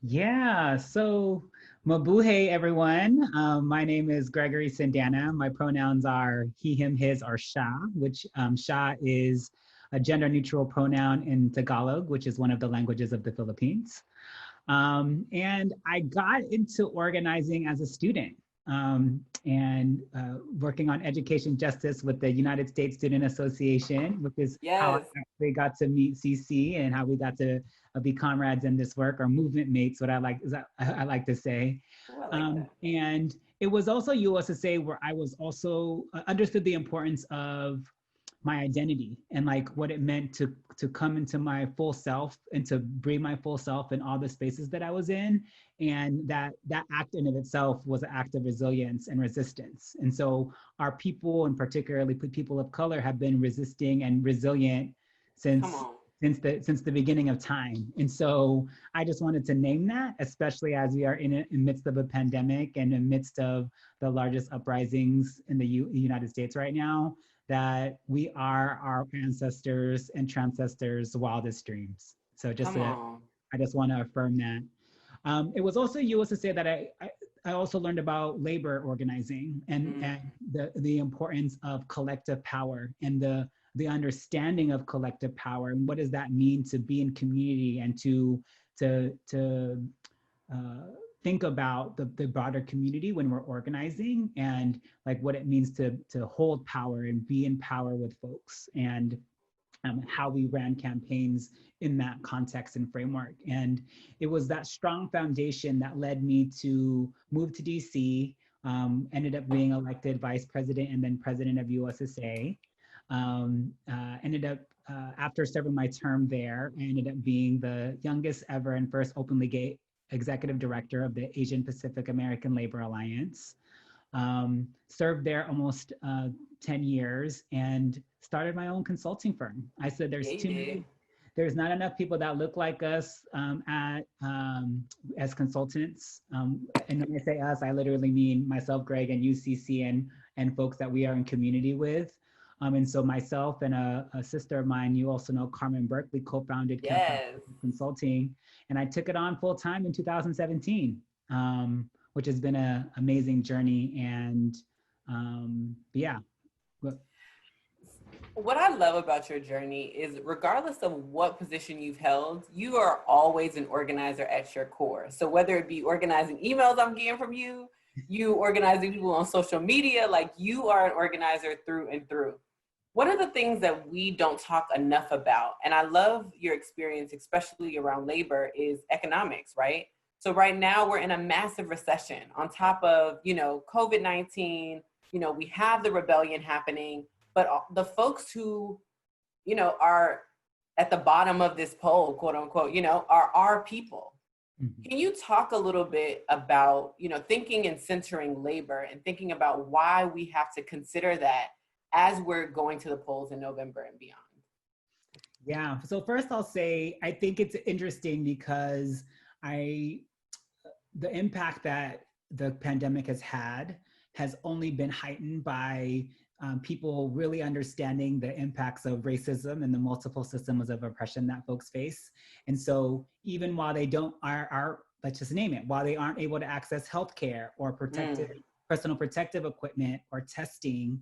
Yeah, so mabuhay, everyone. My name is Gregory Sendana. My pronouns are he, him, his, or sha, which sha is a gender-neutral pronoun in Tagalog, which is one of the languages of the Philippines. And I got into organizing as a student and working on education justice with the United States Student Association, which is how I actually got to meet CC and how we got to be comrades in this work, or movement mates, what I like to say. And it was also USSA where I was also understood the importance of my identity and like what it meant to come into my full self and to bring my full self in all the spaces that I was in. And that act in of itself was an act of resilience and resistance. And so our people, and particularly people of color, have been resisting and resilient since the beginning of time. And so I just wanted to name that, especially as we are in midst of a pandemic and in midst of the largest uprisings in the United States right now, that we are our ancestors and transcestors' wildest dreams. So I just want to affirm that. It was also USSA that I also learned about labor organizing and the importance of collective power and the understanding of collective power, and what does that mean to be in community and to think about the broader community when we're organizing, and like what it means to hold power and be in power with folks, and how we ran campaigns in that context and framework. And it was that strong foundation that led me to move to DC, ended up being elected vice president and then president of USSA. Ended up, after serving my term there, I ended up being the youngest ever and first openly gay executive director of the Asian Pacific American Labor Alliance. Served there almost 10 years and started my own consulting firm. I said there's not enough people that look like us as consultants. And when I say us, I literally mean myself, Greg, and UCC and folks that we are in community with. And so myself and a sister of mine, you also know, Carmen Berkeley, co-founded Consulting, and I took it on full time in 2017, which has been an amazing journey. And yeah. What I love about your journey is regardless of what position you've held, you are always an organizer at your core. So whether it be organizing emails I'm getting from you, you organizing people on social media, like you are an organizer through and through. One of the things that we don't talk enough about, and I love your experience, especially around labor, is economics, right? So right now we're in a massive recession on top of, COVID-19, we have the rebellion happening, but the folks who, are at the bottom of this poll, quote unquote, are our people. Mm-hmm. Can you talk a little bit about, thinking and centering labor and thinking about why we have to consider that as we're going to the polls in November and beyond? Yeah, so first I'll say, I think it's interesting because the impact that the pandemic has had has only been heightened by people really understanding the impacts of racism and the multiple systems of oppression that folks face. And so even while they let's just name it, while they aren't able to access healthcare or personal protective equipment or testing,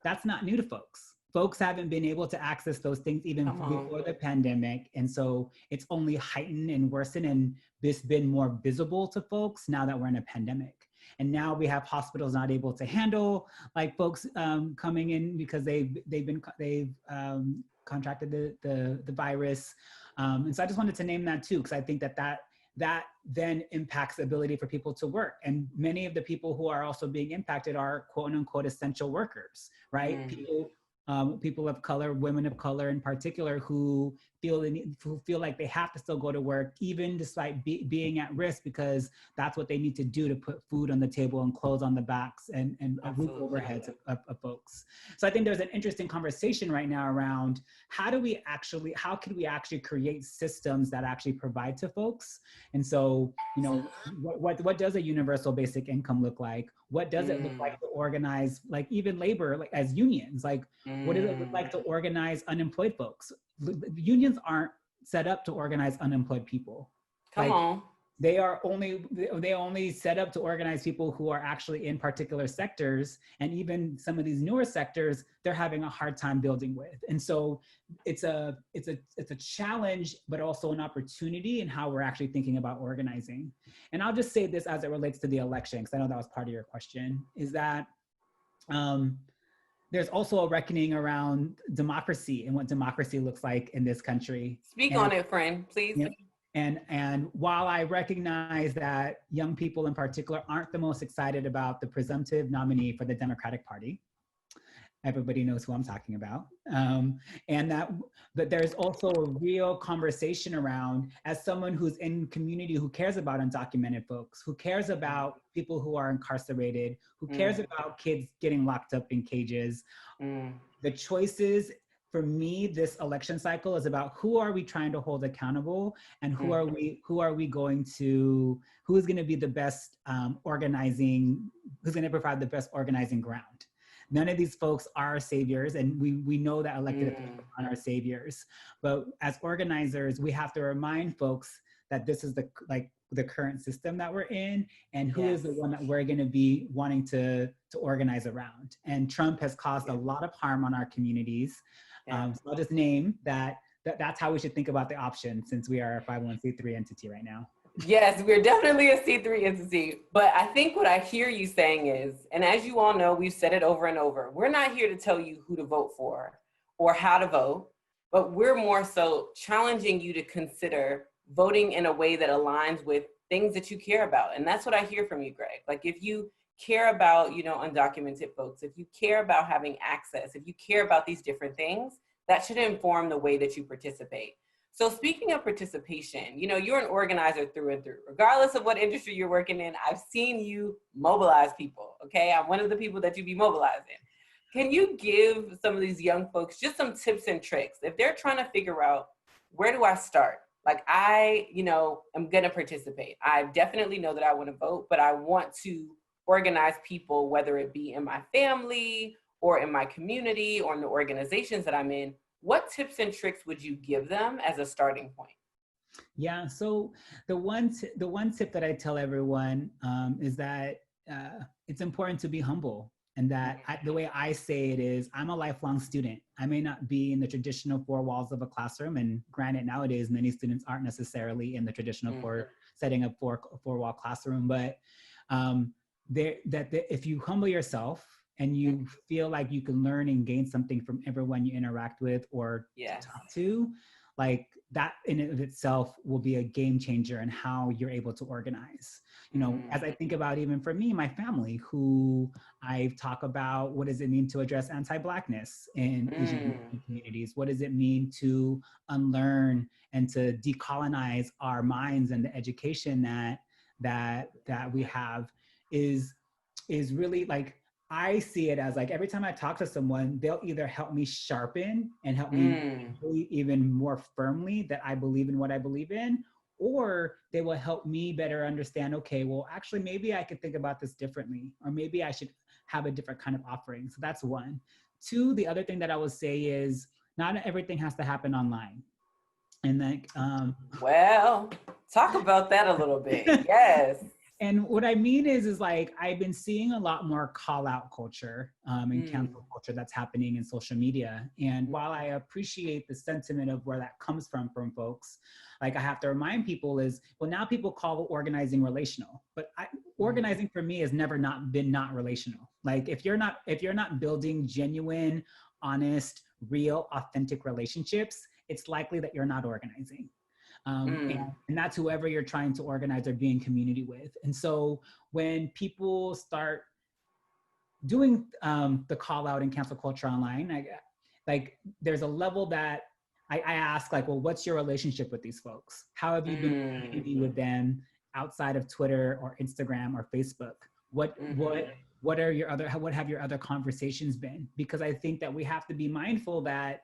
that's not new to folks. Folks haven't been able to access those things even before the pandemic. And so it's only heightened and worsened and this been more visible to folks now that we're in a pandemic. And now we have hospitals not able to handle folks coming in because they've contracted the virus. And so I just wanted to name that too, because I think that then impacts the ability for people to work. And many of the people who are also being impacted are quote unquote essential workers, right? People of color, women of color in particular, who feel like they have to still go to work, even despite being at risk, because that's what they need to do to put food on the table and clothes on the backs and a roof over heads of folks. So I think there's an interesting conversation right now around how can we actually create systems that actually provide to folks? And so, what does a universal basic income look like? What does it look like to organize, even labor, as unions? What does it look like to organize unemployed folks? Unions aren't set up to organize unemployed people. Come on. They only set up to organize people who are actually in particular sectors, and even some of these newer sectors, they're having a hard time building with. And so it's a challenge, but also an opportunity in how we're actually thinking about organizing. And I'll just say this as it relates to the election, because I know that was part of your question, is that there's also a reckoning around democracy and what democracy looks like in this country. Speak on it, friend, please. And while I recognize that young people in particular aren't the most excited about the presumptive nominee for the Democratic Party, everybody knows who I'm talking about, but there's also a real conversation around, as someone who's in community who cares about undocumented folks, who cares about people who are incarcerated, who cares about kids getting locked up in cages, the choices. For me, this election cycle is about who are we trying to hold accountable, and who are we going to, who is going to be the best organizing, who's going to provide the best organizing ground. None of these folks are saviors, and we know that elected officials aren't our saviors. But as organizers, we have to remind folks that this is the current system that we're in, and who is the one that we're going to be wanting to organize around. And Trump has caused a lot of harm on our communities. So I'll just name that's how we should think about the option, since we are a 501c3 entity right now. Yes, we're definitely a C3 entity. But I think what I hear you saying is, and as you all know, we've said it over and over, we're not here to tell you who to vote for or how to vote, but we're more so challenging you to consider voting in a way that aligns with things that you care about. And that's what I hear from you, Greg. If you care about, undocumented folks, if you care about having access, if you care about these different things, that should inform the way that you participate. So speaking of participation, you're an organizer through and through. Regardless of what industry you're working in, I've seen you mobilize people, okay? I'm one of the people that you be mobilizing. Can you give some of these young folks just some tips and tricks if they're trying to figure out, where do I start? Like I, am gonna participate. I definitely know that I wanna vote, but I want to organize people, whether it be in my family or in my community or in the organizations that I'm in. What tips and tricks would you give them as a starting point? Yeah, so the one tip that I tell everyone is that it's important to be humble, and that the way I say it is, I'm a lifelong student. I may not be in the traditional four walls of a classroom, and granted, nowadays many students aren't necessarily in the traditional setting of four-wall classroom, but if you humble yourself and you feel like you can learn and gain something from everyone you interact with or talk to, like that in and of itself will be a game changer in how you're able to organize. As I think about, even for me, my family, who I talk about, what does it mean to address anti-Blackness in Asian communities? What does it mean to unlearn and to decolonize our minds, and the education that we have is really like, I see it as like, every time I talk to someone, they'll either help me sharpen and help me believe even more firmly that I believe in what I believe in, or they will help me better understand, okay, well, actually, maybe I could think about this differently, or maybe I should have a different kind of offering. So that's one. Two, the other thing that I would say is, not everything has to happen online. And like, well, talk about that a little bit. Yes. And what I mean is like, I've been seeing a lot more call out culture and cancel culture that's happening in social media. And while I appreciate the sentiment of where that comes from folks, like I have to remind people is, well, now people call organizing relational, but organizing for me has never been not relational. Like if you're not building genuine, honest, real, authentic relationships, it's likely that you're not organizing. And that's whoever you're trying to organize or be in community with. And so when people start doing the call out and cancel culture online, like there's a level that I ask, like, well, what's your relationship with these folks? How have you been in community with them outside of Twitter or Instagram or Facebook? What have your other conversations been? Because I think that we have to be mindful that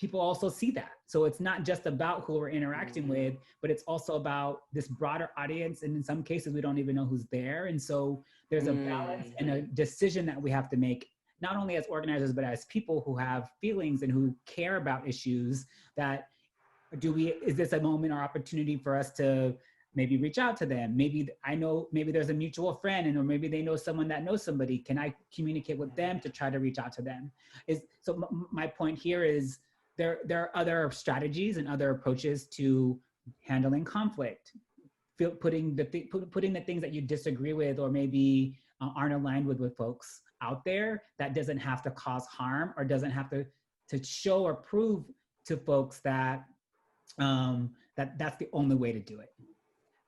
people also see that. So it's not just about who we're interacting with, but it's also about this broader audience. And in some cases, we don't even know who's there. And so there's a balance and a decision that we have to make, not only as organizers, but as people who have feelings and who care about issues, that is this a moment or opportunity for us to maybe reach out to them? Maybe there's a mutual friend, or maybe they know someone that knows somebody. Can I communicate with them to try to reach out to them? So my point here is, there are other strategies and other approaches to handling conflict, putting the things that you disagree with or maybe aren't aligned with folks out there. That doesn't have to cause harm, or doesn't have to show or prove to folks that that's the only way to do it.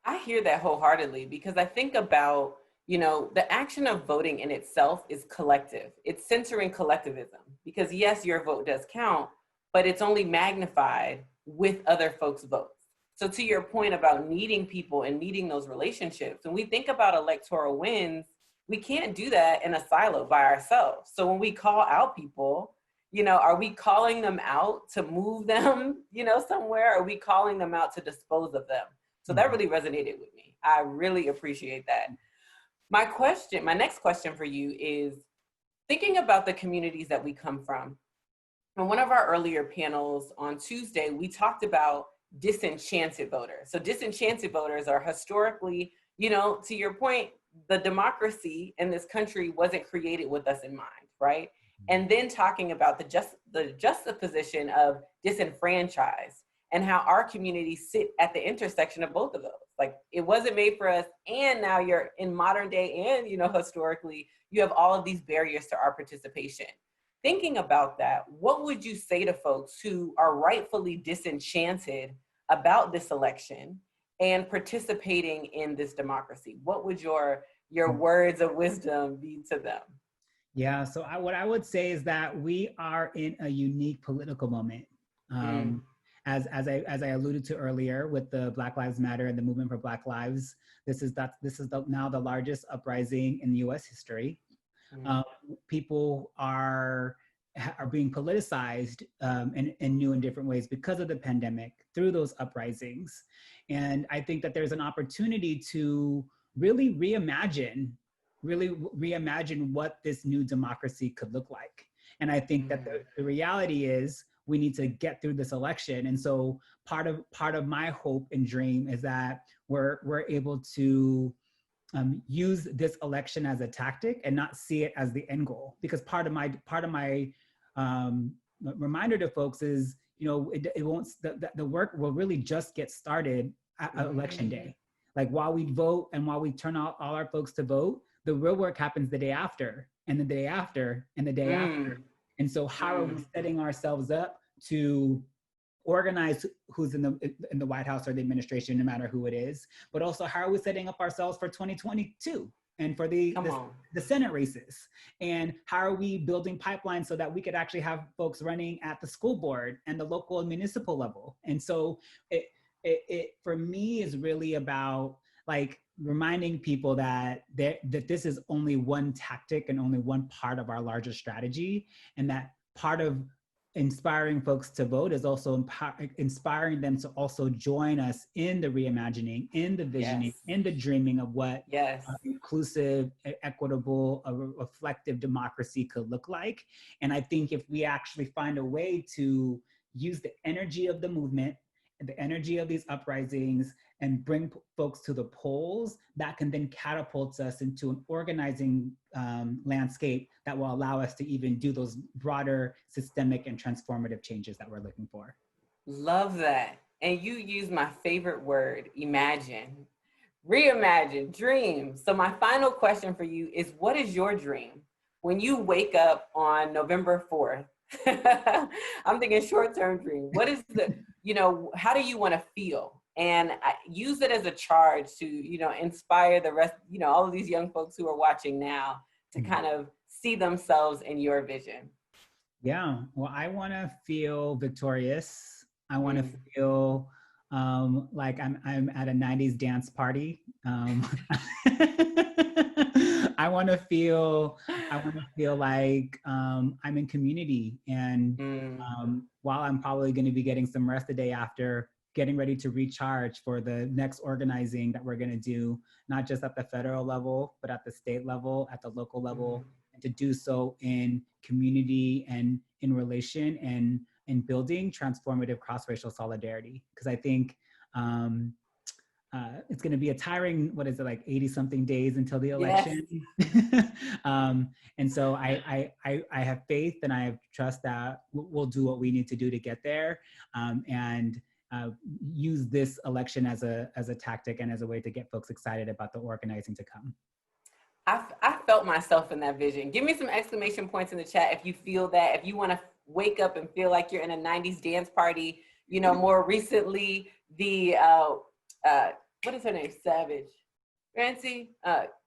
I hear that wholeheartedly, because I think about, the action of voting in itself is collective. It's centering collectivism, because yes, your vote does count, but it's only magnified with other folks' votes. So to your point about needing people and needing those relationships, when we think about electoral wins, we can't do that in a silo by ourselves. So when we call out people, are we calling them out to move them, somewhere? Or are we calling them out to dispose of them? So that really resonated with me. I really appreciate that. My next question for you is, thinking about the communities that we come from. In one of our earlier panels on Tuesday, we talked about disenchanted voters. So disenchanted voters are historically, to your point, the democracy in this country wasn't created with us in mind, right? And then talking about the juxtaposition of disenfranchised, and how our communities sit at the intersection of both of those. Like, it wasn't made for us, and now you're in modern day and, historically, you have all of these barriers to our participation. Thinking about that, what would you say to folks who are rightfully disenchanted about this election and participating in this democracy? What would your words of wisdom be to them? Yeah, so what I would say is that we are in a unique political moment. as I alluded to earlier with the Black Lives Matter and the movement for Black Lives, this is now the largest uprising in U.S. history. People are being politicized in new and different ways because of the pandemic through those uprisings. And I think that there's an opportunity to really reimagine what this new democracy could look like. And I think that the reality is we need to get through this election. And so part of my hope and dream is that we're able to use this election as a tactic and not see it as the end goal. Because part of my reminder to folks is, it won't, the work will really just get started at election day. Like while we vote and while we turn out all our folks to vote, the real work happens the day after and the day after and the day after. And so how are we setting ourselves up to organize who's in the White House or the administration, no matter who it is, but also how are we setting up ourselves for 2022 and for the Senate races? And how are we building pipelines so that we could actually have folks running at the school board and the local and municipal level? And so it for me is really about like reminding people that this is only one tactic and only one part of our larger strategy, and that part of inspiring folks to vote is also inspiring them to also join us in the reimagining, in the visioning, in the dreaming of what inclusive, equitable, a reflective democracy could look like. And I think if we actually find a way to use the energy of the movement, the energy of these uprisings, and bring folks to the polls, that can then catapult us into an organizing landscape that will allow us to even do those broader systemic and transformative changes that we're looking for. Love that. And you use my favorite word, imagine, reimagine, dream. So my final question for you is, what is your dream? When you wake up on November 4th, I'm thinking short-term dream. What is how do you want to feel? And I use it as a charge to, inspire the rest, all of these young folks who are watching now to kind of see themselves in your vision. Yeah, well, I want to feel victorious. I want to feel like I'm at a 90s dance party. I want to feel like I'm in community, and while I'm probably going to be getting some rest the day after, getting ready to recharge for the next organizing that we're going to do, not just at the federal level, but at the state level, at the local level, and to do so in community and in relation and in building transformative cross-racial solidarity. Because I think it's going to be a tiring, 80-something days until the election. Yes. And so I have faith and I have trust that we'll do what we need to do to get there, and use this election as a tactic and as a way to get folks excited about the organizing to come. I felt myself in that vision. Give me some exclamation points in the chat if you feel that, if you want to wake up and feel like you're in a 90s dance party. More recently, the what is her name? Savage. Fancy?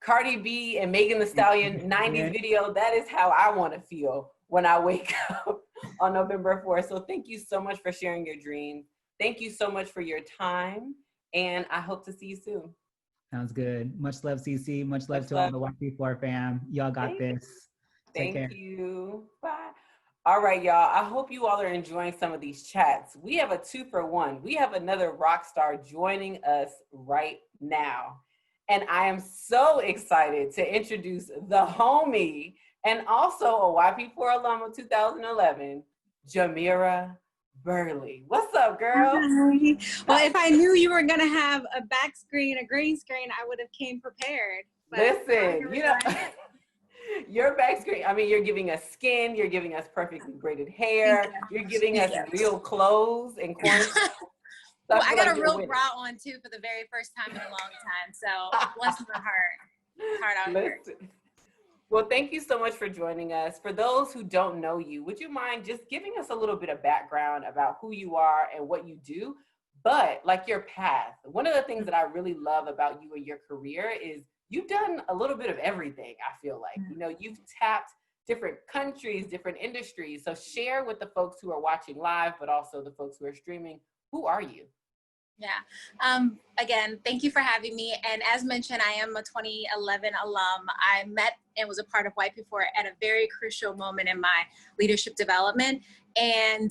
Cardi B and Megan Thee Stallion 90s video. That is how I want to feel when I wake up on November 4th. So thank you so much for sharing your dreams. Thank you so much for your time. And I hope to see you soon. Sounds good. Much love, CC. Much love to all the YP4 fam. Y'all got this. Take care. Thank you. Bye. All right, y'all. I hope you all are enjoying some of these chats. We have a 2-for-1. We have another rock star joining us right now. And I am so excited to introduce the homie and also a YP4 alum of 2011, Jamira Burley. What's up, girl? Hi. Well, if I knew you were going to have a back screen, a green screen, I would have came prepared. But listen, your back screen, you're giving us skin, you're giving us perfectly braided hair, you're giving us real clothes and quarantine. Well, I got a real bra on too for the very first time in a long time. So bless my heart out here. Well, thank you so much for joining us. For those who don't know you, would you mind just giving us a little bit of background about who you are and what you do, but like your path? One of the things that I really love about you and your career is you've done a little bit of everything, I feel like. You've tapped different countries, different industries. So share with the folks who are watching live, but also the folks who are streaming, Who are you? Yeah. Again, thank you for having me. And as mentioned, I am a 2011 alum. I met and was a part of YP4 at a very crucial moment in my leadership development. And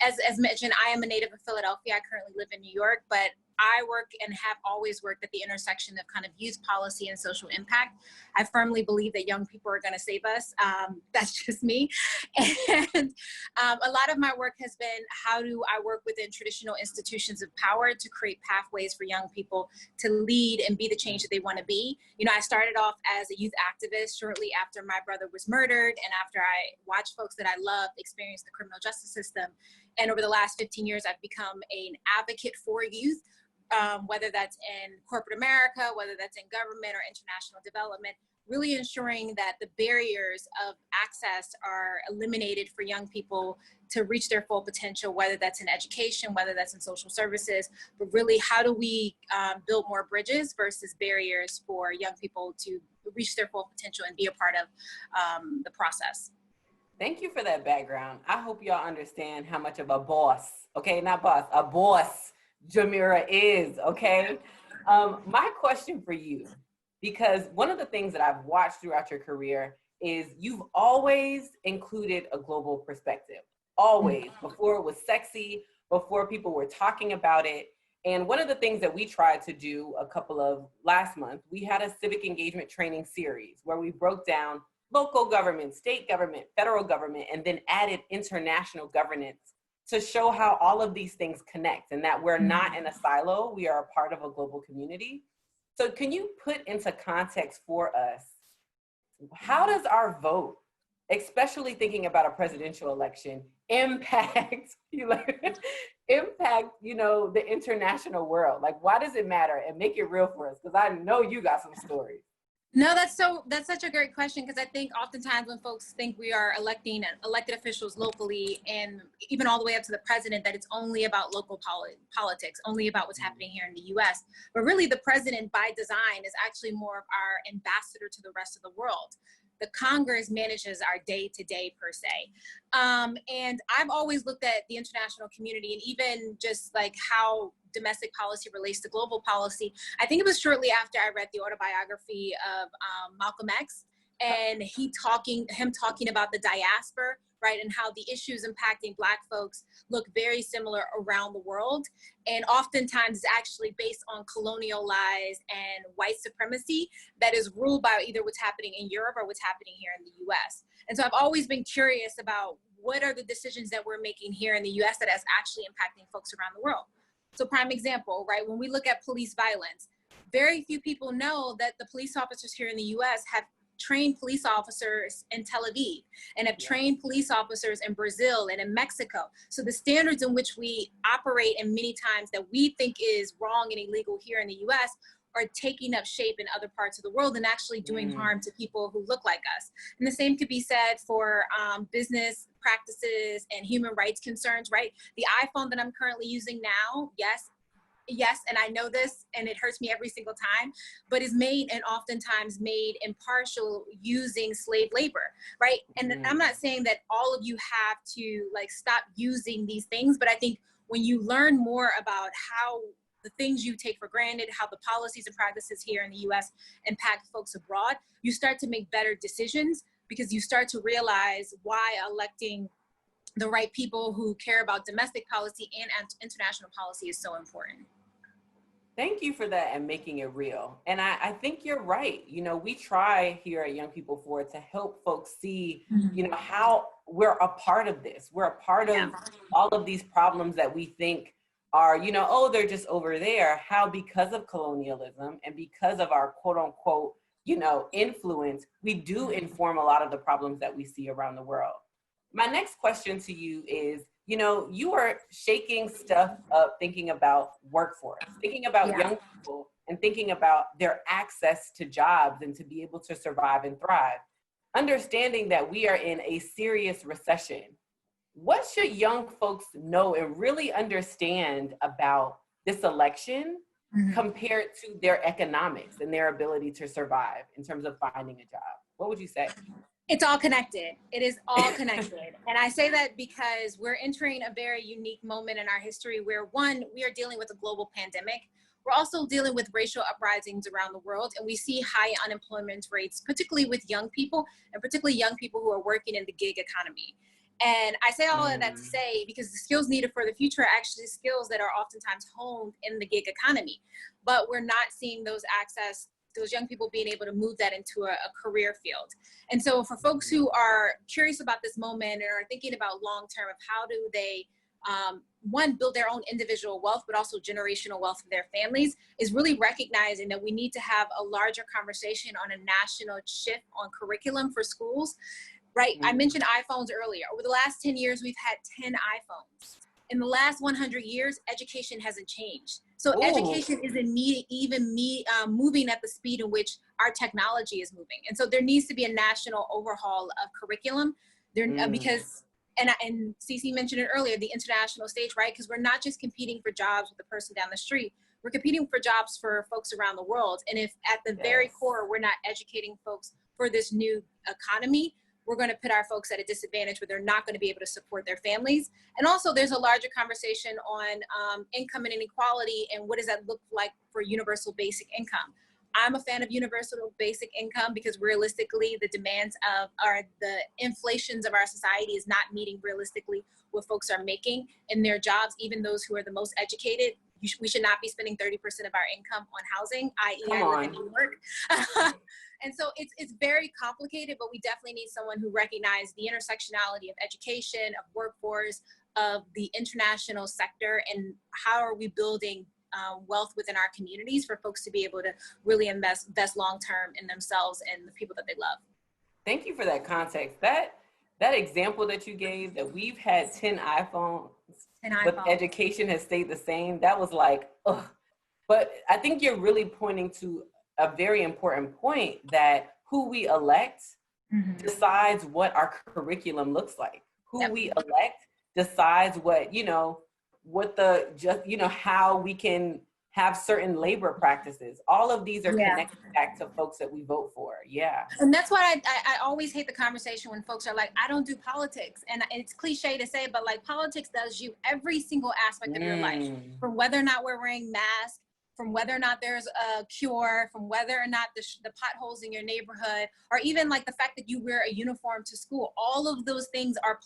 as mentioned, I am a native of Philadelphia. I currently live in New York, but I work and have always worked at the intersection of kind of youth policy and social impact. I firmly believe that young people are going to save us. That's just me. And a lot of my work has been, how do I work within traditional institutions of power to create pathways for young people to lead and be the change that they want to be. You know, I started off as a youth activist shortly after my brother was murdered and after I watched folks that I loved experience the criminal justice system. And over the last 15 years, I've become an advocate for youth. Whether that's in corporate America, whether that's in government or international development, really ensuring that the barriers of access are eliminated for young people to reach their full potential, whether that's in education, whether that's in social services, but really how do we build more bridges versus barriers for young people to reach their full potential and be a part of the process. Thank you for that background. I hope y'all understand how much of a boss, okay, not boss, a boss Jamira is, okay? My question for you, because one of the things that I've watched throughout your career is you've always included a global perspective, always, before it was sexy, before people were talking about it. And one of the things that we tried to do last month, we had a civic engagement training series where we broke down local government, state government, federal government, and then added international governance to show how all of these things connect and that we're not in a silo, we are a part of a global community. So can you put into context for us, how does our vote, especially thinking about a presidential election, impact, impact, you know, the international world? Like, why does it matter? And make it real for us, because I know you got some stories. No, that's such a great question, because I think oftentimes when folks think we are electing elected officials locally and even all the way up to the president, that it's only about local politics, only about what's happening here in the US. But really the president by design is actually more of our ambassador to the rest of the world. The Congress manages our day-to-day per se. And I've always looked at the international community and even just like how domestic policy relates to global policy. I think it was shortly after I read the autobiography of Malcolm X and him talking about the diaspora, right? And how the issues impacting Black folks look very similar around the world. And oftentimes it's actually based on colonial lies and white supremacy that is ruled by either what's happening in Europe or what's happening here in the US. And so I've always been curious about what are the decisions that we're making here in the US that is actually impacting folks around the world. So prime example, right? When we look at police violence, very few people know that the police officers here in the US have trained police officers in Tel Aviv and have trained police officers in Brazil and in Mexico. So the standards in which we operate and many times that we think is wrong and illegal here in the US are taking up shape in other parts of the world and actually doing harm to people who look like us. And the same could be said for business practices and human rights concerns, right? The iPhone that I'm currently using now, yes, and I know this and it hurts me every single time, but is made and oftentimes made impartial using slave labor, right? And I'm not saying that all of you have to like stop using these things, but I think when you learn more about how the things you take for granted, how the policies and practices here in the US impact folks abroad, you start to make better decisions because you start to realize why electing the right people who care about domestic policy and international policy is so important. Thank you for that and making it real. And I think you're right. You know, we try here at Young People Forward to help folks see, you know, how we're a part of this. We're a part of all of these problems that we think are, you know, oh, they're just over there. How because of colonialism and because of our quote unquote, you know, influence, we do inform a lot of the problems that we see around the world. My next question to you is, you know, you are shaking stuff up, thinking about workforce, thinking about young people and thinking about their access to jobs and to be able to survive and thrive. Understanding that we are in a serious recession, what should young folks know and really understand about this election compared to their economics and their ability to survive in terms of finding a job? What would you say? It's all connected. It is all connected. And I say that because we're entering a very unique moment in our history where, one, we are dealing with a global pandemic. We're also dealing with racial uprisings around the world, and we see high unemployment rates, particularly with young people, and particularly young people who are working in the gig economy. And I say all of that to say, because the skills needed for the future are actually skills that are oftentimes honed in the gig economy, but we're not seeing those young people being able to move that into a career field. And so for folks who are curious about this moment and are thinking about long-term of how do they, one, build their own individual wealth, but also generational wealth for their families, is really recognizing that we need to have a larger conversation on a national shift on curriculum for schools, right? I mentioned iPhones earlier. Over the last 10 years, we've had 10 iPhones. In the last 100 years, education hasn't changed. So education isn't moving at the speed in which our technology is moving. And so there needs to be a national overhaul of curriculum because, and Cece mentioned it earlier, the international stage, right? Because we're not just competing for jobs with the person down the street, we're competing for jobs for folks around the world. And if at the very core, we're not educating folks for this new economy, we're going to put our folks at a disadvantage where they're not going to be able to support their families. And also there's a larger conversation on income and inequality and what does that look like for universal basic income. I'm a fan of universal basic income because realistically the demands of the inflations of our society is not meeting realistically what folks are making in their jobs, even those who are the most educated. We should not be spending 30% of our income on housing, i.e. I live in New York. And so it's very complicated, but we definitely need someone who recognizes the intersectionality of education, of workforce, of the international sector, and how are we building wealth within our communities for folks to be able to really invest long-term in themselves and the people that they love. Thank you for that context. That example that you gave, that we've had 10 iPhones, but education has stayed the same, that was like, ugh. But I think you're really pointing to a very important point that who we elect decides what our curriculum looks like. Who we elect decides what, how we can have certain labor practices. All of these are connected back to folks that we vote for. Yeah. And that's why I always hate the conversation when folks are like, I don't do politics. And it's cliche to say, but like politics does you every single aspect of your life, from whether or not we're wearing masks, from whether or not there's a cure, from whether or not the potholes in your neighborhood, or even like the fact that you wear a uniform to school. All of those things are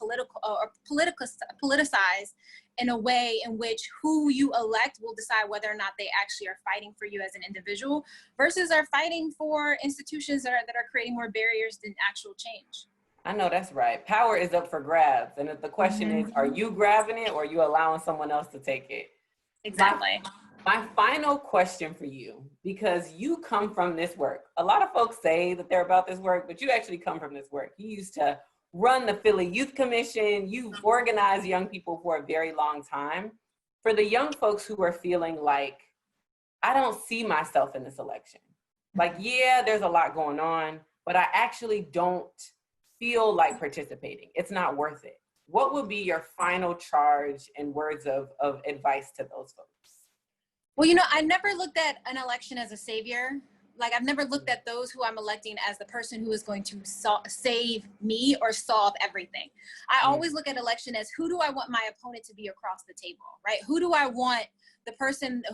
politicized in a way in which who you elect will decide whether or not they actually are fighting for you as an individual versus are fighting for institutions that are creating more barriers than actual change. I know that's right. Power is up for grabs. And if the question is, are you grabbing it or are you allowing someone else to take it? Exactly. My final question for you, because you come from this work. A lot of folks say that they're about this work, but you actually come from this work. You used to run the Philly Youth Commission. You've organized young people for a very long time. For the young folks who are feeling like, I don't see myself in this election. Like, yeah, there's a lot going on, but I actually don't feel like participating. It's not worth it. What would be your final charge and words of advice to those folks? Well, I never looked at an election as a savior. Like, I've never looked at those who I'm electing as the person who is going to save me or solve everything. I always look at election as who do I want my opponent to be across the table, right? Who do I want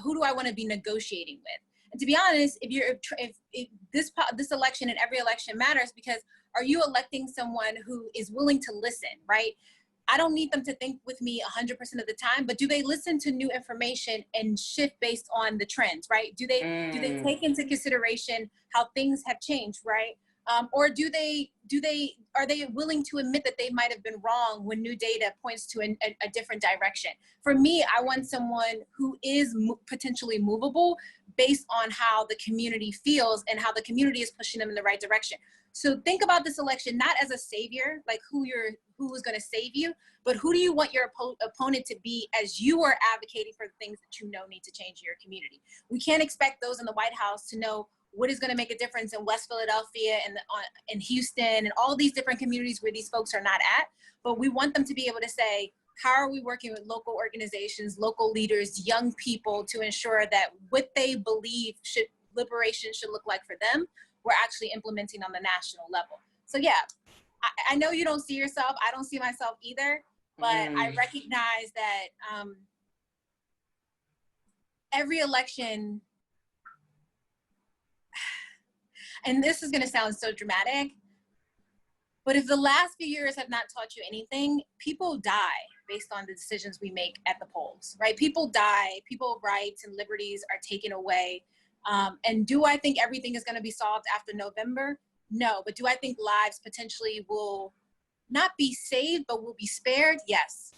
who do I want to be negotiating with? And to be honest, if this election and every election matters, because are you electing someone who is willing to listen, right? I don't need them to think with me 100% of the time, but do they listen to new information and shift based on the trends, right? Do they take into consideration how things have changed, right? Or are they willing to admit that they might have been wrong when new data points to a different direction? For me, I want someone who is potentially movable based on how the community feels and how the community is pushing them in the right direction. So think about this election not as a savior, like who is going to save you, but who do you want your opponent to be as you are advocating for the things that you know need to change in your community. We can't expect those in the White House to know what is going to make a difference in West Philadelphia and in Houston and all these different communities where these folks are not at, but we want them to be able to say, how are we working with local organizations, local leaders, young people to ensure that what they believe liberation should look like for them, we're actually implementing on the national level. So yeah, I know you don't see yourself. I don't see myself either, but I recognize that every election, and this is going to sound so dramatic, but if the last few years have not taught you anything, people die based on the decisions we make at the polls, right? People die, people's rights and liberties are taken away. And do I think everything is going to be solved after November? No, but do I think lives potentially will not be saved, but will be spared? Yes.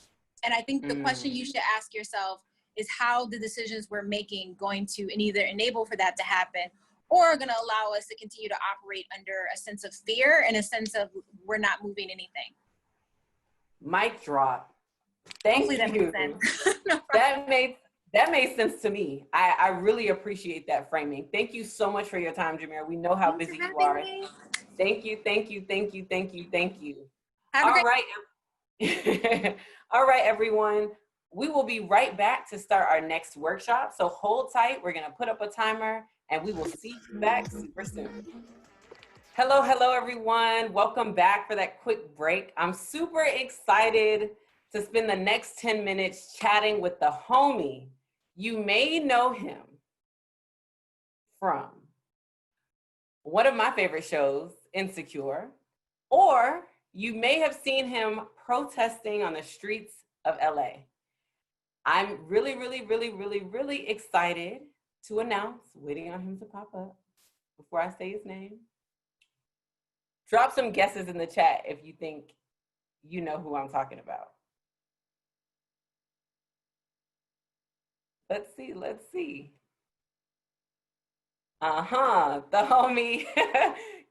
And I think the question you should ask yourself is how the decisions we're making going to either enable for that to happen or are going to allow us to continue to operate under a sense of fear and a sense of we're not moving anything. Mic drop. Thank you. That makes sense. No that made sense to me. I really appreciate that framing. Thank you so much for your time, Jameer. We know how busy you are. Thank you, thank you, thank you, thank you, thank you. All right. All right, everyone. We will be right back to start our next workshop. So hold tight. We're going to put up a timer and we will see you back super soon. Hello, everyone. Welcome back for that quick break. I'm super excited to spend the next 10 minutes chatting with the homie. You may know him from one of my favorite shows, Insecure, or you may have seen him protesting on the streets of LA. I'm really, really, really, really, really excited to announce, waiting on him to pop up before I say his name. Drop some guesses in the chat if you think you know who I'm talking about. Let's see. The homie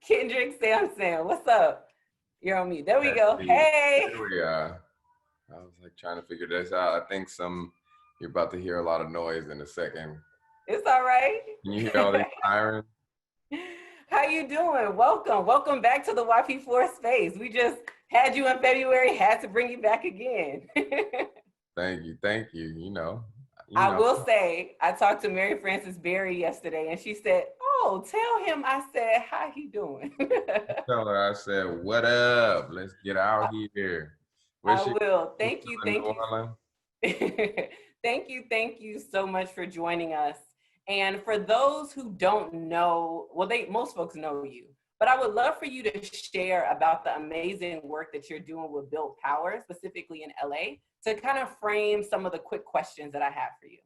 Kendrick Sampson. What's up? You're on mute. There we go. Hey. There we are. I was like trying to figure this out. I think you're about to hear a lot of noise in a second. It's all right. Can you hear all these sirens? How you doing? Welcome back to the YP4 space. We just had you in February, had to bring you back again. Thank you. You know. I will say, I talked to Mary Frances Berry yesterday and she said, oh, tell him I said, how he doing? Tell her I said, what up? Let's get out here. I will. Thank you. Thank you so much for joining us. And for those who don't know, well, most folks know you, but I would love for you to share about the amazing work that you're doing with Build Power, specifically in LA, to kind of frame some of the quick questions that I have for you.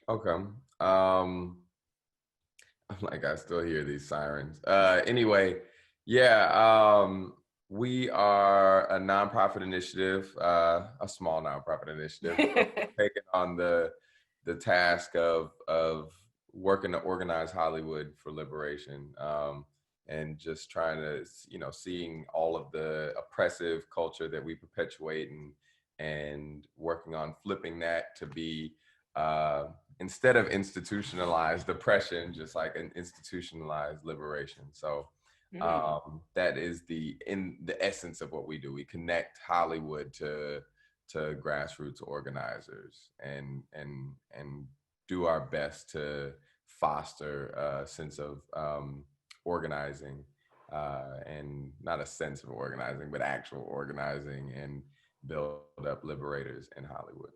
Okay. I'm like, I still hear these sirens. Anyway, yeah, we are a nonprofit initiative, a small nonprofit initiative, taking on the task of working to organize Hollywood for liberation, and just trying to, seeing all of the oppressive culture that we perpetuate and working on flipping that to be, instead of institutionalized oppression, just like an institutionalized liberation. So that is the essence of what we do. We connect Hollywood to grassroots organizers and do our best to foster a sense of organizing, and not a sense of organizing, but actual organizing, and build up liberators in Hollywood.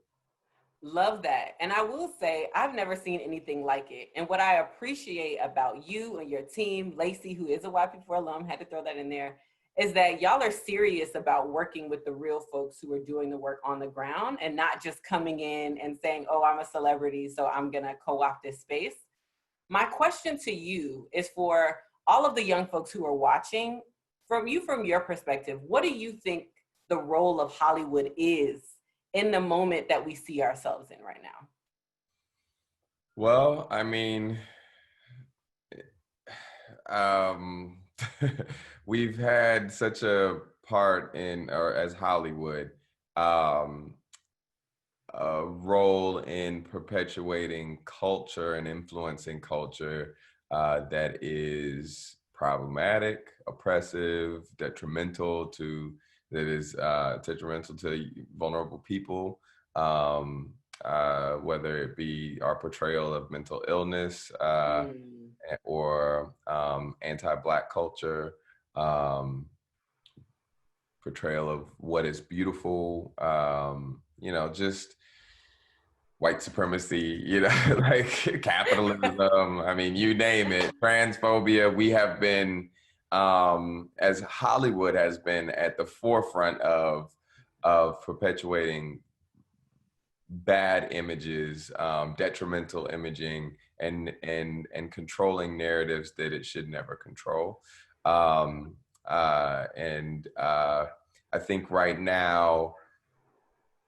Love that. And I will say, I've never seen anything like it. And what I appreciate about you and your team, Lacey, who is a YP4 alum, had to throw that in there, is that y'all are serious about working with the real folks who are doing the work on the ground and not just coming in and saying, oh, I'm a celebrity, so I'm gonna co-opt this space. My question to you is for all of the young folks who are watching, from your perspective, what do you think the role of Hollywood is in the moment that we see ourselves in right now? Well, I mean, we've had such a part as Hollywood, a role in perpetuating culture and influencing culture that is problematic, oppressive, detrimental to vulnerable people, whether it be our portrayal of mental illness or anti-Black culture, portrayal of what is beautiful, you know, just white supremacy, you know, like capitalism. I mean, you name it, transphobia. We have been, as Hollywood has been at the forefront of perpetuating bad images, detrimental imaging, and controlling narratives that it should never control. I think right now,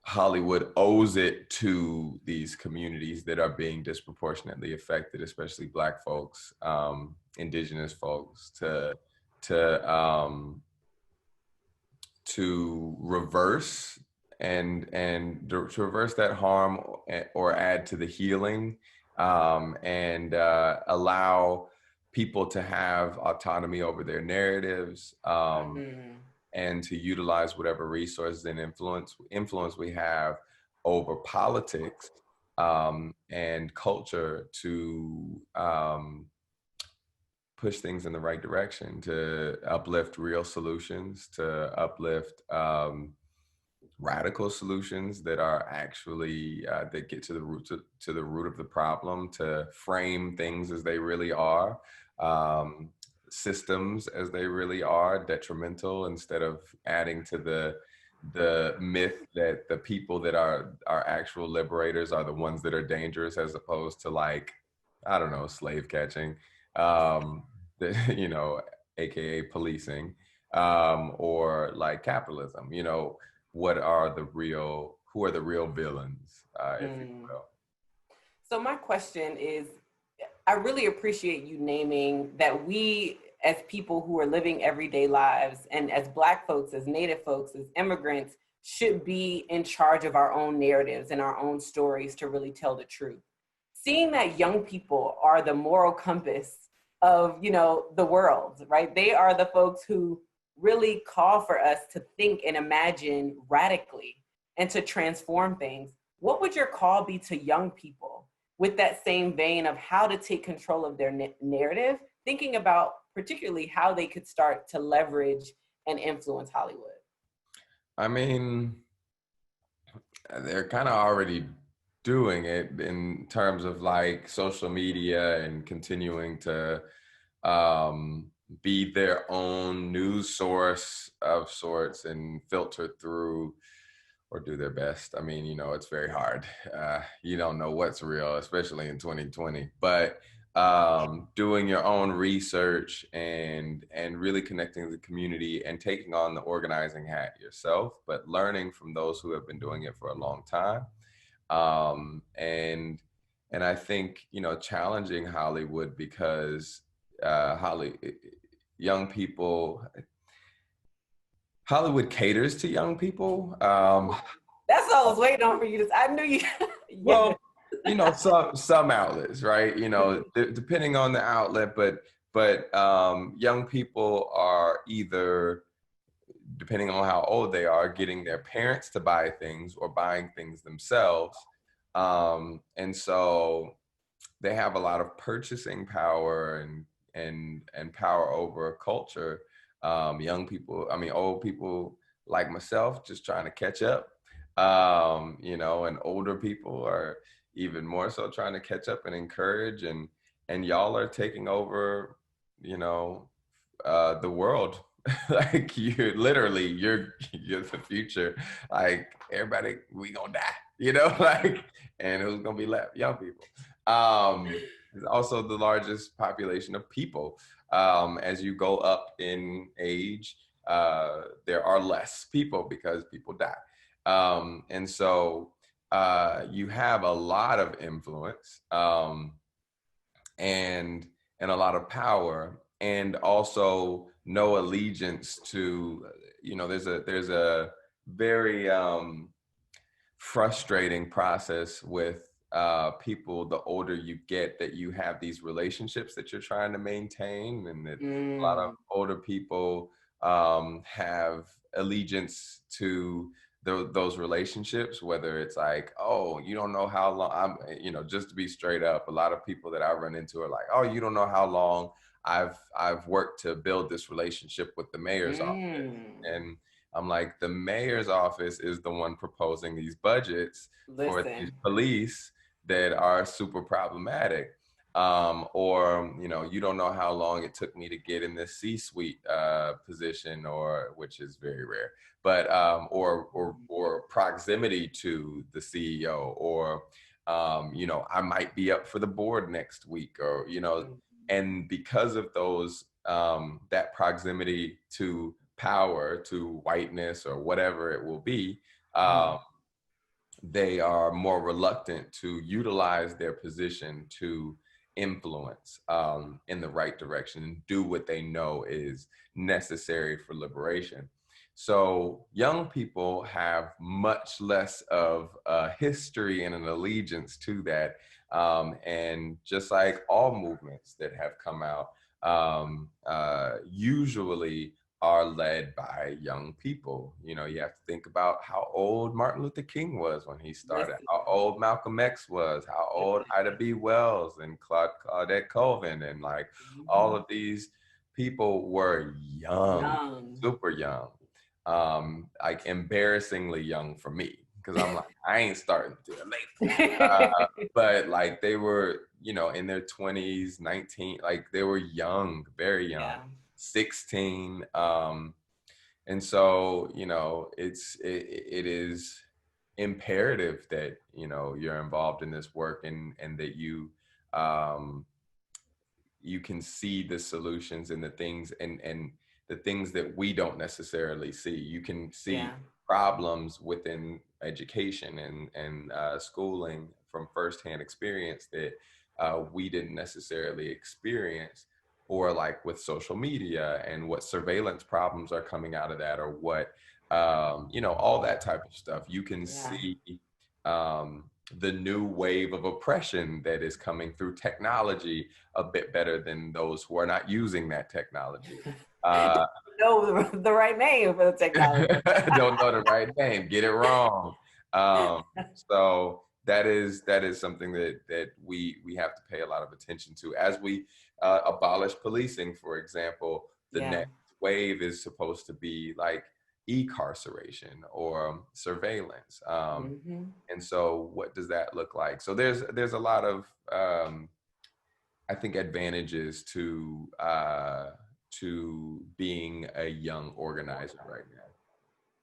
Hollywood owes it to these communities that are being disproportionately affected, especially Black folks, Indigenous folks, to reverse to reverse that harm or add to the healing, and allow people to have autonomy over their narratives, and to utilize whatever resources and influence we have over politics, and culture to push things in the right direction, to uplift real solutions, to uplift radical solutions that are actually that get to the root of the problem, to frame things as they really are, systems as they really are, detrimental, instead of adding to the myth that the people that are actual liberators are the ones that are dangerous, as opposed to, like, I don't know, slave catching, you know, AKA policing, or like capitalism. You know, who are the real villains, if you will. So my question is, I really appreciate you naming that we, as people who are living everyday lives, and as Black folks, as Native folks, as immigrants, should be in charge of our own narratives and our own stories to really tell the truth. Seeing that young people are the moral compass of, you know, the world, right? They are the folks who really call for us to think and imagine radically and to transform things. What would your call be to young people with that same vein of how to take control of their narrative, thinking about particularly how they could start to leverage and influence Hollywood? I mean, they're kind of already doing it in terms of like social media and continuing to be their own news source of sorts and filter through, or do their best. I mean, you know, it's very hard. You don't know what's real, especially in 2020, but doing your own research and really connecting with the community and taking on the organizing hat yourself, but learning from those who have been doing it for a long time. And I think, you know, challenging Hollywood, because young people, Hollywood caters to young people. That's all I was waiting on for you to. I knew you. Well, you know, some outlets, right? You know, depending on the outlet, but young people are either, depending on how old they are, getting their parents to buy things or buying things themselves, and so they have a lot of purchasing power and power over culture. Young people, I mean, old people like myself, just trying to catch up, you know, and older people are even more so trying to catch up and encourage, and y'all are taking over, you know, the world. Like, you're the future. Like, everybody, we gonna die, you know, like, and who's gonna be left? Young people. It's also the largest population of people. As you go up in age, there are less people because people die. And so you have a lot of influence, and a lot of power, and also no allegiance to, you know, there's a very frustrating process with people the older you get, that you have these relationships that you're trying to maintain, and that a lot of older people have allegiance to those relationships, whether it's like, oh, you don't know how long you know, just to be straight up, a lot of people that I run into are like, oh, you don't know how long I've worked to build this relationship with the mayor's office, and I'm like, the mayor's office is the one proposing these budgets for these police that are super problematic. Or, you know, you don't know how long it took me to get in this C-suite position, or which is very rare, but or proximity to the CEO, or you know, I might be up for the board next week, or, you know, and because of those that proximity to power, to whiteness, or whatever it will be, they are more reluctant to utilize their position to influence in the right direction and do what they know is necessary for liberation. So young people have much less of a history and an allegiance to that. And just like all movements that have come out, usually are led by young people. You know, you have to think about how old Martin Luther King was when he started, how old Malcolm X was, how old Ida B. Wells and Claudette Colvin, and like all of these people were young. Super young, like embarrassingly young for me, because I'm like, I ain't starting till late. But like they were, you know, in their 20s, 19, like they were young, very young. 16, and so, you know, it is imperative that, you know, you're involved in this work, and that you you can see the solutions and the things, and the things that we don't necessarily see. You can see problems within education and schooling from firsthand experience that we didn't necessarily experience, or like with social media and what surveillance problems are coming out of that, or what, you know, all that type of stuff. You can see the new wave of oppression that is coming through technology a bit better than those who are not using that technology. Know the right name for the technology. Don't know the right name, get it wrong. So that is something that we have to pay a lot of attention to as we abolish policing, for example. The next wave is supposed to be like e-carceration or surveillance. And so what does that look like? So there's a lot of I think advantages to being a young organizer right now.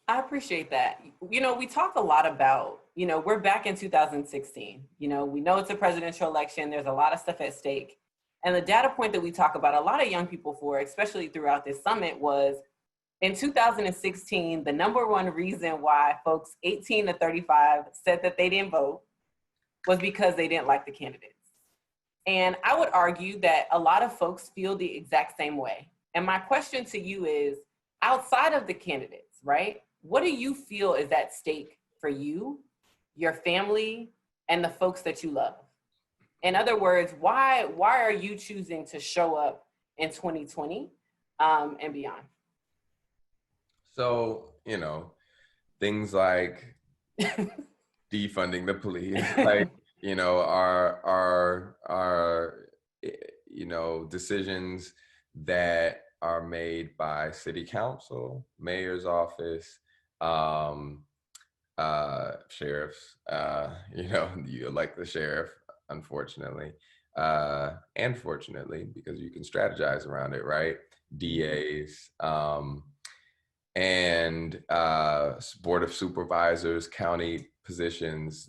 I appreciate that. You know, we talk a lot about, you know, we're back in 2016. You know, we know it's a presidential election. There's a lot of stuff at stake. And the data point that we talk about a lot of young people for, especially throughout this summit, was in 2016, the number one reason why folks 18 to 35 said that they didn't vote was because they didn't like the candidates. And I would argue that a lot of folks feel the exact same way. And my question to you is, outside of the candidates, right? What do you feel is at stake for you, your family, and the folks that you love? In other words, why are you choosing to show up in 2020 and beyond? So, you know, things like defunding the police, like, you know, are you know, decisions that are made by city council, mayor's office, sheriffs. You know, you elect the sheriff, unfortunately, and fortunately, because you can strategize around it, right? DAs, and board of supervisors, county positions.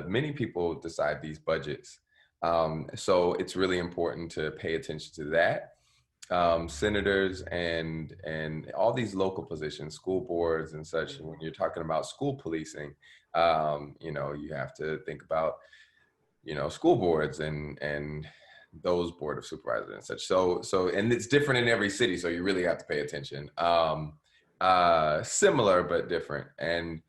Many people decide these budgets. So it's really important to pay attention to that. Senators and all these local positions, school boards and such. When you're talking about school policing, you know, you have to think about, you know, school boards and those board of supervisors and such. So and it's different in every city, so you really have to pay attention. Similar but different, and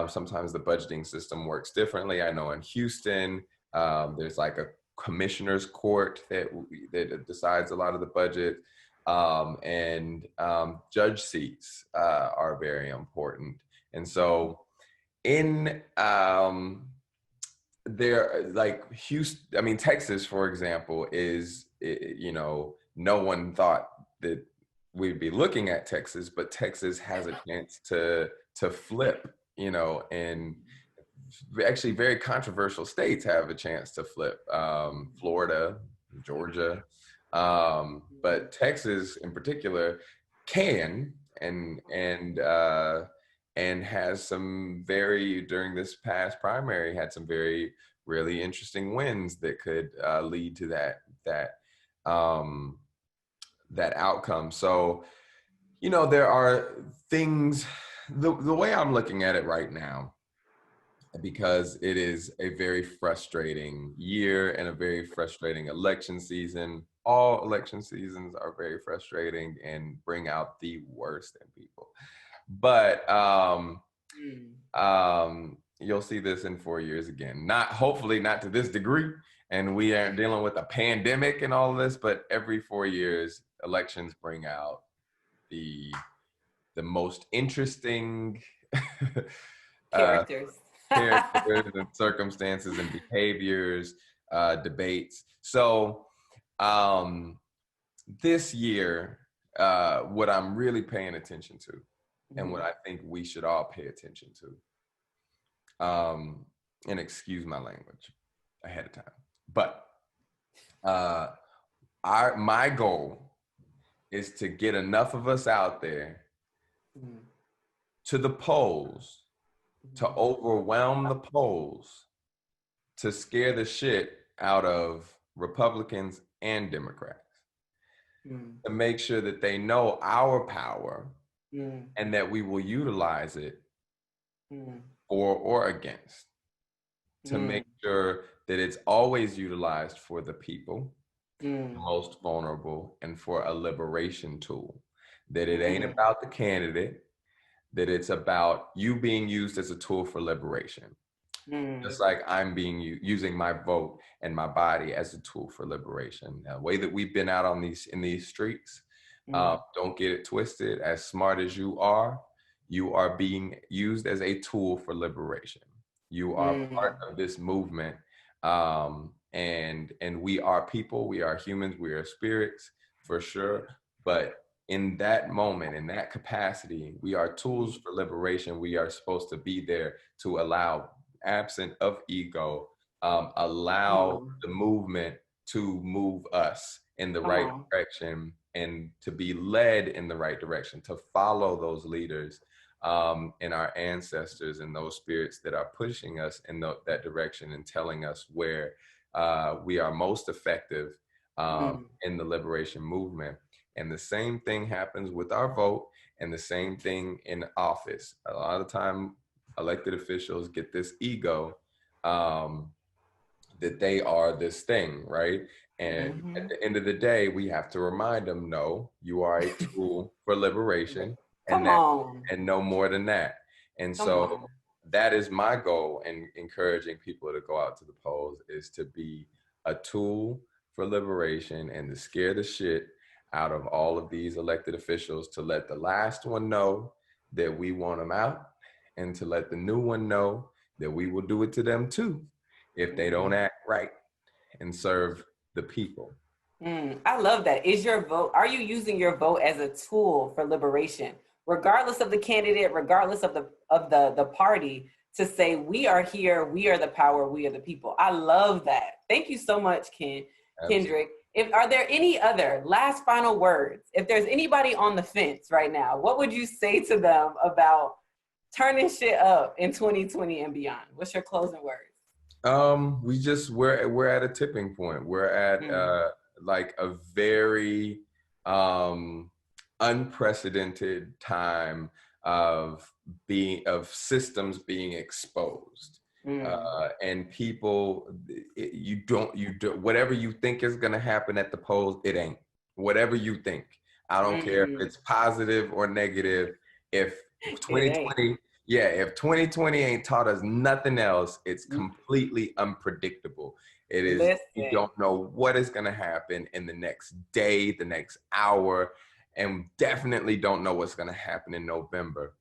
sometimes the budgeting system works differently. I know in Houston, there's like a commissioner's court that decides a lot of the budget, and judge seats are very important. And so in there, like Houston, I mean, Texas, for example, is, you know, no one thought that we'd be looking at Texas, but Texas has a chance to flip, you know, and actually very controversial states have a chance to flip. Florida, Georgia, but Texas in particular can and has some during this past primary had some very really interesting wins that could lead to that outcome. So, you know, there are things, the way I'm looking at it right now, because it is a very frustrating year and a very frustrating election season. All election seasons are very frustrating and bring out the worst in people. But you'll see this in 4 years again. Hopefully not to this degree, and we aren't dealing with a pandemic and all of this, but every 4 years, elections bring out the most interesting characters and circumstances and behaviors, debates. So this year, what I'm really paying attention to, and what I think we should all pay attention to, and excuse my language ahead of time, but my goal is to get enough of us out there to the polls, to overwhelm the polls, to scare the shit out of Republicans and Democrats, to make sure that they know our power and that we will utilize it for or against, to make sure that it's always utilized for the people, the most vulnerable, and for a liberation tool, that it ain't about the candidate, that it's about you being used as a tool for liberation. Just like I'm using my vote and my body as a tool for liberation. The way that we've been out in these streets, don't get it twisted. As smart as you are being used as a tool for liberation. You are part of this movement, and we are people. We are humans. We are spirits for sure. But in that moment, in that capacity, we are tools for liberation. We are supposed to be there to allow, absent of ego, allow the movement to move us in the right direction and to be led in the right direction, to follow those leaders and our ancestors and those spirits that are pushing us in that direction and telling us where we are most effective in the liberation movement. And the same thing happens with our vote, and the same thing in office. A lot of the time, elected officials get this ego that they are this thing, right? And at the end of the day, we have to remind them, no, you are a tool for liberation, and no more than that. And so that is my goal in encouraging people to go out to the polls, is to be a tool for liberation and to scare the shit out of all of these elected officials, to let the last one know that we want them out, and to let the new one know that we will do it to them too if they don't act right and serve the people. I love that. Are you using your vote as a tool for liberation, regardless of the candidate, regardless of the party, to say we are here, we are the power, we are the people? I love that. Thank you so much, Kendrick. Are there any other last final words? If there's anybody on the fence right now, what would you say to them about turning shit up in 2020 and beyond? What's your closing words? We're at a tipping point. We're at like a very unprecedented time of systems being exposed. And people, you don't whatever you think is going to happen at the polls, it ain't. Whatever you think, I don't care if it's positive or negative. If 2020 ain't taught us nothing else, it's completely unpredictable. It is. You don't know what is going to happen in the next day, the next hour, and definitely don't know what's going to happen in November.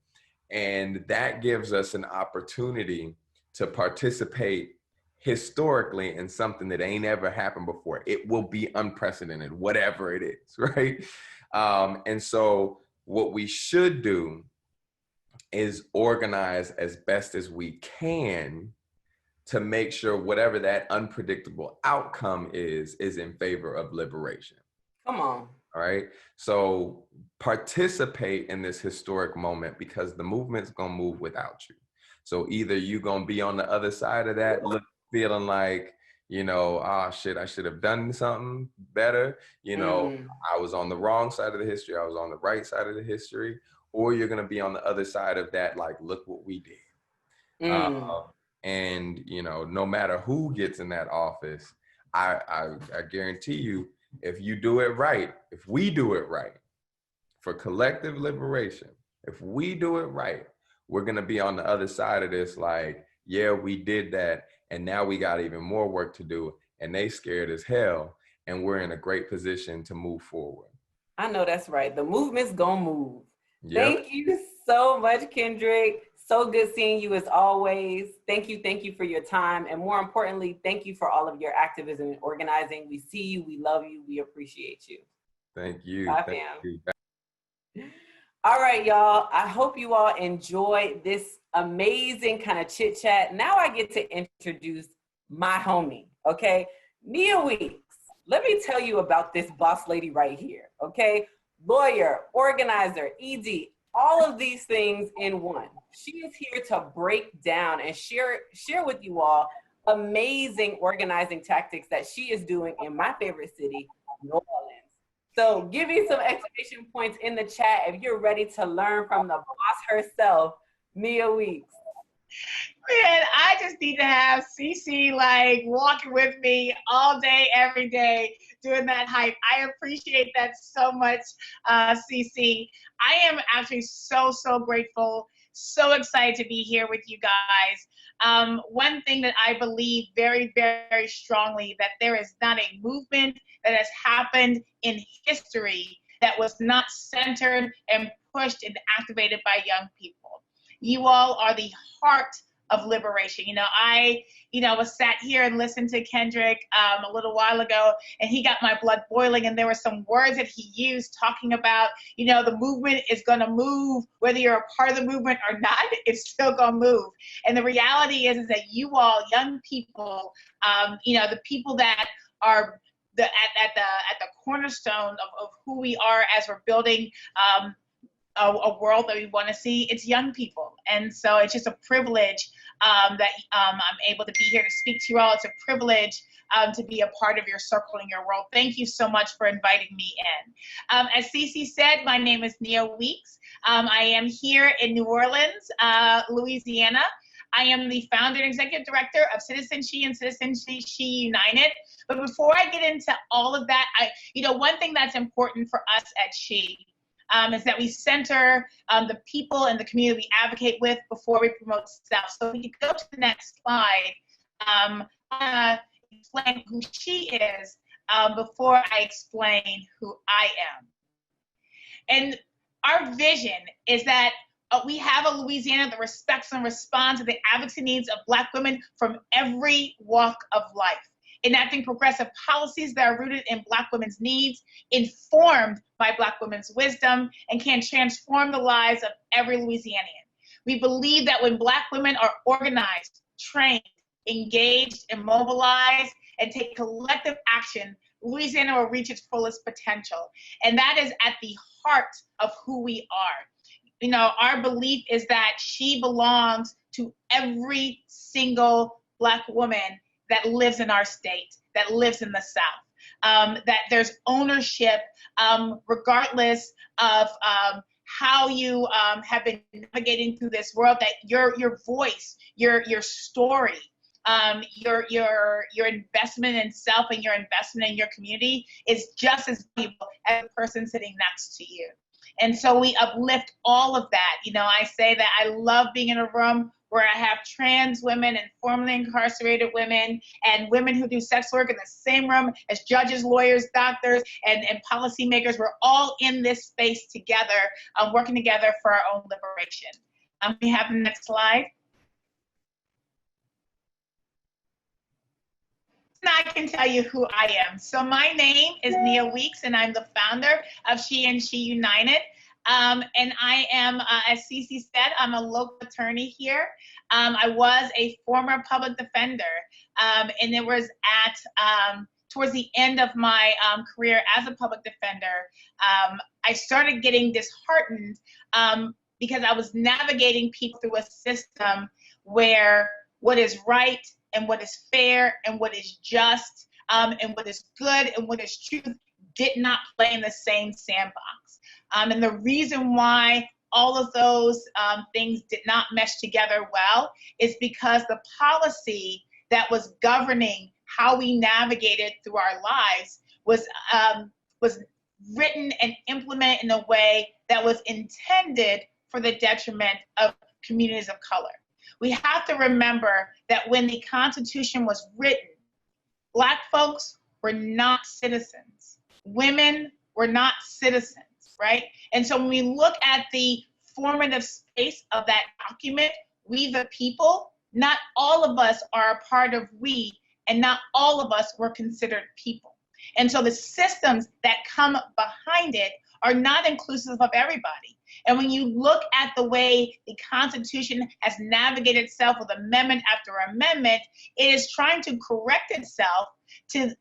And that gives us an opportunity to participate historically in something that ain't ever happened before. It will be unprecedented, whatever it is, right? And so what we should do is organize as best as we can to make sure whatever that unpredictable outcome is in favor of liberation. Come on. All right. So participate in this historic moment, because the movement's gonna move without you. So either you're gonna be on the other side of that, feeling like, you know, ah, shit, I should have done something better. You know, I was on the wrong side of the history. I was on the right side of the history. Or you're gonna be on the other side of that, like, look what we did. And, you know, no matter who gets in that office, I guarantee you, if you do it right, if we do it right for collective liberation, if we do it right, we're going to be on the other side of this like, yeah, we did that. And now we got even more work to do. And they scared as hell. And we're in a great position to move forward. I know that's right. The movement's going to move. Yep. Thank you so much, Kendrick. So good seeing you as always. Thank you for your time. And more importantly, thank you for all of your activism and organizing. We see you, we love you, we appreciate you. Thank you. Bye, Thank fam. you. All right, y'all. I hope you all enjoyed this amazing kind of chit chat. Now I get to introduce my homie, okay? Nia Weeks. Let me tell you about this boss lady right here, okay? Lawyer, organizer, ED, all of these things in one. She is here to break down and share with you all amazing organizing tactics that she is doing in my favorite city, New Orleans. So give me some exclamation points in the chat if you're ready to learn from the boss herself, Nia Weeks. Man, I just need to have CC like walking with me all day, every day, doing that hype. I appreciate that so much, CC. I am actually so grateful, so excited to be here with you guys. One thing that I believe very strongly, that there is not a movement that has happened in history that was not centered and pushed and activated by young people. You all are the heart of liberation. I was sat here and listened to Kendrick a little while ago, and he got my blood boiling, and there were some words that he used talking about, the movement is gonna move, whether you're a part of the movement or not, it's still gonna move. And the reality is that you all, young people, the people that are at the cornerstone of who we are as we're building a world that we want to see, it's young people. And so it's just a privilege that I'm able to be here to speak to you all. It's a privilege to be a part of your circle and your world. Thank you so much for inviting me in. As Cece said, my name is Nia Weeks. I am here in New Orleans, Louisiana. I am the founder and executive director of Citizen She and Citizen She United. But before I get into all of that, one thing that's important for us at She is that we center the people and the community we advocate with before we promote self. So if you could go to the next slide, I'm going to explain who She is before I explain who I am. And our vision is that we have a Louisiana that respects and responds to the advocacy needs of Black women from every walk of life, enacting progressive policies that are rooted in Black women's needs, informed by Black women's wisdom, and can transform the lives of every Louisianian. We believe that when Black women are organized, trained, engaged, and mobilized, and take collective action, Louisiana will reach its fullest potential. And that is at the heart of who we are. Our belief is that She belongs to every single Black woman that lives in our state, that lives in the South, that there's ownership regardless of how you have been navigating through this world, that your voice, your story, your investment in self and your investment in your community is just as valuable as the person sitting next to you. And so we uplift all of that. I say that I love being in a room where I have trans women and formerly incarcerated women and women who do sex work in the same room as judges, lawyers, doctors, and policymakers. We're all in this space together, working together for our own liberation. We have the next slide. can tell you who I am. So my name is Nia Weeks, and I'm the founder of She and She United. And I am, as Cece said, I'm a local attorney here. I was a former public defender, and it was at towards the end of my career as a public defender, I started getting disheartened because I was navigating people through a system where what is right and what is fair and what is just and what is good and what is truth did not play in the same sandbox. And the reason why all of those things did not mesh together well is because the policy that was governing how we navigated through our lives was written and implemented in a way that was intended for the detriment of communities of color. We have to remember that when the Constitution was written, Black folks were not citizens. Women were not citizens, right? And so when we look at the formative space of that document, we the people, not all of us are a part of we, and not all of us were considered people. And so the systems that come behind it are not inclusive of everybody. And when you look at the way the Constitution has navigated itself with amendment after amendment, it is trying to correct itself to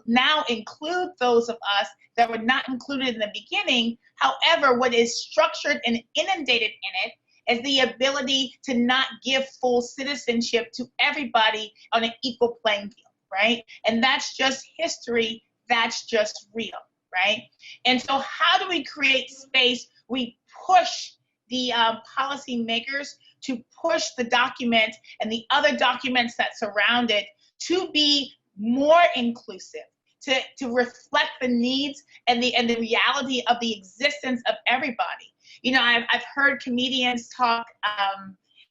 now include those of us that were not included in the beginning. However, what is structured and inundated in it is the ability to not give full citizenship to everybody on an equal playing field, right? And that's just history, that's just real, right? And so how do we create space? We push the policymakers to push the document and the other documents that surround it to be more inclusive, to reflect the needs and the reality of the existence of everybody. You know, I've heard comedians talk,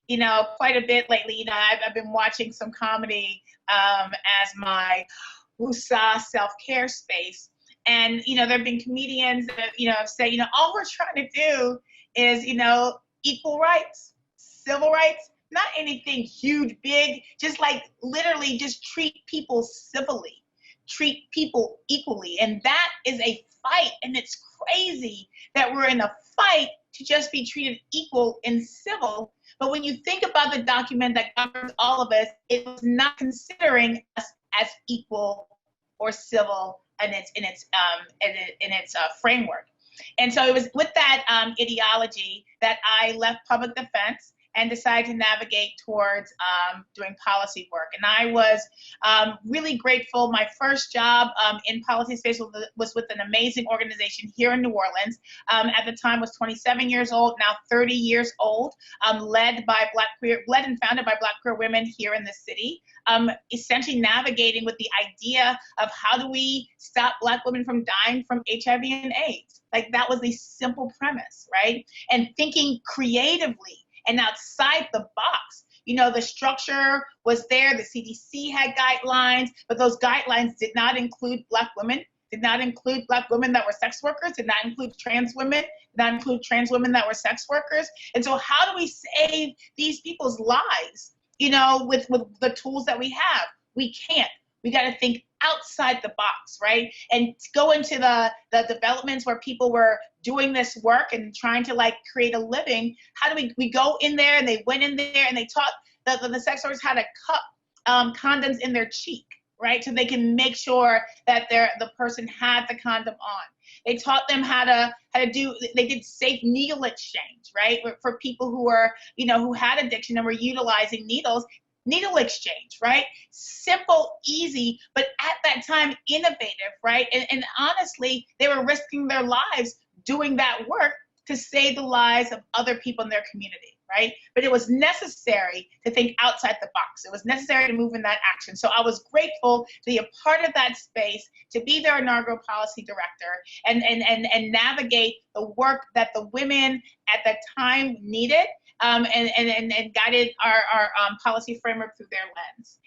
you know, quite a bit lately. You know, I've been watching some comedy as my woosah self-care space. And, you know, there have been comedians that, you know, have said, you know, all we're trying to do is, you know, equal rights, civil rights, not anything huge, big, just like literally just treat people civilly, treat people equally. And that is a fight. And it's crazy that we're in a fight to just be treated equal and civil. But when you think about the document that governs all of us, it was not considering us as equal or civil in its framework. And so it was with that ideology that I left public defense and decided to navigate towards doing policy work. And I was really grateful. My first job in policy space was with an amazing organization here in New Orleans. At the time was 27 years old, now 30 years old, led and founded by Black queer women here in the city, essentially navigating with the idea of how do we stop Black women from dying from HIV and AIDS? Like that was the simple premise, right? And thinking creatively and outside the box. You know, the structure was there, the CDC had guidelines, but those guidelines did not include Black women, did not include Black women that were sex workers, did not include trans women, did not include trans women that were sex workers. And so how do we save these people's lives, you know, with the tools that we have? We can't. We got to think outside the box, right? And go into the developments where people were doing this work and trying to like create a living. How do we go in there? And they went in there and they taught the sex workers how to cup condoms in their cheek, right? So they can make sure that the person had the condom on. They taught them how to do, they did safe needle exchange, right? For people who were, you know, who had addiction and were utilizing needles. Needle exchange, right? Simple, easy, but at that time, innovative, right? And honestly, they were risking their lives doing that work to save the lives of other people in their community, right? But it was necessary to think outside the box. It was necessary to move in that action. So I was grateful to be a part of that space, to be their inaugural policy director and navigate the work that the women at that time needed. And guided our policy framework through their lens.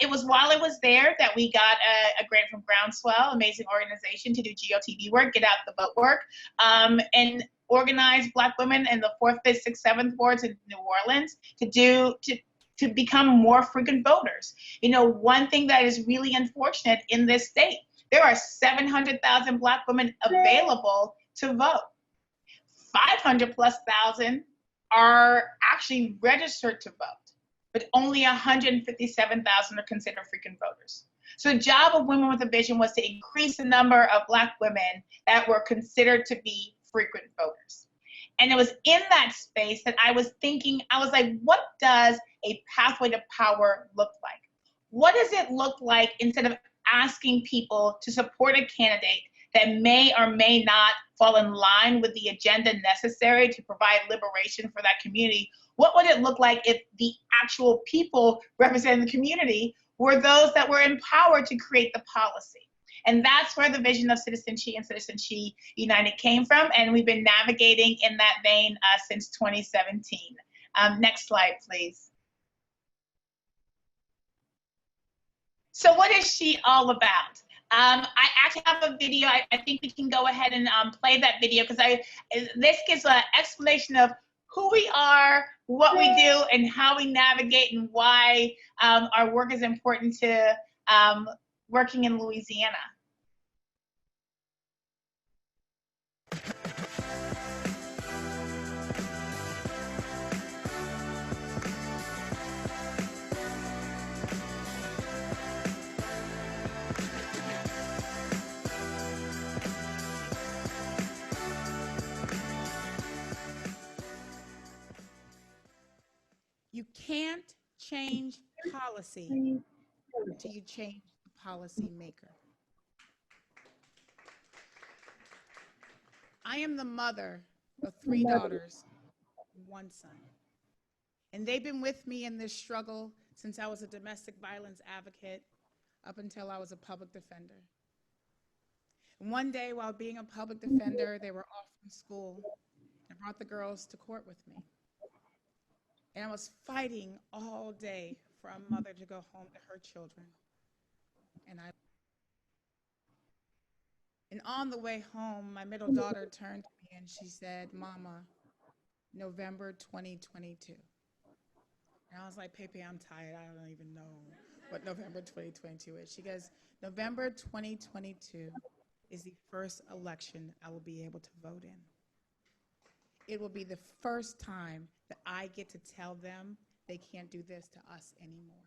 It was while I was there that we got a grant from Groundswell, amazing organization, to do GOTV work, get out the vote work, and organize Black women in the 4th, 5th, 6th, 7th wards in New Orleans to to become more frequent voters. You know, one thing that is really unfortunate in this state, there are 700,000 Black women available to vote. 500,000+ are actually registered to vote, but only 157,000 are considered frequent voters. So the job of Women with a Vision was to increase the number of Black women that were considered to be frequent voters. And it was in that space that I was thinking, I was like, what does a pathway to power look like? What does it look like instead of asking people to support a candidate that may or may not fall in line with the agenda necessary to provide liberation for that community? What would it look like if the actual people representing the community were those that were empowered to create the policy? And that's where the vision of Citizen She and Citizen She United came from. And we've been navigating in that vein since 2017. Next slide, please. So what is She all about? I actually have a video. I think we can go ahead and play that video, because this gives an explanation of who we are, what we do, and how we navigate, and why our work is important to working in Louisiana. You can't change policy until you change the policy maker. I am the mother of 3 daughters, 1 son. And they've been with me in this struggle since I was a domestic violence advocate up until I was a public defender. And one day, while being a public defender, they were off from school and brought the girls to court with me. And I was fighting all day for a mother to go home to her children. And on the way home, my middle daughter turned to me and she said, "Mama, November 2022. And I was like, "Pepe, I'm tired. I don't even know what November 2022 is." She goes, "November 2022 is the first election I will be able to vote in. It will be the first time that I get to tell them they can't do this to us anymore."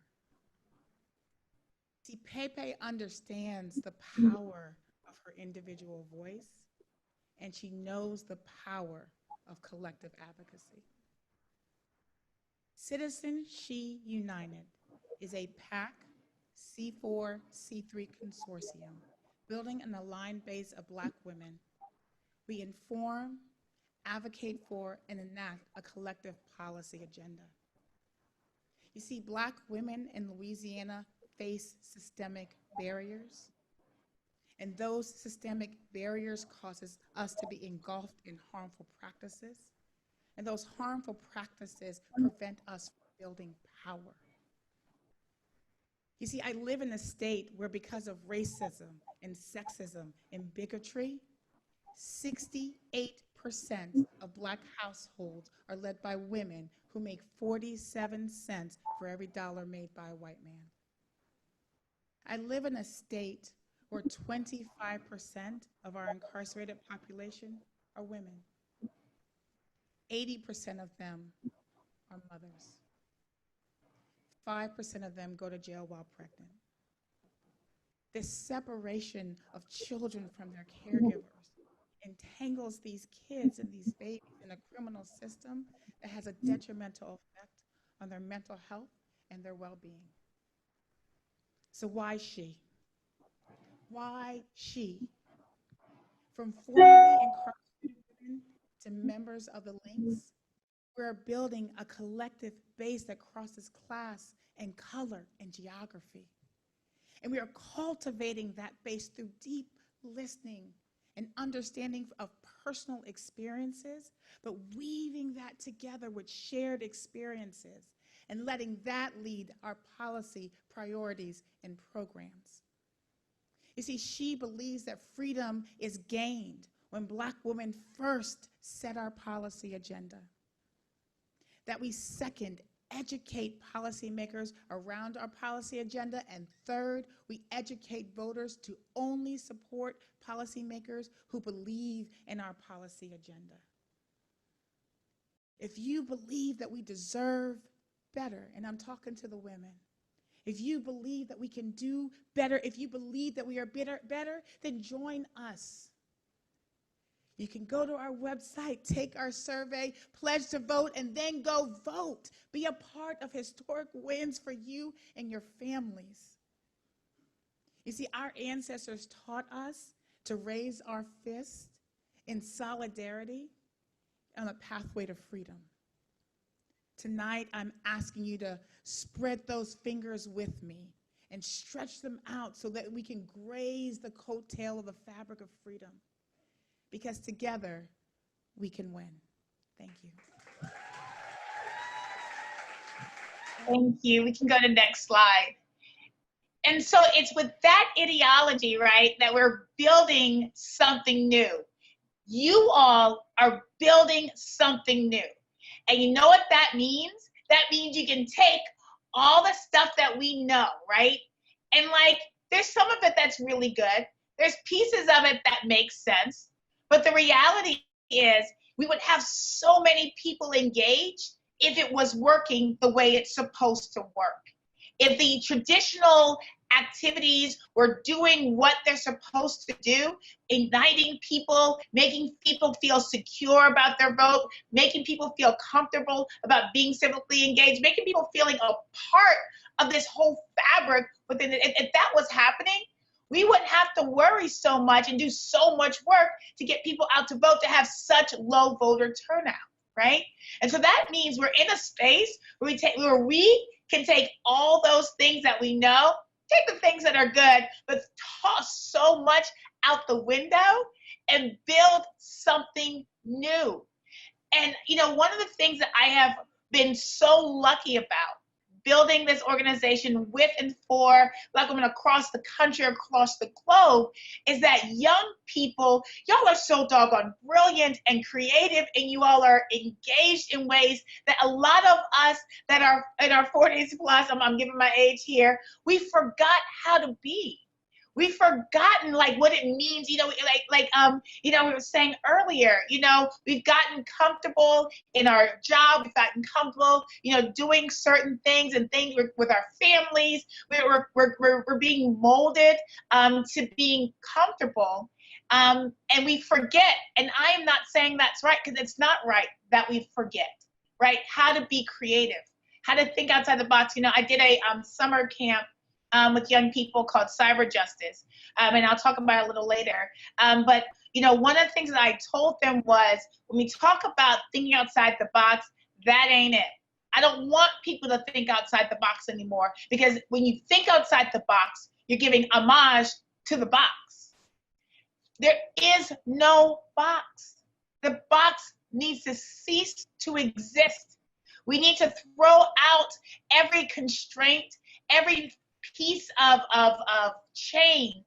See, Pepe understands the power of her individual voice, and she knows the power of collective advocacy. Citizen She United is a PAC C4 C3 consortium building an aligned base of Black women. We inform, advocate for, and enact a collective policy agenda. You see, Black women in Louisiana face systemic barriers, and those systemic barriers causes us to be engulfed in harmful practices, and those harmful practices prevent us from building power. You see, I live in a state where, because of racism and sexism and bigotry, 68% of Black households are led by women who make 47 cents for every dollar made by a white man. I live in a state where 25% of our incarcerated population are women. 80% of them are mothers. 5% of them go to jail while pregnant. This separation of children from their caregivers entangles these kids and these babies in a criminal system that has a detrimental effect on their mental health and their well-being. So why she? Why she? From formerly incarcerated women to members of the Links, we're building a collective base that crosses class and color and geography. And we are cultivating that base through deep listening and understanding of personal experiences, but weaving that together with shared experiences and letting that lead our policy priorities and programs. You see, she believes that freedom is gained when Black women first set our policy agenda, that we second educate policymakers around our policy agenda. And third, we educate voters to only support policymakers who believe in our policy agenda. If you believe that we deserve better, and I'm talking to the women, if you believe that we can do better, if you believe that we are better, then join us. You can go to our website, take our survey, pledge to vote, and then go vote. Be a part of historic wins for you and your families. You see, our ancestors taught us to raise our fists in solidarity on a pathway to freedom. Tonight, I'm asking you to spread those fingers with me and stretch them out so that we can graze the coattail of the fabric of freedom. Because together, we can win. Thank you. Thank you. We can go to the next slide. And so it's with that ideology, right, that we're building something new. You all are building something new. And you know what that means? That means you can take all the stuff that we know, right? And like, there's some of it that's really good. There's pieces of it that make sense. But the reality is we would have so many people engaged if it was working the way it's supposed to work. If the traditional activities were doing what they're supposed to do, igniting people, making people feel secure about their vote, making people feel comfortable about being civically engaged, making people feeling a part of this whole fabric within it. If that was happening, we wouldn't have to worry so much and do so much work to get people out to vote, to have such low voter turnout, right? And so that means we're in a space where we can take all those things that we know, take the things that are good, but toss so much out the window and build something new. And, you know, one of the things that I have been so lucky about building this organization with and for Black women across the country, across the globe, is that young people, y'all are so doggone brilliant and creative, and you all are engaged in ways that a lot of us that are in our 40s plus, I'm giving my age here, we forgot how to be. We've forgotten like what it means, you know, we were saying earlier, you know, we've gotten comfortable in our job, we've gotten comfortable, you know, doing certain things and things with our families. We're being molded to being comfortable, and we forget. And I am not saying that's right, because it's not right that we forget, right? How to be creative, how to think outside the box. You know, I did a summer camp with young people called Cyber Justice. And I'll talk about it a little later. But, you know, one of the things that I told them was, when we talk about thinking outside the box, that ain't it. I don't want people to think outside the box anymore, because when you think outside the box, you're giving homage to the box. There is no box. The box needs to cease to exist. We need to throw out every constraint, every piece of chain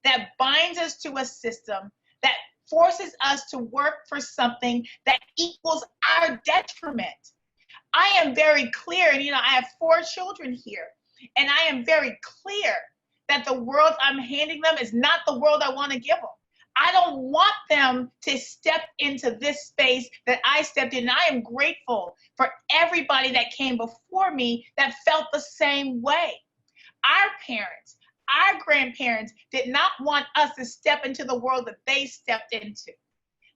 that binds us to a system, that forces us to work for something that equals our detriment. I am very clear, and you know, I have 4 children here, and I am very clear that the world I'm handing them is not the world I want to give them. I don't want them to step into this space that I stepped in. And I am grateful for everybody that came before me that felt the same way. Our parents, our grandparents did not want us to step into the world that they stepped into.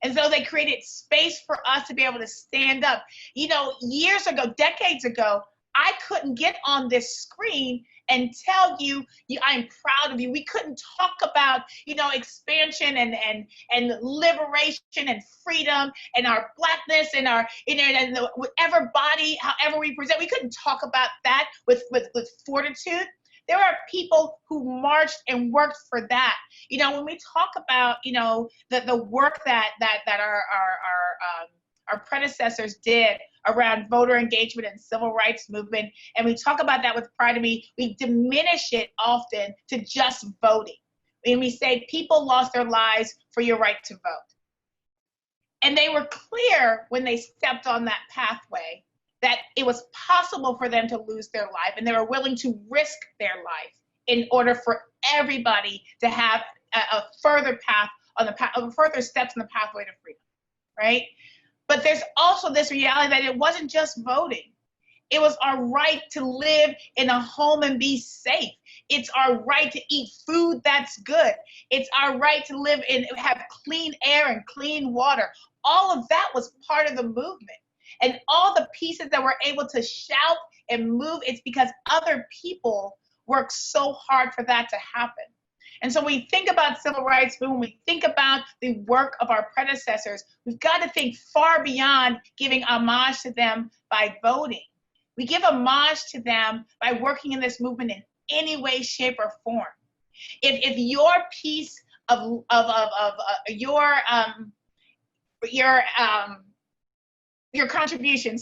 And so they created space for us to be able to stand up. You know, years ago, decades ago, I couldn't get on this screen and tell you, I'm proud of you. We couldn't talk about, you know, expansion and liberation and freedom and our Blackness and our, you know, and whatever body, however we present. We couldn't talk about that with fortitude. There are people who marched and worked for that. You know, when we talk about, you know, the work that our predecessors did around voter engagement and civil rights movement, and we talk about that with pride, and we diminish it often to just voting. And we say people lost their lives for your right to vote. And they were clear when they stepped on that pathway that it was possible for them to lose their life, and they were willing to risk their life in order for everybody to have a further path on the path, further steps in the pathway to freedom, right? But there's also this reality that it wasn't just voting. It was our right to live in a home and be safe. It's our right to eat food that's good. It's our right to live and have clean air and clean water. All of that was part of the movement. And all the pieces that we're able to shout and move, it's because other people worked so hard for that to happen. And so when we think about civil rights, when we think about the work of our predecessors, we've got to think far beyond giving homage to them by voting. We give homage to them by working in this movement in any way, shape, or form. If your piece of your contribution,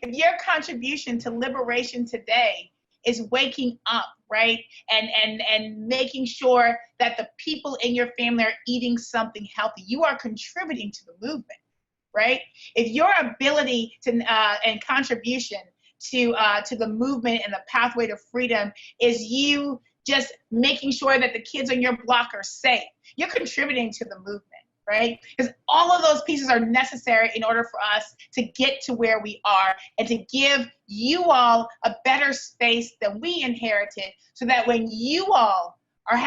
if your contribution to liberation today is waking up, right, and making sure that the people in your family are eating something healthy, you are contributing to the movement, right? If your ability to and contribution to the movement and the pathway to freedom is you just making sure that the kids on your block are safe, you're contributing to the movement, right? Because all of those pieces are necessary in order for us to get to where we are and to give you all a better space than we inherited, so that when you all are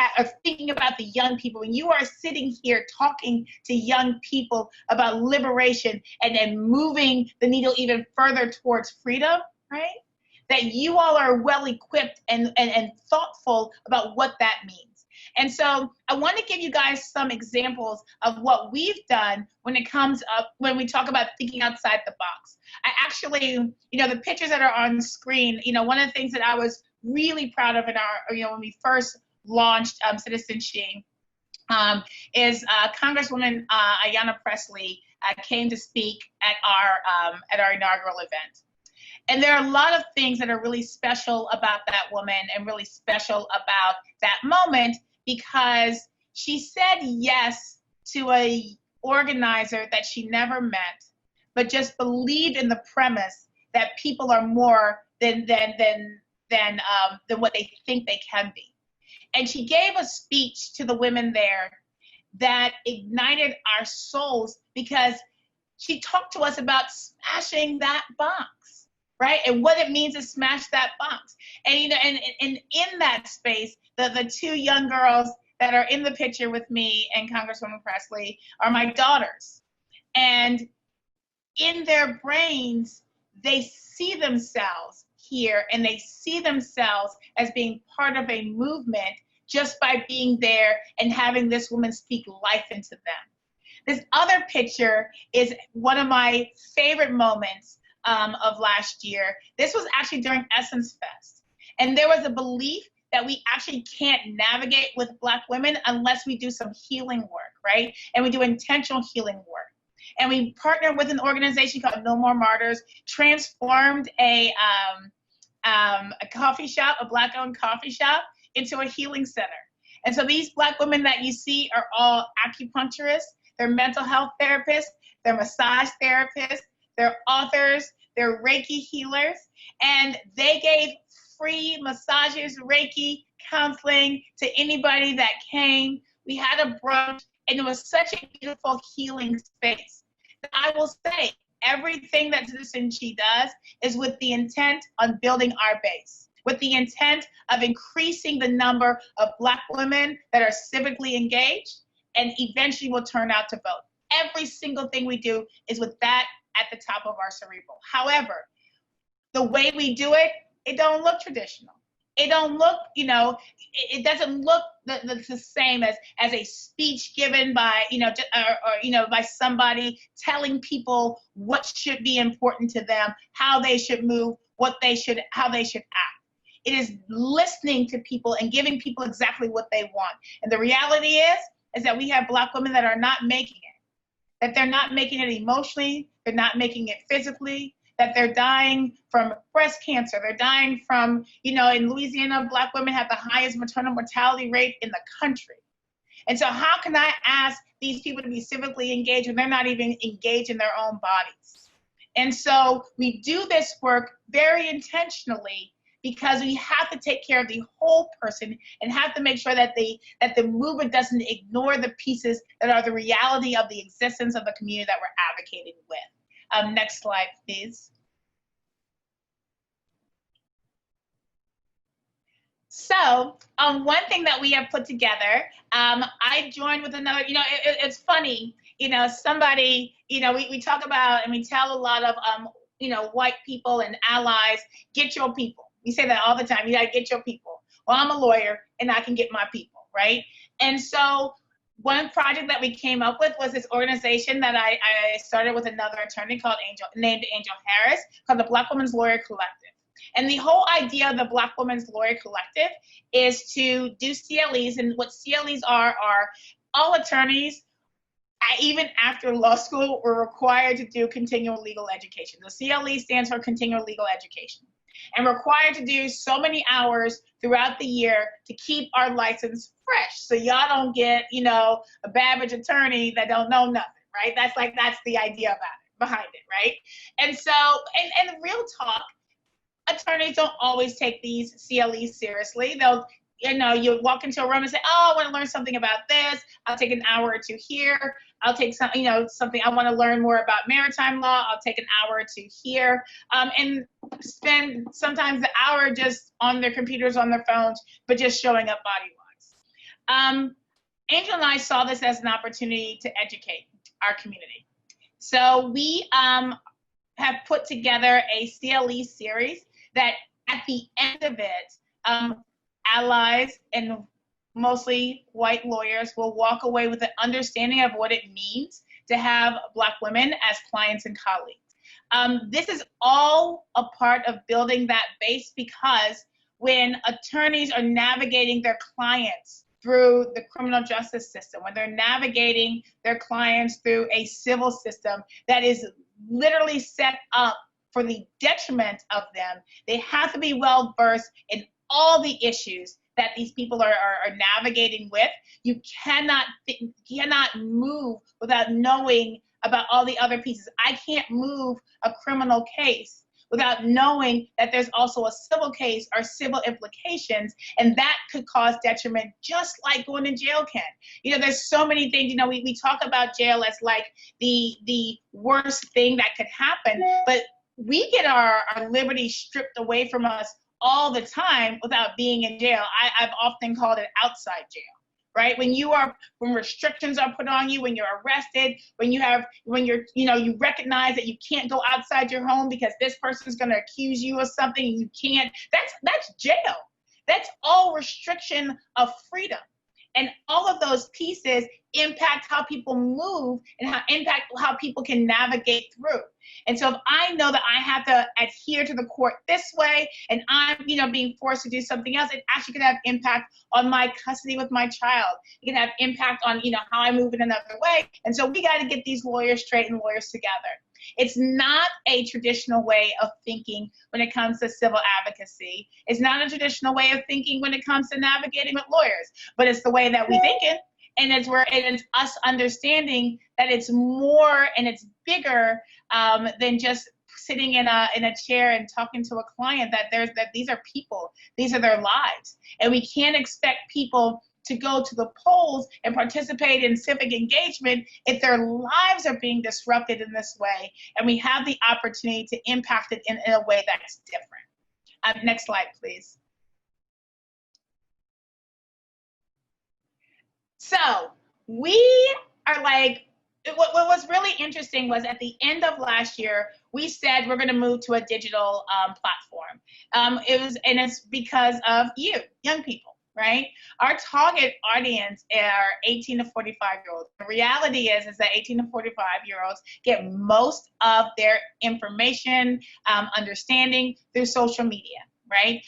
thinking about the young people, when you are sitting here talking to young people about liberation and moving the needle even further towards freedom, right? That you all are well equipped and thoughtful about what that means. And so I want to give you guys some examples of what we've done when it comes up, when we talk about thinking outside the box. I actually, the pictures that are on screen, one of the things that I was really proud of in our, when we first launched Citizen She, is Congresswoman Ayanna Pressley came to speak at our inaugural event. And there are a lot of things that are really special about that woman and really special about that moment, because she said yes to a organizer that she never met, but just believed in the premise that people are more than what they think they can be. And she gave a speech to the women there that ignited our souls, because she talked to us about smashing that box, right? And what it means to smash that box. And and in that space, the two young girls that are in the picture with me and Congresswoman Pressley are my daughters. And in their brains, they see themselves here, and they see themselves as being part of a movement just by being there and having this woman speak life into them. This other picture is one of my favorite moments of last year. This was actually during Essence Fest. And there was a belief that we actually can't navigate with Black women unless we do some healing work, right? And we do intentional healing work. And we partnered with an organization called No More Martyrs, transformed a coffee shop, a Black-owned coffee shop, into a healing center. And so these Black women that you see are all acupuncturists, they're mental health therapists, they're massage therapists, they're authors, they're Reiki healers, and they gave free massages, Reiki, counseling to anybody that came. We had a brunch, and it was such a beautiful healing space. I will say, everything that Citizen She does is with the intent on building our base, with the intent of increasing the number of Black women that are civically engaged and eventually will turn out to vote. Every single thing we do is with that at the top of our cerebral. However, the way we do it, it don't look traditional. It don't look, it doesn't look the same as a speech given by, by somebody telling people what should be important to them, how they should move, how they should act. It is listening to people and giving people exactly what they want. And the reality is that we have Black women that are not making it, that they're not making it emotionally, they're not making it physically, that they're dying from breast cancer, they're dying from, in Louisiana, Black women have the highest maternal mortality rate in the country. And so how can I ask these people to be civically engaged when they're not even engaged in their own bodies? And so we do this work very intentionally because we have to take care of the whole person and have to make sure that the movement doesn't ignore the pieces that are the reality of the existence of the community that we're advocating with. Next slide, please. So one thing that we have put together, I joined with another, it's funny, somebody, we talk about and we tell a lot of, white people and allies, get your people. We say that all the time, you gotta get your people. Well, I'm a lawyer and I can get my people, right? And so one project that we came up with was this organization that I started with another attorney named Angel Harris, called the Black Women's Lawyer Collective. And the whole idea of the Black Women's Lawyer Collective is to do CLEs, and what CLEs are all attorneys, even after law school, were required to do continual legal education. The CLE stands for continual legal education, and required to do so many hours throughout the year to keep our license fresh. So y'all don't get, a Babbage attorney that don't know nothing, right? That's the idea behind it, right? And so, and real talk, attorneys don't always take these CLEs seriously. They'll, you walk into a room and say, oh, I want to learn something about this. I'll take an hour or two here. I'll take something I want to learn more about maritime law. I'll take an hour or two here, and spend sometimes the hour just on their computers, on their phones, but just showing up body-wise. Angel and I saw this as an opportunity to educate our community. So we have put together a CLE series that at the end of it, allies and mostly white lawyers will walk away with an understanding of what it means to have Black women as clients and colleagues. This is all a part of building that base, because when attorneys are navigating their clients through the criminal justice system, when they're navigating their clients through a civil system that is literally set up for the detriment of them, they have to be well versed in all the issues that these people are navigating with. You cannot move without knowing about all the other pieces. I can't move a criminal case without knowing that there's also a civil case or civil implications, and that could cause detriment, just like going to jail can. There's so many things, we talk about jail as like the worst thing that could happen, but we get our liberty stripped away from us all the time without being in jail. I've often called it outside jail, right? When restrictions are put on you, when you're arrested, when you recognize that you can't go outside your home because this person's gonna accuse you of something and you can't, that's jail. That's all restriction of freedom. And all of those pieces impact how people move and impact how people can navigate through. And so if I know that I have to adhere to the court this way, and I'm being forced to do something else, it actually can have impact on my custody with my child. It can have impact on how I move in another way. And so we got to get these lawyers straight and lawyers together. It's not a traditional way of thinking when it comes to civil advocacy. It's not a traditional way of thinking when it comes to navigating with lawyers, but it's the way that we think it. And it's us understanding that it's more and it's bigger than just sitting in a chair and talking to a client, that these are people, these are their lives. And we can't expect people to go to the polls and participate in civic engagement if their lives are being disrupted in this way, and we have the opportunity to impact it in a way that's different. Next slide, please. So we are what was really interesting was at the end of last year, we said we're going to move to a digital platform. It's because of you, young people. Right? Our target audience are 18 to 45-year-olds. The reality is that 18 to 45-year-olds get most of their information, understanding through social media, right?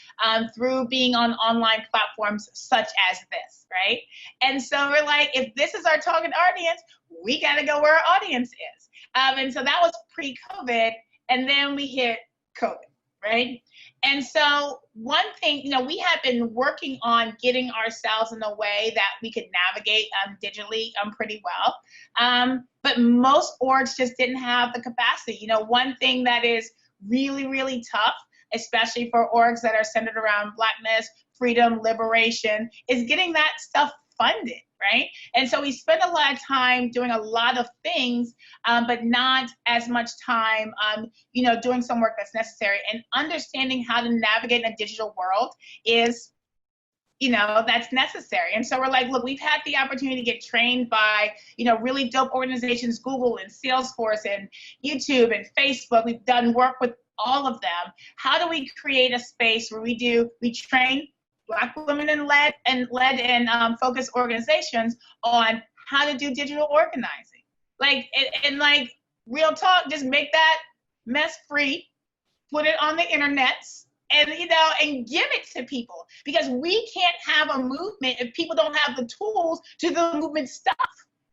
Through being on online platforms such as this, right? And so we're like, if this is our target audience, we got to go where our audience is. And so that was pre-COVID, and then we hit COVID. right? And so one thing, you know, we have been working on getting ourselves in a way that we could navigate digitally pretty well. But most orgs just didn't have the capacity. You know, one thing that is really, really tough, especially for orgs that are centered around Blackness, freedom, liberation, is getting that stuff funded, right? And so we spend a lot of time doing a lot of things, but not as much time, you know, doing some work that's necessary. And understanding how to navigate in a digital world is, you know, that's necessary. And so we're like, look, we've had the opportunity to get trained by, you know, really dope organizations, Google and Salesforce and YouTube and Facebook. We've done work with all of them. How do we create a space where we train Black women in led and focused organizations on how to do digital organizing? Like, and like, real talk, just make that mess free, put it on the internet, and, you know, and give it to people, because we can't have a movement if people don't have the tools to do the movement stuff,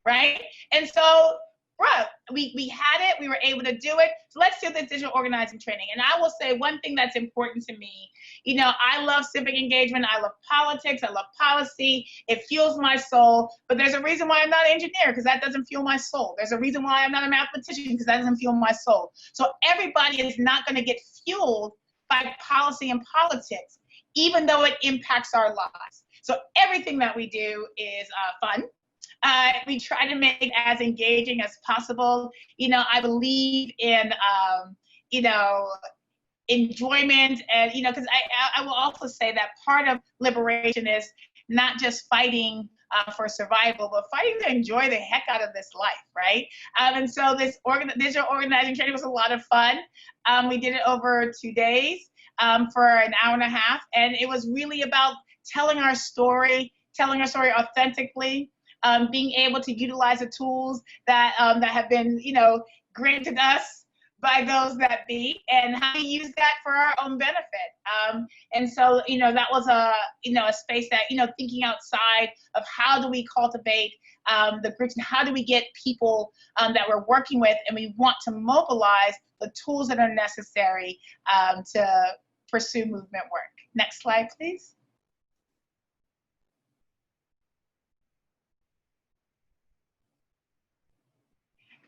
right? And so, bruh, we had it, we were able to do it, so let's do this digital organizing training. And I will say one thing that's important to me, you know, I love civic engagement, I love politics, I love policy, it fuels my soul, but there's a reason why I'm not an engineer, because that doesn't fuel my soul. There's a reason why I'm not a mathematician, because that doesn't fuel my soul. So everybody is not gonna get fueled by policy and politics, even though it impacts our lives. So everything that we do is fun. We try to make it as engaging as possible. You know, I believe in, you know, enjoyment, and, you know, because I will also say that part of liberation is not just fighting for survival, but fighting to enjoy the heck out of this life, right? And so this digital organizing training was a lot of fun. We did it over 2 days for an hour and a half, and it was really about telling our story authentically, being able to utilize the tools that that have been, you know, granted us by those that be, and how we use that for our own benefit. And so, you know, that was a space that, you know, thinking outside of how do we cultivate the groups, and how do we get people that we're working with, and we want to mobilize the tools that are necessary to pursue movement work. Next slide, please.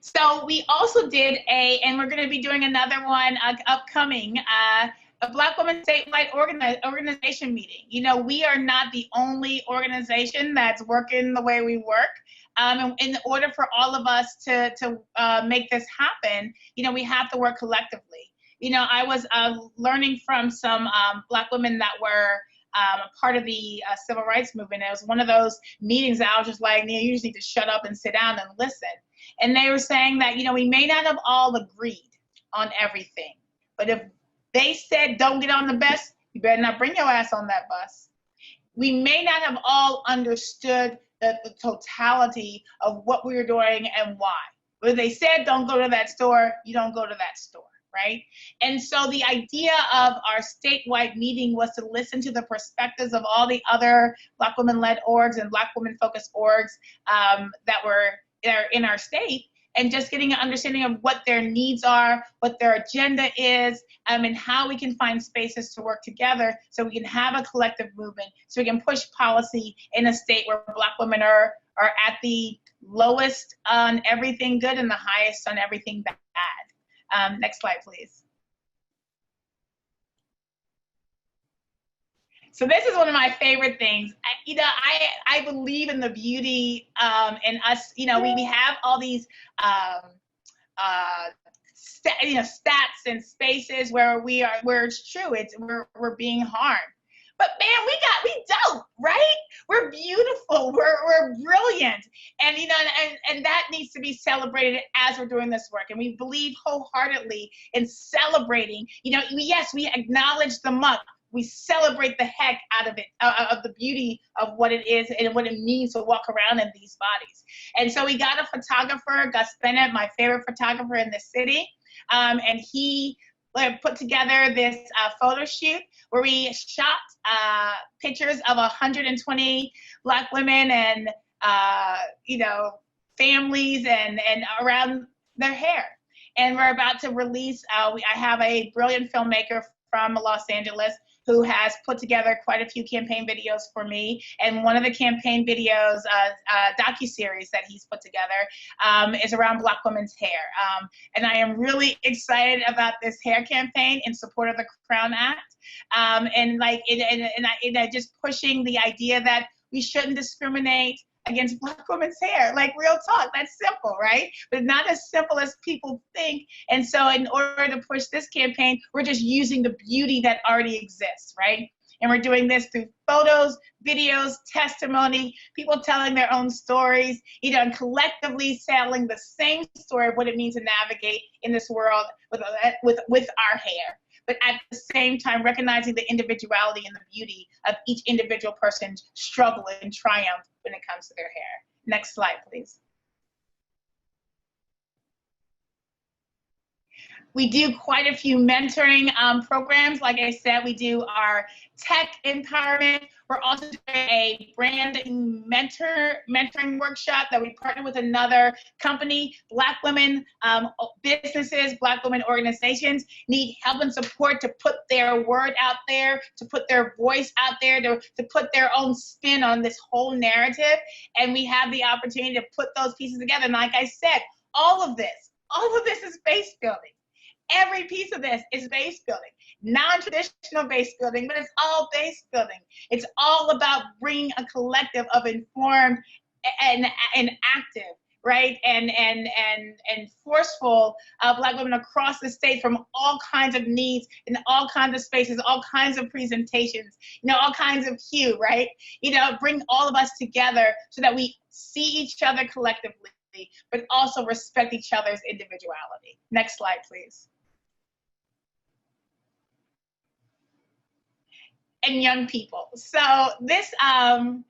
So we also did and we're going to be doing another one upcoming, a Black Women Statewide organization meeting. You know, we are not the only organization that's working the way we work. And in order for all of us to make this happen, you know, we have to work collectively. You know, I was learning from some Black women that were a part of the civil rights movement. It was one of those meetings that I was just like, Nia, you just need to shut up and sit down and listen. And they were saying that, you know, we may not have all agreed on everything, but if they said don't get on the bus, you better not bring your ass on that bus. We may not have all understood the totality of what we were doing and why. But if they said don't go to that store, you don't go to that store, right? And so the idea of our statewide meeting was to listen to the perspectives of all the other Black women-led orgs and Black women-focused orgs that are in our state, and just getting an understanding of what their needs are, what their agenda is, and how we can find spaces to work together so we can have a collective movement, so we can push policy in a state where Black women are at the lowest on everything good and the highest on everything bad. Next slide, please. So this is one of my favorite things. You know, I believe in the beauty in us. You know, we have all these stats and spaces where it's true. We're being harmed. But man, we don't, right? We're beautiful. We're brilliant, and you know, and that needs to be celebrated as we're doing this work. And we believe wholeheartedly in celebrating. You know, yes, we acknowledge the muck. We celebrate the heck out of it, of the beauty of what it is and what it means to walk around in these bodies. And so we got a photographer, Gus Bennett, my favorite photographer in the city, and he put together this photo shoot where we shot pictures of 120 Black women and you know, families and around their hair. And we're about to release, I have a brilliant filmmaker from Los Angeles who has put together quite a few campaign videos for me. And one of the campaign videos, docuseries that he's put together is around Black women's hair. And I am really excited about this hair campaign in support of the Crown Act. And just pushing the idea that we shouldn't discriminate against Black women's hair. Like, real talk, that's simple, right? But not as simple as people think. And so in order to push this campaign, we're just using the beauty that already exists, right? And we're doing this through photos, videos, testimony, people telling their own stories, and collectively telling the same story of what it means to navigate in this world with our hair. But at the same time, recognizing the individuality and the beauty of each individual person's struggle and triumph when it comes to their hair. Next slide, please. We do quite a few mentoring programs. Like I said, we do our tech empowerment. We're also doing a branding mentoring workshop that we partner with another company. Black women businesses, Black women organizations need help and support to put their word out there, to put their voice out there, to put their own spin on this whole narrative. And we have the opportunity to put those pieces together. And like I said, all of this is base building. Every piece of this is base building, non-traditional base building, but it's all base building. It's all about bringing a collective of informed and active, right, and forceful Black women across the state from all kinds of needs, in all kinds of spaces, all kinds of presentations, all kinds of hue, right? Bring all of us together so that we see each other collectively, but also respect each other's individuality. Next slide, please. And young people. So this, one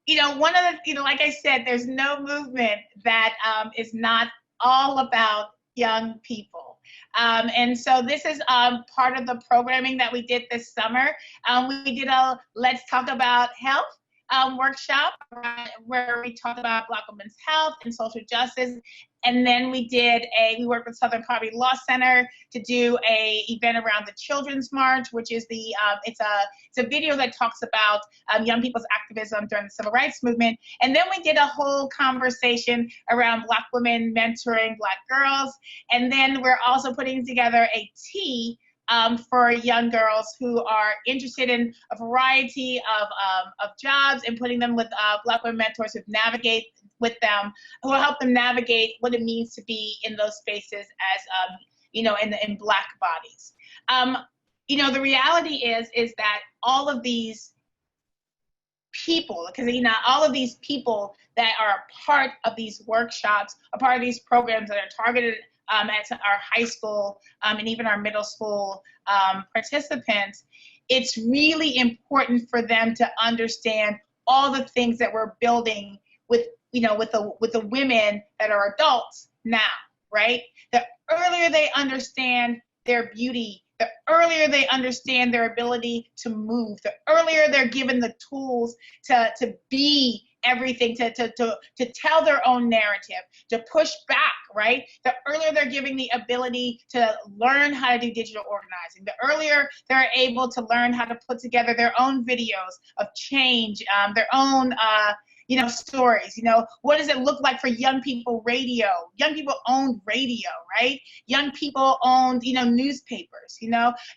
of the, like I said, there's no movement that is not all about young people. And so this is part of the programming that we did this summer. We did a Let's Talk About Health workshop where we talked about Black women's health and social justice. And then we worked with Southern Poverty Law Center to do a event around the Children's March, which is it's a video that talks about young people's activism during the Civil Rights Movement. And then we did a whole conversation around Black women mentoring Black girls. And then we're also putting together a tea for young girls who are interested in a variety of jobs, and putting them with Black women mentors who navigate with them, who will help them navigate what it means to be in those spaces as, in Black bodies. The reality is that all of these people, because all of these people that are a part of these workshops, a part of these programs that are targeted at our high school and even our middle school participants, it's really important for them to understand all the things that we're building with the women that are adults now, right? The earlier they understand their beauty, the earlier they understand their ability to move, the earlier they're given the tools to be everything, to tell their own narrative, to push back, right? The earlier they're giving the ability to learn how to do digital organizing, the earlier they're able to learn how to put together their own videos of change, their own stories. What does it look like for young people radio? Young people owned radio, right? Young people owned, newspapers,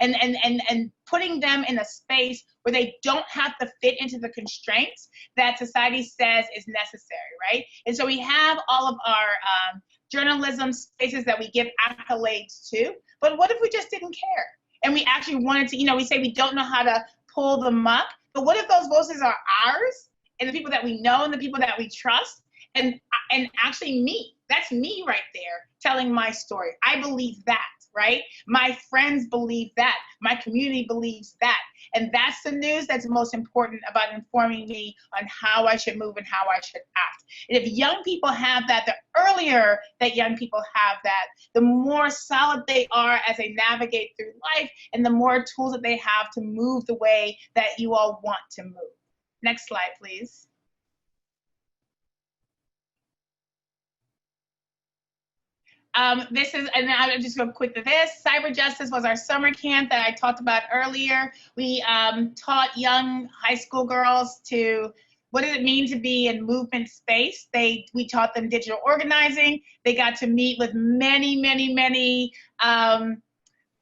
and putting them in a space where they don't have to fit into the constraints that society says is necessary, right? And so we have all of our journalism spaces that we give accolades to, but what if we just didn't care? And we actually wanted to, we say we don't know how to pull the muck, but what if those voices are ours? And the people that we know and the people that we trust, and actually me, that's me right there telling my story. I believe that, right? My friends believe that. My community believes that. And that's the news that's most important about informing me on how I should move and how I should act. And if young people have that, the earlier that young people have that, the more solid they are as they navigate through life, and the more tools that they have to move the way that you all want to move. Next slide, please. This is, and I'll just go quick to this. Cyber Justice was our summer camp that I talked about earlier. We taught young high school girls what does it mean to be in movement space. We taught them digital organizing. They got to meet with many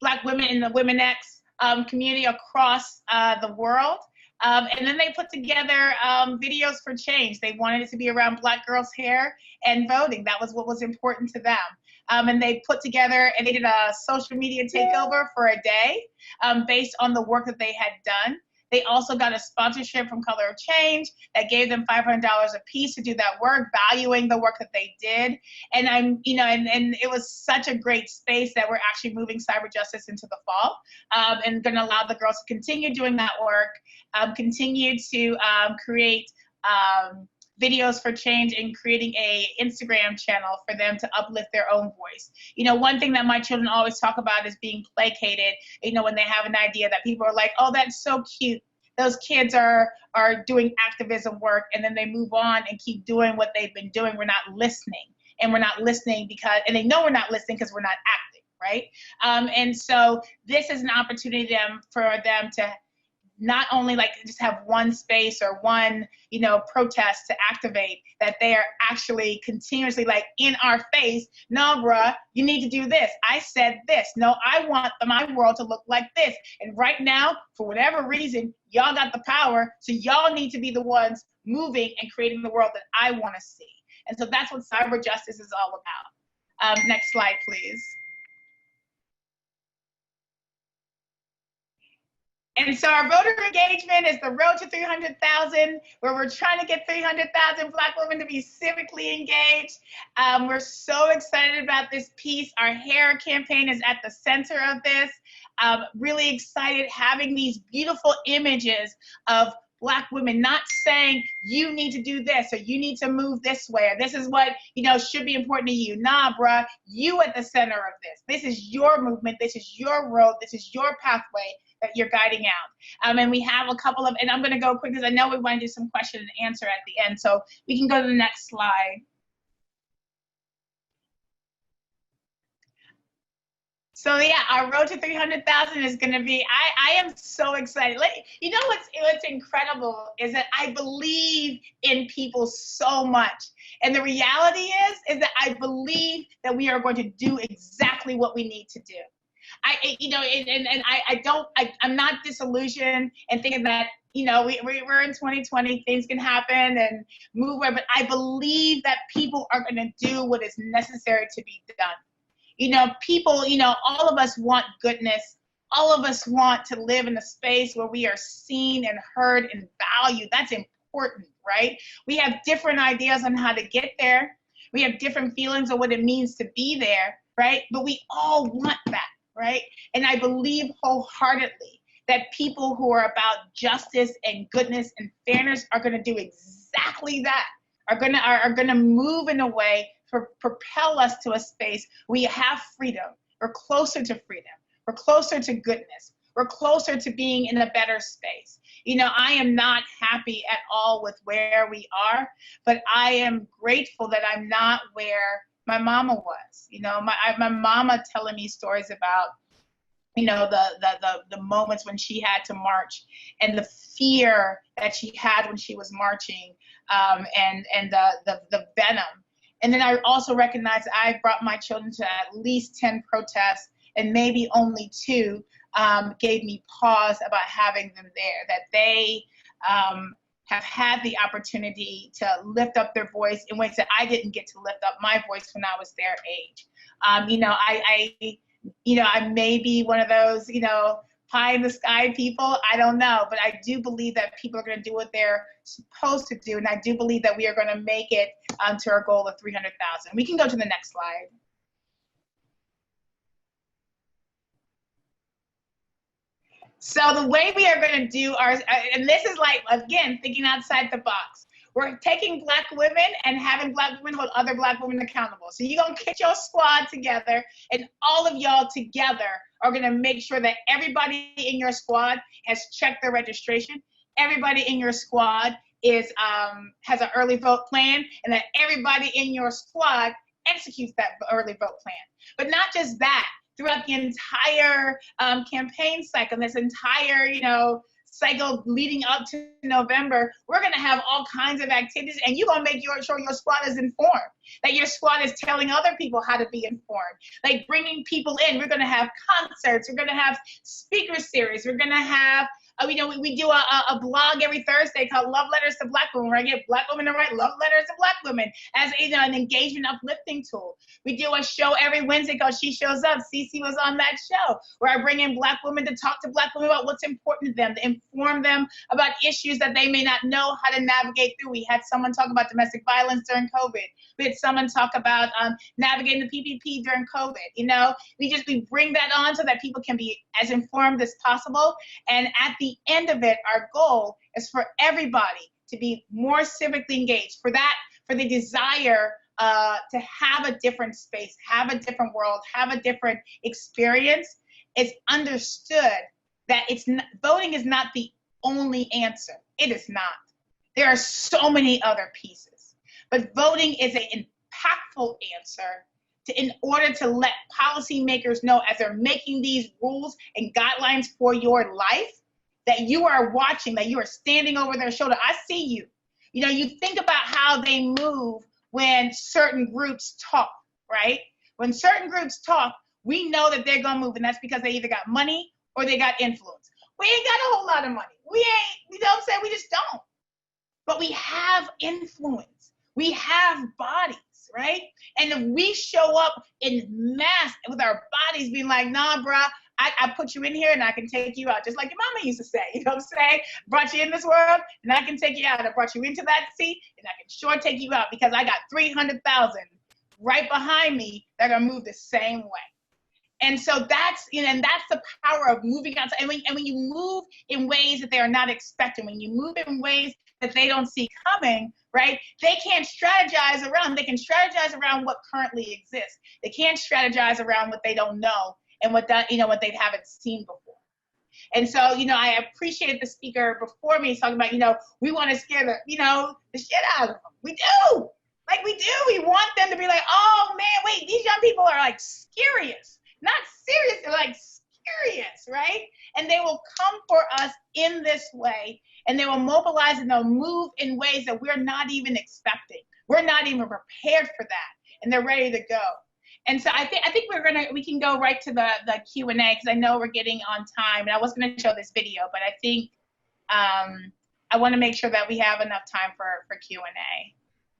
Black women in the Women X community across the world. And then they put together videos for change. They wanted it to be around Black girls' hair and voting. That was what was important to them. And they put together, and they did a social media takeover for a day based on the work that they had done. They also got a sponsorship from Color of Change that gave them $500 a piece to do that work, valuing the work that they did. And and it was such a great space that we're actually moving cyber justice into the fall, and going to allow the girls to continue doing that work, continue to create videos for change, and creating a Instagram channel for them to uplift their own voice. One thing that my children always talk about is being placated, when they have an idea that people are like, oh, that's so cute. Those kids are doing activism work, and then they move on and keep doing what they've been doing. We're not listening, and we're not listening and they know we're not listening because we're not acting, right? And so this is an opportunity for them to not only just have one space or one, protest to activate, that they are actually continuously in our face. No, bruh, you need to do this. I said this. No, I want my world to look like this. And right now, for whatever reason, y'all got the power. So y'all need to be the ones moving and creating the world that I want to see. And so that's what cyber justice is all about. Next slide, please. And so our voter engagement is the road to 300,000, where we're trying to get 300,000 Black women to be civically engaged. We're so excited about this piece. Our hair campaign is at the center of this. Really excited having these beautiful images of Black women not saying, you need to do this, or you need to move this way, or this is what, should be important to you. Nah, bruh, you at the center of this. This is your movement. This is your road. This is your pathway that you're guiding out. And we have a couple of, and I'm going to go quick because I know we want to do some question and answer at the end. So we can go to the next slide. So yeah, our road to 300,000 is going to be, I am so excited. What's incredible is that I believe in people so much. And the reality is that I believe that we are going to do exactly what we need to do. I'm not disillusioned and thinking that, we're in 2020, things can happen and move away, but I believe that people are going to do what is necessary to be done. People, all of us want goodness. All of us want to live in a space where we are seen and heard and valued. That's important, right? We have different ideas on how to get there. We have different feelings of what it means to be there, right? But we all want that. Right? And I believe wholeheartedly that people who are about justice and goodness and fairness are going to do exactly that, are going to move in a way to propel us to a space where we have freedom. We're closer to freedom. We're closer to goodness. We're closer to being in a better space. I am not happy at all with where we are, but I am grateful that I'm not where my mama was. My mama telling me stories about, the moments when she had to march and the fear that she had when she was marching, and the venom. And then I also recognize I brought my children to at least 10 protests, and maybe only 2 gave me pause about having them there, that they have had the opportunity to lift up their voice in ways that I didn't get to lift up my voice when I was their age. I may be one of those, pie in the sky people. I don't know, but I do believe that people are going to do what they're supposed to do, and I do believe that we are going to make it to our goal of 300,000. We can go to the next slide. So the way we are going to do ours, and this is again, thinking outside the box. We're taking Black women and having Black women hold other Black women accountable. So you're going to get your squad together, and all of y'all together are going to make sure that everybody in your squad has checked their registration. Everybody in your squad has an early vote plan, and that everybody in your squad executes that early vote plan. But not just that, throughout the entire campaign cycle, this entire, cycle leading up to November, we're gonna have all kinds of activities, and you're gonna make sure your squad is informed, that your squad is telling other people how to be informed, like bringing people in. We're gonna have concerts, we're gonna have speaker series, we're gonna have, we do a blog every Thursday called Love Letters to Black Women, where I get Black women to write love letters to Black women as an engagement uplifting tool. We do a show every Wednesday called She Shows Up. Cece was on that show, where I bring in Black women to talk to Black women about what's important to them, to inform them about issues that they may not know how to navigate through. We had someone talk about domestic violence during COVID. We had someone talk about navigating the PPP during COVID. We bring that on so that people can be as informed as possible. And at the end of it, our goal is for everybody to be more civically engaged, for the desire to have a different space, have a different world, have a different experience. It's understood that voting is not the only answer. It is not. There are so many other pieces, but voting is an impactful answer in order to let policymakers know, as they're making these rules and guidelines for your life, that you are watching, that you are standing over their shoulder. I see you. You think about how they move when certain groups talk, right? When certain groups talk, we know that they're gonna move, and that's because they either got money or they got influence. We ain't got a whole lot of money. We just don't. But we have influence. We have bodies, right? And if we show up in mass with our bodies being like, nah, bruh, I put you in here and I can take you out, just like your mama used to say, you know what I'm saying? Brought you in this world and I can take you out. I brought you into that seat and I can sure take you out, because I got 300,000 right behind me that are gonna move the same way. And so that's, and that's the power of moving outside. And when you move in ways that they are not expecting, when you move in ways that they don't see coming, right? They can't strategize around. They can strategize around what currently exists. They can't strategize around what they don't know and what they haven't seen before. And so, I appreciate the speaker before me talking about, we want to scare the shit out of them. We do. Like we do. We want them to be like, oh man, wait, these young people are like serious. Not serious, they're like serious, right? And they will come for us in this way, and they will mobilize and they'll move in ways that we're not even expecting. We're not even prepared for that, and they're ready to go. And so I think we can go right to the Q&A, because I know we're getting on time, and I was gonna show this video, but I think I wanna make sure that we have enough time for Q&A.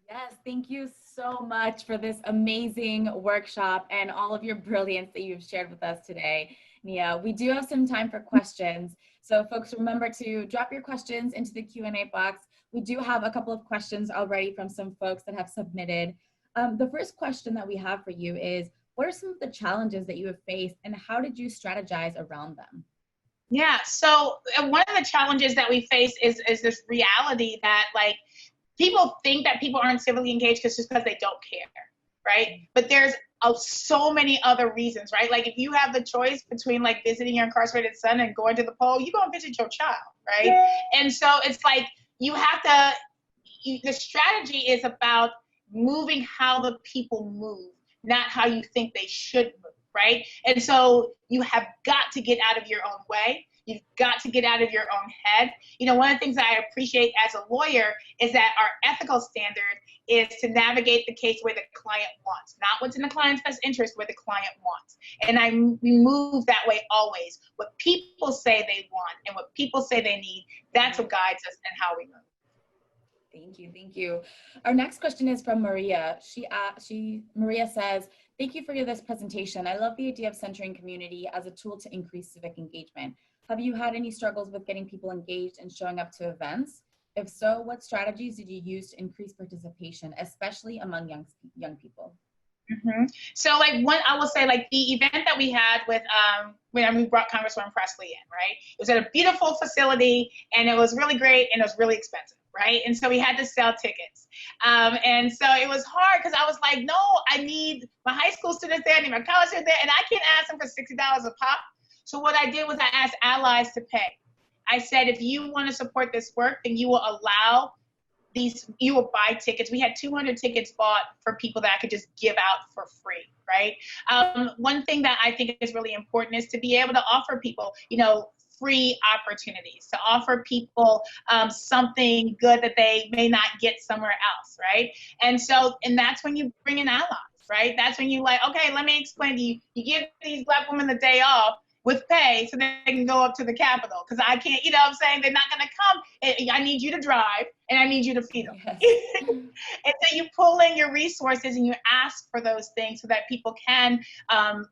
Yes, thank you so much for this amazing workshop and all of your brilliance that you've shared with us today, Nia. We do have some time for questions. So folks, remember to drop your questions into the Q&A box. We do have a couple of questions already from some folks that have submitted. The first question that we have for you is, what are some of the challenges that you have faced and how did you strategize around them? Yeah, so one of the challenges that we face is this reality that people think that people aren't civilly engaged just because they don't care, right? But there's so many other reasons, right? Like if you have the choice between visiting your incarcerated son and going to the poll, you're gonna visit your child, right? Yeah. And so it's like you have to, the strategy is about moving how the people move, not how you think they should move, right? And so you have got to get out of your own way. You've got to get out of your own head. One of the things that I appreciate as a lawyer is that our ethical standard is to navigate the case where the client wants, not what's in the client's best interest, where the client wants. And we move that way always. What people say they want and what people say they need, that's what guides us and how we move. Thank you. Our next question is from Maria. Maria says, thank you for this presentation. I love the idea of centering community as a tool to increase civic engagement. Have you had any struggles with getting people engaged and showing up to events? If so, what strategies did you use to increase participation, especially among young people? Mm-hmm. So I will say the event that we had with, when we brought Congresswoman Presley in, right? It was at a beautiful facility and it was really great and it was really expensive, right? And so we had to sell tickets. And so it was hard because I was like, no, I need my high school students there, I need my college students there, and I can't ask them for $60 a pop. So what I did was I asked allies to pay. I said, if you want to support this work, then you will allow you will buy tickets. We had 200 tickets bought for people that I could just give out for free, right? One thing that I think is really important is to be able to offer people, free opportunities, to offer people something good that they may not get somewhere else, right? And that's when you bring in allies, right? That's when you okay, let me explain to you. You give these Black women the day off with pay so they can go up to the Capitol, because I can't, what I'm saying, they're not going to come. I need you to drive and I need you to feed them. Yes. And so you pull in your resources and you ask for those things so that people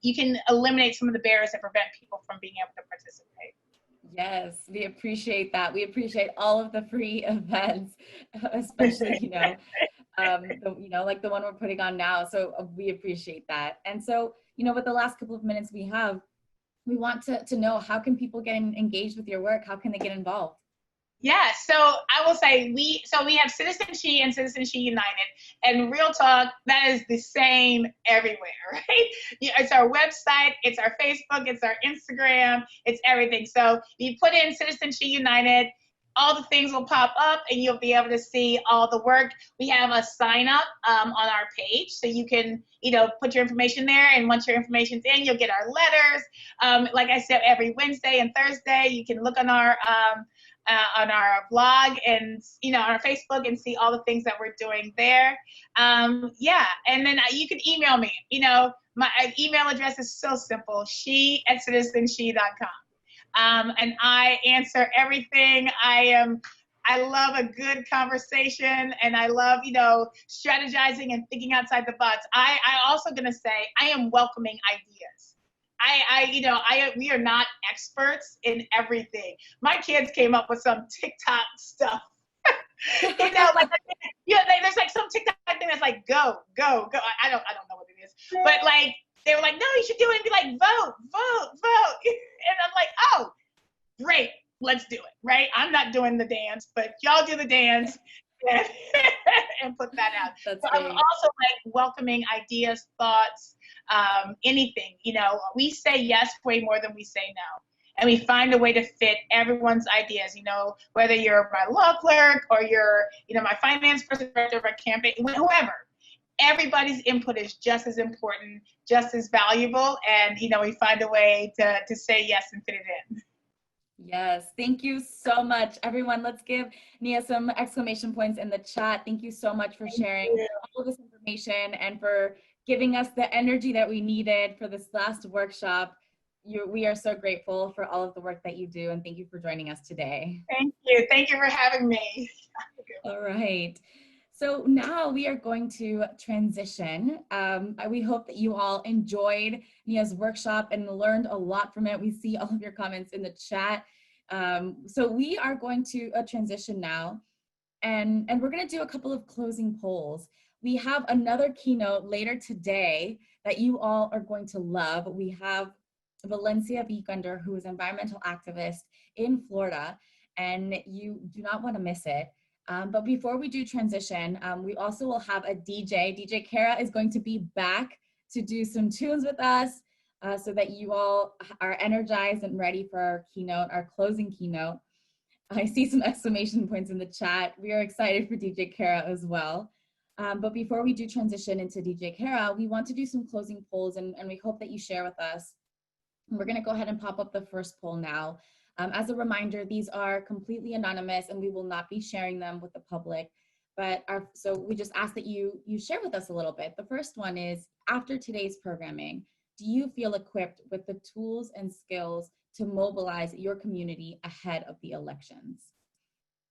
you can eliminate some of the barriers that prevent people from being able to participate. Yes, we appreciate that. We appreciate all of the free events, especially, like the one we're putting on now. So we appreciate that. And so, with the last couple of minutes we have, we want to know, how can people get engaged with your work? How can they get involved? Yeah, so I will say we have Citizen She and Citizen She United, and real talk, that is the same everywhere, right? It's our website, it's our Facebook, it's our Instagram, it's everything. So you put in Citizen She United, all the things will pop up and you'll be able to see all the work. We have a sign up on our page, so you can put your information there, and once your information's in, you'll get our letters. Like I said, every Wednesday and Thursday, you can look on our blog and on our Facebook and see all the things that we're doing there. And then you can email me. My email address is so simple: she@citizenshe.com. And I answer everything. I love a good conversation, and I love, strategizing and thinking outside the box. I also gonna say I am welcoming ideas. We are not experts in everything. My kids came up with some TikTok stuff. There's some TikTok thing that's like, go. I don't know what it is, but they were like, no, you should do it, and be like, vote. And I'm like, oh, great, let's do it, right? I'm not doing the dance, but y'all do the dance and put that out. So I'm also welcoming ideas, thoughts, anything. We say yes way more than we say no. And we find a way to fit everyone's ideas, whether you're my law clerk or you're, my finance person, director of a campaign, whoever. Everybody's input is just as important, just as valuable. And, we find a way to say yes and fit it in. Yes, thank you so much, everyone. Let's give Nia some exclamation points in the chat. Thank you so much for sharing all of this information and for giving us the energy that we needed for this last workshop. We are so grateful for all of the work that you do, and thank you for joining us today. Thank you. Thank you for having me. All right. So now we are going to transition. We hope that you all enjoyed Nia's workshop and learned a lot from it. We see all of your comments in the chat. So we are going to transition now, and we're going to do a couple of closing polls. We have another keynote later today that you all are going to love. We have Valencia Gunder, who is an environmental activist in Florida, and you do not want to miss it. But before we do transition, we also will have a DJ. DJ Kara is going to be back to do some tunes with us so that you all are energized and ready for our keynote, our closing keynote. I see some exclamation points in the chat. We are excited for DJ Kara as well. But before we do transition into DJ Kara, we want to do some closing polls, and we hope that you share with us. We're going to go ahead and pop up the first poll now. As a reminder, these are completely anonymous and we will not be sharing them with the public. So we just ask that you share with us a little bit. The first one is, after today's programming, do you feel equipped with the tools and skills to mobilize your community ahead of the elections?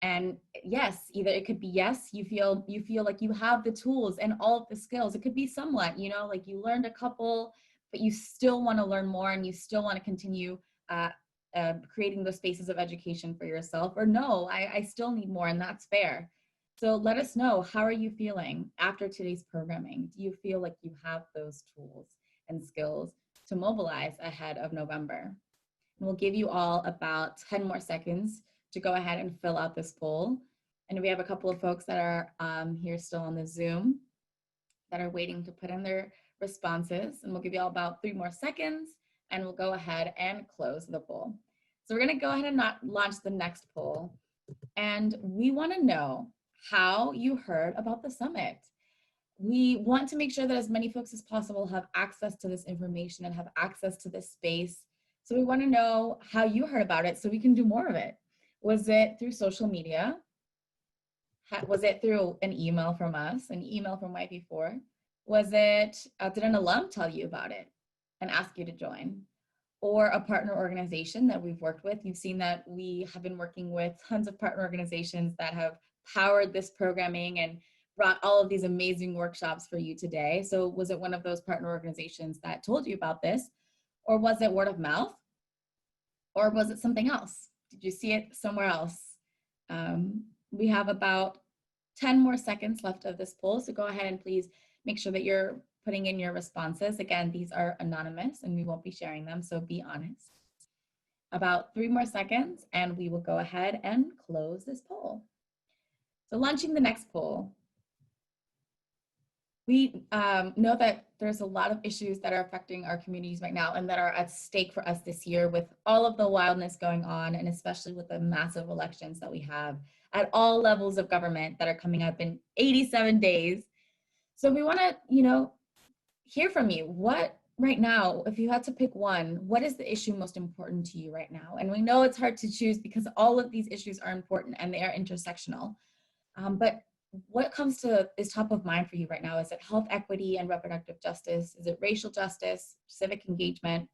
And yes, either it could be yes, you feel like you have the tools and all of the skills. It could be somewhat, like you learned a couple, but you still want to learn more and you still want to continue creating those spaces of education for yourself, or no, I still need more, and that's fair. So let us know, how are you feeling after today's programming? Do you feel like you have those tools and skills to mobilize ahead of November? And we'll give you all about 10 more seconds to go ahead and fill out this poll. And we have a couple of folks that are here still on the Zoom that are waiting to put in their responses, and we'll give you all about 3 more seconds, and we'll go ahead and close the poll. So we're going to go ahead and launch the next poll. And we want to know, how you heard about the summit. We want to make sure that as many folks as possible have access to this information and have access to this space. So we want to know how you heard about it so we can do more of it. Was it through social media? Was it through an email from us, an email from YP4? Was it, did an alum tell you about it and ask you to join? Or a partner organization that we've worked with? You've seen that we have been working with tons of partner organizations that have powered this programming and brought all of these amazing workshops for you today. So was it one of those partner organizations that told you about this? Or was it word of mouth? Or was it something else? Did you see it somewhere else? We have about 10 more seconds left of this poll, so go ahead and please make sure that you're putting in your responses. Again, these are anonymous and we won't be sharing them, so be honest. About 3 more seconds and we will go ahead and close this poll. So launching the next poll. We know that there's a lot of issues that are affecting our communities right now and that are at stake for us this year with all of the wildness going on, and especially with the massive elections that we have at all levels of government that are coming up in 87 days. So we want to, hear from you. What right now, if you had to pick one, what is the issue most important to you right now? And we know it's hard to choose because all of these issues are important and they are intersectional. But what is top of mind for you right now? Is it health equity and reproductive justice? Is it racial justice, civic engagement?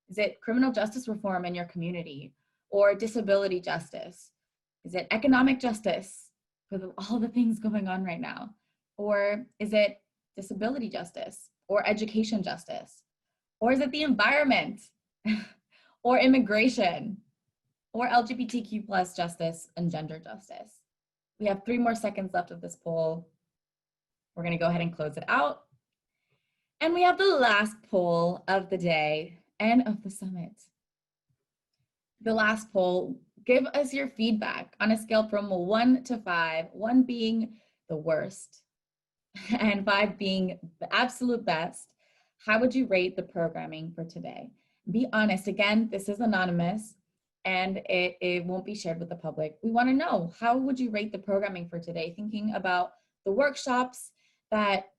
Is it criminal justice reform in your community or disability justice? Is it economic justice for all the things going on right now? Or is it disability justice or education justice? Or is it the environment or immigration or LGBTQ plus justice and gender justice? We have 3 more seconds left of this poll. We're going to go ahead and close it out. And we have the last poll of the day and of the summit. The last poll, give us your feedback on a scale from 1 to 5, 1 being the worst and 5 being the absolute best. How would you rate the programming for today? Be honest. Again, this is anonymous and it won't be shared with the public. We want to know, how would you rate the programming for today? Thinking about the workshops that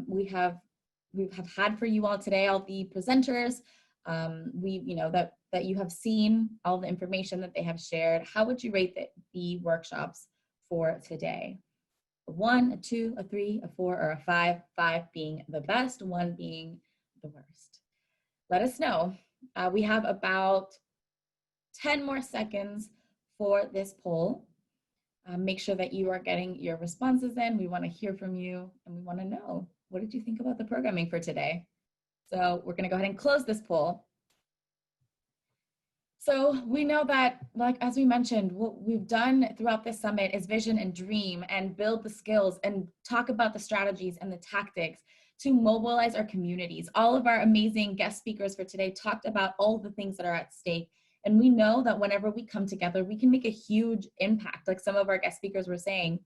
we've had for you all today, all the presenters, that you have seen, all the information that they have shared. How would you rate the workshops for today? A 1, a 2, a 3, a 4, or a 5, 5 being the best, 1 being the worst. Let us know. We have about 10 more seconds for this poll. Make sure that you are getting your responses in. We want to hear from you and we want to know, what did you think about the programming for today? So we're going to go ahead and close this poll. So we know that, like, as we mentioned, what we've done throughout this summit is vision and dream and build the skills and talk about the strategies and the tactics to mobilize our communities. All of our amazing guest speakers for today talked about all the things that are at stake. And we know that whenever we come together, we can make a huge impact. Like some of our guest speakers were saying,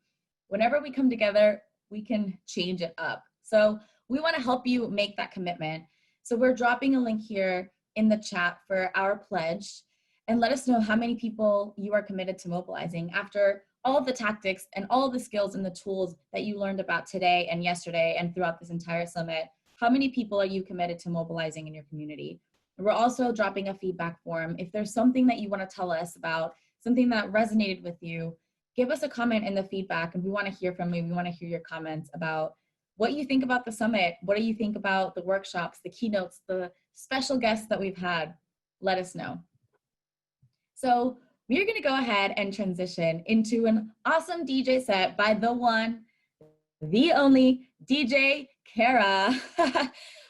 whenever we come together, we can change it up. So we want to help you make that commitment. So we're dropping a link here in the chat for our pledge, and let us know how many people you are committed to mobilizing after all of the tactics and all of the skills and the tools that you learned about today and yesterday and throughout this entire summit. How many people are you committed to mobilizing in your community? We're also dropping a feedback form. If there's something that you want to tell us about, something that resonated with you, give us a comment in the feedback, and we want to hear from you. We want to hear your comments about what you think about the summit. What do you think about the workshops, the keynotes, the special guests that we've had? Let us know. So we're going to go ahead and transition into an awesome DJ set by the one, the only DJ Kara.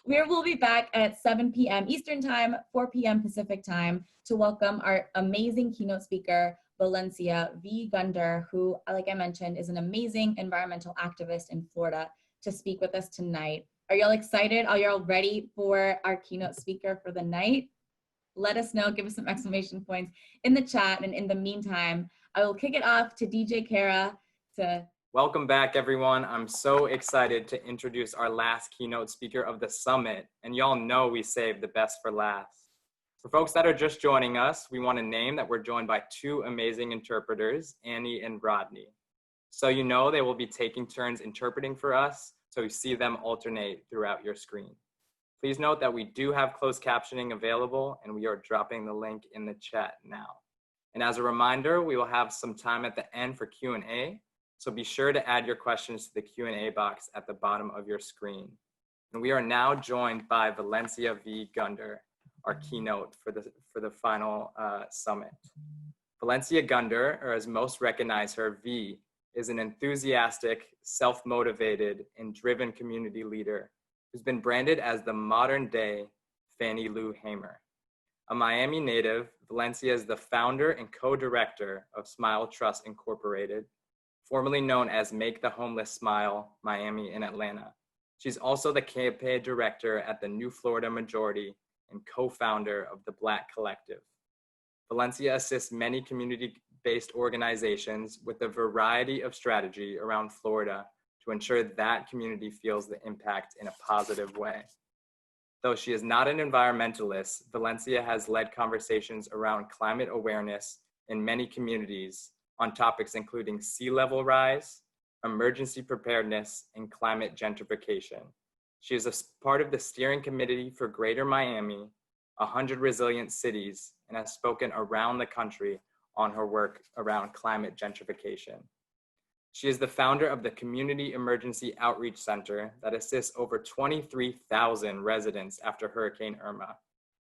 We'll be back at 7 p.m. Eastern Time, 4 p.m. Pacific Time to welcome our amazing keynote speaker, Valencia V. Gunder, who, like I mentioned, is an amazing environmental activist in Florida, to speak with us tonight. Are y'all excited? Are y'all ready for our keynote speaker for the night? Let us know, give us some exclamation points in the chat. And in the meantime, I will kick it off to DJ Kara to... Welcome back, everyone. I'm so excited to introduce our last keynote speaker of the summit. And y'all know we saved the best for last. For folks that are just joining us, we want to name that we're joined by 2 amazing interpreters, Annie and Rodney. So you know they will be taking turns interpreting for us, so you see them alternate throughout your screen. Please note that we do have closed captioning available, and we are dropping the link in the chat now. And as a reminder, we will have some time at the end for Q&A, so be sure to add your questions to the Q&A box at the bottom of your screen. And we are now joined by Valencia V. Gunder, our keynote for the final summit. Valencia Gunder, or as most recognize her, V, is an enthusiastic, self-motivated, and driven community leader who's been branded as the modern-day Fannie Lou Hamer. A Miami native, Valencia is the founder and co-director of Smile Trust Incorporated, formerly known as Make the Homeless Smile Miami in Atlanta. She's also the campaign director at the New Florida Majority and co-founder of the Black Collective. Valencia assists many community-based organizations with a variety of strategy around Florida to ensure that community feels the impact in a positive way. Though she is not an environmentalist, Valencia has led conversations around climate awareness in many communities on topics including sea level rise, emergency preparedness, and climate gentrification. She is a part of the steering committee for Greater Miami, 100 Resilient Cities, and has spoken around the country on her work around climate gentrification. She is the founder of the Community Emergency Outreach Center that assists over 23,000 residents after Hurricane Irma.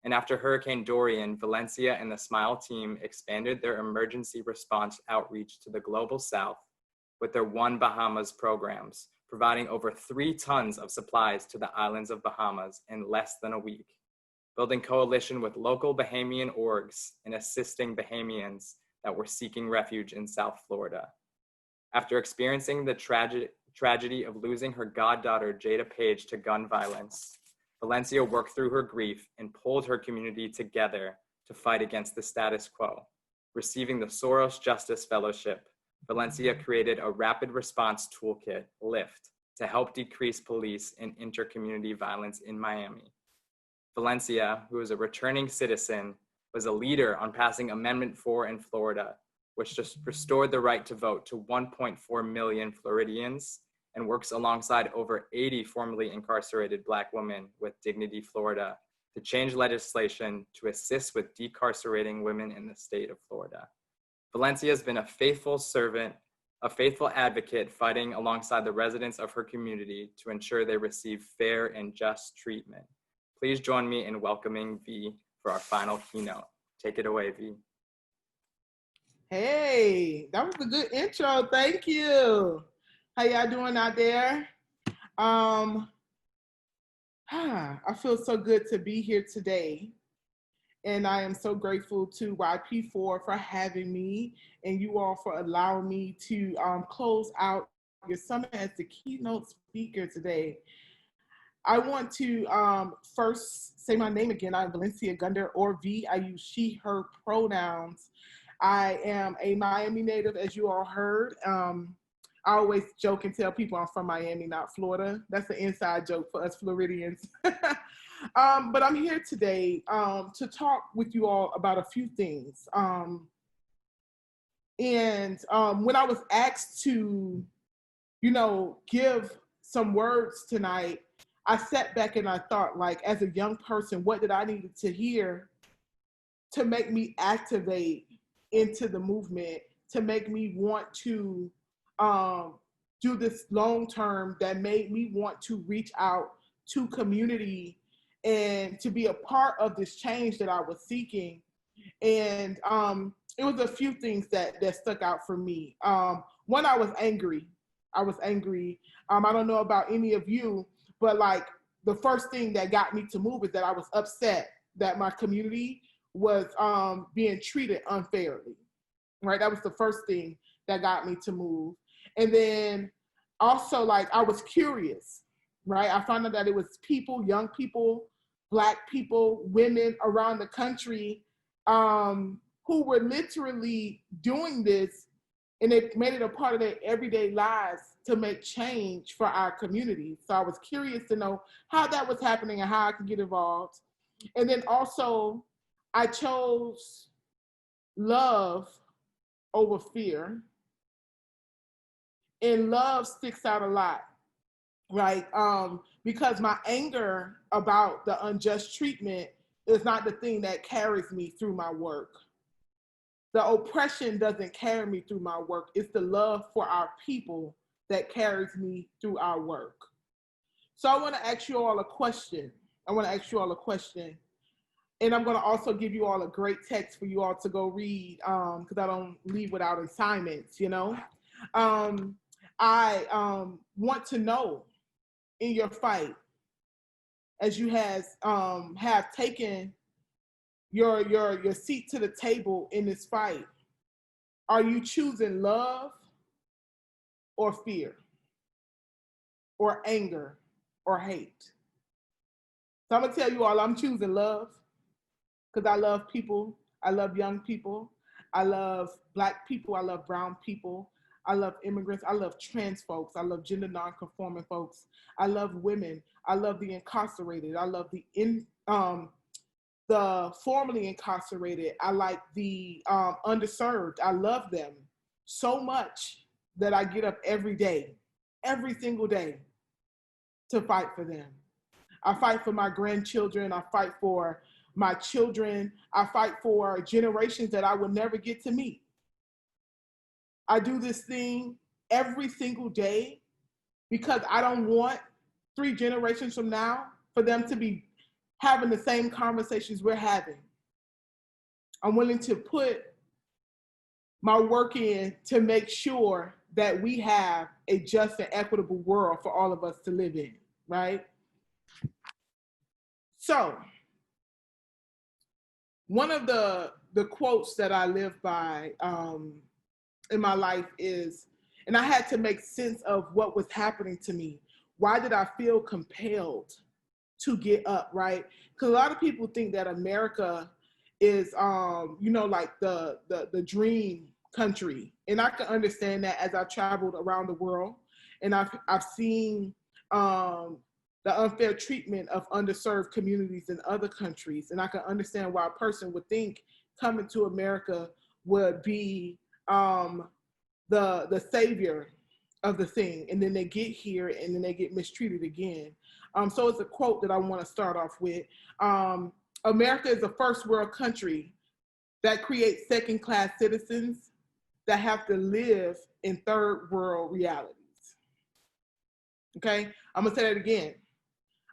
And after Hurricane Dorian, Valencia and the Smile team expanded their emergency response outreach to the Global South with their One Bahamas programs, providing over 3 tons of supplies to the islands of Bahamas in less than a week, building coalition with local Bahamian orgs and assisting Bahamians that were seeking refuge in South Florida. After experiencing the tragedy of losing her goddaughter, Jada Page, to gun violence, Valencia worked through her grief and pulled her community together to fight against the status quo. Receiving the Soros Justice Fellowship, Valencia created a rapid response toolkit, LIFT, to help decrease police and inter-community violence in Miami. Valencia, who is a returning citizen, was a leader on passing Amendment 4 in Florida, which just restored the right to vote to 1.4 million Floridians and works alongside over 80 formerly incarcerated Black women with Dignity Florida to change legislation to assist with decarcerating women in the state of Florida. Valencia has been a faithful servant, a faithful advocate fighting alongside the residents of her community to ensure they receive fair and just treatment. Please join me in welcoming V for our final keynote. Take it away, V. Hey, that was a good intro. Thank you. How y'all doing out there? I feel so good to be here today. And I am so grateful to YP4 for having me and you all for allowing me to close out your summit as the keynote speaker today. I want to first say my name again. I'm Valencia Gunder, or V. I use she, her pronouns. I am a Miami native, as you all heard. I always joke and tell people I'm from Miami, not Florida. That's an inside joke for us Floridians. But I'm here today to talk with you all about a few things. When I was asked to, give some words tonight, I sat back and I thought, like, as a young person, what did I need to hear to make me activate into the movement, to make me want to do this long term, that made me want to reach out to community and to be a part of this change that I was seeking. And it was a few things that stuck out for me. One, I was angry. I don't know about any of you, but like the first thing that got me to move is that I was upset that my community was being treated unfairly, right? That was the first thing that got me to move. And then also, like, I was curious, right? I found out that it was people, young people, Black people, women around the country who were literally doing this, and they made it a part of their everyday lives to make change for our community. So I was curious to know how that was happening and how I could get involved. And then also, I chose love over fear. And love sticks out a lot, right? Because my anger about the unjust treatment is not the thing that carries me through my work. The oppression doesn't carry me through my work. It's the love for our people that carries me through our work. So I want to ask you all a question. And I'm going to also give you all a great text for you all to go read, because I don't leave without assignments, you know. I want to know, in your fight, as you have taken your seat to the table in this fight, are you choosing love or fear or anger or hate? So I'm gonna tell you all, I'm choosing love, because I love people. I love young people. I love Black people. I love brown people. I love immigrants. I love trans folks. I love gender non-conforming folks. I love women. I love the incarcerated. I love the formerly incarcerated. I like the underserved. I love them so much that I get up every day, every single day, to fight for them. I fight for my grandchildren. I fight for my children. I fight for generations that I will never get to meet. I do this thing every single day because I don't want 3 generations from now for them to be having the same conversations we're having. I'm willing to put my work in to make sure that we have a just and equitable world for all of us to live in, right? So, one of the quotes that I live by in my life is, and I had to make sense of what was happening to me. Why did I feel compelled to get up, right? Because a lot of people think that America is, like the dream country. And I can understand that as I've traveled around the world, and I've seen the unfair treatment of underserved communities in other countries. And I can understand why a person would think coming to America would be the savior of the thing, and then they get here and then they get mistreated again. So it's a quote that I want to start off with. America is a first world country that creates second-class citizens that have to live in third world realities. Okay, I'm gonna say that again.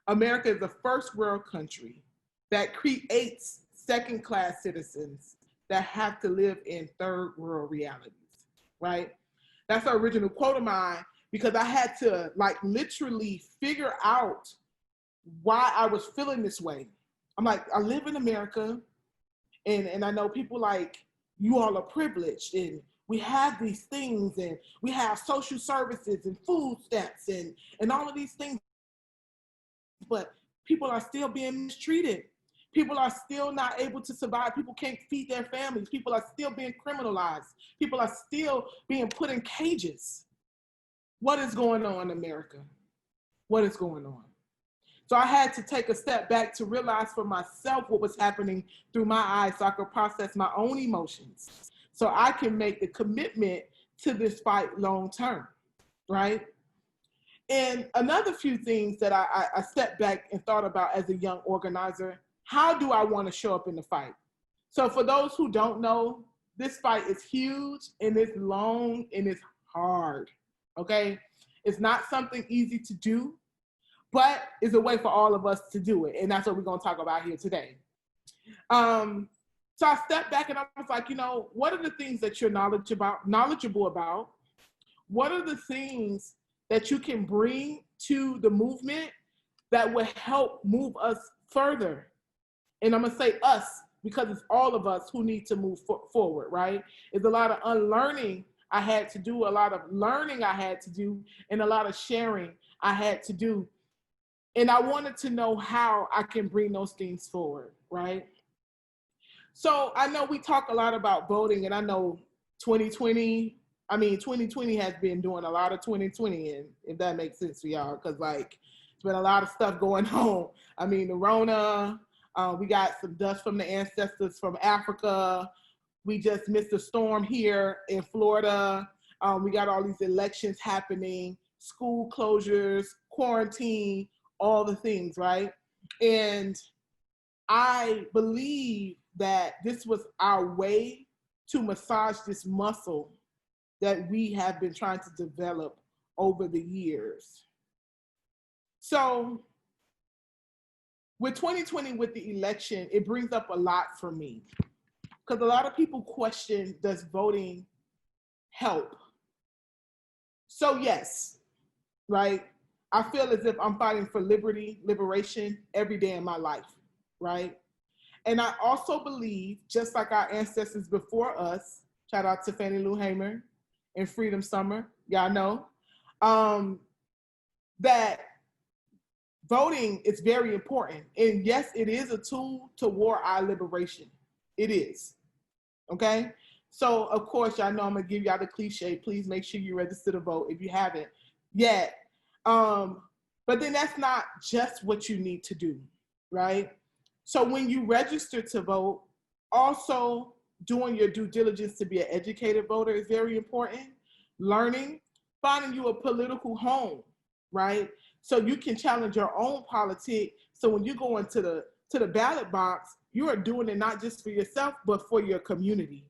America is a first world country that creates second-class citizens that have to live in third world realities, right? That's the original quote of mine, because I had to literally figure out why I was feeling this way. I'm like, I live in America, and I know people like you all are privileged, and we have these things, and we have social services and food stamps and all of these things, but people are still being mistreated. People are still not able to survive. People can't feed their families. People are still being criminalized. People are still being put in cages. What is going on in America? What is going on? So I had to take a step back to realize for myself what was happening through my eyes, so I could process my own emotions, so I can make the commitment to this fight long term, right? And another few things that I stepped back and thought about as a young organizer: how do I want to show up in the fight? So for those who don't know, this fight is huge and it's long and it's hard, okay? It's not something easy to do, but it's a way for all of us to do it. And that's what we're gonna talk about here today. So I stepped back and I was like, what are the things that you're knowledgeable about? What are the things that you can bring to the movement that will help move us further? And I'm gonna say us, because it's all of us who need to move forward, right? It's a lot of unlearning I had to do, a lot of learning I had to do, and a lot of sharing I had to do. And I wanted to know how I can bring those things forward, right? So I know we talk a lot about voting, and I know 2020 has been doing a lot of 2020, and if that makes sense for y'all, because it's been a lot of stuff going on. The Rona, we got some dust from the ancestors from Africa. We just missed a storm here in Florida. We got all these elections happening, school closures, quarantine, all the things, right? And I believe that this was our way to massage this muscle that we have been trying to develop over the years. So with 2020, with the election, it brings up a lot for me, because a lot of people question, does voting help? So yes, right? I feel as if I'm fighting for liberation every day in my life, right? And I also believe, just like our ancestors before us, shout out to Fannie Lou Hamer and Freedom Summer, y'all know, that voting is very important. And yes, it is a tool toward our liberation. It is, okay? So of course, y'all know I'm gonna give y'all the cliche, please make sure you register to vote if you haven't yet. But then that's not just what you need to do, right? So when you register to vote, also doing your due diligence to be an educated voter is very important. Learning, finding you a political home, right? So you can challenge your own politic. So when you go into the ballot box, you are doing it not just for yourself, but for your community,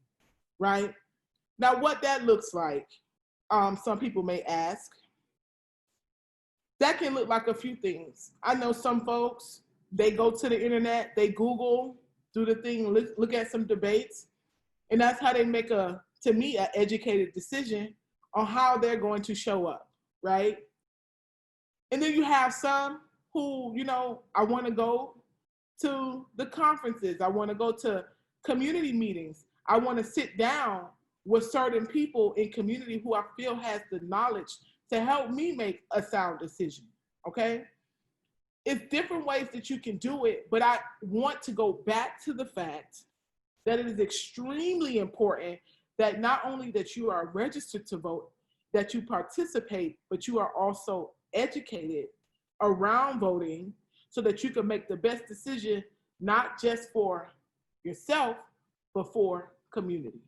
right? Now, what that looks like, some people may ask. That can look like a few things. I know some folks, they go to the internet, they Google, do the thing, look at some debates, and that's how they make to me, an educated decision on how they're going to show up, right? And then you have some who, I want to go to the conferences. I want to go to community meetings. I want to sit down with certain people in community who I feel has the knowledge to help me make a sound decision, okay? It's different ways that you can do it, but I want to go back to the fact that it is extremely important that not only that you are registered to vote, that you participate, but you are also educated around voting so that you can make the best decision, not just for yourself, but for community,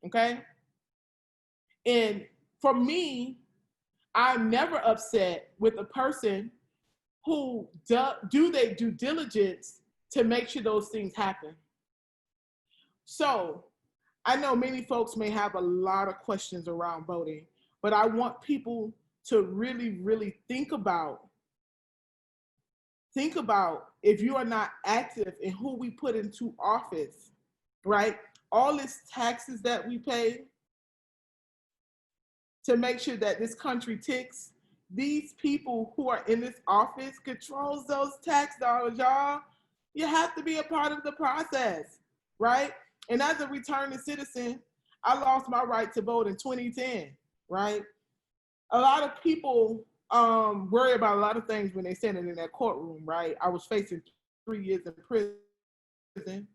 okay? And for me, I'm never upset with a person who do they due diligence to make sure those things happen. So I know many folks may have a lot of questions around voting, but I want people to really, really think about if you are not active in who we put into office, right? All these taxes that we pay to make sure that this country ticks, these people who are in this office controls those tax dollars, y'all. You have to be a part of the process, right? And as a returning citizen, I lost my right to vote in 2010, right? A lot of people worry about a lot of things when they stand in that courtroom, right? I was facing 3 years in prison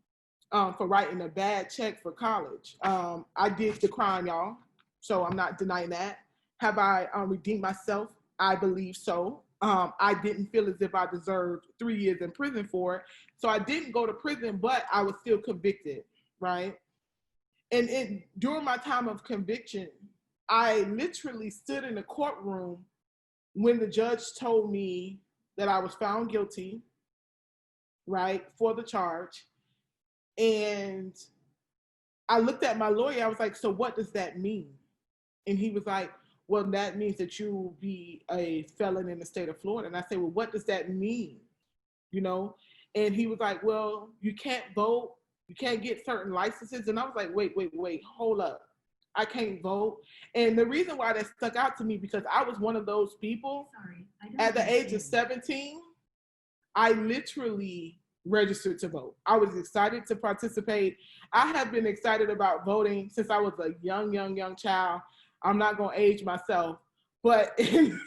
for writing a bad check for college. I did the crime, y'all, so I'm not denying that. Have I redeemed myself? I believe so. I didn't feel as if I deserved 3 years in prison for it. So I didn't go to prison, but I was still convicted, right? And during my time of conviction, I literally stood in the courtroom when the judge told me that I was found guilty, right, for the charge. And I looked at my lawyer, I was like, so what does that mean? And he was like, well, that means that you will be a felon in the state of Florida. And I said, well, what does that mean? And he was like, well, you can't vote. You can't get certain licenses. And I was like, wait, hold up. I can't vote. And the reason why that stuck out to me, because I was one of those people. At the age of 17, I literally registered to vote. I was excited to participate. I have been excited about voting since I was a young child. I'm not going to age myself, but in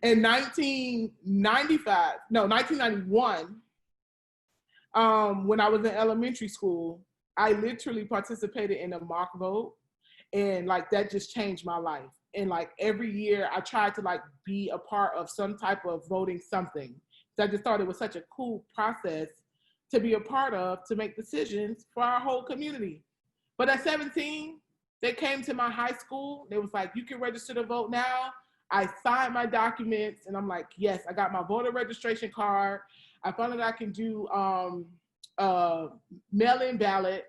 1991, when I was in elementary school, I literally participated in a mock vote, and that just changed my life. And every year I tried to be a part of some type of voting something. So I just thought it was such a cool process to be a part of, to make decisions for our whole community. But at 17, They came to my high school. They was like, you can register to vote now. I signed my documents and I'm like, yes, I got my voter registration card. I found out I can do mail-in ballot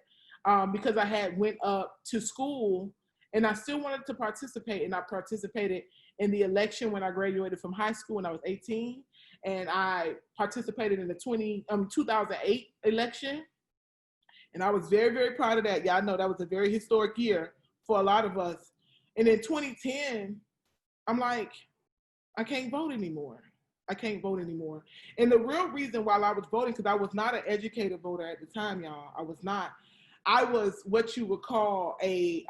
because I had went up to school and I still wanted to participate, and I participated in the election when I graduated from high school when I was 18, and I participated in the 2008 election, and I was very, very proud of that. Y'all know that was a very historic year for a lot of us. And in 2010, I'm like, I can't vote anymore. I can't vote anymore. And the real reason why I was voting, because I was not an educated voter at the time, y'all. I was not. I was what you would call a,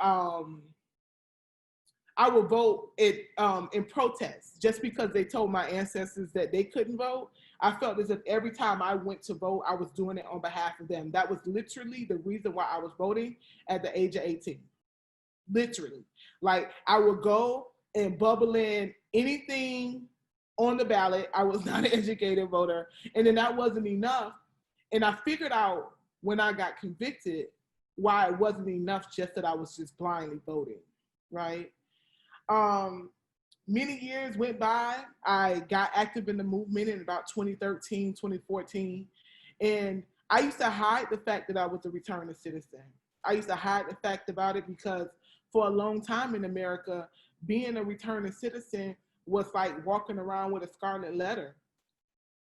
I would vote in protest just because they told my ancestors that they couldn't vote. I felt as if every time I went to vote, I was doing it on behalf of them. That was literally the reason why I was voting at the age of 18. Literally. Like, I would go and bubble in anything on the ballot. I was not an educated voter. And then that wasn't enough. And I figured out when I got convicted why it wasn't enough just that I was just blindly voting, right? Many years went by. I got active in the movement in about 2013, 2014. And I used to hide the fact that I was a returning citizen. I used to hide the fact about it because for a long time in America, being a returning citizen was like walking around with a scarlet letter.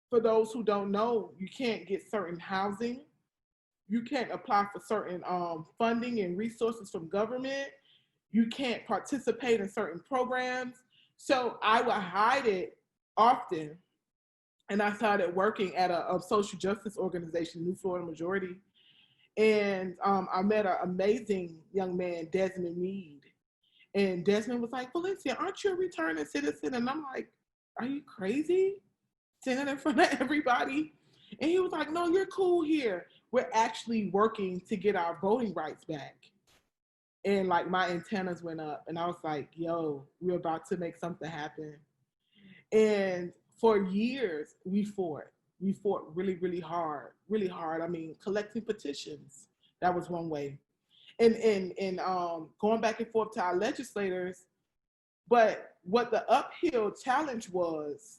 For those who don't know, you can't get certain housing. You can't apply for certain funding and resources from government. You can't participate in certain programs. So I would hide it often. And I started working at a social justice organization, New Florida Majority. And I met an amazing young man, Desmond Meade. And Desmond was like, Valencia, aren't you a returning citizen? And I'm like, are you crazy? Standing in front of everybody? And he was like, no, you're cool here. We're actually working to get our voting rights back. And like my antennas went up and I was like, yo, we're about to make something happen. And for years, we fought really, really hard. I mean, collecting petitions, that was one way. And going back and forth to our legislators. But what the uphill challenge was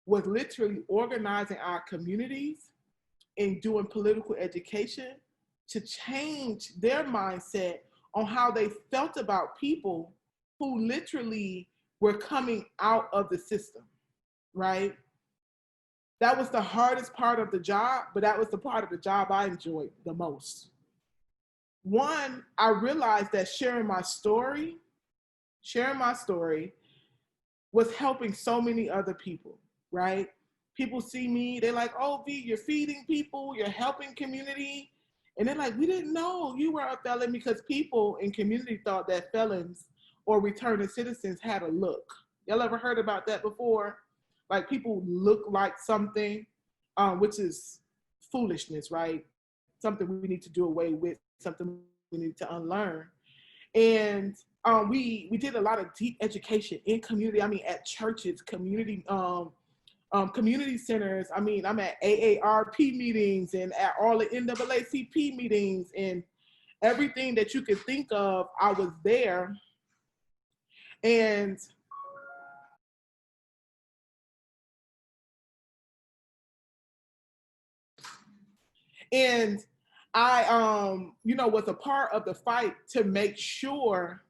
literally organizing our communities and doing political education to change their mindset on how they felt about people who literally were coming out of the system, right? That was the hardest part of the job, but that was the part of the job I enjoyed the most. One, I realized that sharing my story was helping so many other people, right? People see me, they're like, oh, V, you're feeding people, you're helping community. And they're like, we didn't know you were a felon, because people in community thought that felons or returning citizens had a look. Y'all ever heard about that before? Like people look like something, which is foolishness, right? Something we need to do away with, something we need to unlearn. And we did a lot of deep education in community. I mean, at churches, community centers. I mean, I'm at AARP meetings and at all the NAACP meetings and everything that you could think of, I was there. And I, was a part of the fight to make sure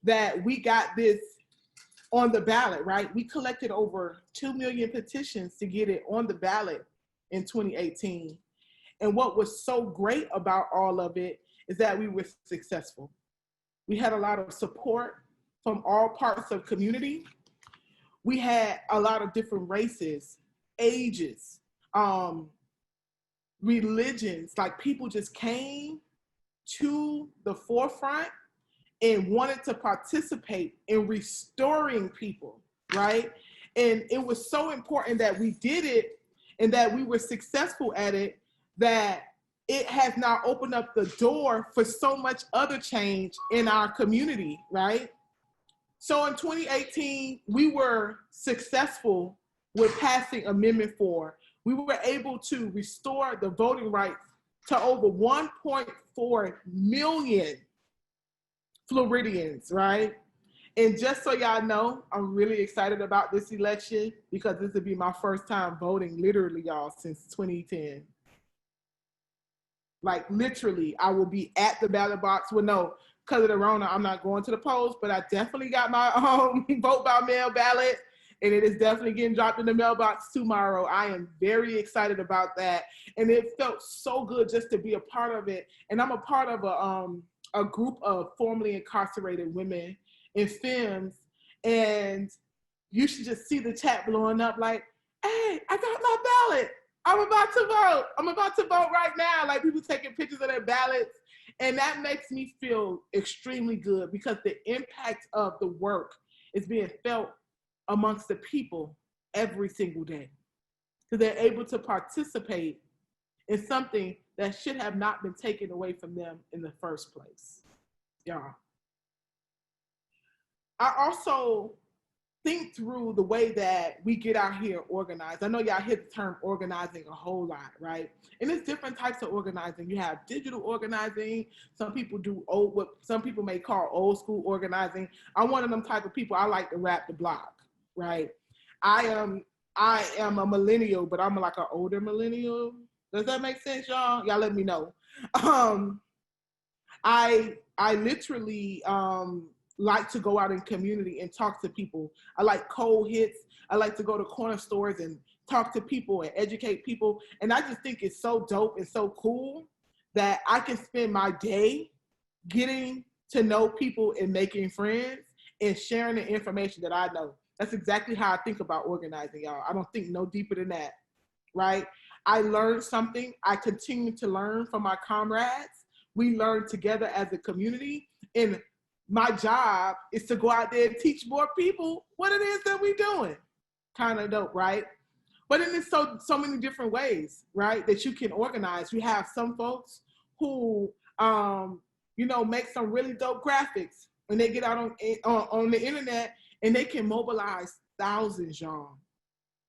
that we got this on the ballot, right? We collected over 2 million petitions to get it on the ballot in 2018. And what was so great about all of it is that we were successful. We had a lot of support from all parts of community. We had a lot of different races, ages, religions, like people just came to the forefront and wanted to participate in restoring people, right? And it was so important that we did it and that we were successful at it, that it has now opened up the door for so much other change in our community, right? So in 2018, we were successful with passing Amendment 4. We were able to restore the voting rights to over 1.4 million Floridians, right? And just so y'all know, I'm really excited about this election because this will be my first time voting, literally, y'all, since 2010. Like, literally, I will be at the ballot box. Well, no, because of the Rona, I'm not going to the polls, but I definitely got my vote by mail ballot, and it is definitely getting dropped in the mailbox tomorrow. I am very excited about that, and it felt so good just to be a part of it. And I'm a part of a group of formerly incarcerated women and femmes, and you should just see the chat blowing up like, hey, I got my ballot. I'm about to vote. I'm about to vote right now. Like, people taking pictures of their ballots. And that makes me feel extremely good because the impact of the work is being felt amongst the people every single day. Because they're able to participate in something that should have not been taken away from them in the first place. Yeah. I also think through the way that we get out here organized. I know y'all hear the term organizing a whole lot, right? And there's different types of organizing. You have digital organizing. Some people do what some people may call old school organizing. I'm one of them type of people. I like to rap the block, right? I am a millennial, but I'm like an older millennial. Does that make sense, y'all? Y'all let me know. I literally like to go out in community and talk to people. I like cold hits. I like to go to corner stores and talk to people and educate people. And I just think it's so dope and so cool that I can spend my day getting to know people and making friends and sharing the information that I know. That's exactly how I think about organizing, y'all. I don't think no deeper than that, right? I learned something. I continue to learn from my comrades. We learn together as a community. And my job is to go out there and teach more people what it is that we're doing. Kind of dope, right? But then there's so many different ways, right, that you can organize. You have some folks who, make some really dope graphics, and they get out on the internet and they can mobilize thousands, y'all.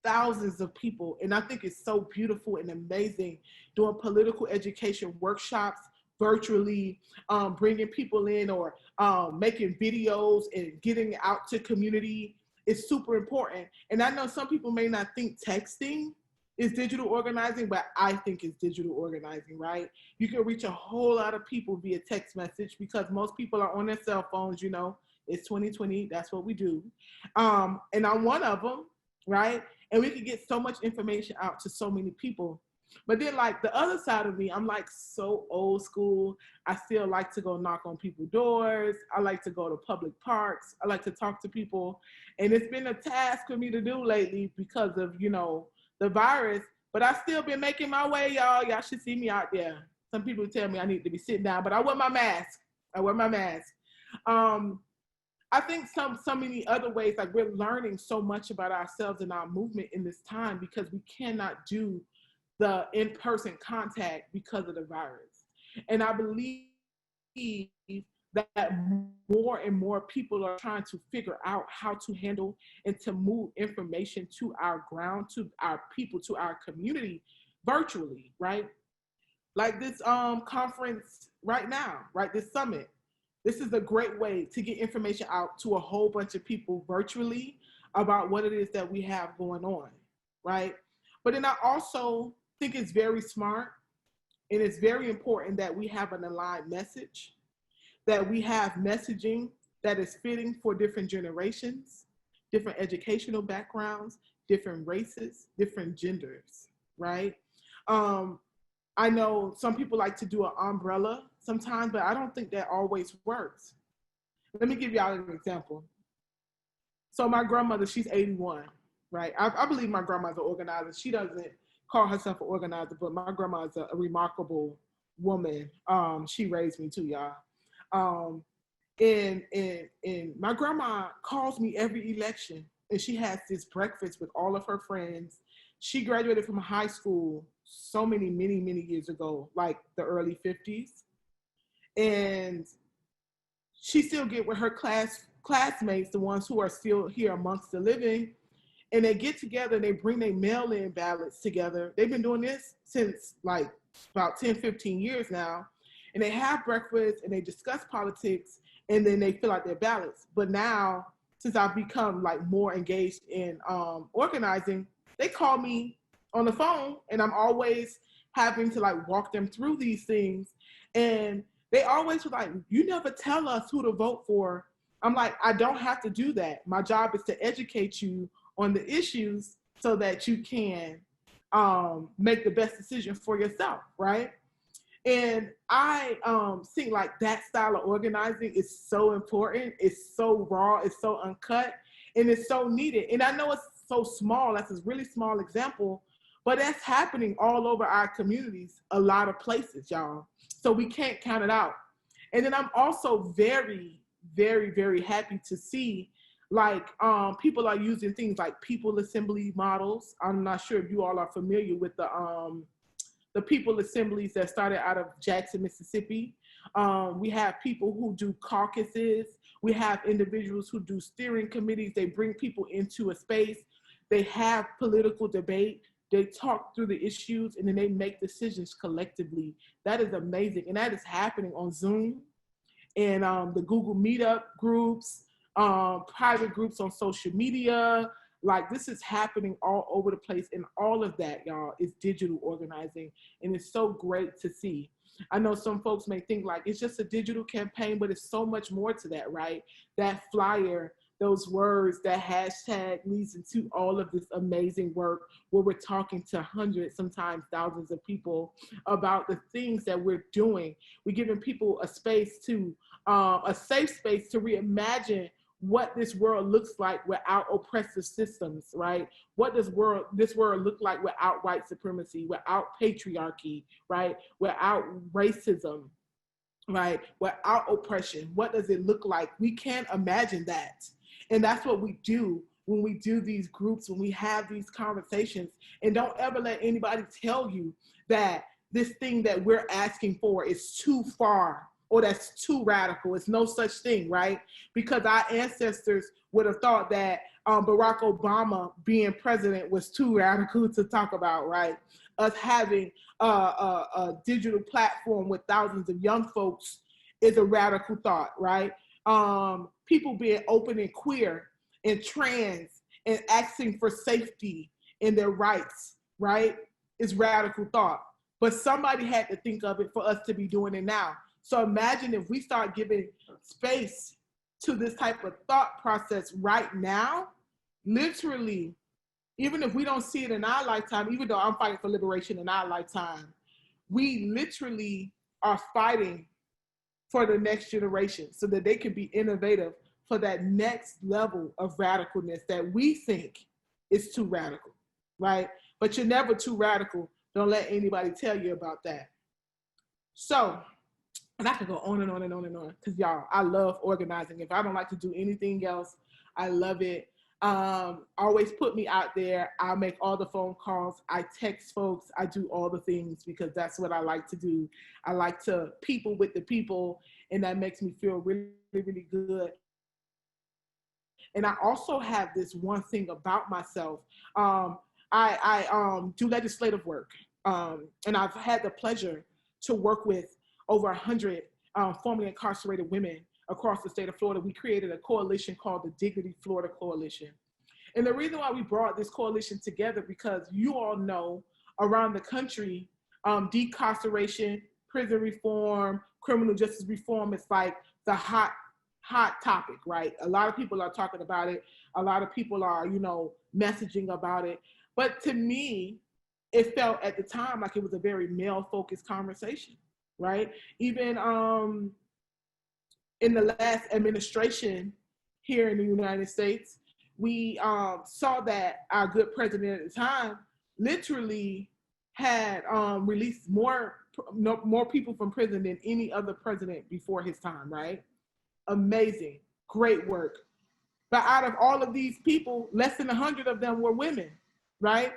Thousands of people. And I think it's so beautiful and amazing doing political education workshops virtually, bringing people in or making videos and getting out to community is super important. And I know some people may not think texting is digital organizing, but I think it's digital organizing, right? You can reach a whole lot of people via text message because most people are on their cell phones, it's 2020, that's what we do. And I'm one of them, right? And we can get so much information out to so many people. But then, like, the other side of me, I'm like so old school. I still like to go knock on people's doors. I like to go to public parks. I like to talk to people. And it's been a task for me to do lately because of, the virus. But I've still been making my way, y'all. Y'all should see me out there. Some people tell me I need to be sitting down, but I wear my mask. I think so many other ways, like we're learning so much about ourselves and our movement in this time because we cannot do the in-person contact because of the virus. And I believe that more and more people are trying to figure out how to handle and to move information to our ground, to our people, to our community virtually, right? Like this conference right now, right? This summit. This is a great way to get information out to a whole bunch of people virtually about what it is that we have going on, right? But then I also think it's very smart and it's very important that we have an aligned message, that we have messaging that is fitting for different generations, different educational backgrounds, different races, different genders, right? I know some people like to do an umbrella sometimes, but I don't think that always works. Let me give y'all an example. So my grandmother, she's 81, right? I believe my grandma's an organizer. She doesn't call herself an organizer, but my grandma is a remarkable woman. She raised me too, y'all. And my grandma calls me every election, and she has this breakfast with all of her friends. She graduated from high school many years ago, like the early 50s. And she still get with her classmates, the ones who are still here amongst the living, and they get together and they bring their mail-in ballots together. They've been doing this since like about 10, 15 years now. And they have breakfast and they discuss politics and then they feel like they're balanced. But now, since I've become like more engaged in organizing, they call me on the phone, and I'm always having to like walk them through these things. And they always were like, you never tell us who to vote for. I'm like, I don't have to do that. My job is to educate you on the issues so that you can make the best decision for yourself, right? And I think like that style of organizing is so important. It's so raw, it's so uncut, and it's so needed. And I know it's so small, that's a really small example, but that's happening all over our communities, a lot of places, y'all. So we can't count it out. And then I'm also very, very, very happy to see like people are using things like people assembly models. I'm not sure if you all are familiar with the people assemblies that started out of Jackson, Mississippi. We have people who do caucuses. We have individuals who do steering committees. They bring people into a space. They have political debate. They talk through the issues, and then they make decisions collectively. That is amazing. And that is happening on Zoom and the Google Meetup groups, private groups on social media. Like, this is happening all over the place, and all of that, y'all, is digital organizing, and it's so great to see. I know some folks may think like it's just a digital campaign, but it's so much more to that, right? That flyer, those words, that hashtag leads into all of this amazing work where we're talking to hundreds, sometimes thousands of people about the things that we're doing. We're giving people a space to, a safe space to reimagine what this world looks like without oppressive systems, right? What does this world look like without white supremacy, without patriarchy, right? Without racism, right? Without oppression? What does it look like? We can't imagine that. And that's what we do when we do these groups, when we have these conversations. And don't ever let anybody tell you that this thing that we're asking for is too far, or that's too radical. It's no such thing, right? Because our ancestors would have thought that Barack Obama being president was too radical to talk about, right? Us having a digital platform with thousands of young folks is a radical thought, right? People being open and queer and trans and asking for safety and their rights, right? Is radical thought. But somebody had to think of it for us to be doing it now. So imagine if we start giving space to this type of thought process right now, literally, even if we don't see it in our lifetime, even though I'm fighting for liberation in our lifetime, we literally are fighting for the next generation so that they can be innovative for that next level of radicalness that we think is too radical, right? But you're never too radical. Don't let anybody tell you about that. So, and I could go on and on and on and on, because y'all, I love organizing. If I don't like to do anything else, I love it. Always put me out there. I make all the phone calls. I text folks. I do all the things because that's what I like to do. I like to people with the people, and that makes me feel really, really good. And I also have this one thing about myself. I do legislative work, and I've had the pleasure to work with over 100 formerly incarcerated women across the state of Florida. We created a coalition called the Dignity Florida Coalition. And the reason why we brought this coalition together, because you all know around the country, decarceration, prison reform, criminal justice reform is like the hot topic, right? A lot of people are talking about it. A lot of people are, messaging about it. But to me, it felt at the time like it was a very male-focused conversation, right? Even in the last administration here in the United States, we saw that our good president at the time literally had released more people from prison than any other president before his time, right? Amazing, great work. But out of all of these people, less than 100 of them were women, right?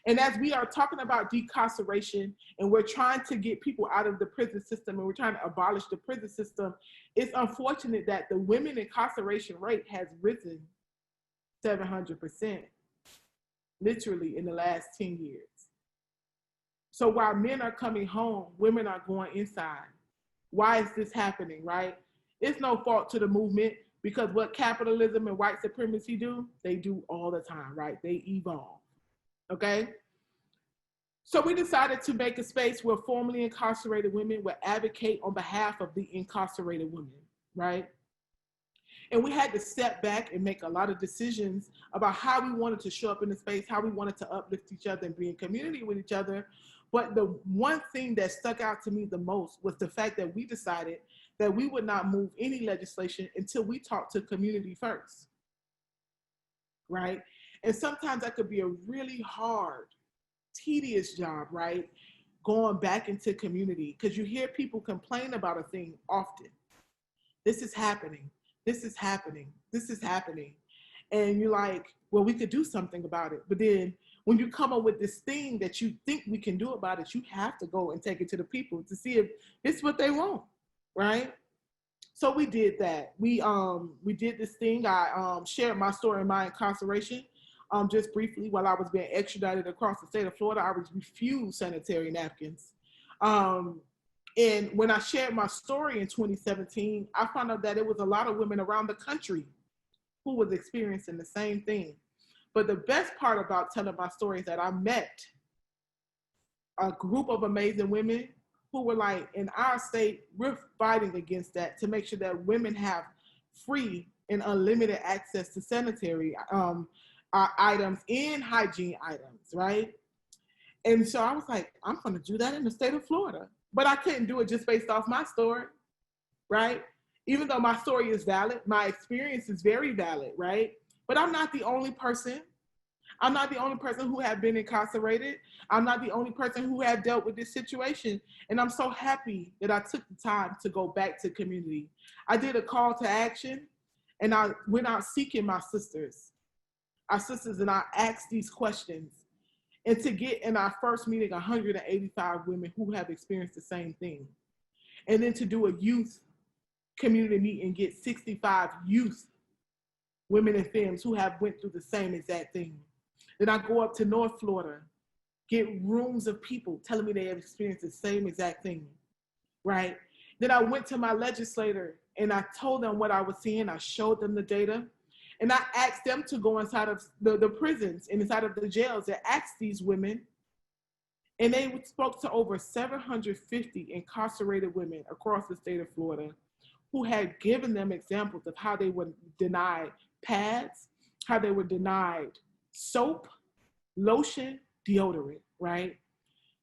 And as we are talking about decarceration and we're trying to get people out of the prison system and we're trying to abolish the prison system, it's unfortunate that the women incarceration rate has risen 700%, literally in the last 10 years. So while men are coming home, women are going inside. Why is this happening, right? It's no fault to the movement, because what capitalism and white supremacy do, they do all the time, right? They evolve, okay? So we decided to make a space where formerly incarcerated women would advocate on behalf of the incarcerated women, right? And we had to step back and make a lot of decisions about how we wanted to show up in the space, how we wanted to uplift each other and be in community with each other. But the one thing that stuck out to me the most was the fact that we decided that we would not move any legislation until we talked to community first, right? And sometimes that could be a really hard, tedious job, right? Going back into community, because you hear people complain about a thing often. This is happening. This is happening. This is happening. And you're like, well, we could do something about it. But then when you come up with this thing that you think we can do about it, you have to go and take it to the people to see if it's what they want, right? So we did that. We did this thing. I shared my story in my incarceration. Just briefly, while I was being extradited across the state of Florida, I was refused sanitary napkins. And when I shared my story in 2017, I found out that it was a lot of women around the country who was experiencing the same thing. But the best part about telling my story is that I met a group of amazing women who were like, in our state, we're fighting against that to make sure that women have free and unlimited access to sanitary items and hygiene items, right? And so I was like, I'm gonna do that in the state of Florida. But I couldn't do it just based off my story, right? Even though my story is valid, my experience is very valid, right? But I'm not the only person. I'm not the only person who have been incarcerated. I'm not the only person who have dealt with this situation. And I'm so happy that I took the time to go back to community. I did a call to action, and I went out seeking my sisters. Our sisters, and I asked these questions. And to get in our first meeting, 185 women who have experienced the same thing. And then to do a youth community meeting and get 65 youth, women and femmes who have went through the same exact thing. Then I go up to North Florida, get rooms of people telling me they have experienced the same exact thing, right? Then I went to my legislator and I told them what I was seeing. I showed them the data. And I asked them to go inside of the prisons and inside of the jails and ask these women. And they spoke to over 750 incarcerated women across the state of Florida who had given them examples of how they were denied pads, how they were denied soap, lotion, deodorant, right?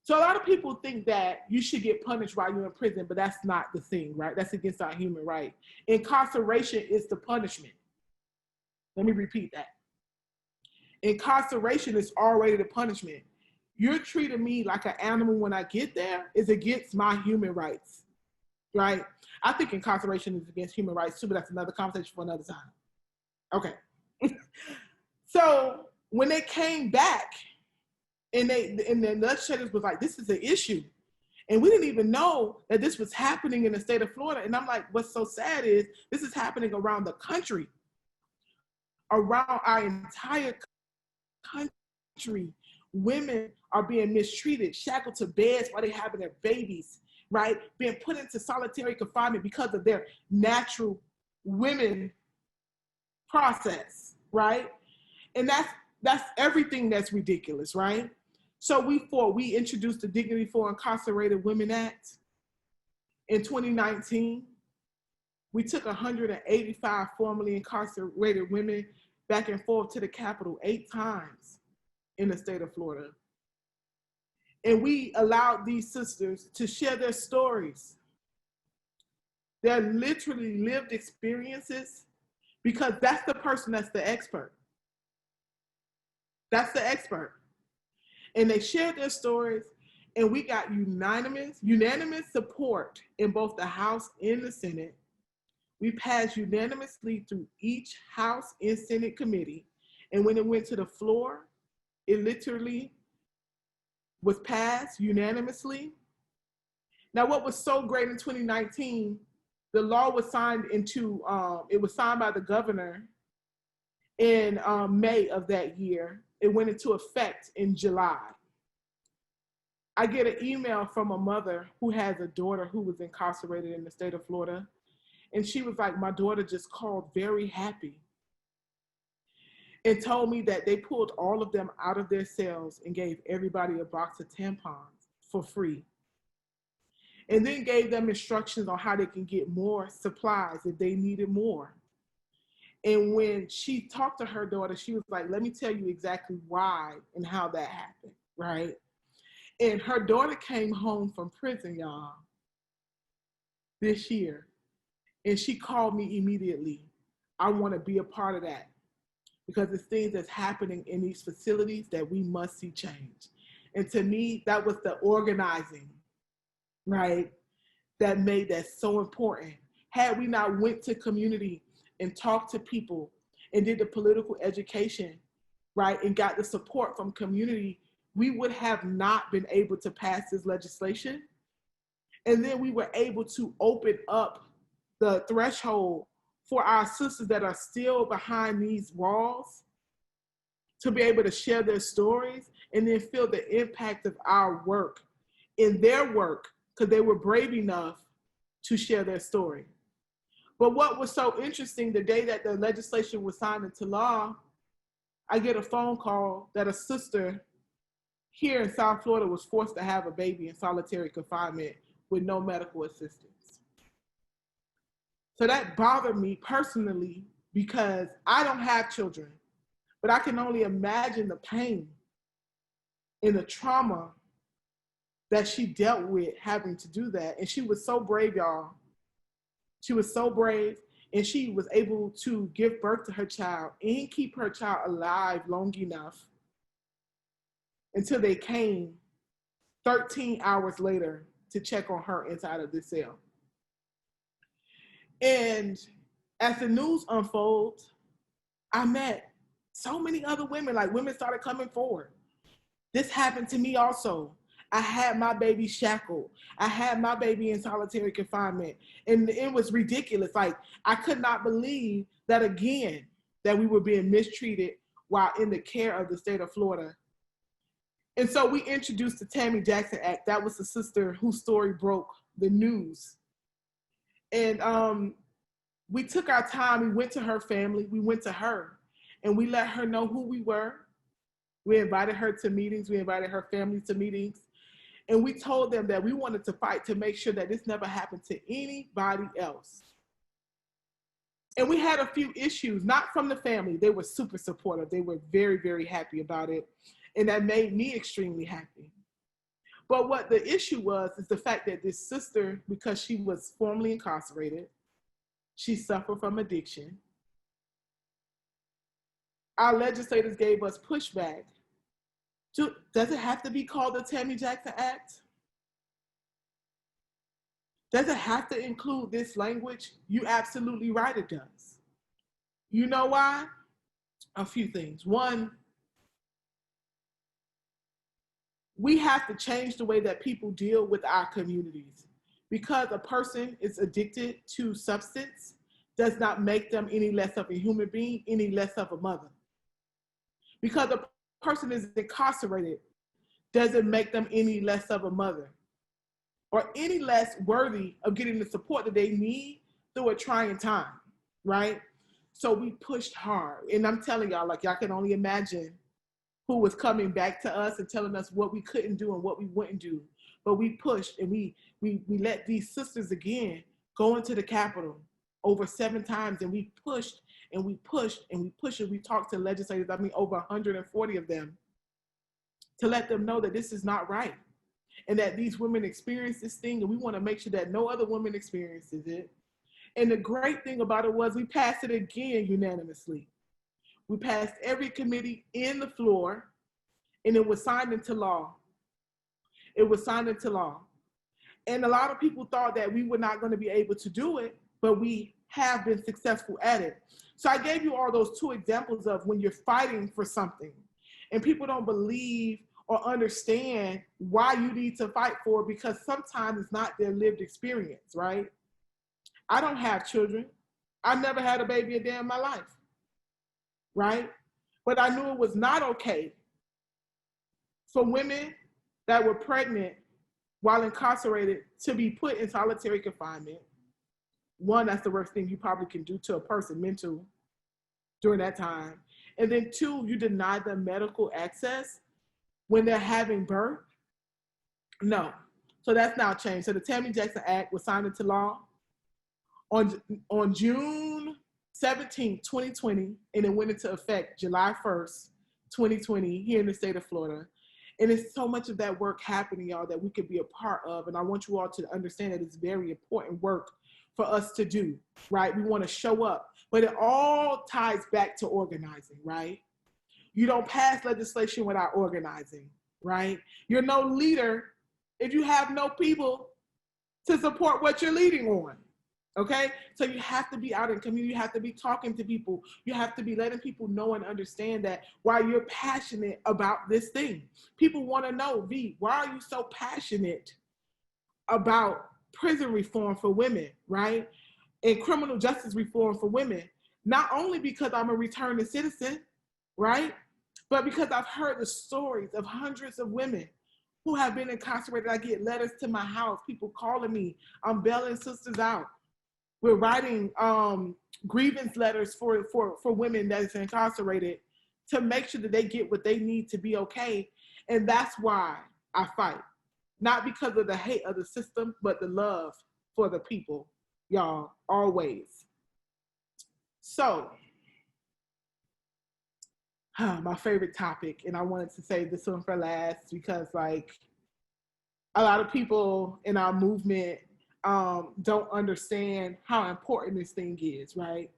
So a lot of people think that you should get punished while you're in prison, but that's not the thing, right? That's against our human right. Incarceration is the punishment. Let me repeat that. Incarceration is already the punishment. You're treating me like an animal when I get there is against my human rights, right? I think incarceration is against human rights too, but that's another conversation for another time. Okay. So when they came back and the legislators was like, this is an issue. And we didn't even know that this was happening in the state of Florida. And I'm like, what's so sad is this is happening around the country. Around our entire country, women are being mistreated, shackled to beds while they're having their babies, right? Being put into solitary confinement because of their natural women process, right? And that's everything that's ridiculous, right? So we introduced the Dignity for Incarcerated Women Act in 2019. We took 185 formerly incarcerated women back and forth to the Capitol 8 times in the state of Florida. And we allowed these sisters to share their stories, their literally lived experiences, because that's the person that's the expert. That's the expert. And they shared their stories, and we got unanimous support in both the House and the Senate. We passed unanimously through each House and Senate committee. And when it went to the floor, it literally was passed unanimously. Now, what was so great in 2019, the law was signed it was signed by the governor in May of that year. It went into effect in July. I get an email from a mother who has a daughter who was incarcerated in the state of Florida. And she was like, my daughter just called very happy and told me that they pulled all of them out of their cells and gave everybody a box of tampons for free. And then gave them instructions on how they can get more supplies if they needed more. And when she talked to her daughter, she was like, let me tell you exactly why and how that happened, right? And her daughter came home from prison, y'all, this year. And she called me immediately. I want to be a part of that because it's things that's happening in these facilities that we must see change. And to me, that was the organizing, right, that made that so important. Had we not went to community and talked to people and did the political education, right, and got the support from community, we would have not been able to pass this legislation. And then we were able to open up the threshold for our sisters that are still behind these walls to be able to share their stories and then feel the impact of our work in their work because they were brave enough to share their story. But what was so interesting, the day that the legislation was signed into law, I get a phone call that a sister here in South Florida was forced to have a baby in solitary confinement with no medical assistance. So that bothered me personally because I don't have children, but I can only imagine the pain and the trauma that she dealt with having to do that. And she was so brave, y'all. She was so brave, and she was able to give birth to her child and keep her child alive long enough until they came 13 hours later to check on her inside of the cell. And as the news unfolds, I met so many other women, like women started coming forward. This happened to me also. I had my baby shackled. I had my baby in solitary confinement. And it was ridiculous. Like, I could not believe that again, that we were being mistreated while in the care of the state of Florida. And so we introduced the Tammy Jackson Act. That was the sister whose story broke the news. And we took our time. We went to her family. We went to her. And we let her know who we were. We invited her to meetings. We invited her family to meetings. And we told them that we wanted to fight to make sure that this never happened to anybody else. And we had a few issues, not from the family. They were super supportive. They were very, very happy about it. And that made me extremely happy. But what the issue was is the fact that this sister, because she was formerly incarcerated, she suffered from addiction. Our legislators gave us pushback. Does it have to be called the Tammy Jackson Act? Does it have to include this language? You're absolutely right, it does. You know why? A few things. One, we have to change the way that people deal with our communities. Because a person is addicted to substance does not make them any less of a human being, any less of a mother. Because a person is incarcerated doesn't make them any less of a mother or any less worthy of getting the support that they need through a trying time, right? So we pushed hard. And I'm telling y'all, like, y'all can only imagine who was coming back to us and telling us what we couldn't do and what we wouldn't do. But we pushed and we let these sisters again go into the Capitol over 7 times, and we pushed and we pushed and we pushed and we talked to legislators, over 140 of them, to let them know that this is not right and that these women experience this thing, and we want to make sure that no other woman experiences it. And the great thing about it was we passed it again unanimously. We passed every committee in the floor, and it was signed into law. It was signed into law. And a lot of people thought that we were not going to be able to do it, but we have been successful at it. So I gave you all those 2 examples of when you're fighting for something and people don't believe or understand why you need to fight for it, because sometimes it's not their lived experience, right? I don't have children. I never had a baby a day in my life, right? But I knew it was not okay for women that were pregnant while incarcerated to be put in solitary confinement, one, that's the worst thing you probably can do to a person mental during that time. And then two, you deny them medical access when they're having birth. No. So that's now changed. So the Tammy Jackson Act was signed into law on June 17, 2020, and it went into effect July 1st, 2020, here in the state of Florida. And it's so much of that work happening, y'all, that we could be a part of. And I want you all to understand that it's very important work for us to do, right? We want to show up, but it all ties back to organizing, right? You don't pass legislation without organizing, right? You're no leader if you have no people to support what you're leading on. Okay, so you have to be out in community, you have to be talking to people, you have to be letting people know and understand that why you're passionate about this thing. People want to know, V, why are you so passionate about prison reform for women, right? And criminal justice reform for women, not only because I'm a returning citizen, right? But because I've heard the stories of hundreds of women who have been incarcerated. I get letters to my house, people calling me, I'm bailing sisters out. We're writing grievance letters for women that is incarcerated to make sure that they get what they need to be okay. And that's why I fight. Not because of the hate of the system, but the love for the people, y'all, always. So, my favorite topic, and I wanted to save this one for last because like a lot of people in our movement don't understand how important this thing is, right?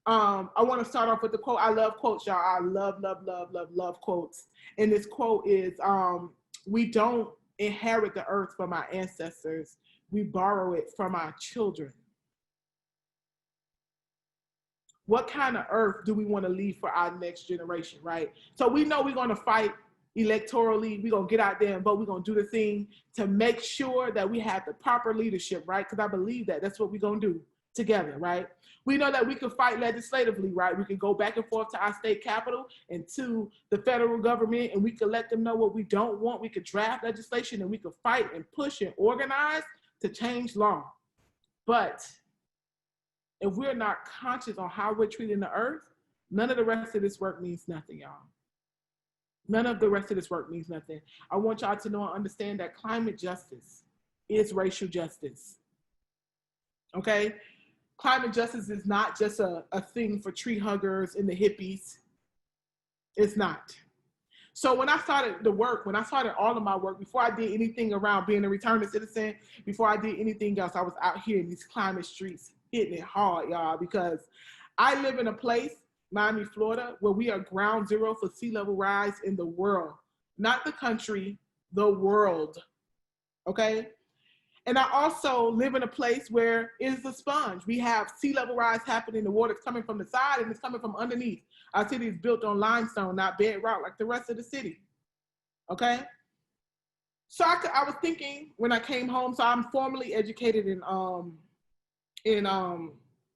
I want to start off with the quote. I love quotes, y'all. I love quotes. And this quote is, we don't inherit the earth from our ancestors. We borrow it from our children. What kind of earth do we want to leave for our next generation, right? So we know we're going to fight electorally, we're going to get out there and vote, we're going to do the thing to make sure that we have the proper leadership, right? Because I believe that that's what we're going to do together, right? We know that we can fight legislatively, right? We can go back and forth to our state capitol and to the federal government, and we can let them know what we don't want. We could draft legislation and we could fight and push and organize to change law. But if we're not conscious on how we're treating the earth, none of the rest of this work means nothing, y'all. None of the rest of this work means nothing. I want y'all to know and understand that climate justice is racial justice. Okay? Climate justice is not just a thing for tree huggers and the hippies. It's not. So when I started the work, when I started all of my work, before I did anything around being a returning citizen, before I did anything else, I was out here in these climate streets hitting it hard, y'all, because I live in a place, Miami, Florida, where we are ground zero for sea level rise in the world. Not the country, the world, okay? And I also live in a place where it's a sponge. We have sea level rise happening, the water's coming from the side and it's coming from underneath. Our city is built on limestone, not bedrock like the rest of the city, okay? So I was thinking when I came home, so I'm formally educated in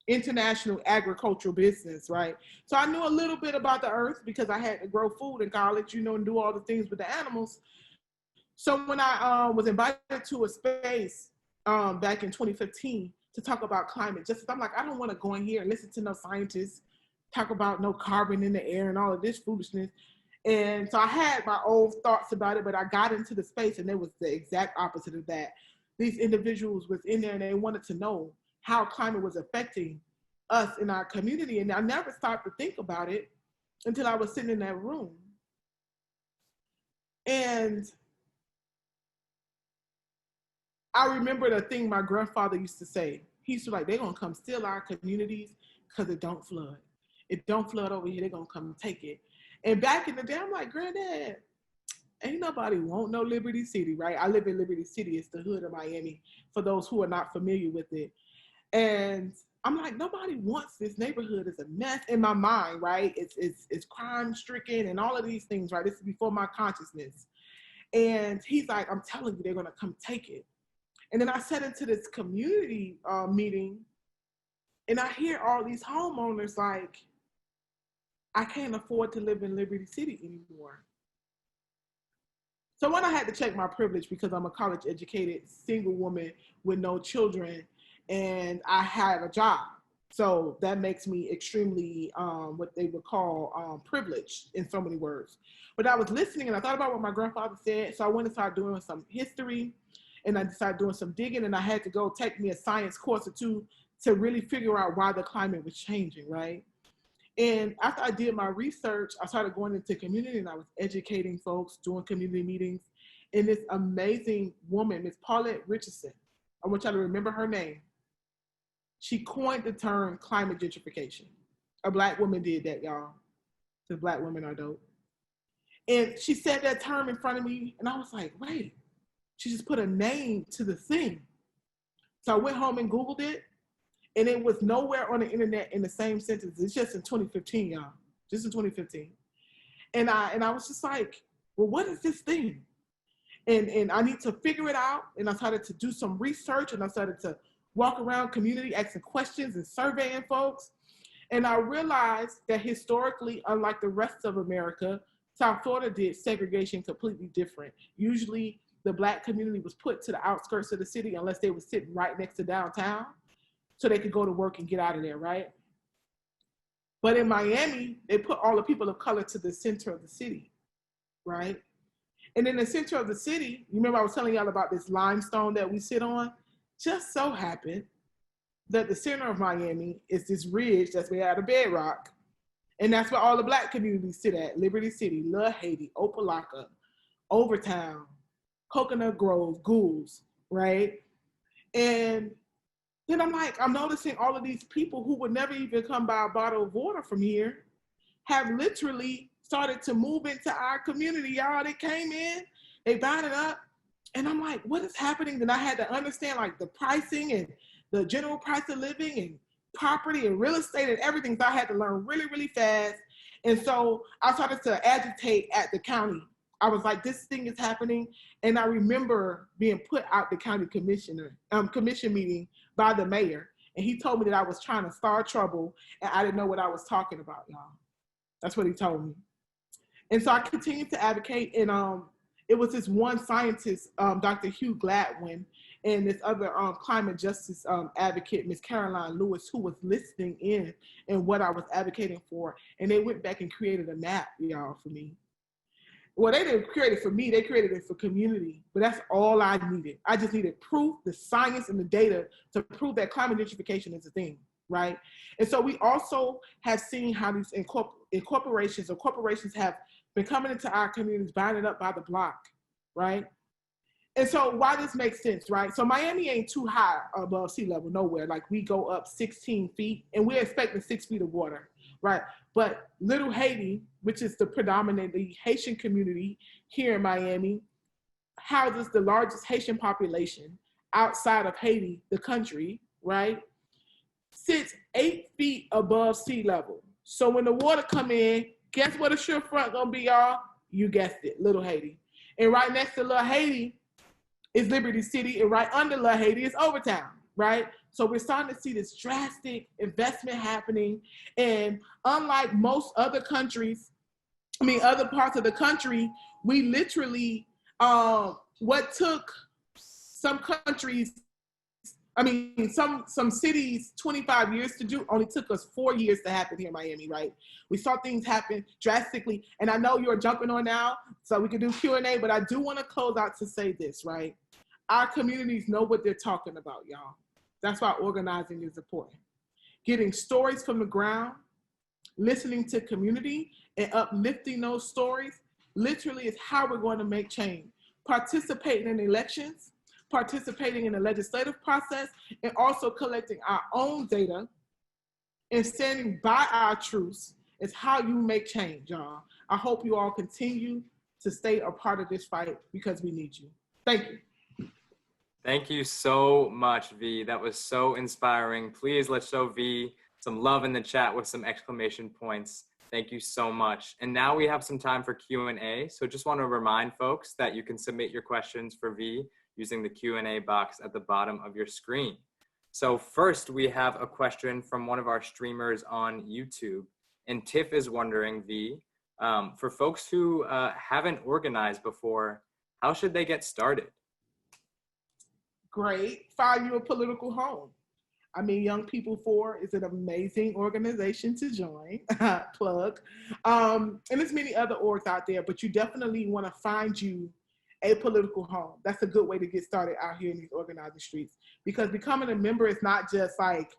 international agricultural business, right? So I knew a little bit about the earth because I had to grow food in college, you know, and do all the things with the animals. So when I was invited to a space back in 2015 to talk about climate justice, I'm like, I don't want to go in here and listen to no scientists talk about no carbon in the air and all of this foolishness. And so I had my own thoughts about it, but I got into the space and it was the exact opposite of that. These individuals was in there and they wanted to know how climate was affecting us in our community. And I never stopped to think about it until I was sitting in that room. And I remember the thing my grandfather used to say. He used to like, they're gonna come steal our communities because it don't flood. It don't flood over here, they're gonna come and take it. And back in the day, I'm like, Granddad, ain't nobody want no Liberty City, right? I live in Liberty City, it's the hood of Miami, for those who are not familiar with it. And I'm like, nobody wants this neighborhood. It's a mess in my mind, right? It's crime stricken and all of these things, right? This is before my consciousness. And he's like, I'm telling you, they're gonna come take it. And then I sat into this community meeting and I hear all these homeowners like, I can't afford to live in Liberty City anymore. So when I had to check my privilege because I'm a college educated single woman with no children, and I had a job. So that makes me extremely, what they would call privileged in so many words. But I was listening and I thought about what my grandfather said. So I went and started doing some history, and I decided doing some digging, and I had to go take me a science course or two to really figure out why the climate was changing, right? And after I did my research, I started going into community and I was educating folks, doing community meetings. And this amazing woman, Miss Paulette Richardson, I want y'all to remember her name. She coined the term climate gentrification. A Black woman did that, y'all. Because Black women are dope. And she said that term in front of me, and I was like, wait, she just put a name to the thing. So I went home and Googled it, and it was nowhere on the internet in the same sentence. It's just in 2015, y'all. Just in 2015. And I was just like, well, what is this thing? And I need to figure it out. And I started to do some research, and I started to walk around community asking questions and surveying folks. And I realized that historically, unlike the rest of America, South Florida did segregation completely different. Usually the Black community was put to the outskirts of the city unless they were sitting right next to downtown so they could go to work and get out of there, right? But in Miami, they put all the people of color to the center of the city, right? And in the center of the city, you remember I was telling y'all about this limestone that we sit on? Just so happened that the center of Miami is this ridge that's made out of bedrock. And that's where all the Black communities sit at: Liberty City, Little Haiti, Opelika, Overtown, Coconut Grove, Goulds, right? And then I'm noticing all of these people who would never even come by a bottle of water from here have literally started to move into our community, y'all. They came in, they bought it up, and I'm like, what is happening? Then I had to understand like the pricing and the general price of living and property and real estate and everything. So I had to learn really, really fast. And so I started to agitate at the county. I was like, this thing is happening. And I remember being put out the county commission meeting by the mayor. And he told me that I was trying to start trouble and I didn't know what I was talking about, y'all. That's what he told me. And so I continued to advocate. And it was this one scientist, Dr. Hugh Gladwin, and this other climate justice advocate, Ms. Caroline Lewis, who was listening in and what I was advocating for. And they went back and created a map, y'all, for me. Well, they didn't create it for me, they created it for community, but that's all I needed. I just needed proof, the science and the data to prove that climate gentrification is a thing, right? And so we also have seen how these corporations have been coming into our communities, buying it up by the block, right? And so why this makes sense, right? So Miami ain't too high above sea level, nowhere. Like we go up 16 feet and we're expecting 6 feet of water, right? But Little Haiti, which is the predominantly Haitian community here in Miami, houses the largest Haitian population outside of Haiti, the country, right? Sits 8 feet above sea level. So when the water come in, guess what the shore front gonna be, y'all? You guessed it, Little Haiti. And right next to Little Haiti is Liberty City, and right under Little Haiti is Overtown, right? So we're starting to see this drastic investment happening. And unlike most other countries, other parts of the country, we literally, what took some countries, some cities 25 years to do only took us 4 years to happen here in Miami, right? We saw things happen drastically. And I know you're jumping on now, so we can do Q&A, but I do want to close out to say this, right? Our communities know what they're talking about, y'all. That's why organizing is important. Getting stories from the ground, listening to community, and uplifting those stories literally is how we're going to make change. Participating in elections, participating in the legislative process, and also collecting our own data and standing by our truths is how you make change, y'all. I hope you all continue to stay a part of this fight because we need you. Thank you. Thank you so much, V. That was so inspiring. Please let's show V some love in the chat with some exclamation points. Thank you so much. And now we have some time for Q&A. So just want to remind folks that you can submit your questions for V using the Q&A box at the bottom of your screen. So first we have a question from one of our streamers on YouTube. And Tiff is wondering, V, for folks who haven't organized before, how should they get started? Great, find you a political home. I mean, YP4 is an amazing organization to join, plug. And there's many other orgs out there, but you definitely want to find you a political home. That's a good way to get started out here in these organizing streets, because becoming a member is not just like,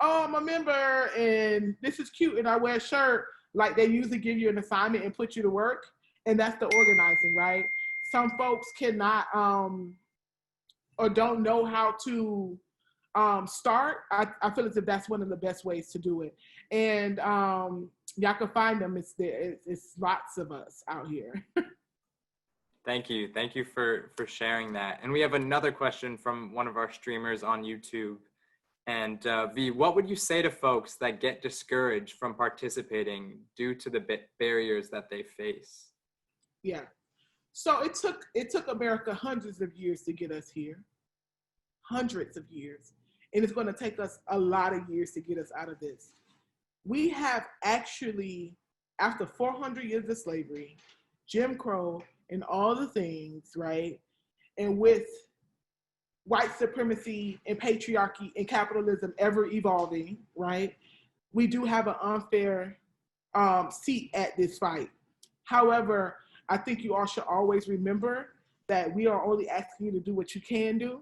oh, I'm a member and this is cute and I wear a shirt. Like, they usually give you an assignment and put you to work, and that's the organizing, right? Some folks cannot or don't know how to start. I feel as if that's one of the best ways to do it. And y'all can find them. It's there. It's lots of us out here. Thank you. Thank you for sharing that. And we have another question from one of our streamers on YouTube. And V, what would you say to folks that get discouraged from participating due to the barriers that they face? Yeah. So it took America hundreds of years to get us here. Hundreds of years. And it's going to take us a lot of years to get us out of this. We have actually, after 400 years of slavery, Jim Crow, and all the things, right? And with white supremacy and patriarchy and capitalism ever evolving, right? We do have an unfair seat at this fight. However, I think you all should always remember that we are only asking you to do what you can do.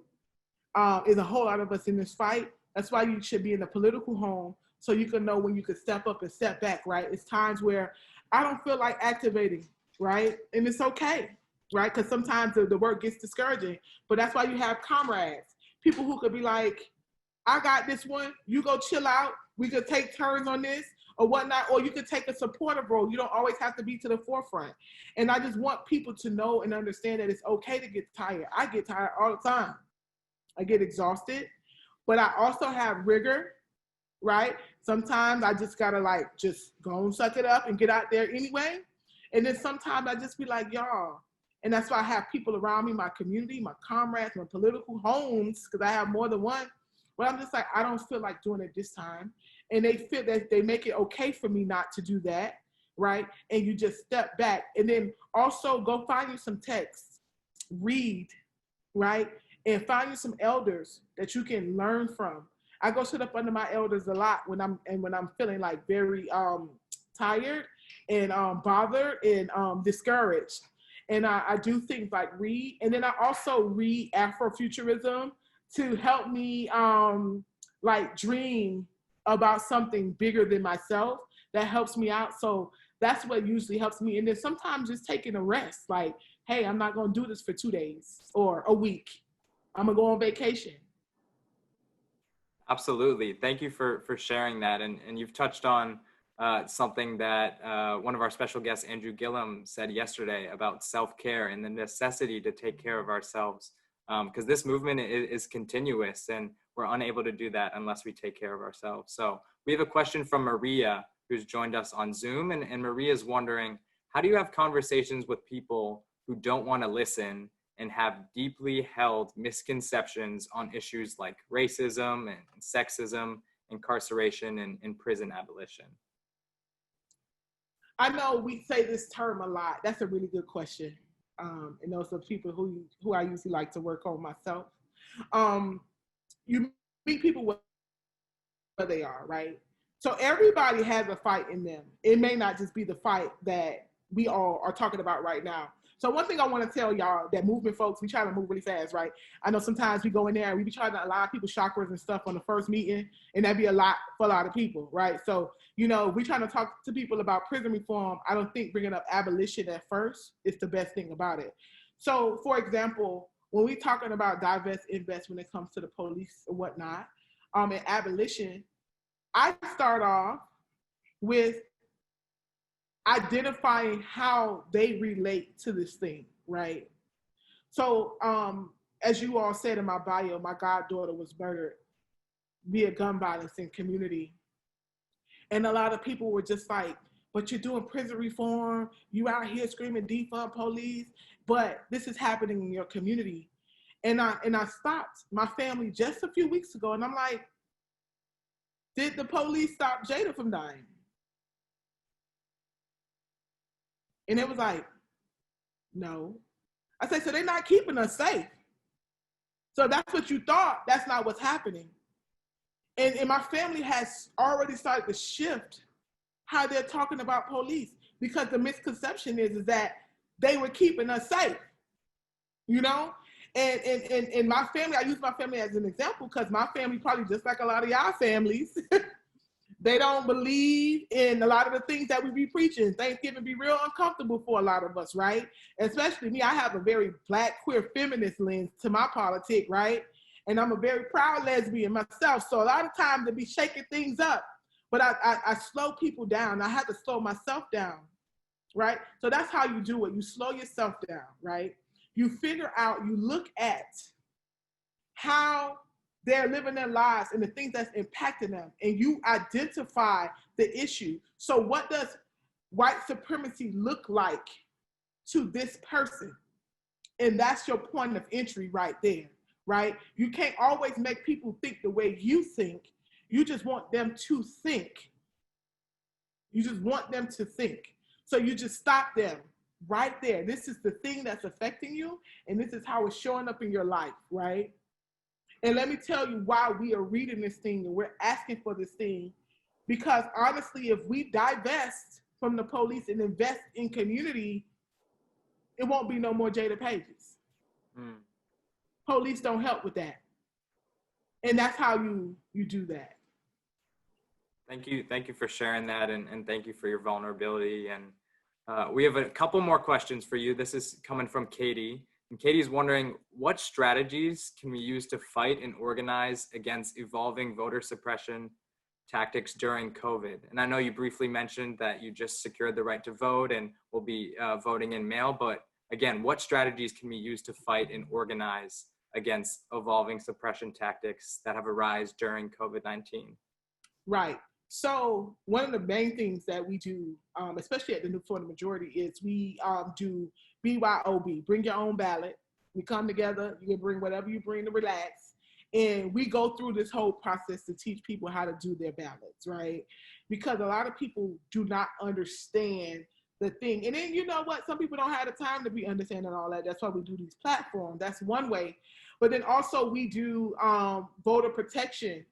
There's a whole lot of us in this fight. That's why you should be in a political home, so you can know when you can step up and step back, right? It's times where I don't feel like activating, right? And it's okay, right? Because sometimes the work gets discouraging, but that's why you have comrades, people who could be like, I got this one, you go chill out, we could take turns on this or whatnot, or you could take a supportive role. You don't always have to be to the forefront. And I just want people to know and understand that it's okay to get tired. I get tired all the time. I get exhausted, but I also have rigor, right? Sometimes I just gotta like, just go and suck it up and get out there anyway. And then sometimes I just be like, y'all, and that's why I have people around me, my community, my comrades, my political homes, because I have more than one, but I'm just like, I don't feel like doing it this time. And they feel that they make it okay for me not to do that, right? And you just step back, and then also go find you some texts, read, right? And find you some elders that you can learn from. I go sit up under my elders a lot when I'm feeling like very tired and bothered and discouraged. And I do things like read, and then I also read Afrofuturism to help me like dream about something bigger than myself that helps me out. So that's what usually helps me. And then sometimes just taking a rest, like, hey, I'm not gonna do this for 2 days or a week. I'm gonna go on vacation. Absolutely. Thank you for sharing that. And you've touched on something that one of our special guests, Andrew Gillum, said yesterday about self-care and the necessity to take care of ourselves. Because this movement is continuous, and we're unable to do that unless we take care of ourselves. So we have a question from Maria, who's joined us on Zoom. And Maria's wondering, how do you have conversations with people who don't want to listen and have deeply held misconceptions on issues like racism and sexism, incarceration, and prison abolition? I know we say this term a lot. That's a really good question. And those are people who I usually like to work on myself. You meet people where they are, right? So everybody has a fight in them. It may not just be the fight that we all are talking about right now. So one thing I want to tell y'all, that movement folks, we try to move really fast, right? I know sometimes we go in there and we be trying to align people's chakras and stuff on the first meeting, and that'd be a lot for a lot of people, right? So, you know, we trying to talk to people about prison reform. I don't think bringing up abolition at first is the best thing about it. So, for example, when we talking about divest, invest when it comes to the police or whatnot, and abolition, I start off with identifying how they relate to this thing, right? So, as you all said in my bio, my goddaughter was murdered via gun violence in community. And a lot of people were just like, but you're doing prison reform, you out here screaming defund police, but this is happening in your community. And I stopped my family just a few weeks ago, and I'm like, did the police stop Jada from dying? And it was like, no. I said, so they're not keeping us safe. So that's what you thought. That's not what's happening. And my family has already started to shift how they're talking about police, because the misconception is that they were keeping us safe, you know? And my family, I use my family as an example because my family, probably just like a lot of y'all families, they don't believe in a lot of the things that we be preaching. Thanksgiving be real uncomfortable for a lot of us, right? Especially me, I have a very Black, queer, feminist lens to my politics, right? And I'm a very proud lesbian myself. So a lot of times they be shaking things up, but I slow people down. I have to slow myself down, right? So that's how you do it. You slow yourself down, right? You figure out, you look at how they're living their lives and the things that's impacting them, and you identify the issue. So what does white supremacy look like to this person? And that's your point of entry right there, right? You can't always make people think the way you think. You just want them to think. You just want them to think. So you just stop them right there. This is the thing that's affecting you, and this is how it's showing up in your life, right? And let me tell you why we are reading this thing and we're asking for this thing. Because honestly, if we divest from the police and invest in community, it won't be no more Jada Pages. Police don't help with that. And that's how you do that. Thank you for sharing that, and thank you for your vulnerability. And we have a couple more questions for you. This is coming from Katie. And Katie's wondering, what strategies can we use to fight and organize against evolving voter suppression tactics during COVID? And I know you briefly mentioned that you just secured the right to vote and will be voting in mail, but again, what strategies can we use to fight and organize against evolving suppression tactics that have arisen during COVID-19? Right. So one of the main things that we do, especially at the New Florida Majority, is we do BYOB, bring your own ballot. We come together, you can bring whatever you bring to relax. And we go through this whole process to teach people how to do their ballots, right? Because a lot of people do not understand the thing. And then, you know what? Some people don't have the time to be understanding all that. That's why we do these platforms. That's one way. But then also we do voter protection,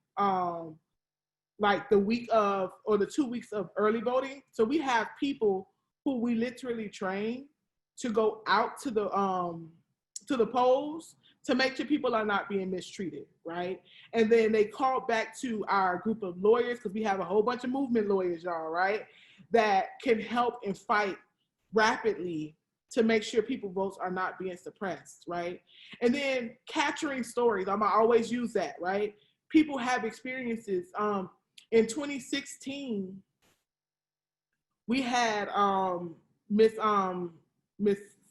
like the week of, or the 2 weeks of early voting. So we have people who we literally train to go out to the polls to make sure people are not being mistreated, right? And then they call back to our group of lawyers, because we have a whole bunch of movement lawyers, y'all, right? That can help and fight rapidly to make sure people's votes are not being suppressed, right? And then capturing stories, I'm gonna always use that, right? People have experiences. In 2016, we had Miss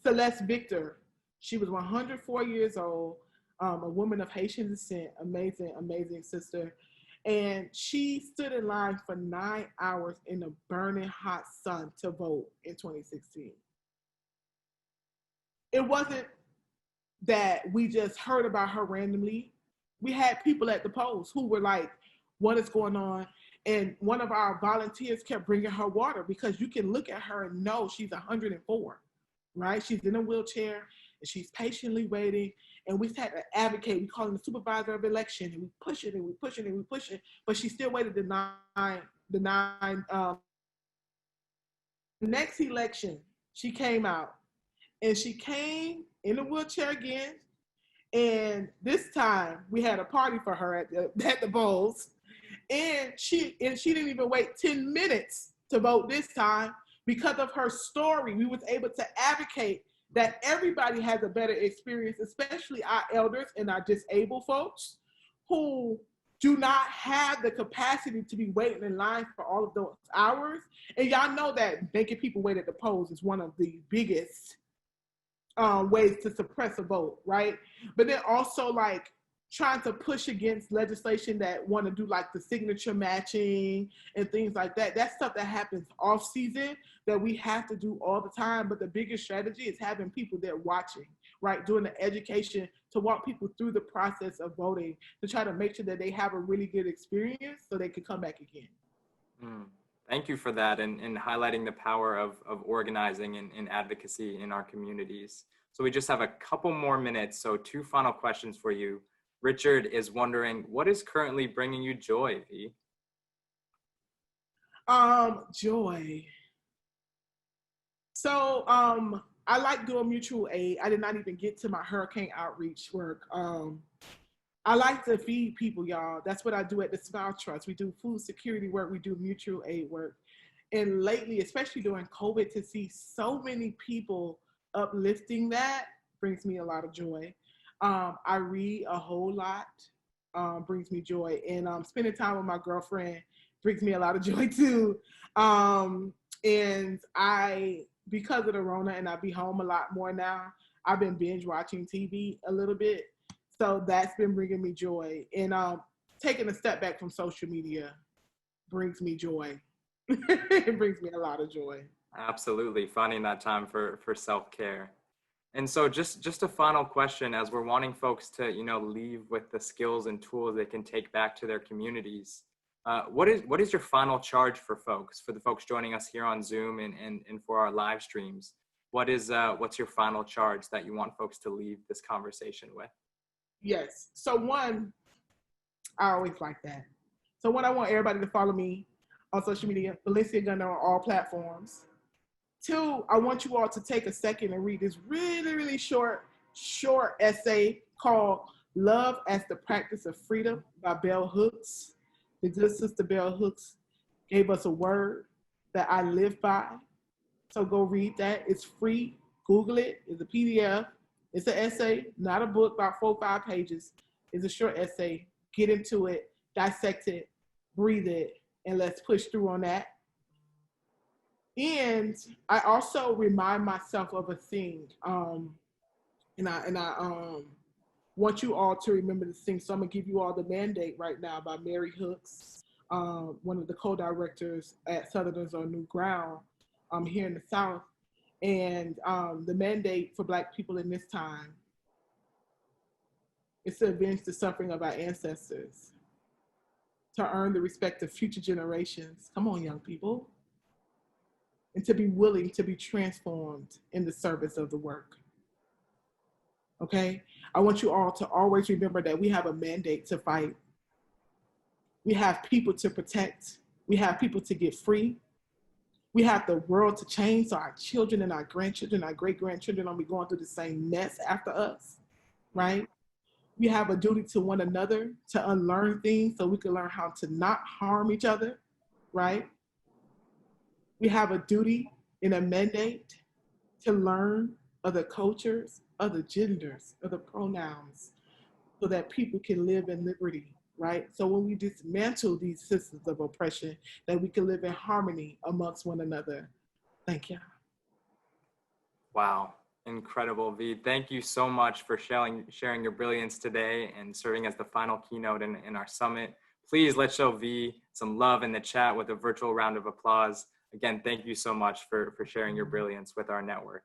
Celeste Victor. She was 104 years old, a woman of Haitian descent, amazing, amazing sister. And she stood in line for 9 hours in the burning hot sun to vote in 2016. It wasn't that we just heard about her randomly. We had people at the polls who were like, what is going on? And one of our volunteers kept bringing her water, because you can look at her and know she's 104, right? She's in a wheelchair and she's patiently waiting. And we had to advocate. We call him the supervisor of election, and we push it and we push it and we push it. But she still waited the next election. She came out, and she came in a wheelchair again. And this time we had a party for her at the polls. And she didn't even wait 10 minutes to vote this time. Because of her story, we was able to advocate that everybody has a better experience, especially our elders and our disabled folks who do not have the capacity to be waiting in line for all of those hours. And y'all know that making people wait at the polls is one of the biggest ways to suppress a vote, right? But then also like trying to push against legislation that want to do like the signature matching and things like that. That's stuff that happens off season that we have to do all the time. But the biggest strategy is having people there watching, right? Doing the education to walk people through the process of voting, to try to make sure that they have a really good experience so they can come back again. Thank you for that, and highlighting the power of organizing and advocacy in our communities. So we just have a couple more minutes. So 2 final questions for you. Richard is wondering, what is currently bringing you joy, V? Joy. So I like doing mutual aid. I did not even get to my hurricane outreach work. I like to feed people, y'all. That's what I do at the Smile Trust. We do food security work. We do mutual aid work. And lately, especially during COVID, to see so many people uplifting that brings me a lot of joy. I read a whole lot, brings me joy. And spending time with my girlfriend brings me a lot of joy too. And because of the Rona and I be home a lot more now, I've been binge watching TV a little bit. So that's been bringing me joy. And taking a step back from social media brings me joy. It brings me a lot of joy. Absolutely, finding that time for self-care. And so just a final question, as we're wanting folks to, leave with the skills and tools they can take back to their communities. What is your final charge for the folks joining us here on Zoom and for our live streams? What's your final charge that you want folks to leave this conversation with? Yes. So one, I always like that. So one, I want everybody to follow me on social media, Valencia Gunder on all platforms. Two, I want you all to take a second and read this really, really short essay called Love as the Practice of Freedom by Bell Hooks. The good sister Bell Hooks gave us a word that I live by. So go read that. It's free. Google it. It's a PDF. It's an essay, not a book, about 4 or 5 pages. It's a short essay. Get into it, dissect it, breathe it, and let's push through on that. And I also remind myself of a thing, and I want you all to remember this thing. So I'm gonna give you all the mandate right now by Mary Hooks, one of the co-directors at Southerners on New Ground here in the South. And the mandate for Black people in this time is to avenge the suffering of our ancestors, to earn the respect of future generations. Come on, young people. And to be willing to be transformed in the service of the work. Okay? I want you all to always remember that we have a mandate to fight. We have people to protect. We have people to get free. We have the world to change, so our children and our grandchildren, our great-grandchildren don't be going through the same mess after us, right? We have a duty to one another to unlearn things so we can learn how to not harm each other, right? We have a duty and a mandate to learn other cultures, other genders, other pronouns, so that people can live in liberty, right? So when we dismantle these systems of oppression, that we can live in harmony amongst one another. Thank you. Wow, incredible, V. Thank you so much for sharing your brilliance today and serving as the final keynote in our summit. Please let's show V some love in the chat with a virtual round of applause. Again, thank you so much for sharing your brilliance with our network.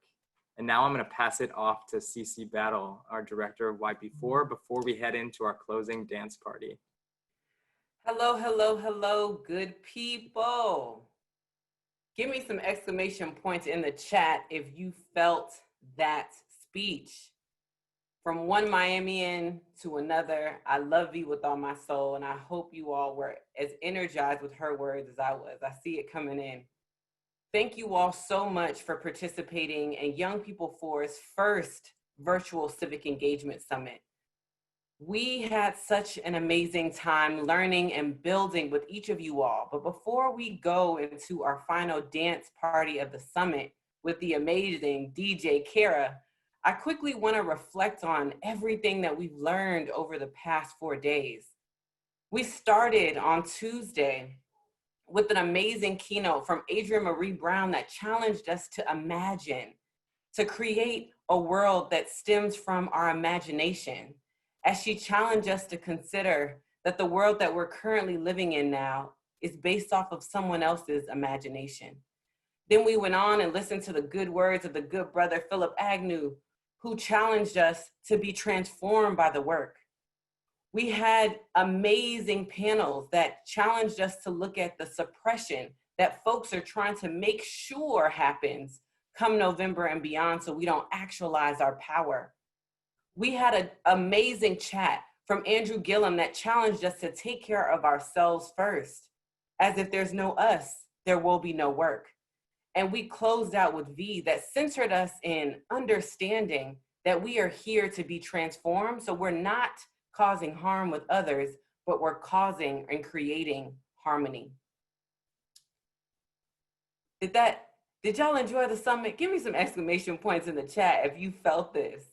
And now I'm going to pass it off to CC Battle, our director of YP4, before we head into our closing dance party. Hello, hello, hello, good people. Give me some exclamation points in the chat if you felt that speech. From one Miamian to another, I love you with all my soul, and I hope you all were as energized with her words as I was. I see it coming in. Thank you all so much for participating in Young People For's first virtual Civic Engagement Summit. We had such an amazing time learning and building with each of you all. But before we go into our final dance party of the summit with the amazing DJ Kara, I quickly want to reflect on everything that we've learned over the past 4 days. We started on Tuesday with an amazing keynote from Adrienne Marie Brown that challenged us to imagine, to create a world that stems from our imagination, as she challenged us to consider that the world that we're currently living in now is based off of someone else's imagination. Then we went on and listened to the good words of the good brother Philip Agnew, who challenged us to be transformed by the work. We had amazing panels that challenged us to look at the suppression that folks are trying to make sure happens come November and beyond so we don't actualize our power. We had an amazing chat from Andrew Gillum that challenged us to take care of ourselves first, as if there's no us, there will be no work. And we closed out with V that centered us in understanding that we are here to be transformed. So we're not causing harm with others, but we're causing and creating harmony. Did y'all enjoy the summit? Give me some exclamation points in the chat if you felt this.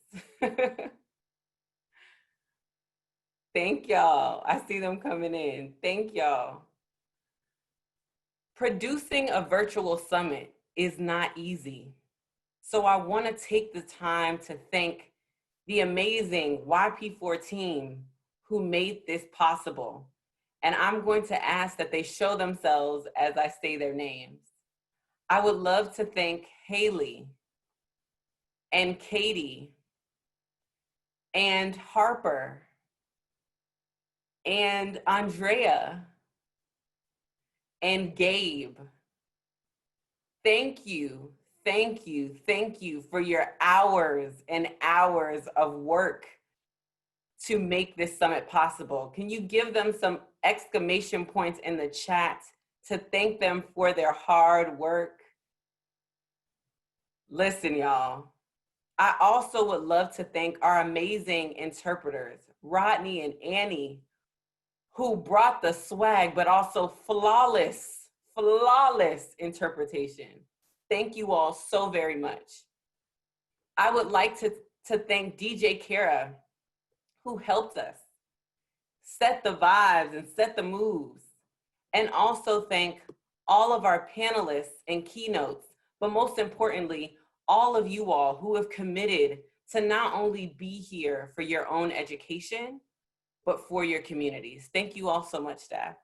Thank y'all. I see them coming in. Thank y'all. Producing a virtual summit is not easy. So I want to take the time to thank the amazing YP4 team who made this possible. And I'm going to ask that they show themselves as I say their names. I would love to thank Haley and Katie and Harper and Andrea and Gabe. Thank you, thank you, thank you for your hours and hours of work to make this summit possible. Can you give them some exclamation points in the chat to thank them for their hard work? Listen, y'all, I also would love to thank our amazing interpreters, Rodney and Annie, who brought the swag, but also flawless interpretation. Thank you all so very much. I would like to thank DJ Kara, who helped us set the vibes and set the moves, and also thank all of our panelists and keynotes, but most importantly, all of you all who have committed to not only be here for your own education, but for your communities. Thank you all so much, staff.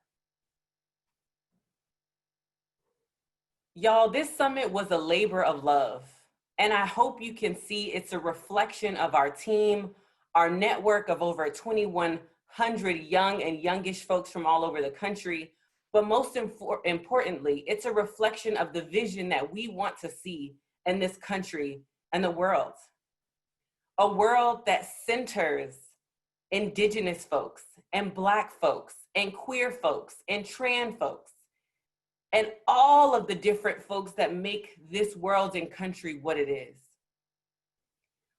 Y'all, this summit was a labor of love, and I hope you can see it's a reflection of our team, our network of over 2,100 young and youngish folks from all over the country, but most importantly, it's a reflection of the vision that we want to see in this country and the world. A world that centers Indigenous folks and Black folks and queer folks and trans folks and all of the different folks that make this world and country what it is.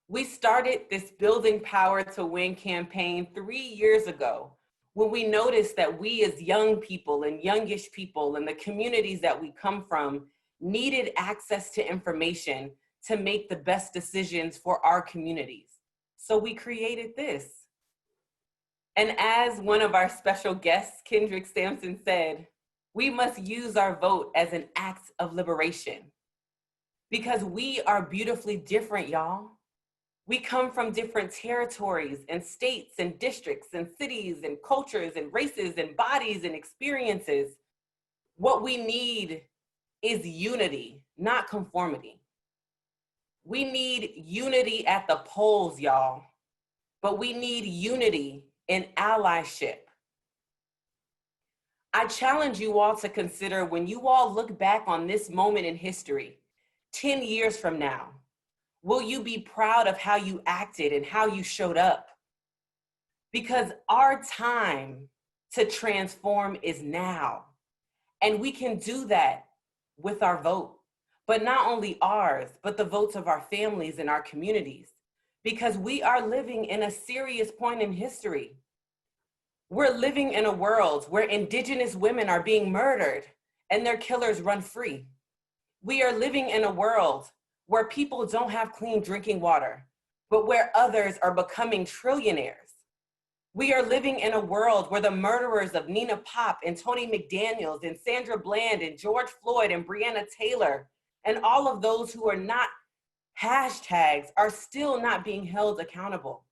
We started this Building Power to Win campaign 3 years ago when we noticed that we as young people and youngish people and the communities that we come from needed access to information to make the best decisions for our communities. So we created this. And as one of our special guests, Kendrick Sampson, said, we must use our vote as an act of liberation because we are beautifully different, y'all. We come from different territories and states and districts and cities and cultures and races and bodies and experiences. What we need is unity, not conformity. We need unity at the polls, y'all, but we need unity in allyship. I challenge you all to consider when you all look back on this moment in history, 10 years from now, will you be proud of how you acted and how you showed up? Because our time to transform is now. And we can do that with our vote, but not only ours, but the votes of our families and our communities, because we are living in a serious point in history. We're living in a world where Indigenous women are being murdered and their killers run free. We are living in a world where people don't have clean drinking water, but where others are becoming trillionaires. We are living in a world where the murderers of Nina Pop and Tony McDaniels and Sandra Bland and George Floyd and Breonna Taylor and all of those who are not hashtags are still not being held accountable.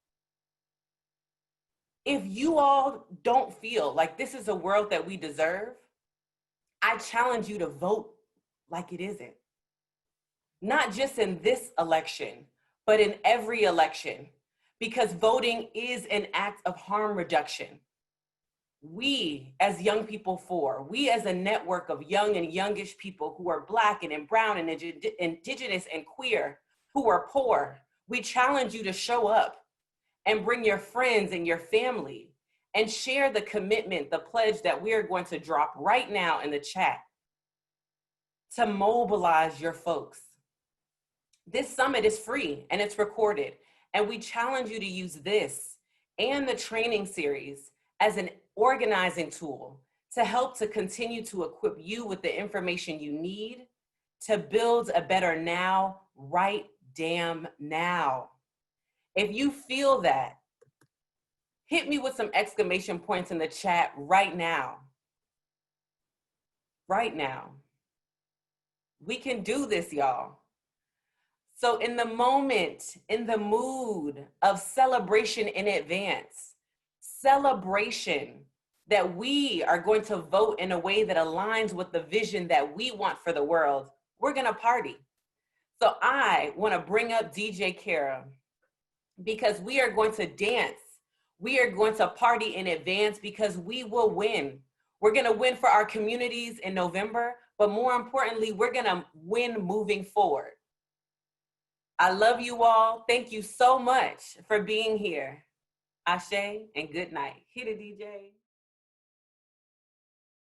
If you all don't feel like this is a world that we deserve, I challenge you to vote like it isn't. Not just in this election, but in every election, because voting is an act of harm reduction. We as Young People For, we as a network of young and youngish people who are Black and brown and Indigenous and queer, who are poor, we challenge you to show up and bring your friends and your family and share the commitment, the pledge that we are going to drop right now in the chat to mobilize your folks. This summit is free and it's recorded, and we challenge you to use this and the training series as an organizing tool to help to continue to equip you with the information you need to build a better now, right damn now. If you feel that, hit me with some exclamation points in the chat right now. Right now. We can do this, y'all. So in the moment, in the mood of celebration in advance, celebration that we are going to vote in a way that aligns with the vision that we want for the world, we're gonna party. So I wanna bring up DJ Kara because we are going to dance. We are going to party in advance because we will win. We're gonna win for our communities in November, but more importantly, we're gonna win moving forward. I love you all. Thank you so much for being here. Ashe and good night. Hit it, DJ.